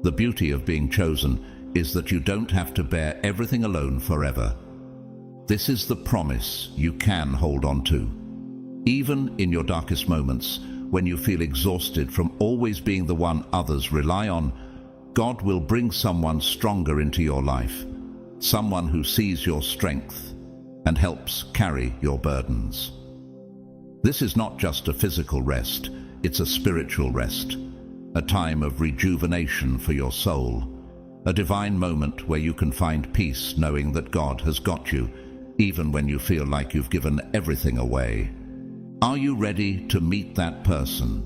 A: The beauty of being chosen is that you don't have to bear everything alone forever. This is the promise you can hold on to. Even in your darkest moments, when you feel exhausted from always being the one others rely on, God will bring someone stronger into your life, someone who sees your strength and helps carry your burdens. This is not just a physical rest, it's a spiritual rest, a time of rejuvenation for your soul, a divine moment where you can find peace knowing that God has got you, even when you feel like you've given everything away. Are you ready to meet that person?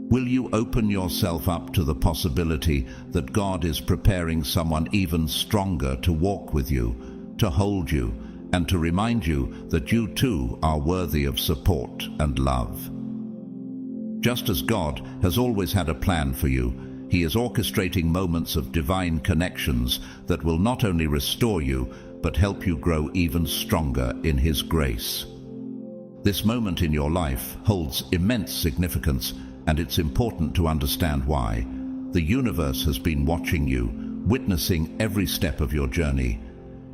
A: Will you open yourself up to the possibility that God is preparing someone even stronger to walk with you, to hold you, and to remind you that you too are worthy of support and love? Just as God has always had a plan for you, he is orchestrating moments of divine connections that will not only restore you, but help you grow even stronger in his grace. This moment in your life holds immense significance, and it's important to understand why. The universe has been watching you, witnessing every step of your journey.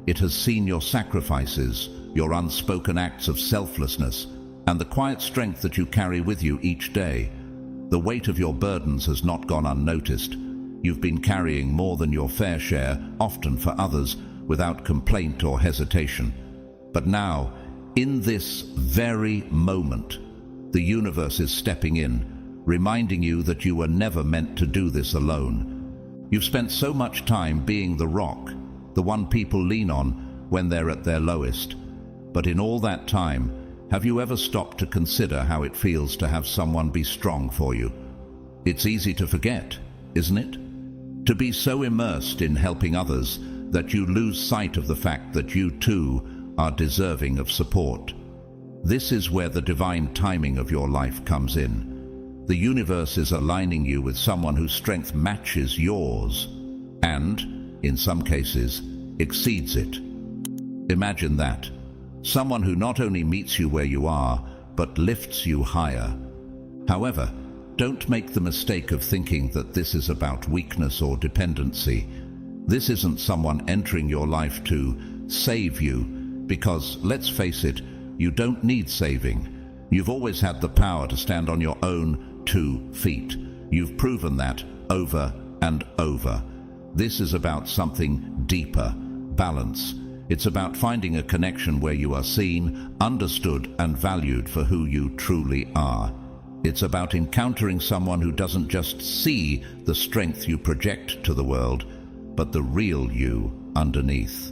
A: It has seen your sacrifices, your unspoken acts of selflessness, and the quiet strength that you carry with you each day. The weight of your burdens has not gone unnoticed. You've been carrying more than your fair share, often for others, without complaint or hesitation. But now, in this very moment, the universe is stepping in, reminding you that you were never meant to do this alone. You've spent so much time being the rock, the one people lean on when they're at their lowest. But in all that time, have you ever stopped to consider how it feels to have someone be strong for you? It's easy to forget, isn't it? To be so immersed in helping others that you lose sight of the fact that you too are deserving of support. This is where the divine timing of your life comes in. The universe is aligning you with someone whose strength matches yours, and, in some cases, exceeds it. Imagine that. Someone who not only meets you where you are, but lifts you higher. However, don't make the mistake of thinking that this is about weakness or dependency. This isn't someone entering your life to save you, because, let's face it, you don't need saving. You've always had the power to stand on your own 2 feet. You've proven that over and over. This is about something deeper, balance. It's about finding a connection where you are seen, understood, and valued for who you truly are. It's about encountering someone who doesn't just see the strength you project to the world, but the real you underneath.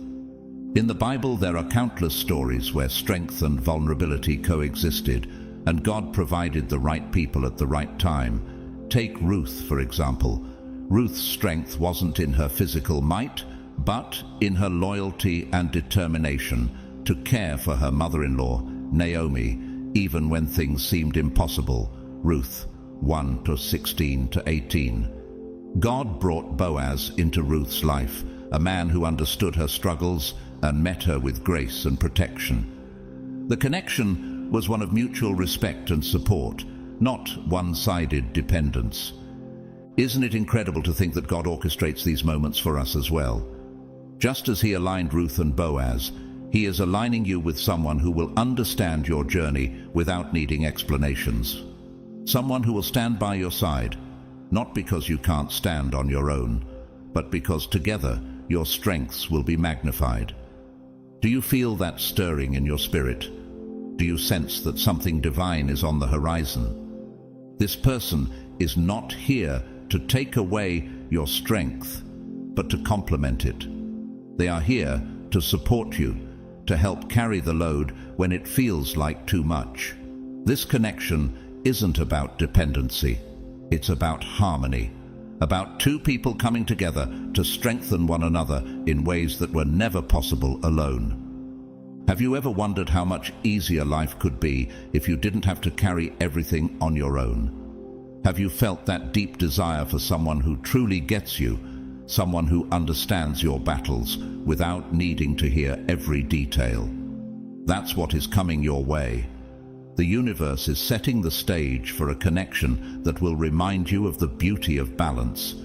A: In the Bible, there are countless stories where strength and vulnerability coexisted, and God provided the right people at the right time. Take Ruth, for example. Ruth's strength wasn't in her physical might, but in her loyalty and determination to care for her mother-in-law, Naomi, even when things seemed impossible. Ruth 1:16-18. God brought Boaz into Ruth's life, a man who understood her struggles and met her with grace and protection. The connection was one of mutual respect and support, not one-sided dependence. Isn't it incredible to think that God orchestrates these moments for us as well? Just as he aligned Ruth and Boaz, he is aligning you with someone who will understand your journey without needing explanations. Someone who will stand by your side, not because you can't stand on your own, but because together your strengths will be magnified. Do you feel that stirring in your spirit? Do you sense that something divine is on the horizon? This person is not here to take away your strength, but to complement it. They are here to support you, to help carry the load when it feels like too much. This connection isn't about dependency. It's about harmony, about two people coming together to strengthen one another in ways that were never possible alone. Have you ever wondered how much easier life could be if you didn't have to carry everything on your own? Have you felt that deep desire for someone who truly gets you, someone who understands your battles without needing to hear every detail? That's what is coming your way. The universe is setting the stage for a connection that will remind you of the beauty of balance,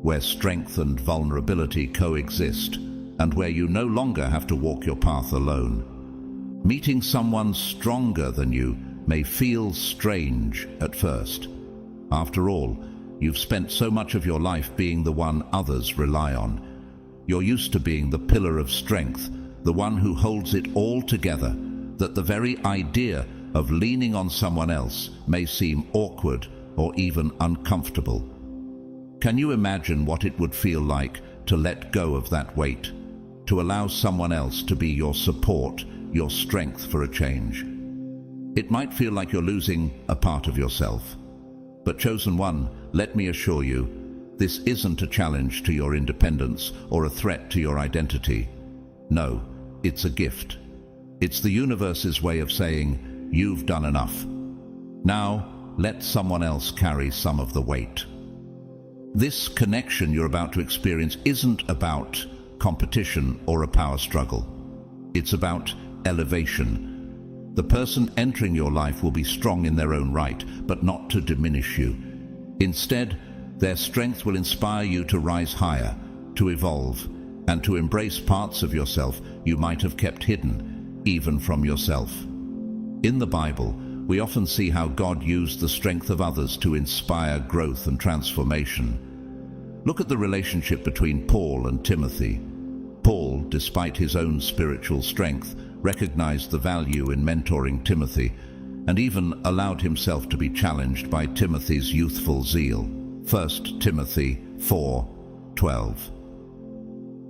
A: where strength and vulnerability coexist, and where you no longer have to walk your path alone. Meeting someone stronger than you may feel strange at first. After all, you've spent so much of your life being the one others rely on. You're used to being the pillar of strength, the one who holds it all together, that the very idea of leaning on someone else may seem awkward or even uncomfortable. Can you imagine what it would feel like to let go of that weight, to allow someone else to be your support, your strength for a change? It might feel like you're losing a part of yourself. But chosen one, let me assure you, this isn't a challenge to your independence or a threat to your identity. No, it's a gift. It's the universe's way of saying, you've done enough. Now, let someone else carry some of the weight. This connection you're about to experience isn't about competition or a power struggle. It's about elevation. The person entering your life will be strong in their own right, but not to diminish you. Instead, their strength will inspire you to rise higher, to evolve, and to embrace parts of yourself you might have kept hidden, even from yourself. In the Bible, we often see how God used the strength of others to inspire growth and transformation. Look at the relationship between Paul and Timothy. Paul, despite his own spiritual strength, recognized the value in mentoring Timothy, and even allowed himself to be challenged by Timothy's youthful zeal. 1 Timothy 4:12.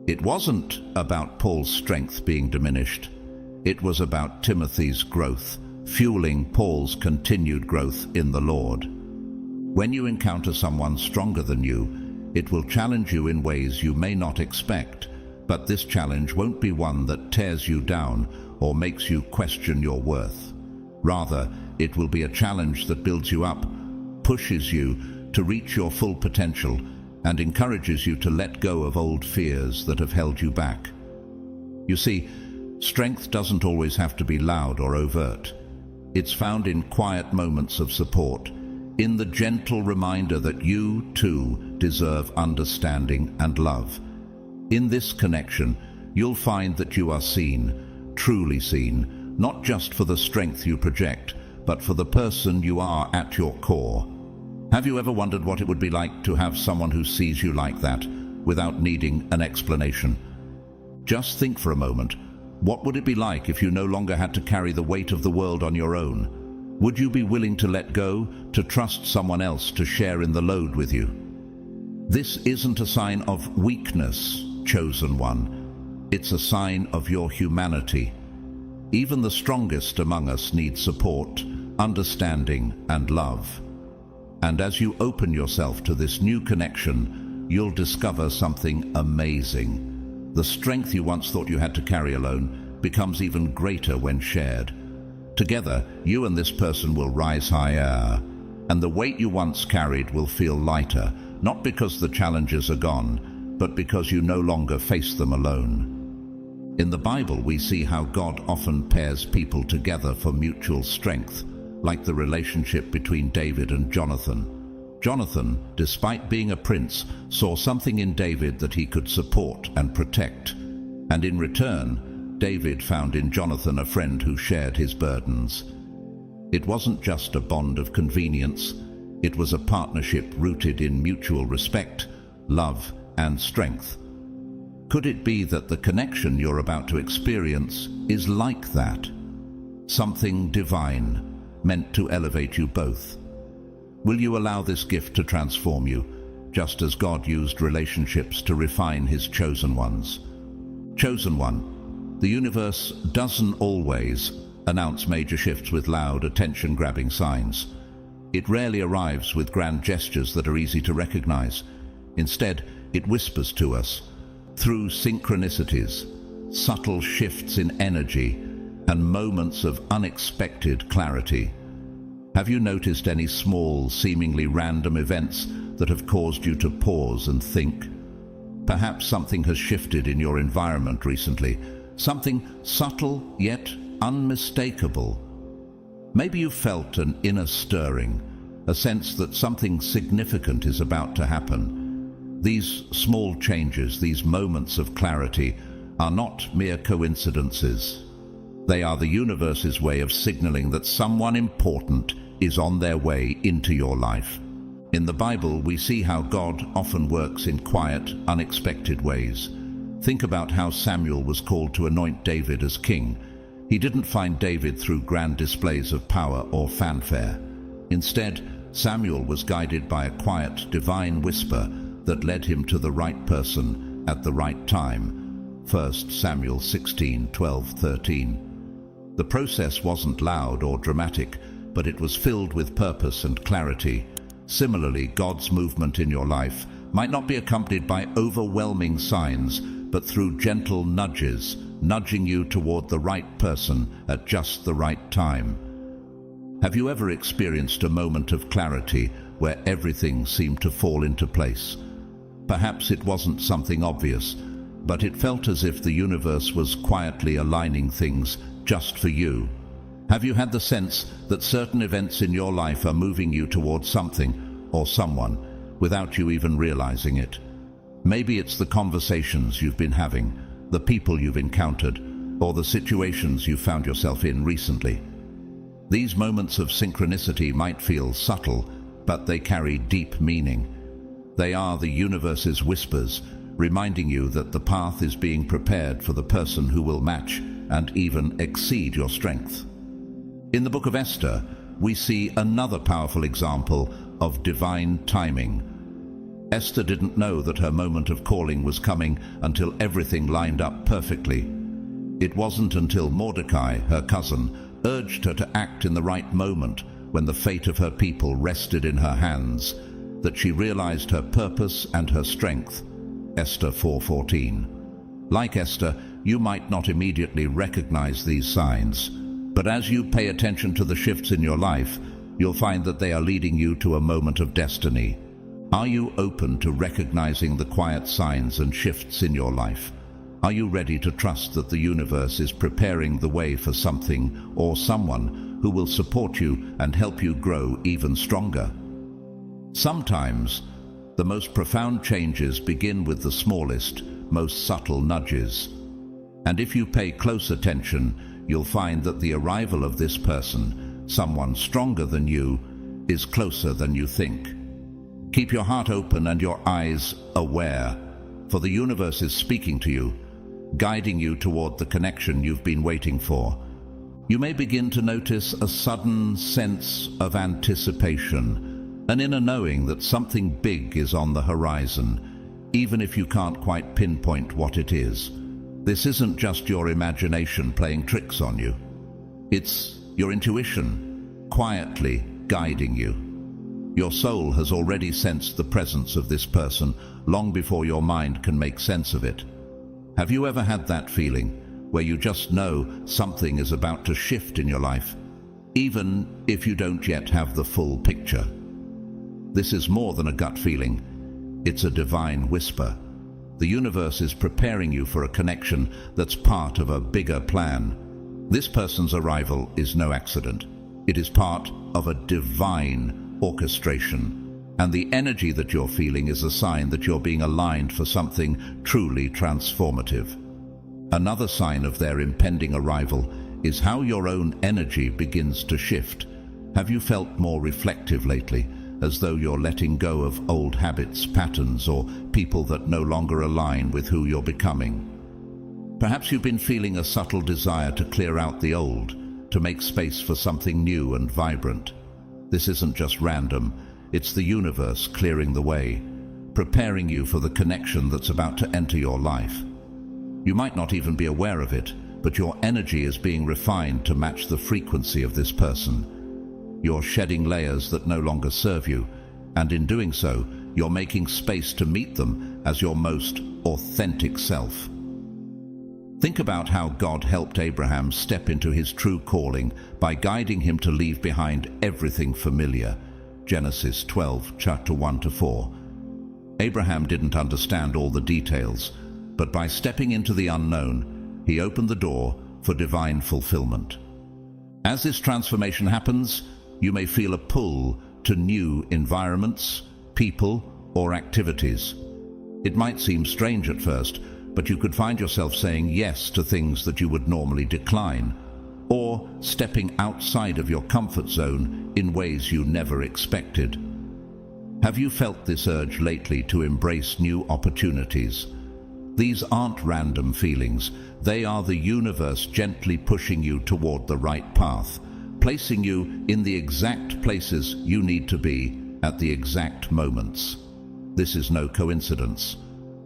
A: It wasn't about Paul's strength being diminished. It was about Timothy's growth, fueling Paul's continued growth in the Lord. When you encounter someone stronger than you, it will challenge you in ways you may not expect, but this challenge won't be one that tears you down or makes you question your worth. Rather, it will be a challenge that builds you up, pushes you to reach your full potential, and encourages you to let go of old fears that have held you back. You see, strength doesn't always have to be loud or overt. It's found in quiet moments of support, in the gentle reminder that you, too, deserve understanding and love. In this connection, you'll find that you are seen, truly seen, not just for the strength you project, but for the person you are at your core. Have you ever wondered what it would be like to have someone who sees you like that, without needing an explanation? Just think for a moment. What would it be like if you no longer had to carry the weight of the world on your own? Would you be willing to let go, to trust someone else to share in the load with you? This isn't a sign of weakness, chosen one. It's a sign of your humanity. Even the strongest among us need support, understanding, and love. And as you open yourself to this new connection, you'll discover something amazing. The strength you once thought you had to carry alone becomes even greater when shared. Together, you and this person will rise higher, and the weight you once carried will feel lighter, not because the challenges are gone, but because you no longer face them alone. In the Bible, we see how God often pairs people together for mutual strength. like the relationship between David and Jonathan. Jonathan, despite being a prince, saw something in David that he could support and protect. And in return, David found in Jonathan a friend who shared his burdens. It wasn't just a bond of convenience, it was a partnership rooted in mutual respect, love, and strength. Could it be that the connection you're about to experience is like that? Something divine, meant to elevate you both. Will you allow this gift to transform you, just as God used relationships to refine His chosen ones? Chosen one. The universe doesn't always announce major shifts with loud, attention-grabbing signs. It rarely arrives with grand gestures that are easy to recognize. Instead, it whispers to us through synchronicities, subtle shifts in energy, and moments of unexpected clarity. Have you noticed any small, seemingly random events that have caused you to pause and think? Perhaps something has shifted in your environment recently, something subtle yet unmistakable. Maybe you felt an inner stirring, a sense that something significant is about to happen. These small changes, these moments of clarity, are not mere coincidences. They are the universe's way of signaling that someone important is on their way into your life. In the Bible, we see how God often works in quiet, unexpected ways. Think about how Samuel was called to anoint David as king. He didn't find David through grand displays of power or fanfare. Instead, Samuel was guided by a quiet, divine whisper that led him to the right person at the right time. 1 Samuel 16:12-13. The process wasn't loud or dramatic, but it was filled with purpose and clarity. Similarly, God's movement in your life might not be accompanied by overwhelming signs, but through gentle nudges, nudging you toward the right person at just the right time. Have you ever experienced a moment of clarity where everything seemed to fall into place? Perhaps it wasn't something obvious, but it felt as if the universe was quietly aligning things just for you. Have you had the sense that certain events in your life are moving you towards something or someone without you even realizing it? Maybe it's the conversations you've been having, the people you've encountered, or the situations you found yourself in recently. These moments of synchronicity might feel subtle, but they carry deep meaning. They are the universe's whispers, reminding you that the path is being prepared for the person who will match and even exceed your strength. In the book of Esther, we see another powerful example of divine timing. Esther didn't know that her moment of calling was coming until everything lined up perfectly. It wasn't until Mordecai, her cousin, urged her to act in the right moment, when the fate of her people rested in her hands, that she realized her purpose and her strength. Esther 4:14. Like Esther, you might not immediately recognize these signs, but as you pay attention to the shifts in your life, you'll find that they are leading you to a moment of destiny. Are you open to recognizing the quiet signs and shifts in your life? Are you ready to trust that the universe is preparing the way for something or someone who will support you and help you grow even stronger? Sometimes, the most profound changes begin with the smallest, most subtle nudges. And if you pay close attention, you'll find that the arrival of this person, someone stronger than you, is closer than you think. Keep your heart open and your eyes aware, for the universe is speaking to you, guiding you toward the connection you've been waiting for. You may begin to notice a sudden sense of anticipation, an inner knowing that something big is on the horizon, even if you can't quite pinpoint what it is. This isn't just your imagination playing tricks on you. It's your intuition quietly guiding you. Your soul has already sensed the presence of this person long before your mind can make sense of it. Have you ever had that feeling where you just know something is about to shift in your life, even if you don't yet have the full picture? This is more than a gut feeling. It's a divine whisper. The universe is preparing you for a connection that's part of a bigger plan. This person's arrival is no accident. It is part of a divine orchestration. And the energy that you're feeling is a sign that you're being aligned for something truly transformative. Another sign of their impending arrival is how your own energy begins to shift. Have you felt more reflective lately, as though you're letting go of old habits, patterns, or people that no longer align with who you're becoming? Perhaps you've been feeling a subtle desire to clear out the old, to make space for something new and vibrant. This isn't just random. It's the universe clearing the way, preparing you for the connection that's about to enter your life. You might not even be aware of it, but your energy is being refined to match the frequency of this person. You're shedding layers that no longer serve you, and in doing so, you're making space to meet them as your most authentic self. Think about how God helped Abraham step into his true calling by guiding him to leave behind everything familiar. Genesis 12, chapter 1-4. Abraham didn't understand all the details, but by stepping into the unknown, he opened the door for divine fulfillment. As this transformation happens, you may feel a pull to new environments, people, or activities. It might seem strange at first, but you could find yourself saying yes to things that you would normally decline, or stepping outside of your comfort zone in ways you never expected. Have you felt this urge lately to embrace new opportunities? These aren't random feelings. They are the universe gently pushing you toward the right path, placing you in the exact places you need to be at the exact moments. This is no coincidence.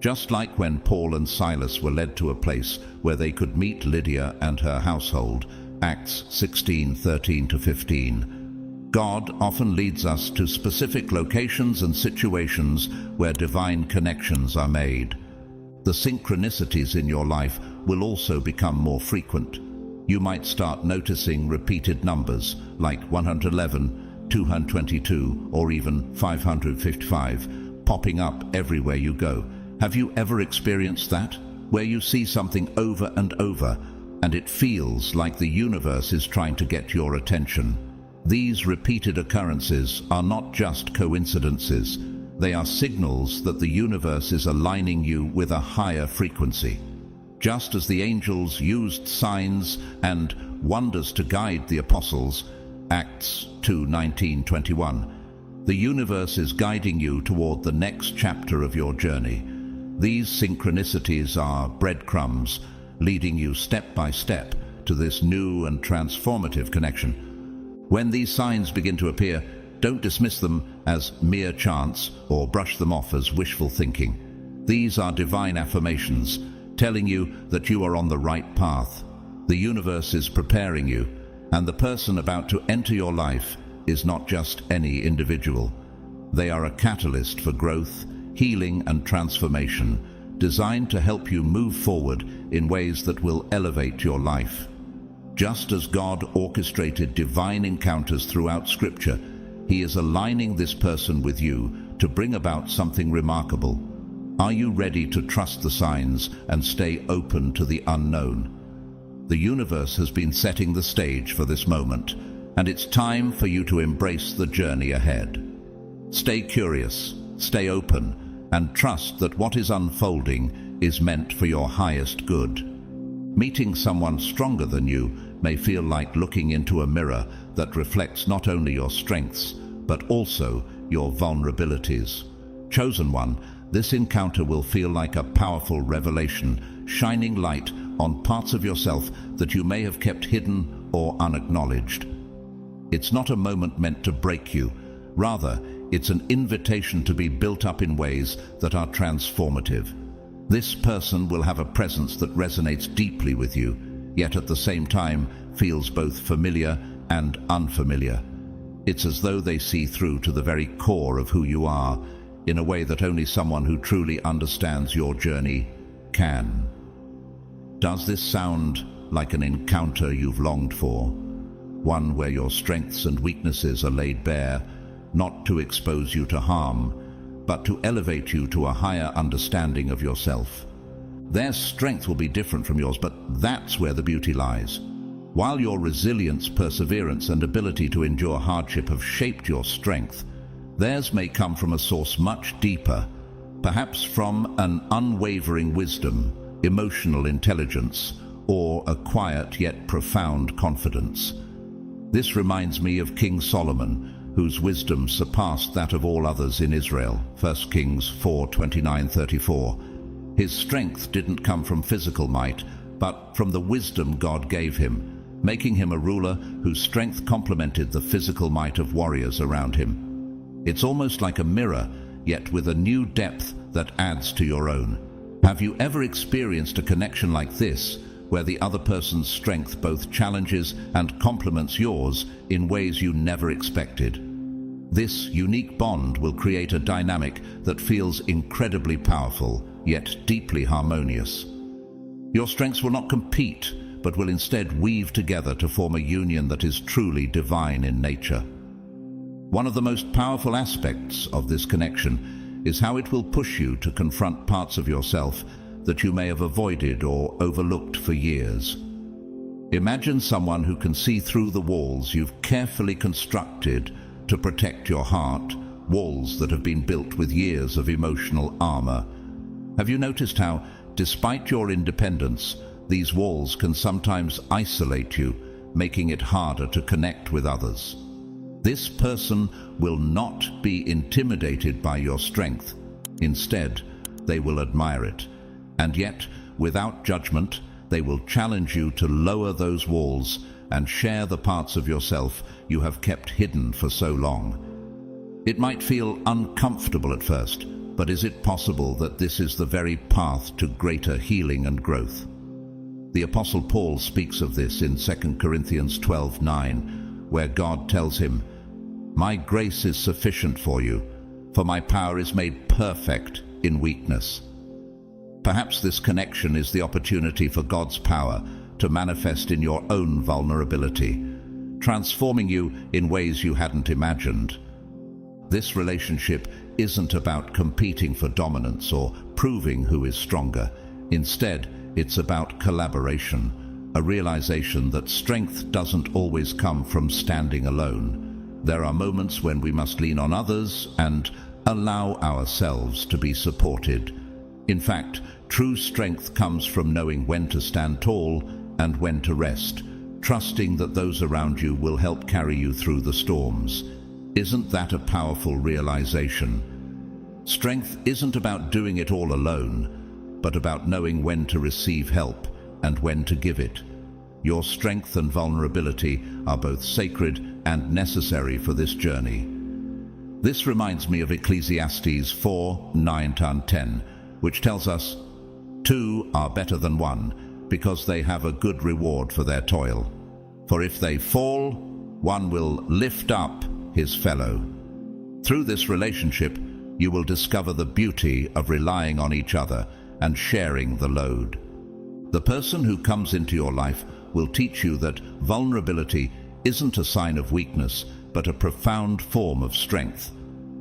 A: Just like when Paul and Silas were led to a place where they could meet Lydia and her household, Acts 16:13-15. God often leads us to specific locations and situations where divine connections are made. The synchronicities in your life will also become more frequent. You might start noticing repeated numbers like 111, 222, or even 555 popping up everywhere you go. Have you ever experienced that, where you see something over and over, and it feels like the universe is trying to get your attention? These repeated occurrences are not just coincidences. They are signals that the universe is aligning you with a higher frequency. Just as the angels used signs and wonders to guide the apostles, Acts 2:19-21, the universe is guiding you toward the next chapter of your journey. These synchronicities are breadcrumbs, leading you step by step to this new and transformative connection. When these signs begin to appear, don't dismiss them as mere chance or brush them off as wishful thinking. These are divine affirmations, telling you that you are on the right path. The universe is preparing you, and the person about to enter your life is not just any individual. They are a catalyst for growth, healing, and transformation, designed to help you move forward in ways that will elevate your life. Just as God orchestrated divine encounters throughout Scripture, He is aligning this person with you to bring about something remarkable. Are you ready to trust the signs and stay open to the unknown? The universe has been setting the stage for this moment, and it's time for you to embrace the journey ahead. Stay curious, stay open, and trust that what is unfolding is meant for your highest good. Meeting someone stronger than you may feel like looking into a mirror that reflects not only your strengths, but also your vulnerabilities. Chosen one, this encounter will feel like a powerful revelation, shining light on parts of yourself that you may have kept hidden or unacknowledged. It's not a moment meant to break you. Rather, it's an invitation to be built up in ways that are transformative. This person will have a presence that resonates deeply with you, yet at the same time feels both familiar and unfamiliar. It's as though they see through to the very core of who you are, in a way that only someone who truly understands your journey can. Does this sound like an encounter you've longed for? One where your strengths and weaknesses are laid bare, not to expose you to harm, but to elevate you to a higher understanding of yourself. Their strength will be different from yours, but that's where the beauty lies. While your resilience, perseverance, and ability to endure hardship have shaped your strength, theirs may come from a source much deeper, perhaps from an unwavering wisdom, emotional intelligence, or a quiet yet profound confidence. This reminds me of King Solomon, whose wisdom surpassed that of all others in Israel. 1 Kings 4:29-34. His strength didn't come from physical might, but from the wisdom God gave him, making him a ruler whose strength complemented the physical might of warriors around him. It's almost like a mirror, yet with a new depth that adds to your own. Have you ever experienced a connection like this, where the other person's strength both challenges and complements yours in ways you never expected? This unique bond will create a dynamic that feels incredibly powerful, yet deeply harmonious. Your strengths will not compete, but will instead weave together to form a union that is truly divine in nature. One of the most powerful aspects of this connection is how it will push you to confront parts of yourself that you may have avoided or overlooked for years. Imagine someone who can see through the walls you've carefully constructed to protect your heart, walls that have been built with years of emotional armor. Have you noticed how, despite your independence, these walls can sometimes isolate you, making it harder to connect with others? This person will not be intimidated by your strength. Instead, they will admire it. And yet, without judgment, they will challenge you to lower those walls and share the parts of yourself you have kept hidden for so long. It might feel uncomfortable at first, but is it possible that this is the very path to greater healing and growth? The Apostle Paul speaks of this in 2 Corinthians 12:9, where God tells him, "My grace is sufficient for you, for my power is made perfect in weakness." Perhaps this connection is the opportunity for God's power to manifest in your own vulnerability, transforming you in ways you hadn't imagined. This relationship isn't about competing for dominance or proving who is stronger. Instead, it's about collaboration, a realization that strength doesn't always come from standing alone. There are moments when we must lean on others and allow ourselves to be supported. In fact, true strength comes from knowing when to stand tall and when to rest, trusting that those around you will help carry you through the storms. Isn't that a powerful realization? Strength isn't about doing it all alone, but about knowing when to receive help and when to give it. Your strength and vulnerability are both sacred and necessary for this journey. This reminds me of Ecclesiastes 4:9-10, which tells us, "Two are better than one, because they have a good reward for their toil. For if they fall, one will lift up his fellow." Through this relationship, you will discover the beauty of relying on each other and sharing the load. The person who comes into your life will teach you that vulnerability isn't a sign of weakness, but a profound form of strength.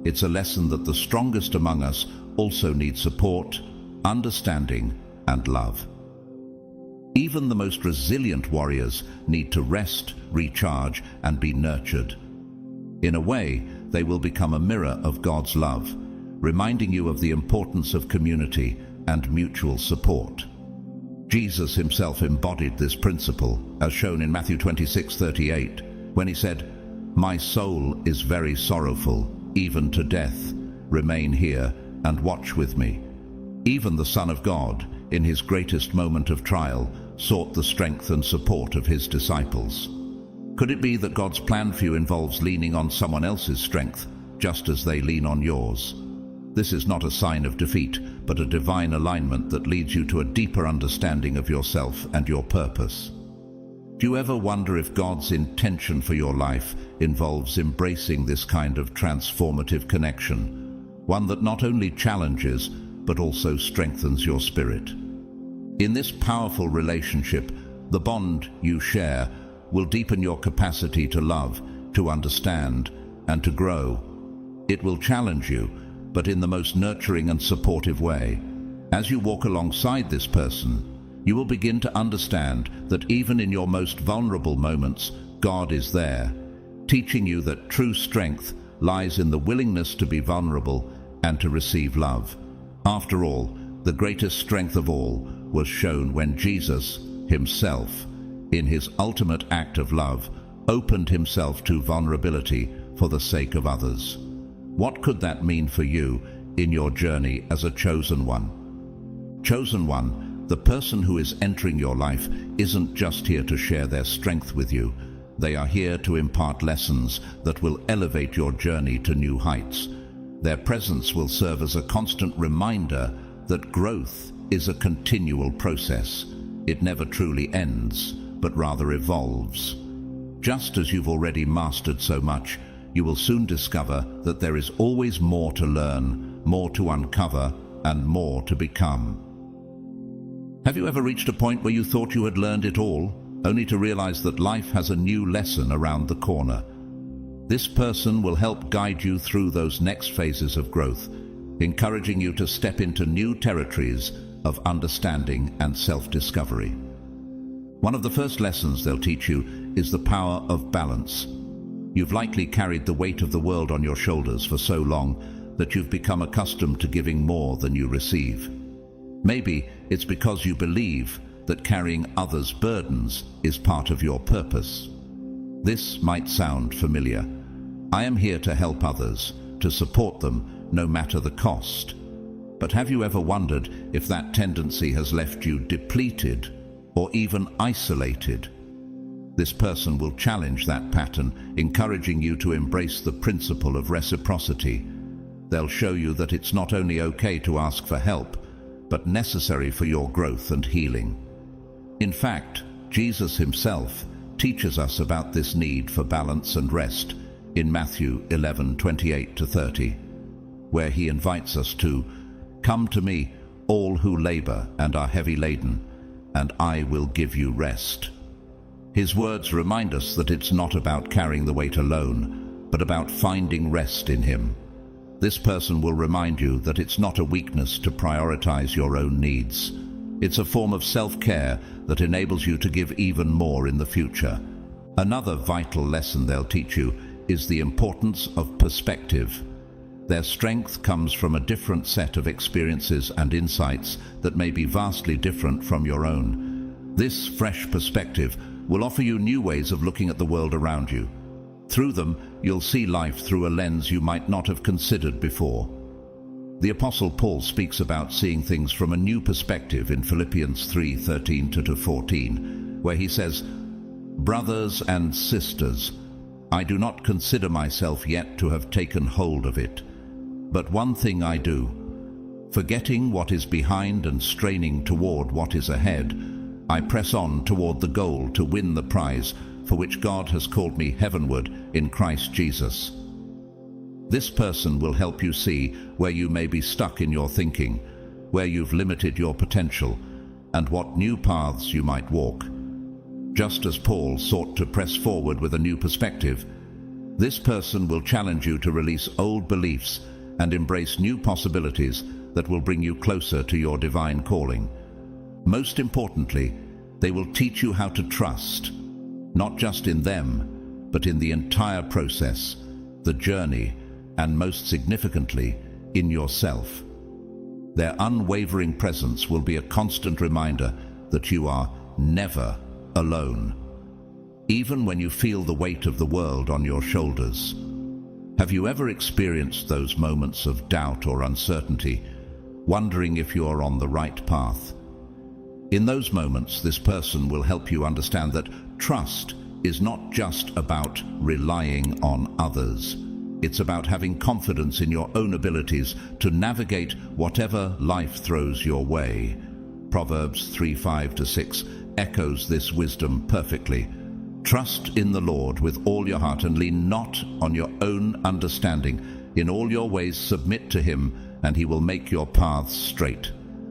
A: It's a lesson that the strongest among us also need support, understanding, and love. Even the most resilient warriors need to rest, recharge, and be nurtured. In a way, they will become a mirror of God's love, reminding you of the importance of community and mutual support. Jesus himself embodied this principle, as shown in Matthew 26:38, when he said, "My soul is very sorrowful, even to death. Remain here and watch with me." Even the Son of God, in his greatest moment of trial, sought the strength and support of his disciples. Could it be that God's plan for you involves leaning on someone else's strength, just as they lean on yours? This is not a sign of defeat, but a divine alignment that leads you to a deeper understanding of yourself and your purpose. Do you ever wonder if God's intention for your life involves embracing this kind of transformative connection, one that not only challenges, but also strengthens your spirit? In this powerful relationship, the bond you share will deepen your capacity to love, to understand, and to grow. It will challenge you, but in the most nurturing and supportive way. As you walk alongside this person, you will begin to understand that even in your most vulnerable moments, God is there, teaching you that true strength lies in the willingness to be vulnerable and to receive love. After all, the greatest strength of all was shown when Jesus himself, in his ultimate act of love, opened himself to vulnerability for the sake of others. What could that mean for you in your journey as a chosen one? Chosen one, the person who is entering your life, isn't just here to share their strength with you. They are here to impart lessons that will elevate your journey to new heights. Their presence will serve as a constant reminder that growth is a continual process. It never truly ends, but rather evolves. Just as you've already mastered so much, you will soon discover that there is always more to learn, more to uncover, and more to become. Have you ever reached a point where you thought you had learned it all, only to realize that life has a new lesson around the corner? This person will help guide you through those next phases of growth, encouraging you to step into new territories of understanding and self-discovery. One of the first lessons they'll teach you is the power of balance. You've likely carried the weight of the world on your shoulders for so long that you've become accustomed to giving more than you receive. Maybe it's because you believe that carrying others' burdens is part of your purpose. This might sound familiar. I am here to help others, to support them, no matter the cost. But have you ever wondered if that tendency has left you depleted or even isolated? This person will challenge that pattern, encouraging you to embrace the principle of reciprocity. They'll show you that it's not only okay to ask for help, but necessary for your growth and healing. In fact, Jesus himself teaches us about this need for balance and rest in Matthew 11:28-30, where he invites us to come to me, all who labor and are heavy laden, and I will give you rest. His words remind us that it's not about carrying the weight alone, but about finding rest in him. This person will remind you that it's not a weakness to prioritize your own needs. It's a form of self-care that enables you to give even more in the future. Another vital lesson they'll teach you is the importance of perspective. Their strength comes from a different set of experiences and insights that may be vastly different from your own. This fresh perspective will offer you new ways of looking at the world around you. Through them, you'll see life through a lens you might not have considered before. The Apostle Paul speaks about seeing things from a new perspective in Philippians 3:13-14, where he says, "Brothers and sisters, I do not consider myself yet to have taken hold of it. But one thing I do, forgetting what is behind and straining toward what is ahead, I press on toward the goal to win the prize for which God has called me heavenward in Christ Jesus." This person will help you see where you may be stuck in your thinking, where you've limited your potential, and what new paths you might walk. Just as Paul sought to press forward with a new perspective, this person will challenge you to release old beliefs and embrace new possibilities that will bring you closer to your divine calling. Most importantly, they will teach you how to trust, not just in them, but in the entire process, the journey, and most significantly, in yourself. Their unwavering presence will be a constant reminder that you are never alone, even when you feel the weight of the world on your shoulders. Have you ever experienced those moments of doubt or uncertainty, wondering if you are on the right path? In those moments, this person will help you understand that trust is not just about relying on others. It's about having confidence in your own abilities to navigate whatever life throws your way. Proverbs 3:5-6 echoes this wisdom perfectly. Trust in the Lord with all your heart and lean not on your own understanding. In all your ways submit to him, and he will make your paths straight.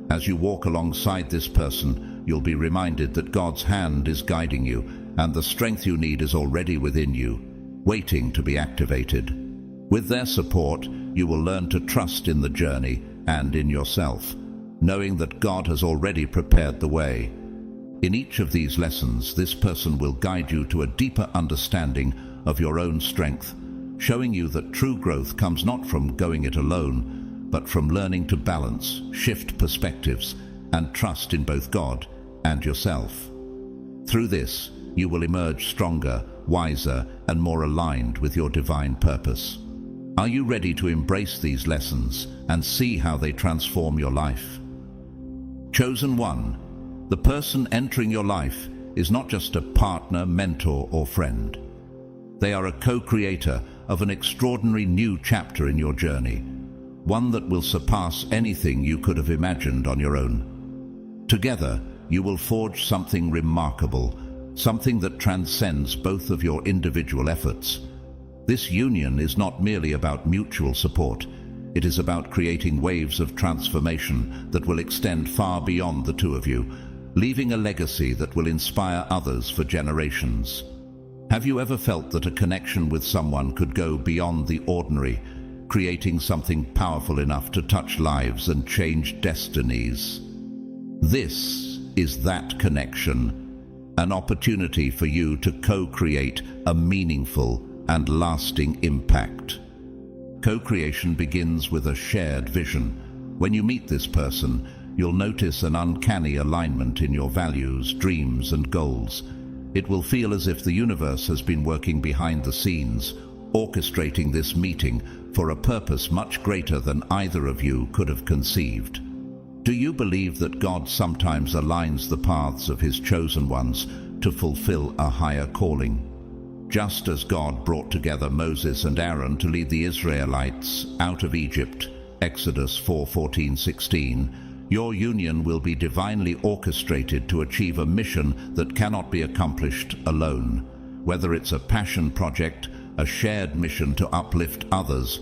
A: As you walk alongside this person, you'll be reminded that God's hand is guiding you, and the strength you need is already within you, waiting to be activated. With their support, you will learn to trust in the journey and in yourself, knowing that God has already prepared the way. In each of these lessons, this person will guide you to a deeper understanding of your own strength, showing you that true growth comes not from going it alone, but from learning to balance, shift perspectives, and trust in both God and yourself. Through this, you will emerge stronger, wiser, and more aligned with your divine purpose. Are you ready to embrace these lessons and see how they transform your life? Chosen one. The person entering your life is not just a partner, mentor, or friend. They are a co-creator of an extraordinary new chapter in your journey, one that will surpass anything you could have imagined on your own. Together, you will forge something remarkable, something that transcends both of your individual efforts. This union is not merely about mutual support. It is about creating waves of transformation that will extend far beyond the two of you, leaving a legacy that will inspire others for generations. Have you ever felt that a connection with someone could go beyond the ordinary, creating something powerful enough to touch lives and change destinies? This is that connection, an opportunity for you to co-create a meaningful and lasting impact. Co-creation begins with a shared vision. When you meet this person, you'll notice an uncanny alignment in your values, dreams, and goals. It will feel as if the universe has been working behind the scenes, orchestrating this meeting for a purpose much greater than either of you could have conceived. Do you believe that God sometimes aligns the paths of His chosen ones to fulfill a higher calling? Just as God brought together Moses and Aaron to lead the Israelites out of Egypt, Exodus 4:14-16, your union will be divinely orchestrated to achieve a mission that cannot be accomplished alone. Whether it's a passion project, a shared mission to uplift others,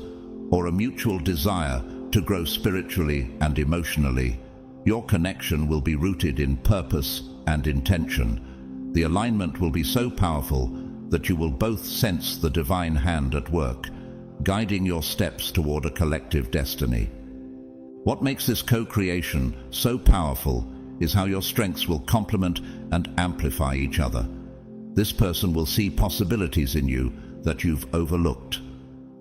A: or a mutual desire to grow spiritually and emotionally, your connection will be rooted in purpose and intention. The alignment will be so powerful that you will both sense the divine hand at work, guiding your steps toward a collective destiny. What makes this co-creation so powerful is how your strengths will complement and amplify each other. This person will see possibilities in you that you've overlooked.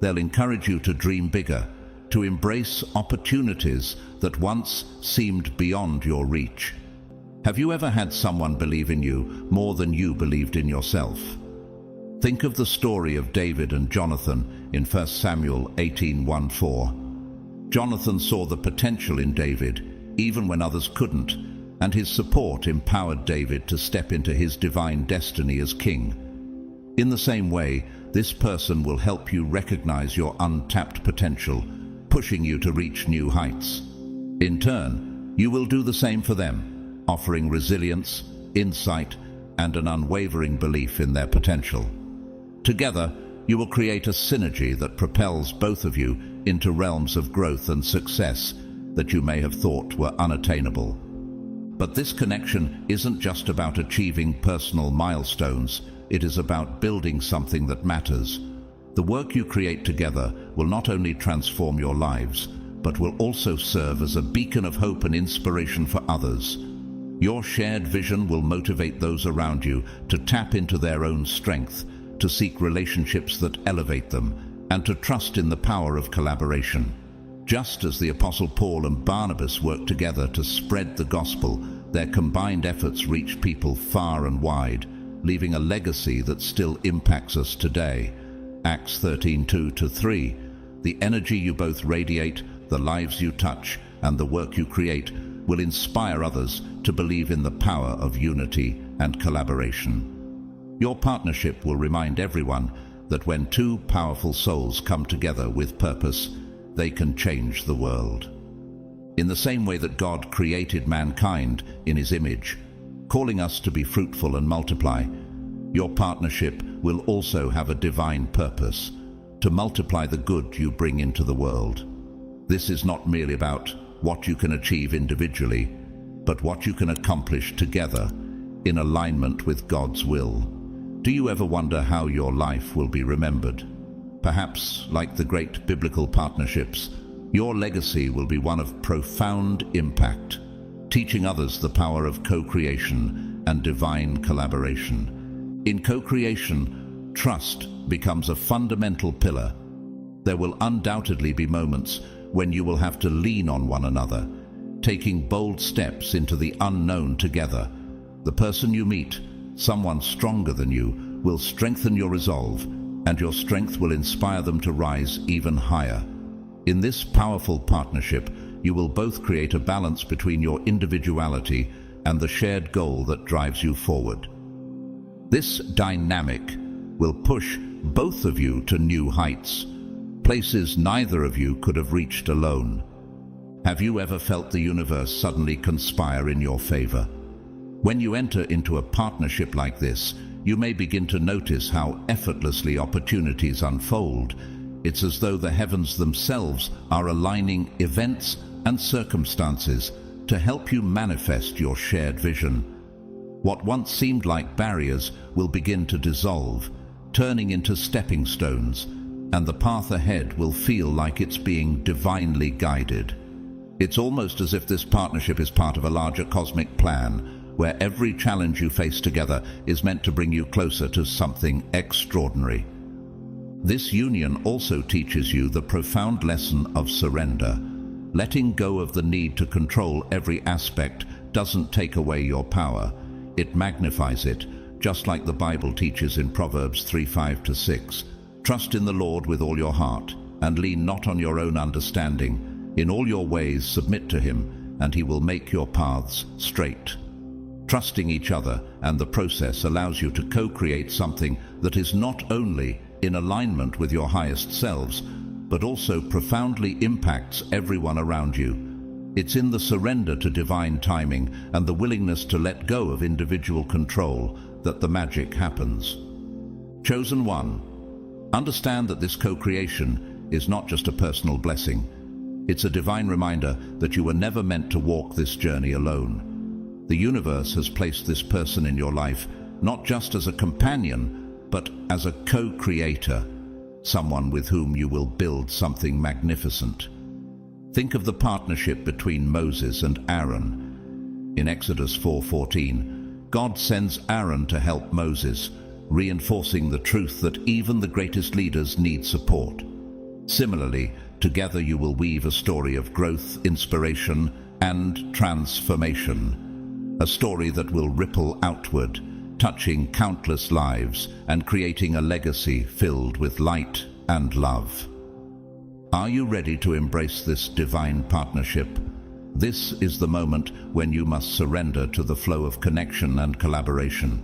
A: They'll encourage you to dream bigger, to embrace opportunities that once seemed beyond your reach. Have you ever had someone believe in you more than you believed in yourself? Think of the story of David and Jonathan in 1 Samuel 18:1-4. Jonathan saw the potential in David, even when others couldn't, and his support empowered David to step into his divine destiny as king. In the same way, this person will help you recognize your untapped potential, pushing you to reach new heights. In turn, you will do the same for them, offering resilience, insight, and an unwavering belief in their potential. Together, you will create a synergy that propels both of you into realms of growth and success that you may have thought were unattainable. But this connection isn't just about achieving personal milestones. It is about building something that matters. The work you create together will not only transform your lives, but will also serve as a beacon of hope and inspiration for others. Your shared vision will motivate those around you to tap into their own strength, to seek relationships that elevate them, and to trust in the power of collaboration. Just as the Apostle Paul and Barnabas worked together to spread the gospel, their combined efforts reach people far and wide, leaving a legacy that still impacts us today. Acts 13:2-3. The energy you both radiate, the lives you touch, and the work you create will inspire others to believe in the power of unity and collaboration. Your partnership will remind everyone that when two powerful souls come together with purpose, they can change the world. In the same way that God created mankind in His image, calling us to be fruitful and multiply, your partnership will also have a divine purpose, to multiply the good you bring into the world. This is not merely about what you can achieve individually, but what you can accomplish together in alignment with God's will. Do you ever wonder how your life will be remembered? Perhaps, like the great biblical partnerships, your legacy will be one of profound impact, teaching others the power of co-creation and divine collaboration. In co-creation, trust becomes a fundamental pillar. There will undoubtedly be moments when you will have to lean on one another, taking bold steps into the unknown together. The person you meet, someone stronger than you, will strengthen your resolve, and your strength will inspire them to rise even higher. In this powerful partnership, you will both create a balance between your individuality and the shared goal that drives you forward. This dynamic will push both of you to new heights, places neither of you could have reached alone. Have you ever felt the universe suddenly conspire in your favor? When you enter into a partnership like this, you may begin to notice how effortlessly opportunities unfold. It's as though the heavens themselves are aligning events and circumstances to help you manifest your shared vision. What once seemed like barriers will begin to dissolve, turning into stepping stones, and the path ahead will feel like it's being divinely guided. It's almost as if this partnership is part of a larger cosmic plan, where every challenge you face together is meant to bring you closer to something extraordinary. This union also teaches you the profound lesson of surrender. Letting go of the need to control every aspect doesn't take away your power. It magnifies it, just like the Bible teaches in Proverbs 3:5-6. Trust in the Lord with all your heart, and lean not on your own understanding. In all your ways submit to him, and he will make your paths straight. Trusting each other and the process allows you to co-create something that is not only in alignment with your highest selves, but also profoundly impacts everyone around you. It's in the surrender to divine timing and the willingness to let go of individual control that the magic happens. Chosen one, understand that this co-creation is not just a personal blessing. It's a divine reminder that you were never meant to walk this journey alone. The universe has placed this person in your life not just as a companion, but as a co-creator, someone with whom you will build something magnificent. Think of the partnership between Moses and Aaron. In Exodus 4:14, God sends Aaron to help Moses, reinforcing the truth that even the greatest leaders need support. Similarly, together you will weave a story of growth, inspiration, and transformation. A story that will ripple outward, touching countless lives and creating a legacy filled with light and love. Are you ready to embrace this divine partnership? This is the moment when you must surrender to the flow of connection and collaboration.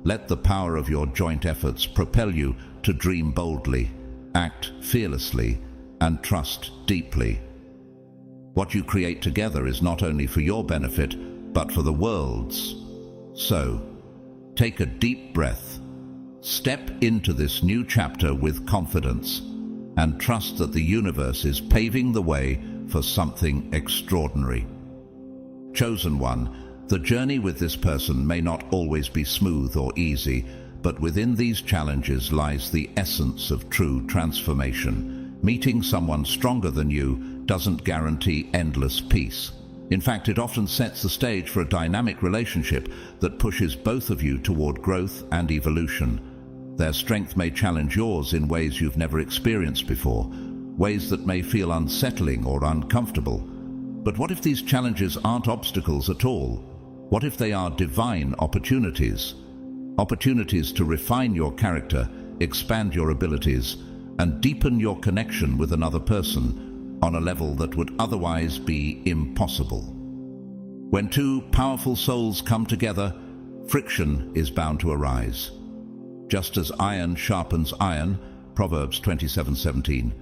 A: Let the power of your joint efforts propel you to dream boldly, act fearlessly, and trust deeply. What you create together is not only for your benefit, but for the world's. So, take a deep breath, step into this new chapter with confidence, and trust that the universe is paving the way for something extraordinary. Chosen one, the journey with this person may not always be smooth or easy, but within these challenges lies the essence of true transformation. Meeting someone stronger than you doesn't guarantee endless peace. In fact, it often sets the stage for a dynamic relationship that pushes both of you toward growth and evolution. Their strength may challenge yours in ways you've never experienced before, ways that may feel unsettling or uncomfortable. But what if these challenges aren't obstacles at all? What if they are divine opportunities? Opportunities to refine your character, expand your abilities, and deepen your connection with another person on a level that would otherwise be impossible. When two powerful souls come together, friction is bound to arise. Just as iron sharpens iron, Proverbs 27:17,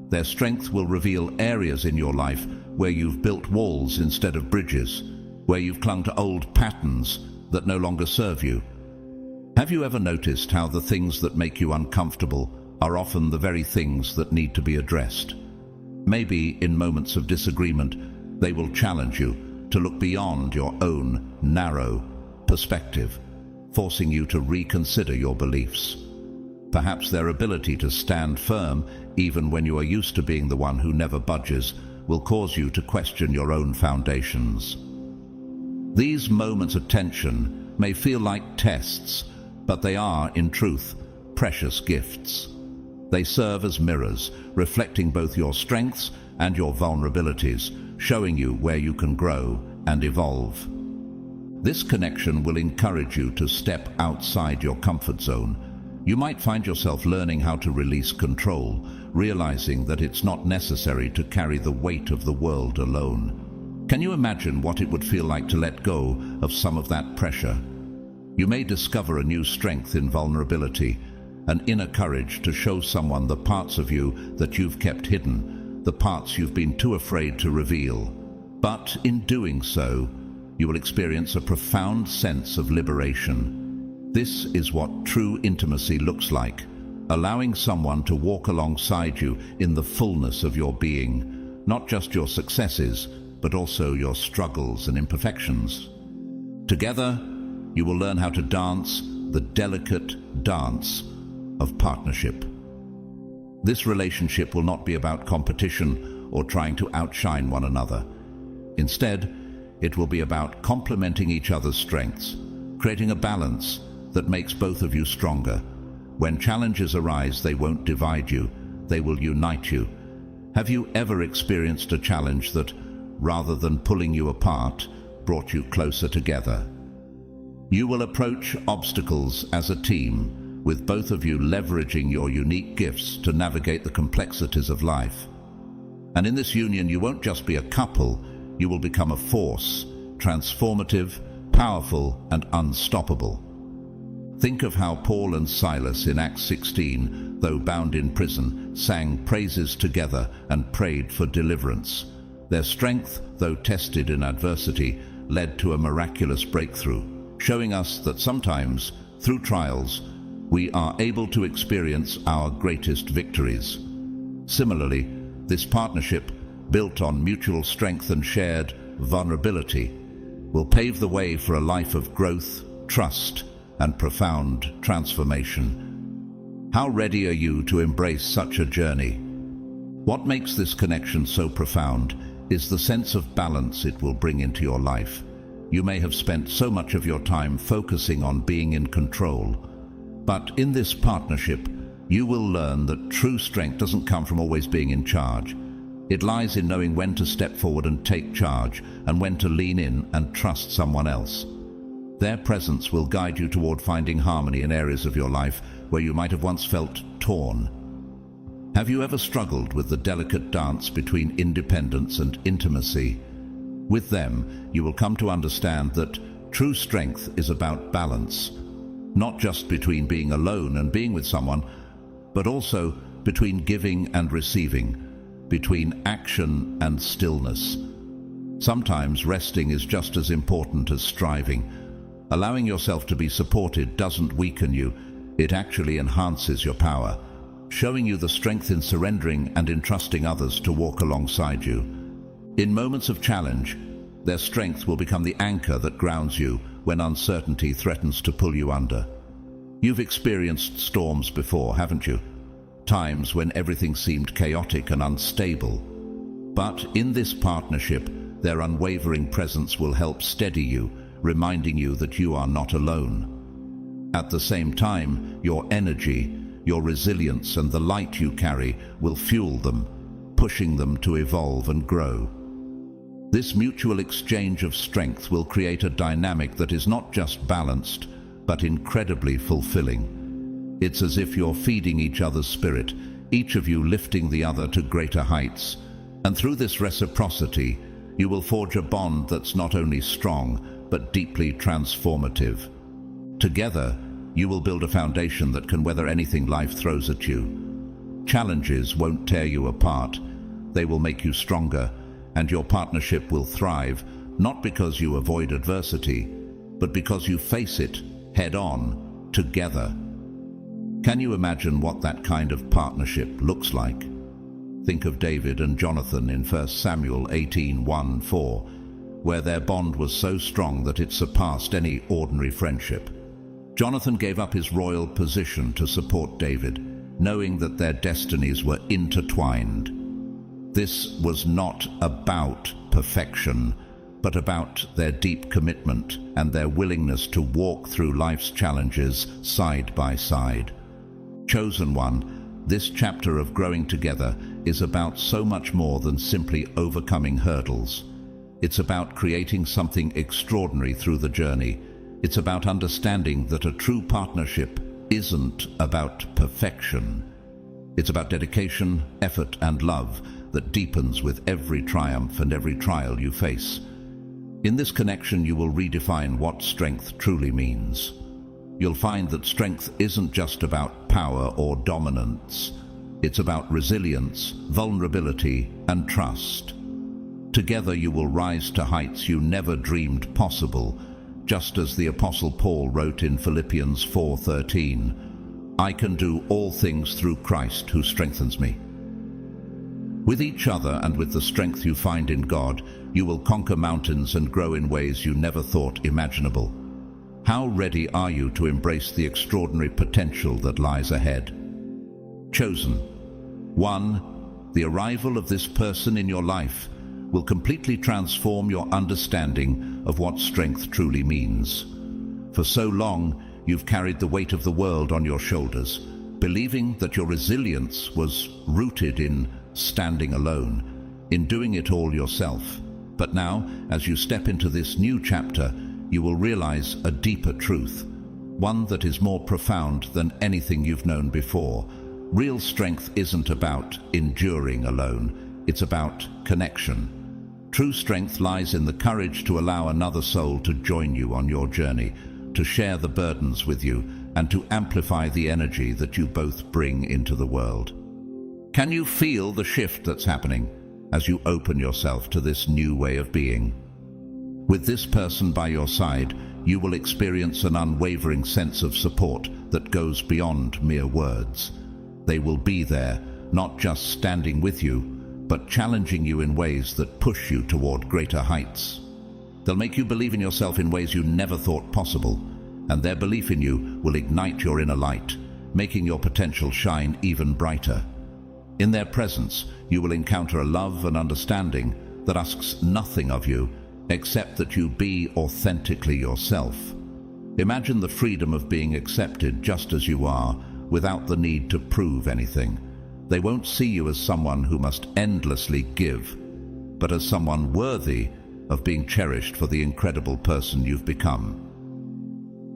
A: their strength will reveal areas in your life where you've built walls instead of bridges, where you've clung to old patterns that no longer serve you. Have you ever noticed how the things that make you uncomfortable are often the very things that need to be addressed? Maybe in moments of disagreement, they will challenge you to look beyond your own narrow perspective, forcing you to reconsider your beliefs. Perhaps their ability to stand firm, even when you are used to being the one who never budges, will cause you to question your own foundations. These moments of tension may feel like tests, but they are, in truth, precious gifts. They serve as mirrors, reflecting both your strengths and your vulnerabilities, showing you where you can grow and evolve. This connection will encourage you to step outside your comfort zone. You might find yourself learning how to release control, realizing that it's not necessary to carry the weight of the world alone. Can you imagine what it would feel like to let go of some of that pressure? You may discover a new strength in vulnerability, an inner courage to show someone the parts of you that you've kept hidden, the parts you've been too afraid to reveal. But in doing so, you will experience a profound sense of liberation. This is what true intimacy looks like, allowing someone to walk alongside you in the fullness of your being, not just your successes, but also your struggles and imperfections. Together, you will learn how to dance the delicate dance of partnership. This relationship will not be about competition or trying to outshine one another. Instead, it will be about complementing each other's strengths, creating a balance that makes both of you stronger. When challenges arise, they won't divide you, they will unite you. Have you ever experienced a challenge that, rather than pulling you apart, brought you closer together? You will approach obstacles as a team, with both of you leveraging your unique gifts to navigate the complexities of life. And in this union, you won't just be a couple, you will become a force, transformative, powerful, and unstoppable. Think of how Paul and Silas in Acts 16, though bound in prison, sang praises together and prayed for deliverance. Their strength, though tested in adversity, led to a miraculous breakthrough, showing us that sometimes, through trials, we are able to experience our greatest victories. Similarly, this partnership, built on mutual strength and shared vulnerability, will pave the way for a life of growth, trust, and profound transformation. How ready are you to embrace such a journey? What makes this connection so profound is the sense of balance it will bring into your life. You may have spent so much of your time focusing on being in control, but in this partnership, you will learn that true strength doesn't come from always being in charge. It lies in knowing when to step forward and take charge, and when to lean in and trust someone else. Their presence will guide you toward finding harmony in areas of your life where you might have once felt torn. Have you ever struggled with the delicate dance between independence and intimacy? With them, you will come to understand that true strength is about balance, not just between being alone and being with someone, but also between giving and receiving, between action and stillness. Sometimes resting is just as important as striving. Allowing yourself to be supported doesn't weaken you, it actually enhances your power, showing you the strength in surrendering and entrusting others to walk alongside you. In moments of challenge, their strength will become the anchor that grounds you when uncertainty threatens to pull you under. You've experienced storms before, haven't you? Times when everything seemed chaotic and unstable. But in this partnership, their unwavering presence will help steady you, reminding you that you are not alone. At the same time, your energy, your resilience, and the light you carry will fuel them, pushing them to evolve and grow. This mutual exchange of strength will create a dynamic that is not just balanced, but incredibly fulfilling. It's as if you're feeding each other's spirit, each of you lifting the other to greater heights. And through this reciprocity, you will forge a bond that's not only strong, but deeply transformative. Together, you will build a foundation that can weather anything life throws at you. Challenges won't tear you apart. They will make you stronger, and your partnership will thrive, not because you avoid adversity, but because you face it head-on, together. Can you imagine what that kind of partnership looks like? Think of David and Jonathan in 1 Samuel 18:1-4, where their bond was so strong that it surpassed any ordinary friendship. Jonathan gave up his royal position to support David, knowing that their destinies were intertwined. This was not about perfection, but about their deep commitment and their willingness to walk through life's challenges side by side. Chosen one, this chapter of growing together is about so much more than simply overcoming hurdles. It's about creating something extraordinary through the journey. It's about understanding that a true partnership isn't about perfection. It's about dedication, effort, and love that deepens with every triumph and every trial you face. In this connection, you will redefine what strength truly means. You'll find that strength isn't just about power or dominance. It's about resilience, vulnerability, and trust. Together you will rise to heights you never dreamed possible, just as the Apostle Paul wrote in Philippians 4:13, "I can do all things through Christ who strengthens me." With each other and with the strength you find in God, you will conquer mountains and grow in ways you never thought imaginable. How ready are you to embrace the extraordinary potential that lies ahead? Chosen. 1. The arrival of this person in your life will completely transform your understanding of what strength truly means. For so long, you've carried the weight of the world on your shoulders, believing that your resilience was rooted in standing alone, in doing it all yourself. But now, as you step into this new chapter, you will realize a deeper truth, one that is more profound than anything you've known before. Real strength isn't about enduring alone, it's about connection. True strength lies in the courage to allow another soul to join you on your journey, to share the burdens with you, and to amplify the energy that you both bring into the world. Can you feel the shift that's happening as you open yourself to this new way of being? With this person by your side, you will experience an unwavering sense of support that goes beyond mere words. They will be there, not just standing with you, but challenging you in ways that push you toward greater heights. They'll make you believe in yourself in ways you never thought possible, and their belief in you will ignite your inner light, making your potential shine even brighter. In their presence, you will encounter a love and understanding that asks nothing of you except that you be authentically yourself. Imagine the freedom of being accepted just as you are, without the need to prove anything. They won't see you as someone who must endlessly give, but as someone worthy of being cherished for the incredible person you've become.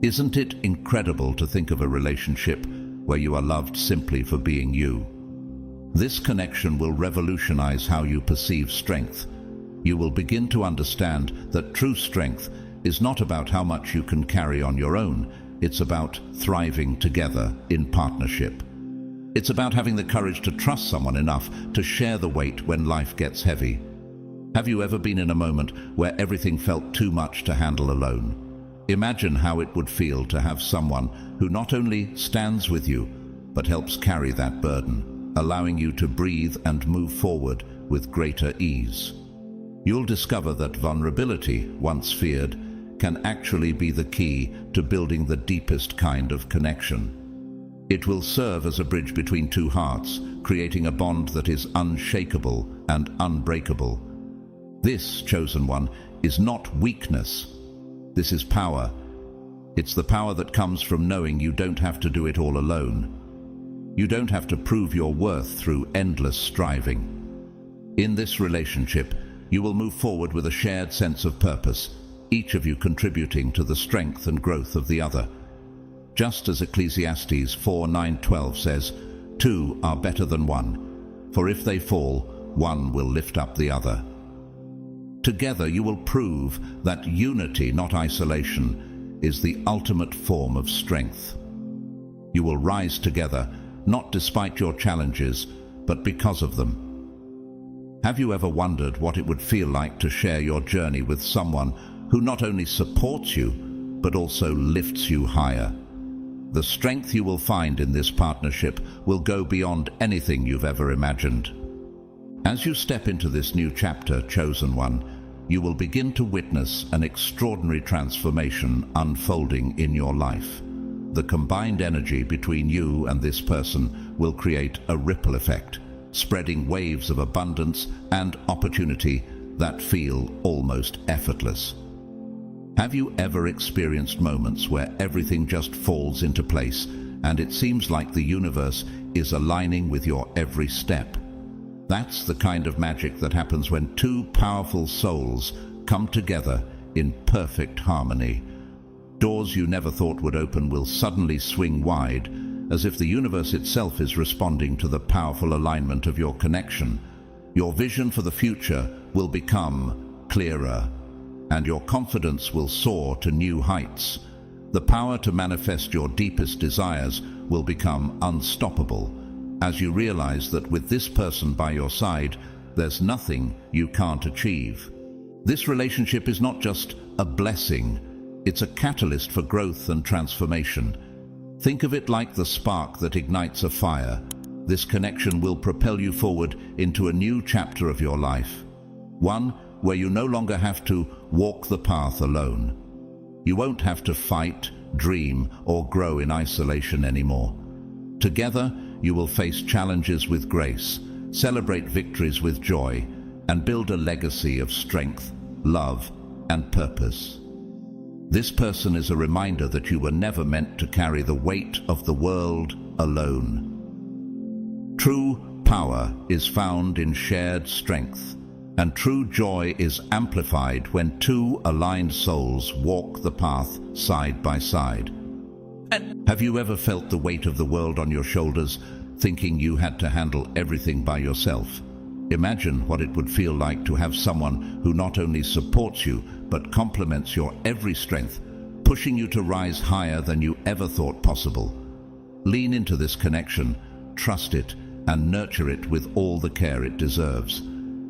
A: Isn't it incredible to think of a relationship where you are loved simply for being you? This connection will revolutionize how you perceive strength. You will begin to understand that true strength is not about how much you can carry on your own. It's about thriving together in partnership. It's about having the courage to trust someone enough to share the weight when life gets heavy. Have you ever been in a moment where everything felt too much to handle alone? Imagine how it would feel to have someone who not only stands with you, but helps carry that burden, allowing you to breathe and move forward with greater ease. You'll discover that vulnerability, once feared, can actually be the key to building the deepest kind of connection. It will serve as a bridge between two hearts, creating a bond that is unshakable and unbreakable. This, chosen one, is not weakness. This is power. It's the power that comes from knowing you don't have to do it all alone. You don't have to prove your worth through endless striving. In this relationship, you will move forward with a shared sense of purpose, each of you contributing to the strength and growth of the other. Just as Ecclesiastes 4:9-12 says, "Two are better than one, for if they fall, one will lift up the other." Together you will prove that unity, not isolation, is the ultimate form of strength. You will rise together, not despite your challenges, but because of them. Have you ever wondered what it would feel like to share your journey with someone who not only supports you, but also lifts you higher? The strength you will find in this partnership will go beyond anything you've ever imagined. As you step into this new chapter, chosen one, you will begin to witness an extraordinary transformation unfolding in your life. The combined energy between you and this person will create a ripple effect, spreading waves of abundance and opportunity that feel almost effortless. Have you ever experienced moments where everything just falls into place and it seems like the universe is aligning with your every step? That's the kind of magic that happens when two powerful souls come together in perfect harmony. Doors you never thought would open will suddenly swing wide, as if the universe itself is responding to the powerful alignment of your connection. Your vision for the future will become clearer, and your confidence will soar to new heights. The power to manifest your deepest desires will become unstoppable, as you realize that with this person by your side, there's nothing you can't achieve. This relationship is not just a blessing, it's a catalyst for growth and transformation. Think of it like the spark that ignites a fire. This connection will propel you forward into a new chapter of your life, one where you no longer have to walk the path alone. You won't have to fight, dream, or grow in isolation anymore. Together, you will face challenges with grace, celebrate victories with joy, and build a legacy of strength, love, and purpose. This person is a reminder that you were never meant to carry the weight of the world alone. True power is found in shared strength, and true joy is amplified when two aligned souls walk the path side by side. Have you ever felt the weight of the world on your shoulders, thinking you had to handle everything by yourself? Imagine what it would feel like to have someone who not only supports you, but complements your every strength, pushing you to rise higher than you ever thought possible. Lean into this connection, trust it, and nurture it with all the care it deserves.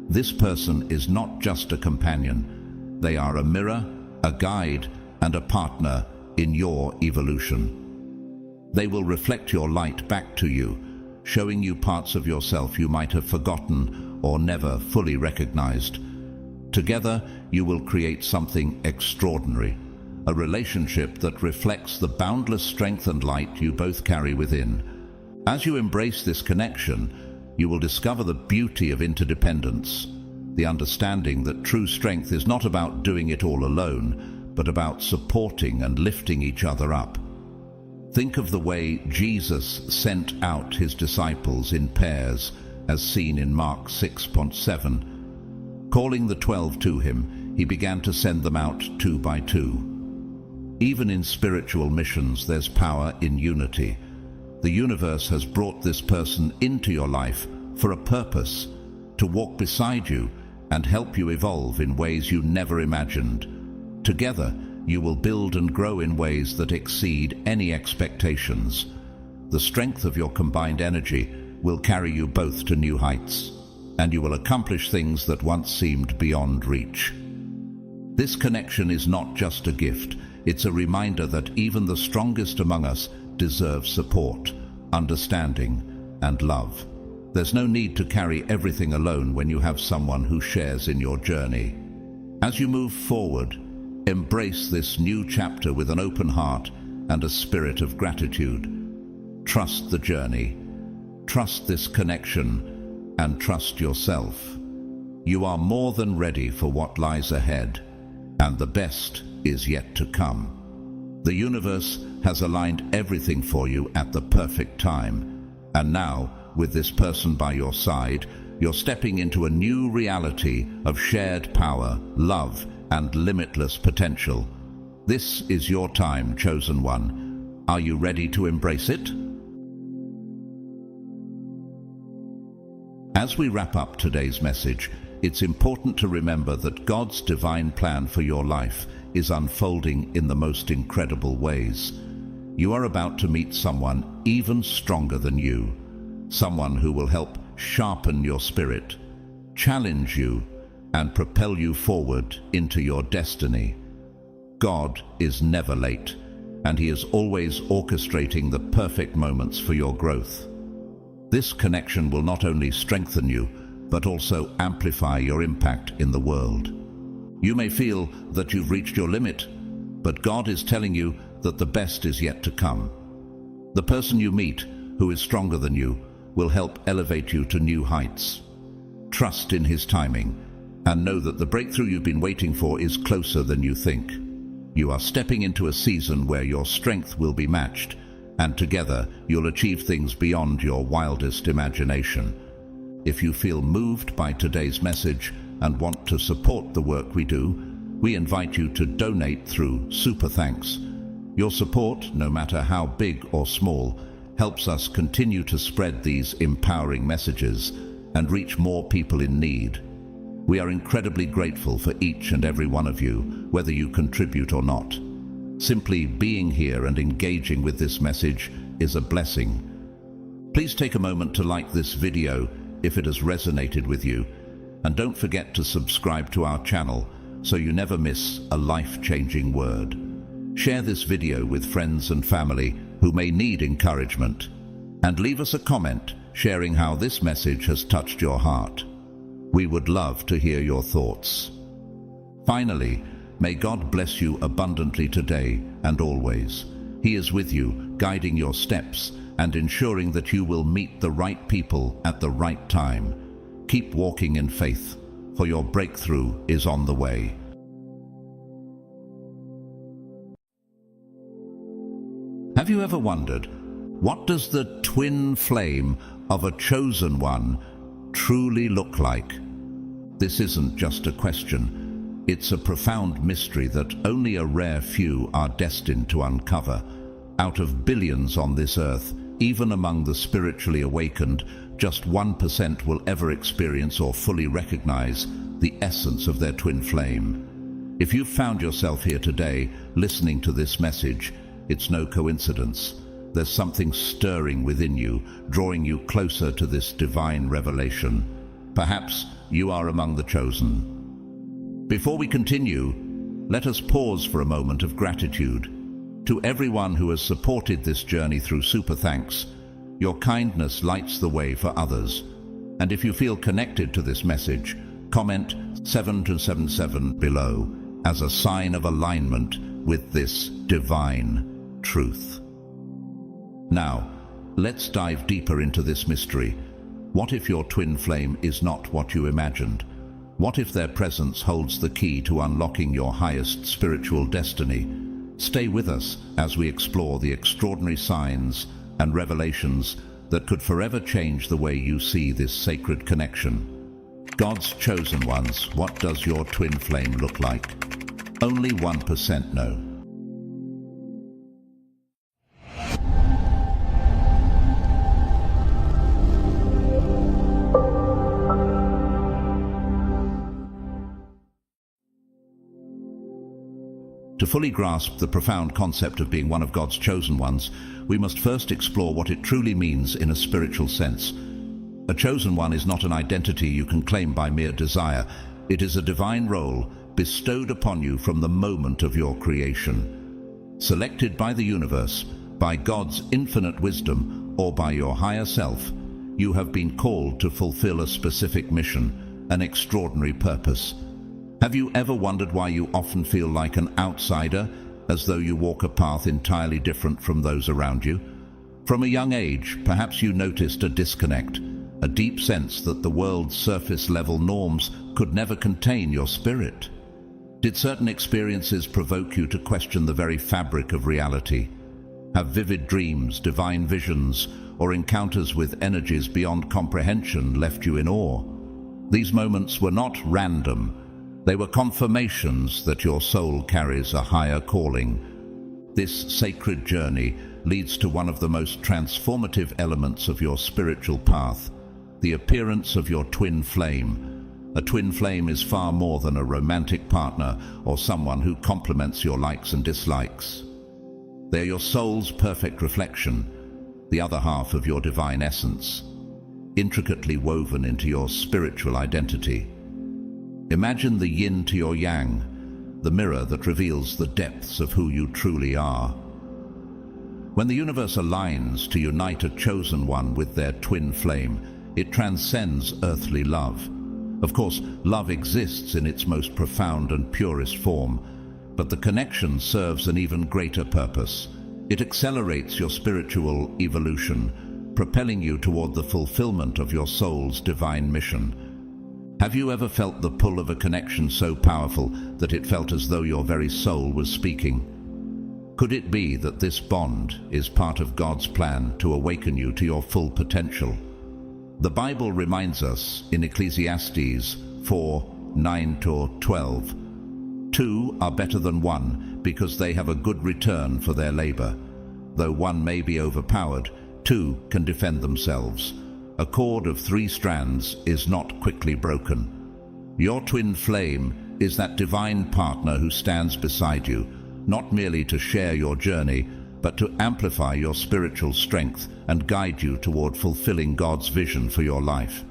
A: This person is not just a companion. They are a mirror, a guide, and a partner in your evolution. They will reflect your light back to you, showing you parts of yourself you might have forgotten or never fully recognized. Together, you will create something extraordinary, a relationship that reflects the boundless strength and light you both carry within. As you embrace this connection, you will discover the beauty of interdependence, the understanding that true strength is not about doing it all alone, but about supporting and lifting each other up. Think of the way Jesus sent out his disciples in pairs, as seen in Mark 6:7. Calling the 12 to him, he began to send them out two by two. Even in spiritual missions, there's power in unity. The universe has brought this person into your life for a purpose, to walk beside you and help you evolve in ways you never imagined. Together, you will build and grow in ways that exceed any expectations. The strength of your combined energy will carry you both to new heights, and you will accomplish things that once seemed beyond reach. This connection is not just a gift, it's a reminder that even the strongest among us deserve support, understanding, and love. There's no need to carry everything alone when you have someone who shares in your journey. As you move forward, embrace this new chapter with an open heart and a spirit of gratitude. Trust the journey, trust this connection, and trust yourself. You are more than ready for what lies ahead, and the best is yet to come. The universe has aligned everything for you at the perfect time, and now, with this person by your side, you're stepping into a new reality of shared power, love, and limitless potential. This is your time, chosen one. Are you ready to embrace it? As we wrap up today's message, it's important to remember that God's divine plan for your life is unfolding in the most incredible ways. You are about to meet someone even stronger than you, someone who will help sharpen your spirit, challenge you, and propel you forward into your destiny. God is never late, and He is always orchestrating the perfect moments for your growth. This connection will not only strengthen you, but also amplify your impact in the world. You may feel that you've reached your limit, but God is telling you that the best is yet to come. The person you meet, who is stronger than you, will help elevate you to new heights. Trust in His timing, And know that the breakthrough you've been waiting for is closer than you think. You are stepping into a season where your strength will be matched, and together you'll achieve things beyond your wildest imagination. If you feel moved by today's message and want to support the work we do, we invite you to donate through Super Thanks. Your support, no matter how big or small, helps us continue to spread these empowering messages and reach more people in need. We are incredibly grateful for each and every one of you, whether you contribute or not. Simply being here and engaging with this message is a blessing. Please take a moment to like this video if it has resonated with you, and don't forget to subscribe to our channel so you never miss a life-changing word. Share this video with friends and family who may need encouragement, and leave us a comment sharing how this message has touched your heart. We would love to hear your thoughts. Finally, may God bless you abundantly today and always. He is with you, guiding your steps and ensuring that you will meet the right people at the right time. Keep walking in faith, for your breakthrough is on the way. Have you ever wondered, what does the twin flame of a chosen one truly look like? This isn't just a question. It's a profound mystery that only a rare few are destined to uncover. Out of billions on this earth, even among the spiritually awakened, just 1% will ever experience or fully recognize the essence of their twin flame. If you've found yourself here today, listening to this message, it's no coincidence. There's something stirring within you, drawing you closer to this divine revelation. Perhaps you are among the chosen. Before we continue, let us pause for a moment of gratitude. To everyone who has supported this journey through Super Thanks, your kindness lights the way for others. And if you feel connected to this message, comment 777 below as a sign of alignment with this divine truth. Now, let's dive deeper into this mystery. What if your twin flame is not what you imagined? What if their presence holds the key to unlocking your highest spiritual destiny? Stay with us as we explore the extraordinary signs and revelations that could forever change the way you see this sacred connection. God's chosen ones, what does your twin flame look like? Only 1% know. To fully grasp the profound concept of being one of God's chosen ones, we must first explore what it truly means in a spiritual sense. A chosen one is not an identity you can claim by mere desire. It is a divine role bestowed upon you from the moment of your creation. Selected by the universe, by God's infinite wisdom, or by your higher self, you have been called to fulfill a specific mission, an extraordinary purpose. Have you ever wondered why you often feel like an outsider, as though you walk a path entirely different from those around you? From a young age, perhaps you noticed a disconnect, a deep sense that the world's surface-level norms could never contain your spirit. Did certain experiences provoke you to question the very fabric of reality? Have vivid dreams, divine visions, or encounters with energies beyond comprehension left you in awe? These moments were not random. They were confirmations that your soul carries a higher calling. This sacred journey leads to one of the most transformative elements of your spiritual path, the appearance of your twin flame. A twin flame is far more than a romantic partner or someone who complements your likes and dislikes. They are your soul's perfect reflection, the other half of your divine essence, intricately woven into your spiritual identity. Imagine the yin to your yang, the mirror that reveals the depths of who you truly are. When the universe aligns to unite a chosen one with their twin flame, it transcends earthly love. Of course, love exists in its most profound and purest form, but the connection serves an even greater purpose. It accelerates your spiritual evolution, propelling you toward the fulfillment of your soul's divine mission. Have you ever felt the pull of a connection so powerful that it felt as though your very soul was speaking? Could it be that this bond is part of God's plan to awaken you to your full potential? The Bible reminds us in Ecclesiastes 4:9-12, "Two are better than one because they have a good return for their labor. Though one may be overpowered, two can defend themselves. A cord of 3 strands is not quickly broken." Your twin flame is that divine partner who stands beside you, not merely to share your journey, but to amplify your spiritual strength and guide you toward fulfilling God's vision for your life.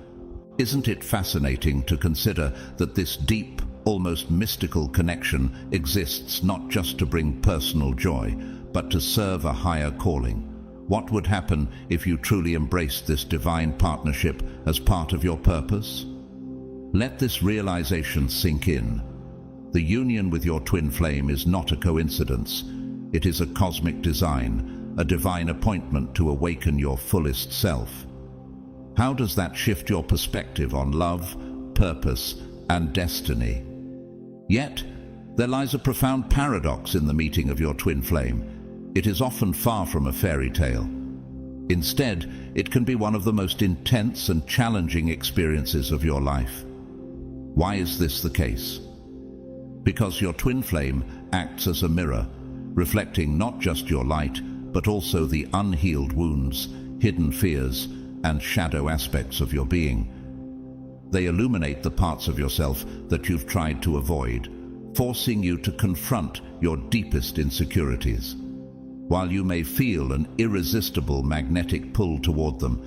A: Isn't it fascinating to consider that this deep, almost mystical connection exists not just to bring personal joy, but to serve a higher calling? What would happen if you truly embraced this divine partnership as part of your purpose? Let this realization sink in. The union with your twin flame is not a coincidence. It is a cosmic design, a divine appointment to awaken your fullest self. How does that shift your perspective on love, purpose, and destiny? Yet, there lies a profound paradox in the meeting of your twin flame. It is often far from a fairy tale. Instead, it can be one of the most intense and challenging experiences of your life. Why is this the case? Because your twin flame acts as a mirror, reflecting not just your light, but also the unhealed wounds, hidden fears, and shadow aspects of your being. They illuminate the parts of yourself that you've tried to avoid, forcing you to confront your deepest insecurities. While you may feel an irresistible magnetic pull toward them,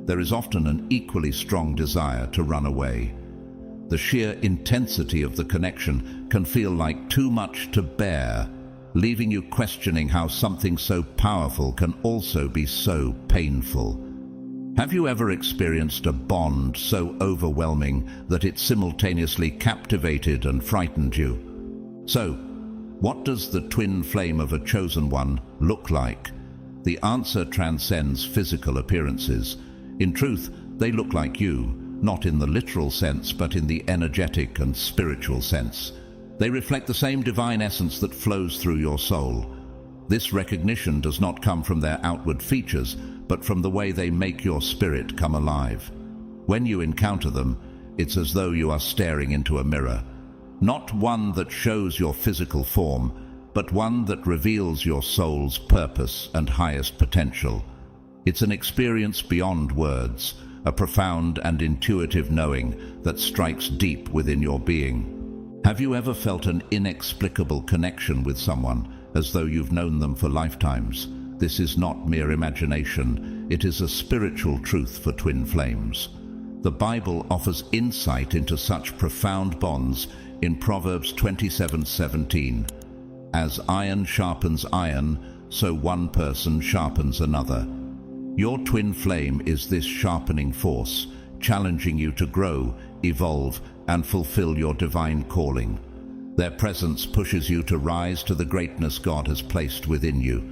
A: there is often an equally strong desire to run away. The sheer intensity of the connection can feel like too much to bear, leaving you questioning how something so powerful can also be so painful. Have you ever experienced a bond so overwhelming that it simultaneously captivated and frightened you? So, what does the twin flame of a chosen one look like? The answer transcends physical appearances. In truth, they look like you, not in the literal sense, but in the energetic and spiritual sense. They reflect the same divine essence that flows through your soul. This recognition does not come from their outward features, but from the way they make your spirit come alive. When you encounter them, it's as though you are staring into a mirror. Not one that shows your physical form, but one that reveals your soul's purpose and highest potential. It's an experience beyond words, a profound and intuitive knowing that strikes deep within your being. Have you ever felt an inexplicable connection with someone, as though you've known them for lifetimes? This is not mere imagination, it is a spiritual truth for twin flames. The Bible offers insight into such profound bonds in Proverbs 27:17. As iron sharpens iron, so one person sharpens another. Your twin flame is this sharpening force, challenging you to grow, evolve, and fulfill your divine calling. Their presence pushes you to rise to the greatness God has placed within you.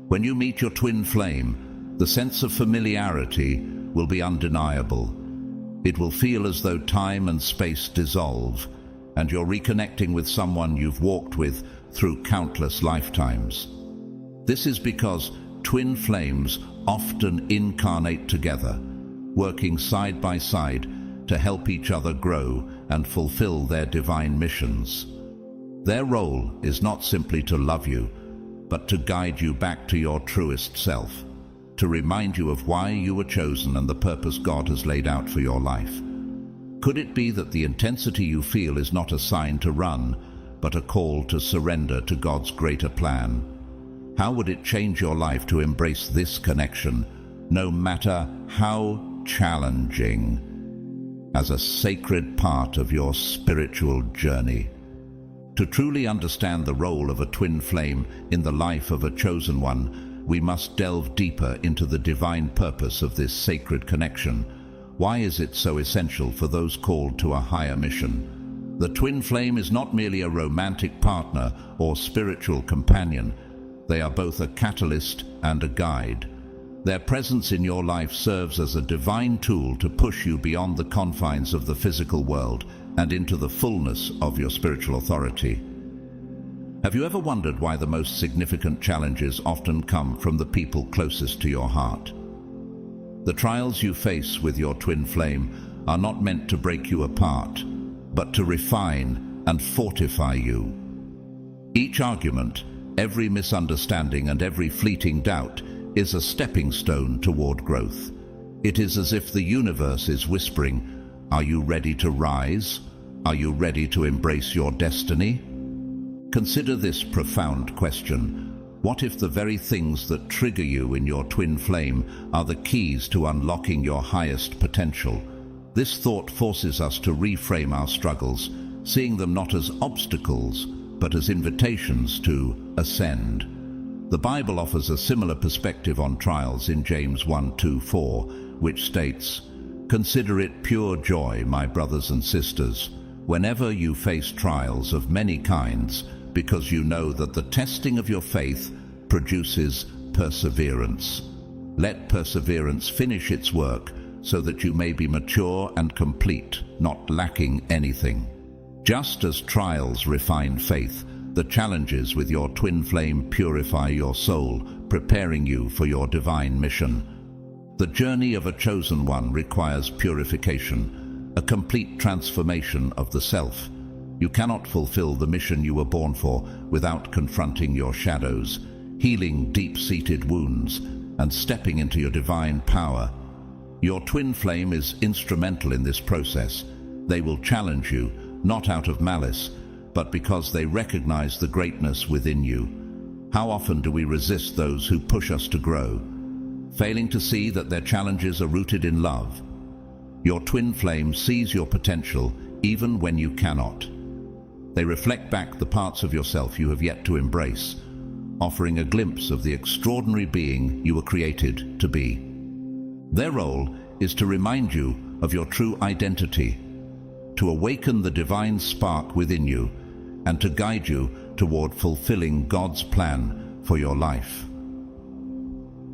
A: When you meet your twin flame, the sense of familiarity will be undeniable. It will feel as though time and space dissolve, and you're reconnecting with someone you've walked with through countless lifetimes. This is because twin flames often incarnate together, working side by side to help each other grow and fulfill their divine missions. Their role is not simply to love you, but to guide you back to your truest self, to remind you of why you were chosen and the purpose God has laid out for your life. Could it be that the intensity you feel is not a sign to run, but a call to surrender to God's greater plan? How would it change your life to embrace this connection, no matter how challenging, as a sacred part of your spiritual journey? To truly understand the role of a twin flame in the life of a chosen one, we must delve deeper into the divine purpose of this sacred connection. Why is it so essential for those called to a higher mission? The twin flame is not merely a romantic partner or spiritual companion. They are both a catalyst and a guide. Their presence in your life serves as a divine tool to push you beyond the confines of the physical world and into the fullness of your spiritual authority. Have you ever wondered why the most significant challenges often come from the people closest to your heart? The trials you face with your twin flame are not meant to break you apart, but to refine and fortify you. Each argument, every misunderstanding, and every fleeting doubt is a stepping stone toward growth. It is as if the universe is whispering, "Are you ready to rise? Are you ready to embrace your destiny?" Consider this profound question. What if the very things that trigger you in your twin flame are the keys to unlocking your highest potential? This thought forces us to reframe our struggles, seeing them not as obstacles, but as invitations to ascend. The Bible offers a similar perspective on trials in James 1:2-4, which states, "Consider it pure joy, my brothers and sisters, whenever you face trials of many kinds, because you know that the testing of your faith produces perseverance. Let perseverance finish its work, so that you may be mature and complete, not lacking anything." Just as trials refine faith, the challenges with your twin flame purify your soul, preparing you for your divine mission. The journey of a chosen one requires purification, a complete transformation of the self. You cannot fulfill the mission you were born for without confronting your shadows, healing deep-seated wounds, and stepping into your divine power. Your twin flame is instrumental in this process. They will challenge you, not out of malice, but because they recognize the greatness within you. How often do we resist those who push us to grow, failing to see that their challenges are rooted in love? Your twin flame sees your potential even when you cannot. They reflect back the parts of yourself you have yet to embrace, offering a glimpse of the extraordinary being you were created to be. Their role is to remind you of your true identity, to awaken the divine spark within you, and to guide you toward fulfilling God's plan for your life.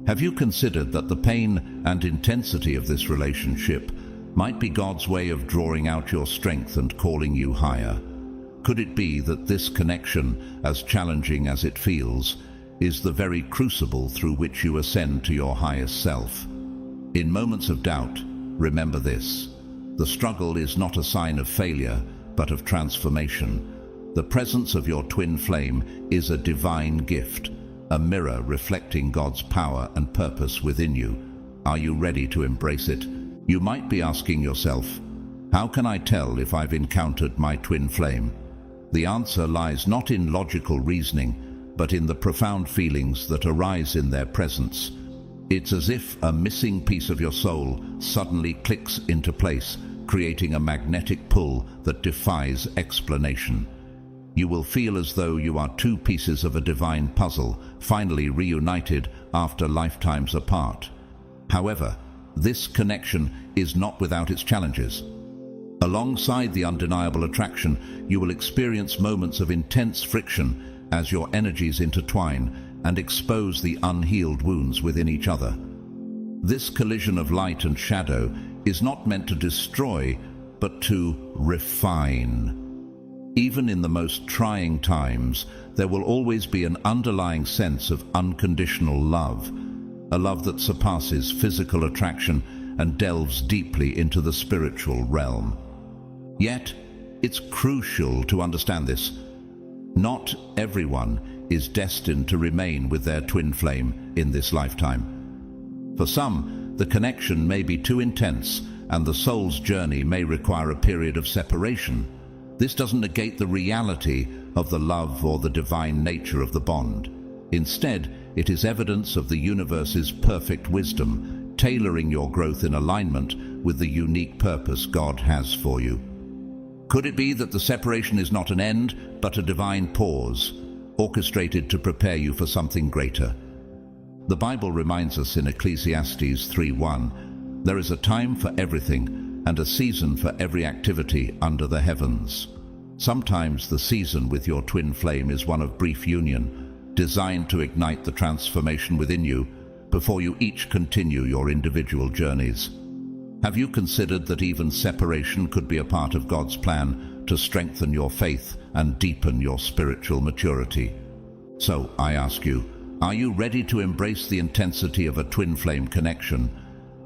A: Have you considered that the pain and intensity of this relationship might be God's way of drawing out your strength and calling you higher? Could it be that this connection, as challenging as it feels, is the very crucible through which you ascend to your highest self? In moments of doubt, remember this: the struggle is not a sign of failure, but of transformation. The presence of your twin flame is a divine gift, a mirror reflecting God's power and purpose within you. Are you ready to embrace it? You might be asking yourself, how can I tell if I've encountered my twin flame? The answer lies not in logical reasoning, but in the profound feelings that arise in their presence. It's as if a missing piece of your soul suddenly clicks into place, creating a magnetic pull that defies explanation. You will feel as though you are two pieces of a divine puzzle, finally reunited after lifetimes apart. However, this connection is not without its challenges. Alongside the undeniable attraction, you will experience moments of intense friction as your energies intertwine and expose the unhealed wounds within each other. This collision of light and shadow is not meant to destroy, but to refine. Even in the most trying times, there will always be an underlying sense of unconditional love, a love that surpasses physical attraction and delves deeply into the spiritual realm. Yet, it's crucial to understand this. Not everyone is destined to remain with their twin flame in this lifetime. For some, the connection may be too intense, and the soul's journey may require a period of separation. This doesn't negate the reality of the love or the divine nature of the bond. Instead, it is evidence of the universe's perfect wisdom, tailoring your growth in alignment with the unique purpose God has for you. Could it be that the separation is not an end, but a divine pause, orchestrated to prepare you for something greater? The Bible reminds us in Ecclesiastes 3:1, "There is a time for everything, and a season for every activity under the heavens." Sometimes the season with your twin flame is one of brief union, designed to ignite the transformation within you, before you each continue your individual journeys. Have you considered that even separation could be a part of God's plan to strengthen your faith and deepen your spiritual maturity? So, I ask you, are you ready to embrace the intensity of a twin flame connection?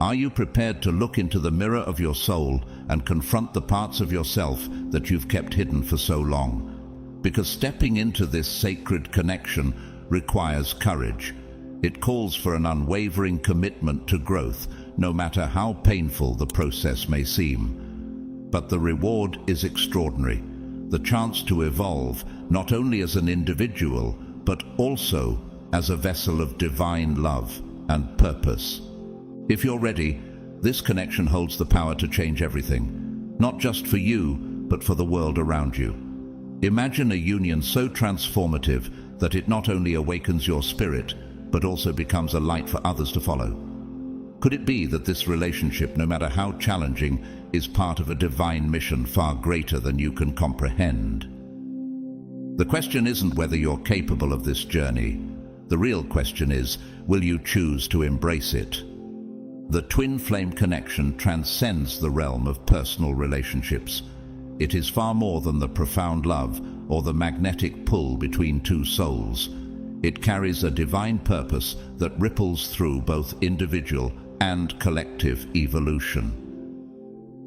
A: Are you prepared to look into the mirror of your soul and confront the parts of yourself that you've kept hidden for so long? Because stepping into this sacred connection requires courage. It calls for an unwavering commitment to growth, no matter how painful the process may seem. But the reward is extraordinary. The chance to evolve, not only as an individual, but also as a vessel of divine love and purpose. If you're ready, this connection holds the power to change everything, not just for you, but for the world around you. Imagine a union so transformative that it not only awakens your spirit, but also becomes a light for others to follow. Could it be that this relationship, no matter how challenging, is part of a divine mission far greater than you can comprehend? The question isn't whether you're capable of this journey. The real question is, will you choose to embrace it? The twin flame connection transcends the realm of personal relationships. It is far more than the profound love or the magnetic pull between two souls. It carries a divine purpose that ripples through both individual and collective evolution.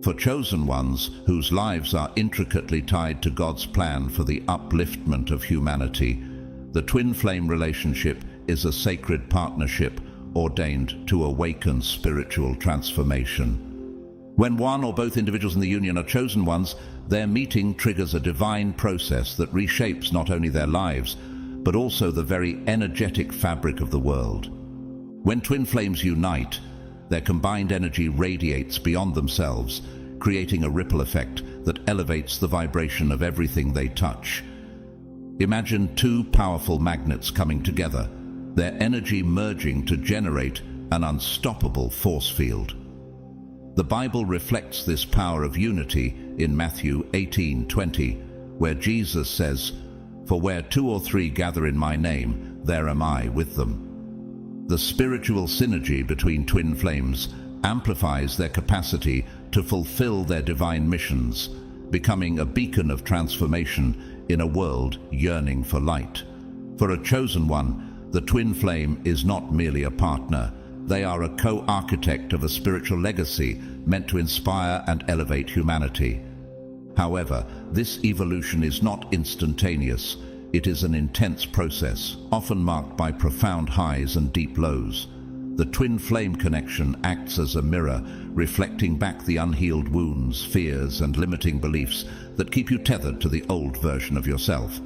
A: For chosen ones whose lives are intricately tied to God's plan for the upliftment of humanity, the twin flame relationship is a sacred partnership ordained to awaken spiritual transformation. When one or both individuals in the union are chosen ones, their meeting triggers a divine process that reshapes not only their lives, but also the very energetic fabric of the world. When twin flames unite, their combined energy radiates beyond themselves, creating a ripple effect that elevates the vibration of everything they touch. Imagine two powerful magnets coming together, their energy merging to generate an unstoppable force field. The Bible reflects this power of unity in Matthew 18:20, where Jesus says, "For where 2 or 3 gather in my name, there am I with them." The spiritual synergy between twin flames amplifies their capacity to fulfill their divine missions, becoming a beacon of transformation in a world yearning for light. For a chosen one, the twin flame is not merely a partner. They are a co-architect of a spiritual legacy meant to inspire and elevate humanity. However, this evolution is not instantaneous. It is an intense process, often marked by profound highs and deep lows. The twin flame connection acts as a mirror, reflecting back the unhealed wounds, fears, and limiting beliefs that keep you tethered to the old version of yourself.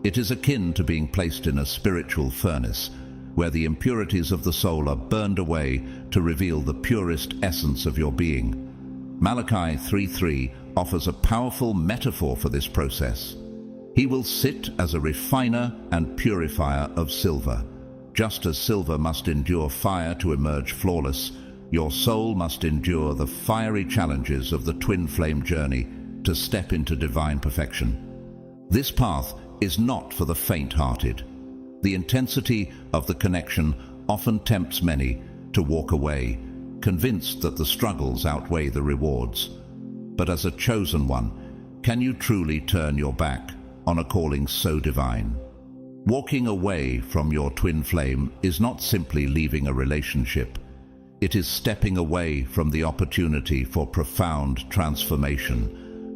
A: It is akin to being placed in a spiritual furnace, where the impurities of the soul are burned away to reveal the purest essence of your being. Malachi 3:3 offers a powerful metaphor for this process. He will sit as a refiner and purifier of silver. Just as silver must endure fire to emerge flawless, your soul must endure the fiery challenges of the twin flame journey to step into divine perfection. This path is not for the faint-hearted. The intensity of the connection often tempts many to walk away, convinced that the struggles outweigh the rewards. But as a chosen one, can you truly turn your back on a calling so divine? Walking away from your twin flame is not simply leaving a relationship. It is stepping away from the opportunity for profound transformation,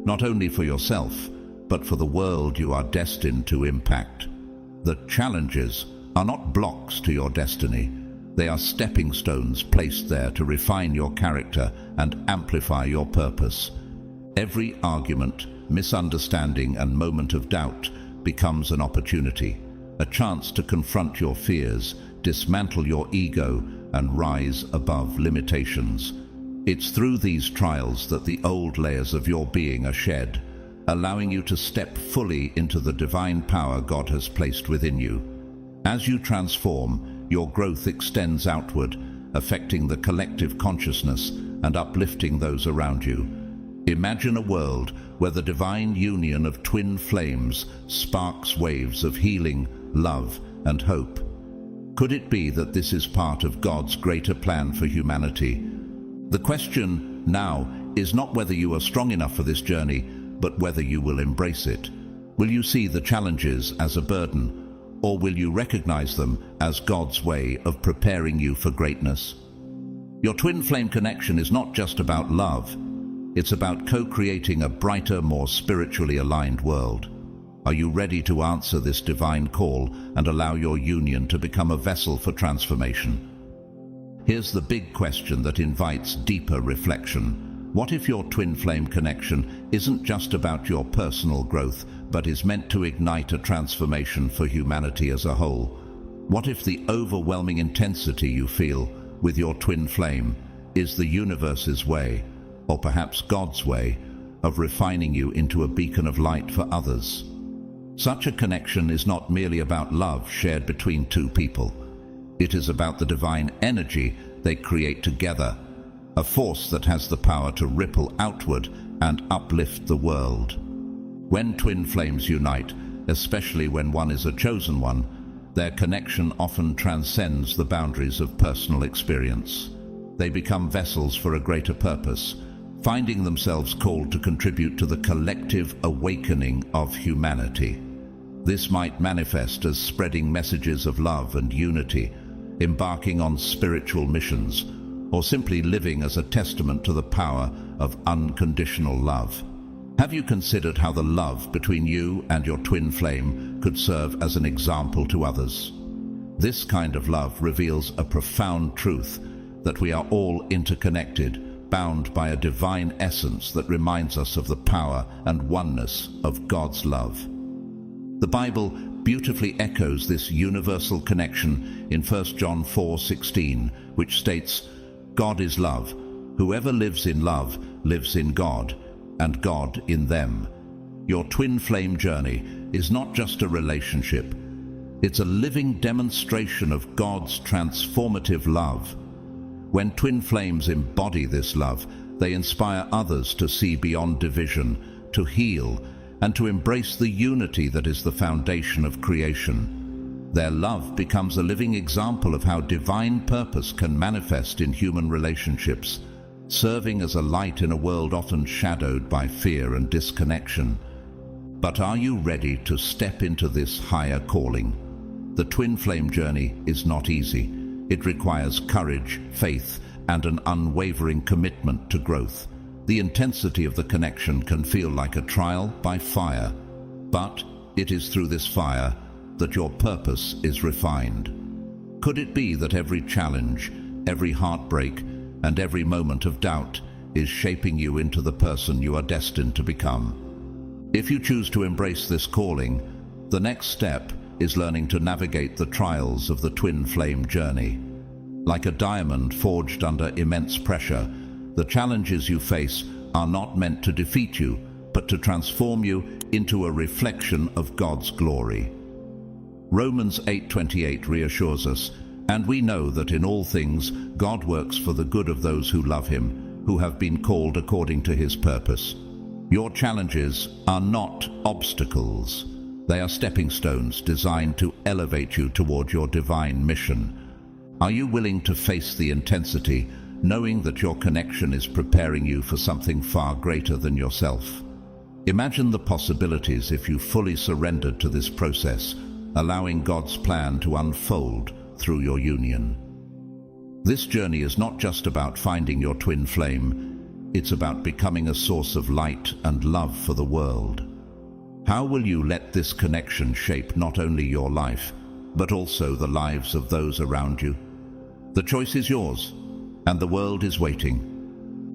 A: not only for yourself, but for the world you are destined to impact. The challenges are not blocks to your destiny. They are stepping stones placed there to refine your character and amplify your purpose. Every argument, misunderstanding, and moment of doubt becomes an opportunity, a chance to confront your fears, dismantle your ego, and rise above limitations. It's through these trials that the old layers of your being are shed, allowing you to step fully into the divine power God has placed within you. As you transform, your growth extends outward, affecting the collective consciousness and uplifting those around you. Imagine a world where the divine union of twin flames sparks waves of healing, love, and hope. Could it be that this is part of God's greater plan for humanity? The question now is not whether you are strong enough for this journey, but whether you will embrace it. Will you see the challenges as a burden, or will you recognize them as God's way of preparing you for greatness? Your twin flame connection is not just about love. It's about co-creating a brighter, more spiritually aligned world. Are you ready to answer this divine call and allow your union to become a vessel for transformation? Here's the big question that invites deeper reflection. What if your twin flame connection isn't just about your personal growth, but is meant to ignite a transformation for humanity as a whole? What if the overwhelming intensity you feel with your twin flame is the universe's way, or perhaps God's way, of refining you into a beacon of light for others? Such a connection is not merely about love shared between two people. It is about the divine energy they create together, a force that has the power to ripple outward and uplift the world. When twin flames unite, especially when one is a chosen one, their connection often transcends the boundaries of personal experience. They become vessels for a greater purpose, finding themselves called to contribute to the collective awakening of humanity. This might manifest as spreading messages of love and unity, embarking on spiritual missions, or simply living as a testament to the power of unconditional love. Have you considered how the love between you and your twin flame could serve as an example to others? This kind of love reveals a profound truth, that we are all interconnected, bound by a divine essence that reminds us of the power and oneness of God's love. The Bible beautifully echoes this universal connection in 1 John 4:16, which states, "God is love. Whoever lives in love lives in God, and God in them." Your twin flame journey is not just a relationship. It's a living demonstration of God's transformative love. When twin flames embody this love, they inspire others to see beyond division, to heal, and to embrace the unity that is the foundation of creation. Their love becomes a living example of how divine purpose can manifest in human relationships, serving as a light in a world often shadowed by fear and disconnection. But are you ready to step into this higher calling? The twin flame journey is not easy. It requires courage, faith, and an unwavering commitment to growth. The intensity of the connection can feel like a trial by fire, but it is through this fire that your purpose is refined. Could it be that every challenge, every heartbreak, and every moment of doubt is shaping you into the person you are destined to become? If you choose to embrace this calling, the next step is learning to navigate the trials of the twin flame journey. Like a diamond forged under immense pressure, the challenges you face are not meant to defeat you, but to transform you into a reflection of God's glory. Romans 8:28 reassures us, "And we know that in all things God works for the good of those who love him, who have been called according to his purpose." Your challenges are not obstacles. They are stepping stones designed to elevate you toward your divine mission. Are you willing to face the intensity, knowing that your connection is preparing you for something far greater than yourself? Imagine the possibilities if you fully surrendered to this process, allowing God's plan to unfold through your union. This journey is not just about finding your twin flame, it's about becoming a source of light and love for the world. How will you let this connection shape not only your life, but also the lives of those around you? The choice is yours, and the world is waiting.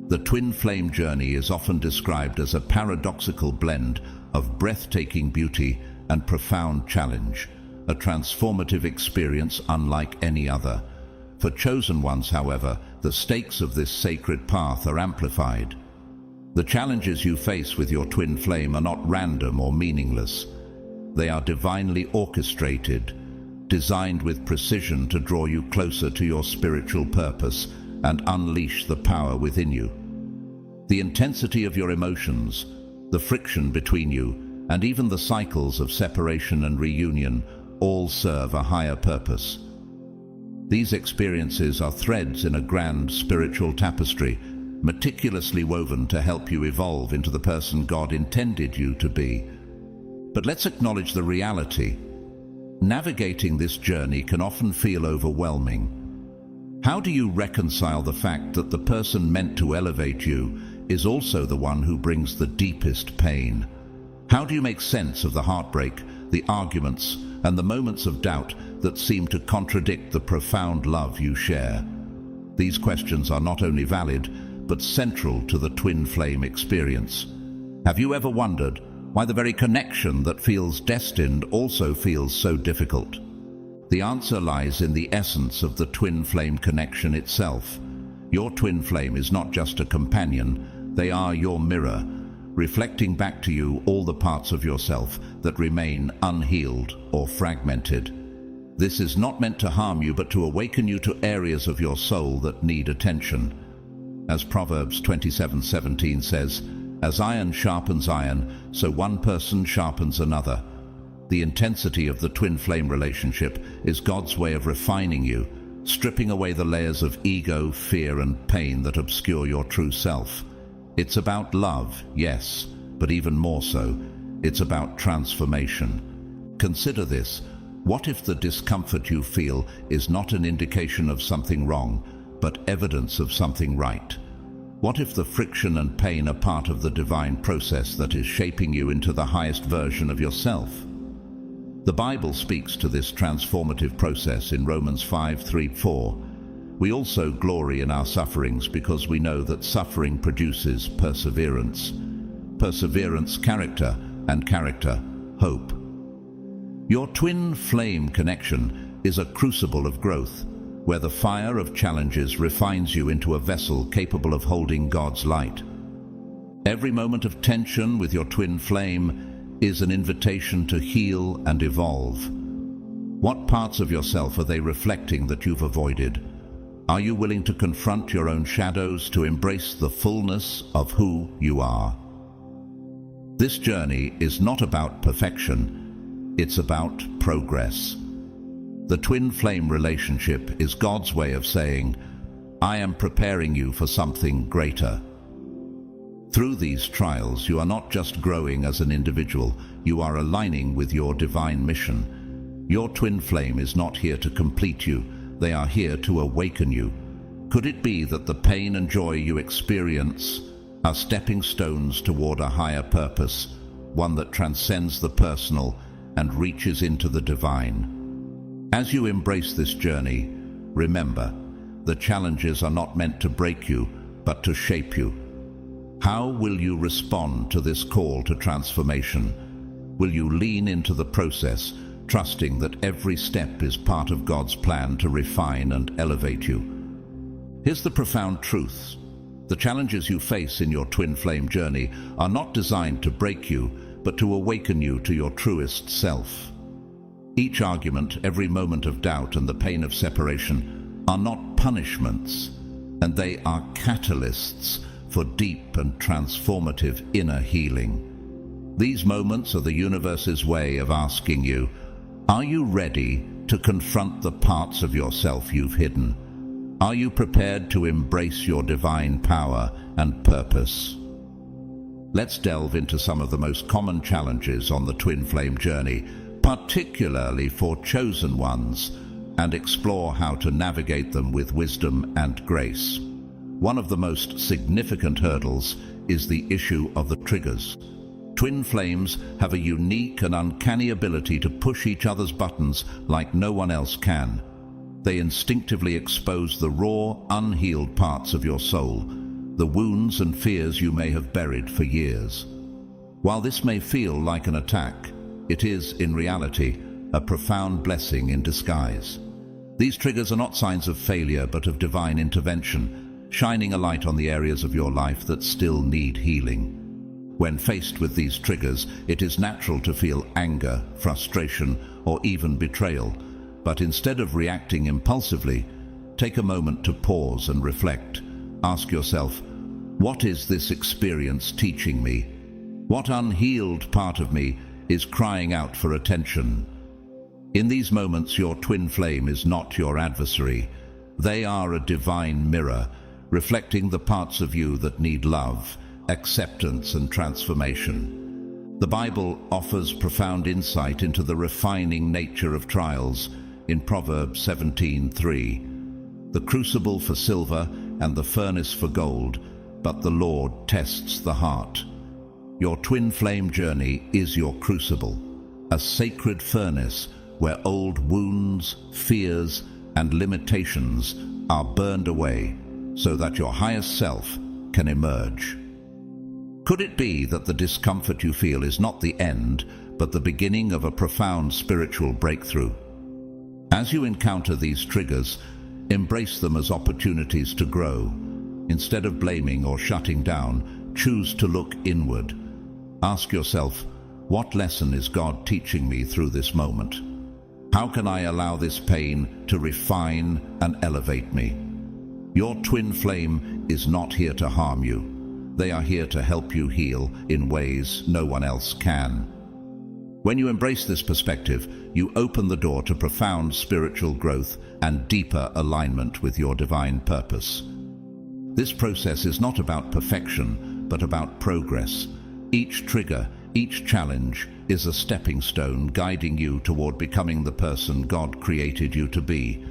A: The twin flame journey is often described as a paradoxical blend of breathtaking beauty and profound challenge, a transformative experience unlike any other. For chosen ones, however, the stakes of this sacred path are amplified. The challenges you face with your twin flame are not random or meaningless. They are divinely orchestrated, designed with precision to draw you closer to your spiritual purpose and unleash the power within you. The intensity of your emotions, the friction between you, and even the cycles of separation and reunion all serve a higher purpose. These experiences are threads in a grand spiritual tapestry, meticulously woven to help you evolve into the person God intended you to be. But let's acknowledge the reality. Navigating this journey can often feel overwhelming. How do you reconcile the fact that the person meant to elevate you is also the one who brings the deepest pain? How do you make sense of the heartbreak, the arguments, and the moments of doubt that seem to contradict the profound love you share? These questions are not only valid, but central to the twin flame experience. Have you ever wondered why the very connection that feels destined also feels so difficult? The answer lies in the essence of the twin flame connection itself. Your twin flame is not just a companion, they are your mirror, reflecting back to you all the parts of yourself that remain unhealed or fragmented. This is not meant to harm you, but to awaken you to areas of your soul that need attention. As Proverbs 27:17 says, "As iron sharpens iron, so one person sharpens another." The intensity of the twin flame relationship is God's way of refining you, stripping away the layers of ego, fear, and pain that obscure your true self. It's about love, yes, but even more so, it's about transformation. Consider this. What if the discomfort you feel is not an indication of something wrong, but evidence of something right? What if the friction and pain are part of the divine process that is shaping you into the highest version of yourself? The Bible speaks to this transformative process in Romans 5:3-4. We also glory in our sufferings because we know that suffering produces perseverance. Perseverance, character, and character, hope. Your twin flame connection is a crucible of growth, where the fire of challenges refines you into a vessel capable of holding God's light. Every moment of tension with your twin flame is an invitation to heal and evolve. What parts of yourself are they reflecting that you've avoided? Are you willing to confront your own shadows to embrace the fullness of who you are? This journey is not about perfection, it's about progress. The twin flame relationship is God's way of saying, "I am preparing you for something greater." Through these trials, you are not just growing as an individual, you are aligning with your divine mission. Your twin flame is not here to complete you, they are here to awaken you. Could it be that the pain and joy you experience are stepping stones toward a higher purpose, one that transcends the personal and reaches into the divine? As you embrace this journey, remember, the challenges are not meant to break you, but to shape you. How will you respond to this call to transformation? Will you lean into the process, trusting that every step is part of God's plan to refine and elevate you? Here's the profound truth. The challenges you face in your twin flame journey are not designed to break you, but to awaken you to your truest self. Each argument, every moment of doubt, and the pain of separation are not punishments, and they are catalysts for deep and transformative inner healing. These moments are the universe's way of asking you, are you ready to confront the parts of yourself you've hidden? Are you prepared to embrace your divine power and purpose? Let's delve into some of the most common challenges on the twin flame journey, particularly for chosen ones, and explore how to navigate them with wisdom and grace. One of the most significant hurdles is the issue of the triggers. Twin flames have a unique and uncanny ability to push each other's buttons like no one else can. They instinctively expose the raw, unhealed parts of your soul, the wounds and fears you may have buried for years. While this may feel like an attack, it is, in reality, a profound blessing in disguise. These triggers are not signs of failure, but of divine intervention, shining a light on the areas of your life that still need healing. When faced with these triggers, it is natural to feel anger, frustration, or even betrayal. But instead of reacting impulsively, take a moment to pause and reflect. Ask yourself, what is this experience teaching me? What unhealed part of me is crying out for attention? In these moments, your twin flame is not your adversary. They are a divine mirror, reflecting the parts of you that need love, acceptance, and transformation. The Bible offers profound insight into the refining nature of trials in Proverbs 17:3. The crucible for silver and the furnace for gold, but the Lord tests the heart. Your twin flame journey is your crucible, a sacred furnace where old wounds, fears, and limitations are burned away so that your highest self can emerge. Could it be that the discomfort you feel is not the end, but the beginning of a profound spiritual breakthrough? As you encounter these triggers, embrace them as opportunities to grow. Instead of blaming or shutting down, choose to look inward. Ask yourself, what lesson is God teaching me through this moment? How can I allow this pain to refine and elevate me? Your twin flame is not here to harm you. They are here to help you heal in ways no one else can. When you embrace this perspective, you open the door to profound spiritual growth and deeper alignment with your divine purpose. This process is not about perfection, but about progress. Each trigger, each challenge is a stepping stone guiding you toward becoming the person God created you to be.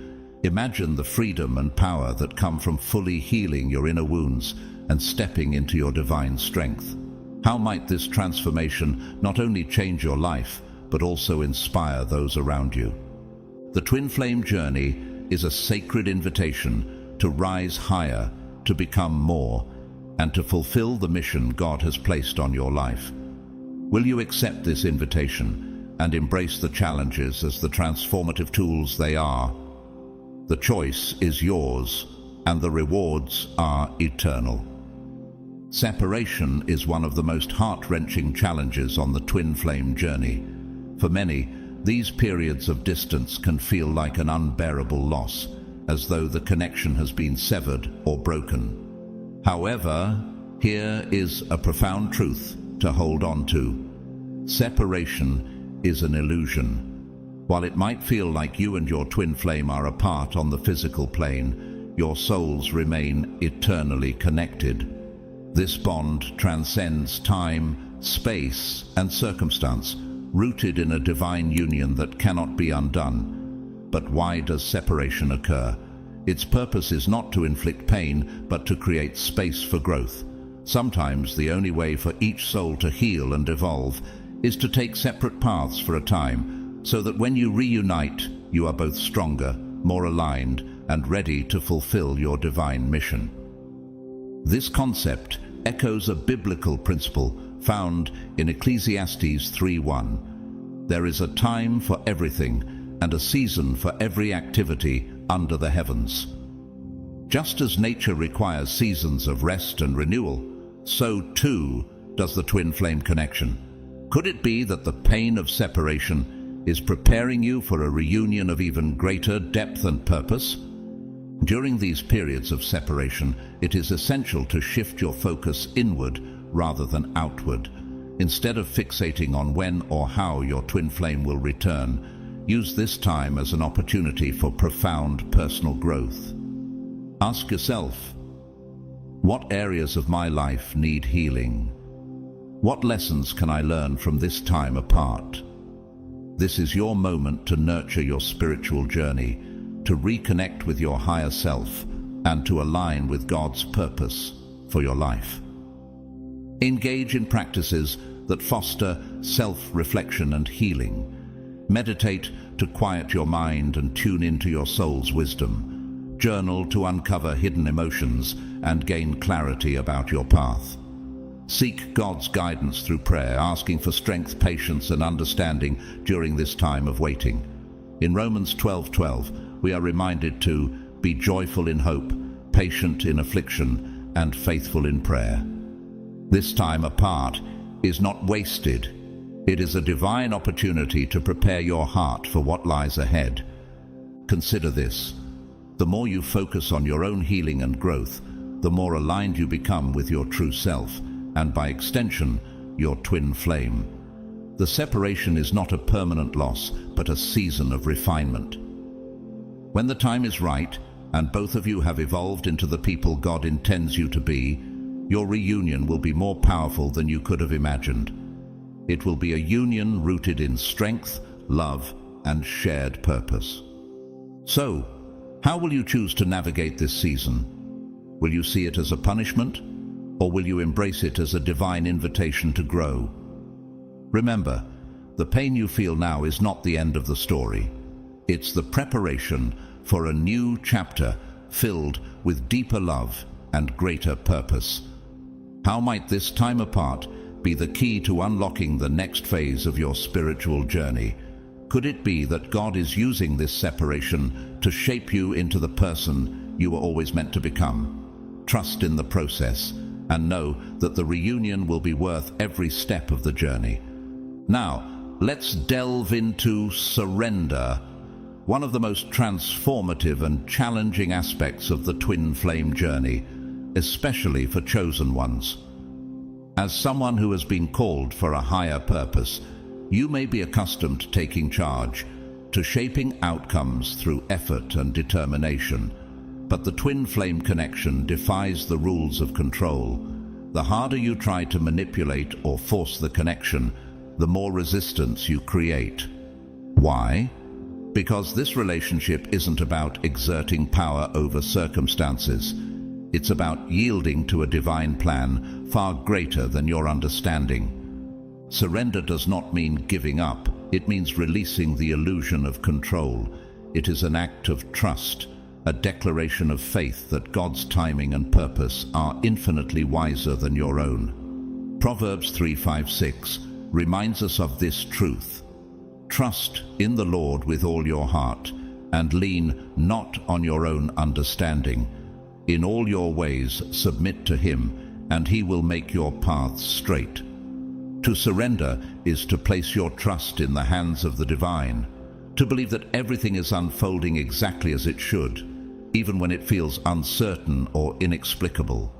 A: Imagine the freedom and power that come from fully healing your inner wounds and stepping into your divine strength. How might this transformation not only change your life, but also inspire those around you? The twin flame journey is a sacred invitation to rise higher, to become more, and to fulfill the mission God has placed on your life. Will you accept this invitation and embrace the challenges as the transformative tools they are? The choice is yours, and the rewards are eternal. Separation is one of the most heart-wrenching challenges on the twin flame journey. For many, these periods of distance can feel like an unbearable loss, as though the connection has been severed or broken. However, here is a profound truth to hold on to. Separation is an illusion. While it might feel like you and your twin flame are apart on the physical plane, your souls remain eternally connected. This bond transcends time, space, and circumstance, rooted in a divine union that cannot be undone. But why does separation occur? Its purpose is not to inflict pain, but to create space for growth. Sometimes the only way for each soul to heal and evolve is to take separate paths for a time, so that when you reunite, you are both stronger, more aligned, and ready to fulfill your divine mission. This concept echoes a biblical principle found in Ecclesiastes 3:1. There is a time for everything and a season for every activity under the heavens. Just as nature requires seasons of rest and renewal, so too does the twin flame connection. Could it be that the pain of separation is preparing you for a reunion of even greater depth and purpose? During these periods of separation, it is essential to shift your focus inward rather than outward. Instead of fixating on when or how your twin flame will return, use this time as an opportunity for profound personal growth. Ask yourself, what areas of my life need healing? What lessons can I learn from this time apart? This is your moment to nurture your spiritual journey, to reconnect with your higher self, and to align with God's purpose for your life. Engage in practices that foster self-reflection and healing. Meditate to quiet your mind and tune into your soul's wisdom. Journal to uncover hidden emotions and gain clarity about your path. Seek God's guidance through prayer, asking for strength, patience, and understanding during this time of waiting. In Romans 12:12, we are reminded to be joyful in hope, patient in affliction, and faithful in prayer. This time apart is not wasted. It is a divine opportunity to prepare your heart for what lies ahead. Consider this. The more you focus on your own healing and growth, the more aligned you become with your true self, and by extension, your twin flame. The separation is not a permanent loss, but a season of refinement. When the time is right, and both of you have evolved into the people God intends you to be, your reunion will be more powerful than you could have imagined. It will be a union rooted in strength, love, and shared purpose. So, how will you choose to navigate this season? Will you see it as a punishment, or will you embrace it as a divine invitation to grow? Remember, the pain you feel now is not the end of the story. It's the preparation for a new chapter filled with deeper love and greater purpose. How might this time apart be the key to unlocking the next phase of your spiritual journey? Could it be that God is using this separation to shape you into the person you were always meant to become? Trust in the process and know that the reunion will be worth every step of the journey. Now, let's delve into surrender, one of the most transformative and challenging aspects of the twin flame journey, especially for chosen ones. As someone who has been called for a higher purpose, you may be accustomed to taking charge, to shaping outcomes through effort and determination. But the twin flame connection defies the rules of control. The harder you try to manipulate or force the connection, the more resistance you create. Why? Because this relationship isn't about exerting power over circumstances. It's about yielding to a divine plan far greater than your understanding. Surrender does not mean giving up. It means releasing the illusion of control. It is an act of trust, a declaration of faith that God's timing and purpose are infinitely wiser than your own. Proverbs 3:5-6 reminds us of this truth. Trust in the Lord with all your heart, and lean not on your own understanding. In all your ways submit to Him, and He will make your paths straight. To surrender is to place your trust in the hands of the divine, to believe that everything is unfolding exactly as it should, even when it feels uncertain or inexplicable.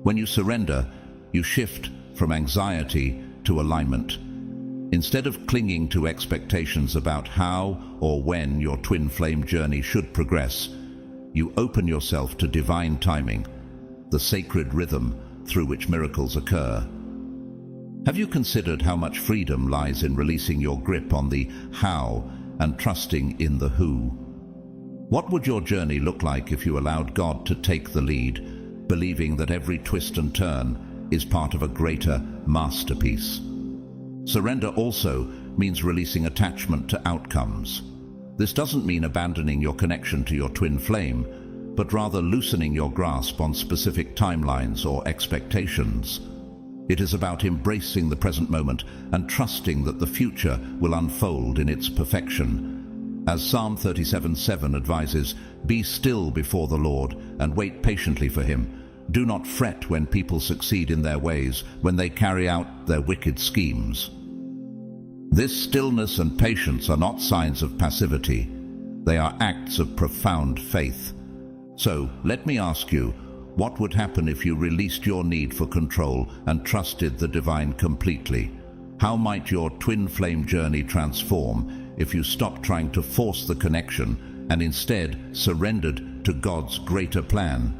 A: When you surrender, you shift from anxiety to alignment. Instead of clinging to expectations about how or when your twin flame journey should progress, you open yourself to divine timing, the sacred rhythm through which miracles occur. Have you considered how much freedom lies in releasing your grip on the how and trusting in the who? What would your journey look like if you allowed God to take the lead, believing that every twist and turn is part of a greater masterpiece? Surrender also means releasing attachment to outcomes. This doesn't mean abandoning your connection to your twin flame, but rather loosening your grasp on specific timelines or expectations. It is about embracing the present moment and trusting that the future will unfold in its perfection. As Psalm 37:7 advises, "Be still before the Lord and wait patiently for Him. Do not fret when people succeed in their ways, when they carry out their wicked schemes." This stillness and patience are not signs of passivity. They are acts of profound faith. So, let me ask you, what would happen if you released your need for control and trusted the divine completely? How might your twin flame journey transform if you stopped trying to force the connection and instead surrendered to God's greater plan?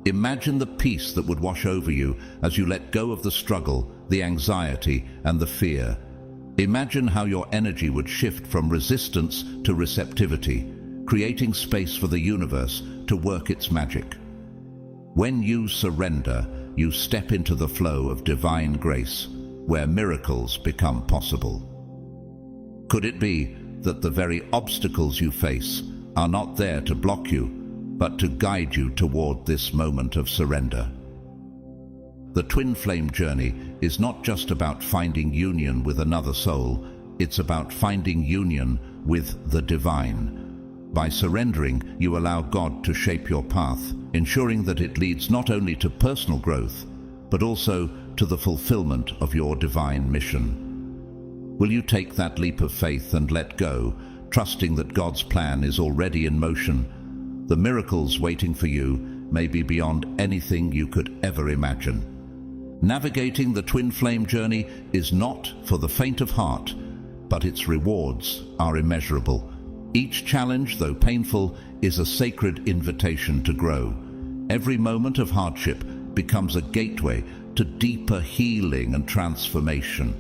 A: Imagine the peace that would wash over you as you let go of the struggle, the anxiety, and the fear. Imagine how your energy would shift from resistance to receptivity, creating space for the universe to work its magic. When you surrender, you step into the flow of divine grace, where miracles become possible. Could it be that the very obstacles you face are not there to block you, but to guide you toward this moment of surrender? The twin flame journey is not just about finding union with another soul, it's about finding union with the divine. By surrendering, you allow God to shape your path, ensuring that it leads not only to personal growth, but also to the fulfillment of your divine mission. Will you take that leap of faith and let go, trusting that God's plan is already in motion? The miracles waiting for you may be beyond anything you could ever imagine. Navigating the twin flame journey is not for the faint of heart, but its rewards are immeasurable. Each challenge, though painful, is a sacred invitation to grow. Every moment of hardship becomes a gateway to deeper healing and transformation.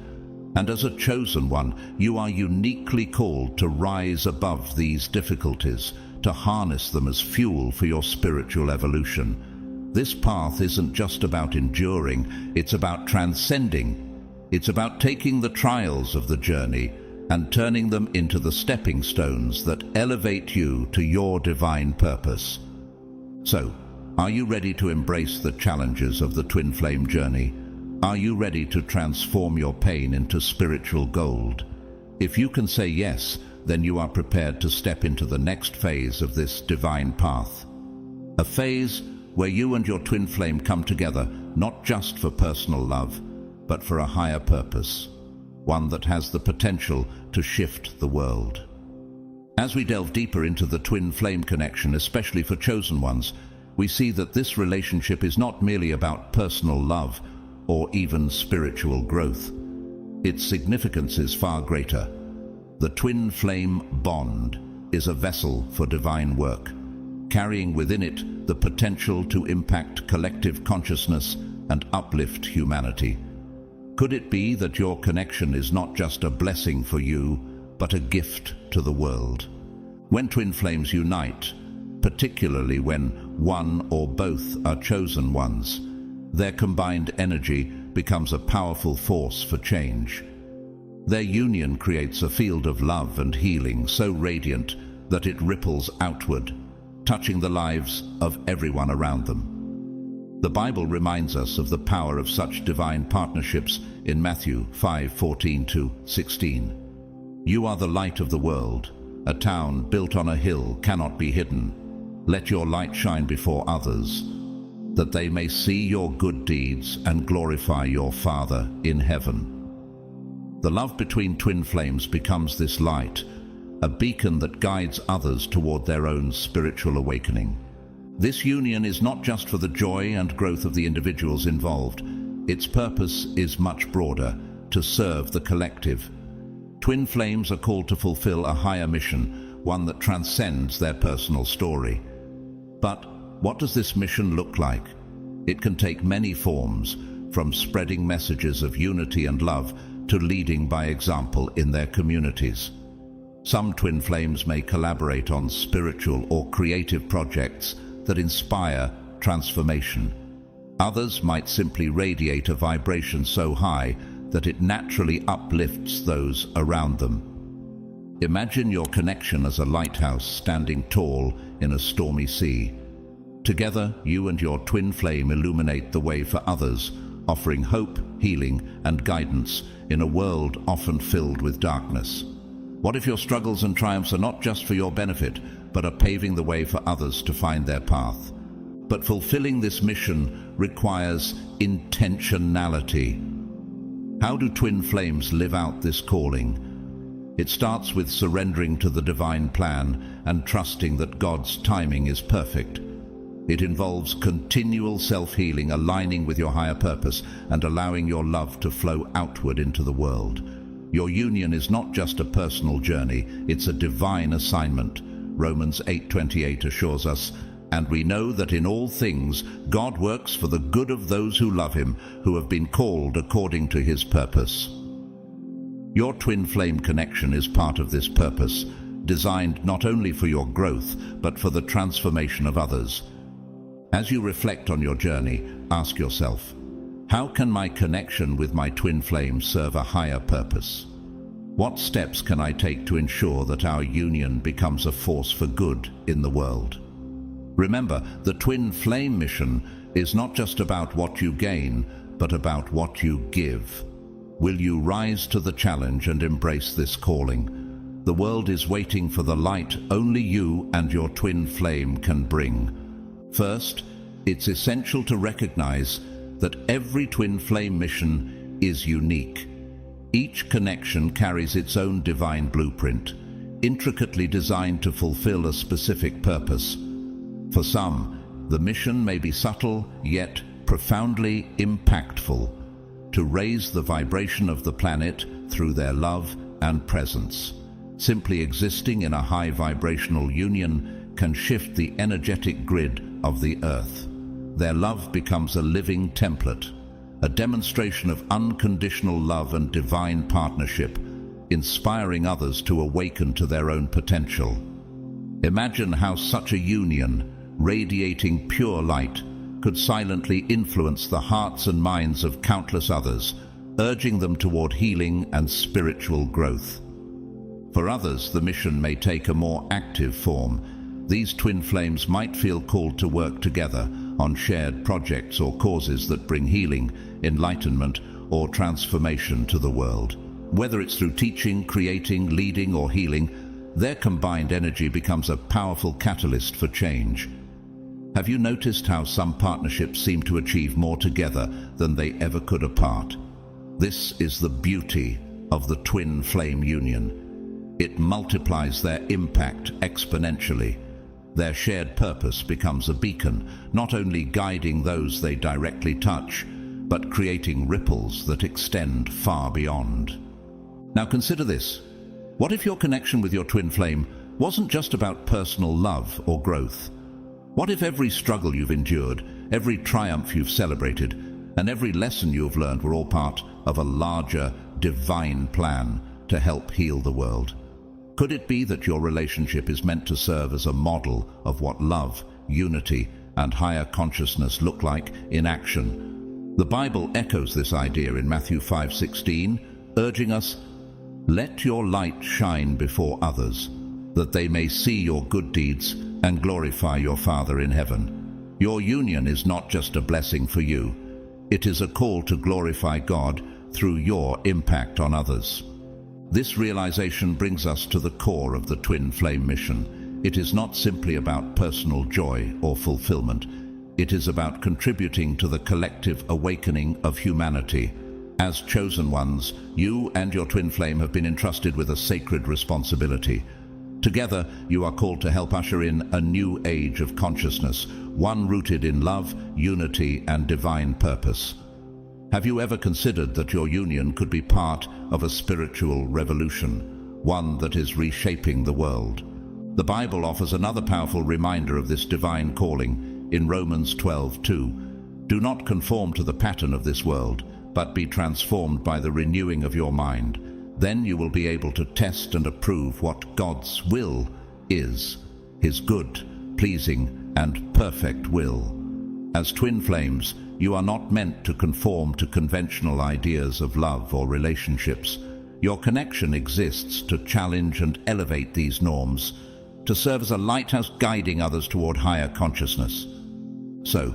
A: And as a chosen one, you are uniquely called to rise above these difficulties, to harness them as fuel for your spiritual evolution. This path isn't just about enduring, it's about transcending. It's about taking the trials of the journey and turning them into the stepping stones that elevate you to your divine purpose. So, are you ready to embrace the challenges of the twin flame journey? Are you ready to transform your pain into spiritual gold? If you can say yes, then you are prepared to step into the next phase of this divine path. A phase where you and your twin flame come together, not just for personal love, but for a higher purpose, one that has the potential to shift the world. As we delve deeper into the twin flame connection, especially for chosen ones, we see that this relationship is not merely about personal love or even spiritual growth. Its significance is far greater. The twin flame bond is a vessel for divine work, carrying within it the potential to impact collective consciousness and uplift humanity. Could it be that your connection is not just a blessing for you, but a gift to the world? When twin flames unite, particularly when one or both are chosen ones, their combined energy becomes a powerful force for change. Their union creates a field of love and healing so radiant that it ripples outward, touching the lives of everyone around them. The Bible reminds us of the power of such divine partnerships in Matthew 5:14-16. You are the light of the world. A town built on a hill cannot be hidden. Let your light shine before others, that they may see your good deeds and glorify your Father in heaven. The love between twin flames becomes this light, a beacon that guides others toward their own spiritual awakening. This union is not just for the joy and growth of the individuals involved. Its purpose is much broader, to serve the collective. Twin flames are called to fulfill a higher mission, one that transcends their personal story. But what does this mission look like? It can take many forms, from spreading messages of unity and love to leading by example in their communities. Some twin flames may collaborate on spiritual or creative projects that inspire transformation. Others might simply radiate a vibration so high that it naturally uplifts those around them. Imagine your connection as a lighthouse standing tall in a stormy sea. Together, you and your twin flame illuminate the way for others, offering hope, healing, and guidance in a world often filled with darkness. What if your struggles and triumphs are not just for your benefit, but are paving the way for others to find their path? But fulfilling this mission requires intentionality. How do twin flames live out this calling? It starts with surrendering to the divine plan and trusting that God's timing is perfect. It involves continual self-healing, aligning with your higher purpose, and allowing your love to flow outward into the world. Your union is not just a personal journey, it's a divine assignment. Romans 8:28 assures us, "And we know that in all things God works for the good of those who love him, who have been called according to his purpose." Your twin flame connection is part of this purpose, designed not only for your growth, but for the transformation of others. As you reflect on your journey, ask yourself, how can my connection with my twin flame serve a higher purpose? What steps can I take to ensure that our union becomes a force for good in the world? Remember, the twin flame mission is not just about what you gain, but about what you give. Will you rise to the challenge and embrace this calling? The world is waiting for the light only you and your twin flame can bring. First, it's essential to recognize that every twin flame mission is unique. Each connection carries its own divine blueprint, intricately designed to fulfill a specific purpose. For some, the mission may be subtle yet profoundly impactful, to raise the vibration of the planet through their love and presence. Simply existing in a high vibrational union can shift the energetic grid of the earth. Their love becomes a living template, a demonstration of unconditional love and divine partnership, inspiring others to awaken to their own potential. Imagine how such a union, radiating pure light, could silently influence the hearts and minds of countless others, urging them toward healing and spiritual growth. For others, the mission may take a more active form. These twin flames might feel called to work together on shared projects or causes that bring healing, enlightenment, or transformation to the world. Whether it's through teaching, creating, leading, or healing, their combined energy becomes a powerful catalyst for change. Have you noticed how some partnerships seem to achieve more together than they ever could apart? This is the beauty of the twin flame union. It multiplies their impact exponentially. Their shared purpose becomes a beacon, not only guiding those they directly touch, but creating ripples that extend far beyond. Now consider this. What if your connection with your twin flame wasn't just about personal love or growth? What if every struggle you've endured, every triumph you've celebrated, and every lesson you've learned were all part of a larger, divine plan to help heal the world? Could it be that your relationship is meant to serve as a model of what love, unity, and higher consciousness look like in action? The Bible echoes this idea in Matthew 5:16, urging us, "Let your light shine before others, that they may see your good deeds and glorify your Father in heaven." Your union is not just a blessing for you. It is a call to glorify God through your impact on others. This realization brings us to the core of the twin flame mission. It is not simply about personal joy or fulfillment. It is about contributing to the collective awakening of humanity. As chosen ones, you and your twin flame have been entrusted with a sacred responsibility. Together, you are called to help usher in a new age of consciousness, one rooted in love, unity, and divine purpose. Have you ever considered that your union could be part of a spiritual revolution, one that is reshaping the world? The Bible offers another powerful reminder of this divine calling in Romans 12:2. "Do not conform to the pattern of this world, but be transformed by the renewing of your mind. Then you will be able to test and approve what God's will is, His good, pleasing, and perfect will." As twin flames, you are not meant to conform to conventional ideas of love or relationships. Your connection exists to challenge and elevate these norms, to serve as a lighthouse guiding others toward higher consciousness. So,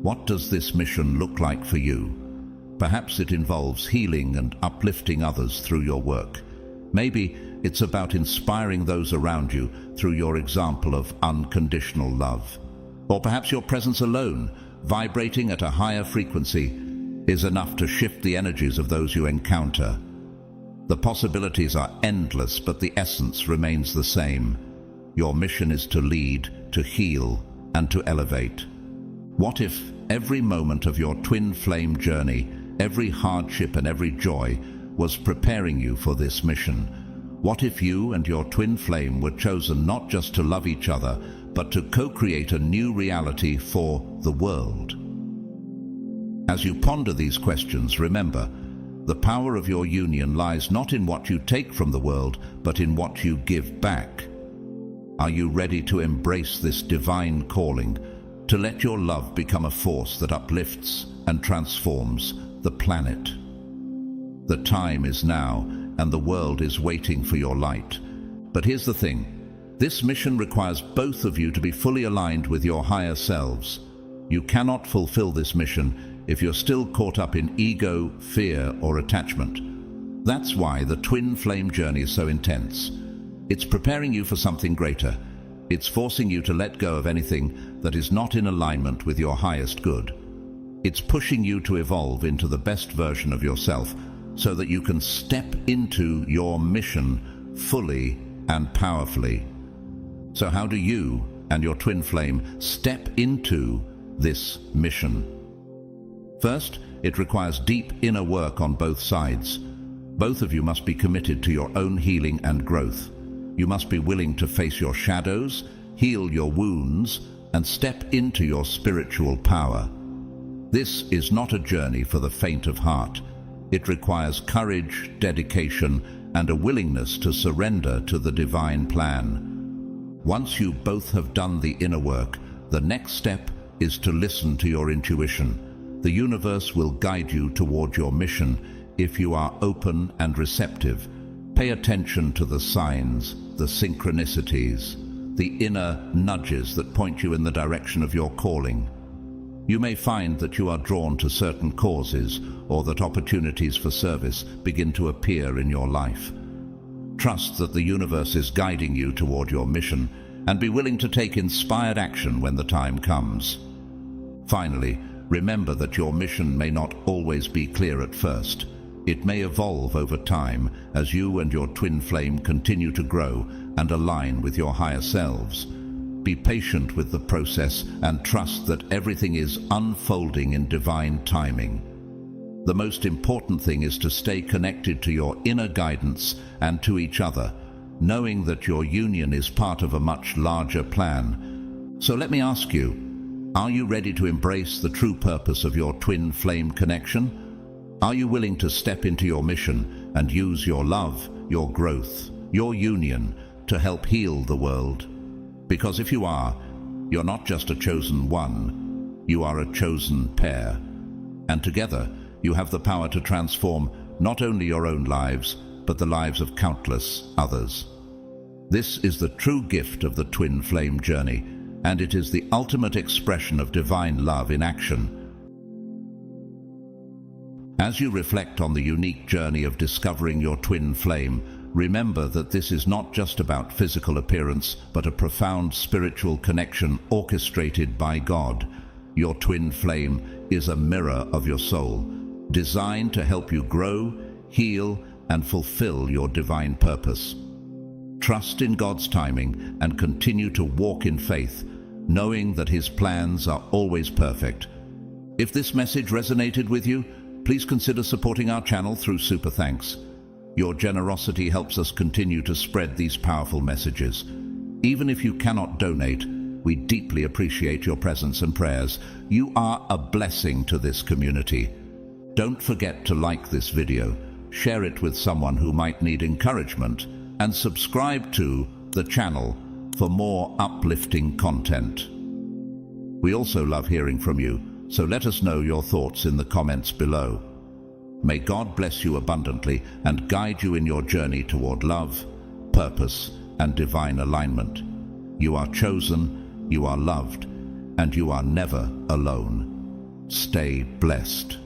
A: what does this mission look like for you? Perhaps it involves healing and uplifting others through your work. Maybe it's about inspiring those around you through your example of unconditional love. Or perhaps your presence alone, vibrating at a higher frequency, is enough to shift the energies of those you encounter. The possibilities are endless, but the essence remains the same. Your mission is to lead, to heal, and to elevate. What if every moment of your twin flame journey, every hardship and every joy, was preparing you for this mission? What if you and your twin flame were chosen not just to love each other, but to co-create a new reality for the world? As you ponder these questions, remember, the power of your union lies not in what you take from the world, but in what you give back. Are you ready to embrace this divine calling, to let your love become a force that uplifts and transforms the planet? The time is now, and the world is waiting for your light. But here's the thing. This mission requires both of you to be fully aligned with your higher selves. You cannot fulfill this mission if you're still caught up in ego, fear, or attachment. That's why the twin flame journey is so intense. It's preparing you for something greater. It's forcing you to let go of anything that is not in alignment with your highest good. It's pushing you to evolve into the best version of yourself so that you can step into your mission fully and powerfully. So how do you and your twin flame step into this mission? First, it requires deep inner work on both sides. Both of you must be committed to your own healing and growth. You must be willing to face your shadows, heal your wounds, and step into your spiritual power. This is not a journey for the faint of heart. It requires courage, dedication, and a willingness to surrender to the divine plan. Once you both have done the inner work, the next step is to listen to your intuition. The universe will guide you toward your mission if you are open and receptive. Pay attention to the signs, the synchronicities, the inner nudges that point you in the direction of your calling. You may find that you are drawn to certain causes or that opportunities for service begin to appear in your life. Trust that the universe is guiding you toward your mission and be willing to take inspired action when the time comes. Finally, remember that your mission may not always be clear at first. It may evolve over time as you and your twin flame continue to grow and align with your higher selves. Be patient with the process and trust that everything is unfolding in divine timing. The most important thing is to stay connected to your inner guidance and to each other, knowing that your union is part of a much larger plan. So let me ask you, are you ready to embrace the true purpose of your twin flame connection? Are you willing to step into your mission and use your love, your growth, your union to help heal the world? Because if you are, you're not just a chosen one, you are a chosen pair. And together, you have the power to transform not only your own lives, but the lives of countless others. This is the true gift of the twin flame journey, and it is the ultimate expression of divine love in action. As you reflect on the unique journey of discovering your twin flame, remember that this is not just about physical appearance, but a profound spiritual connection orchestrated by God. Your twin flame is a mirror of your soul, designed to help you grow, heal, and fulfill your divine purpose. Trust in God's timing and continue to walk in faith, knowing that His plans are always perfect. If this message resonated with you, please consider supporting our channel through Super Thanks. Your generosity helps us continue to spread these powerful messages. Even if you cannot donate, we deeply appreciate your presence and prayers. You are a blessing to this community. Don't forget to like this video, share it with someone who might need encouragement, and subscribe to the channel for more uplifting content. We also love hearing from you, so let us know your thoughts in the comments below. May God bless you abundantly and guide you in your journey toward love, purpose, and divine alignment. You are chosen, you are loved, and you are never alone. Stay blessed.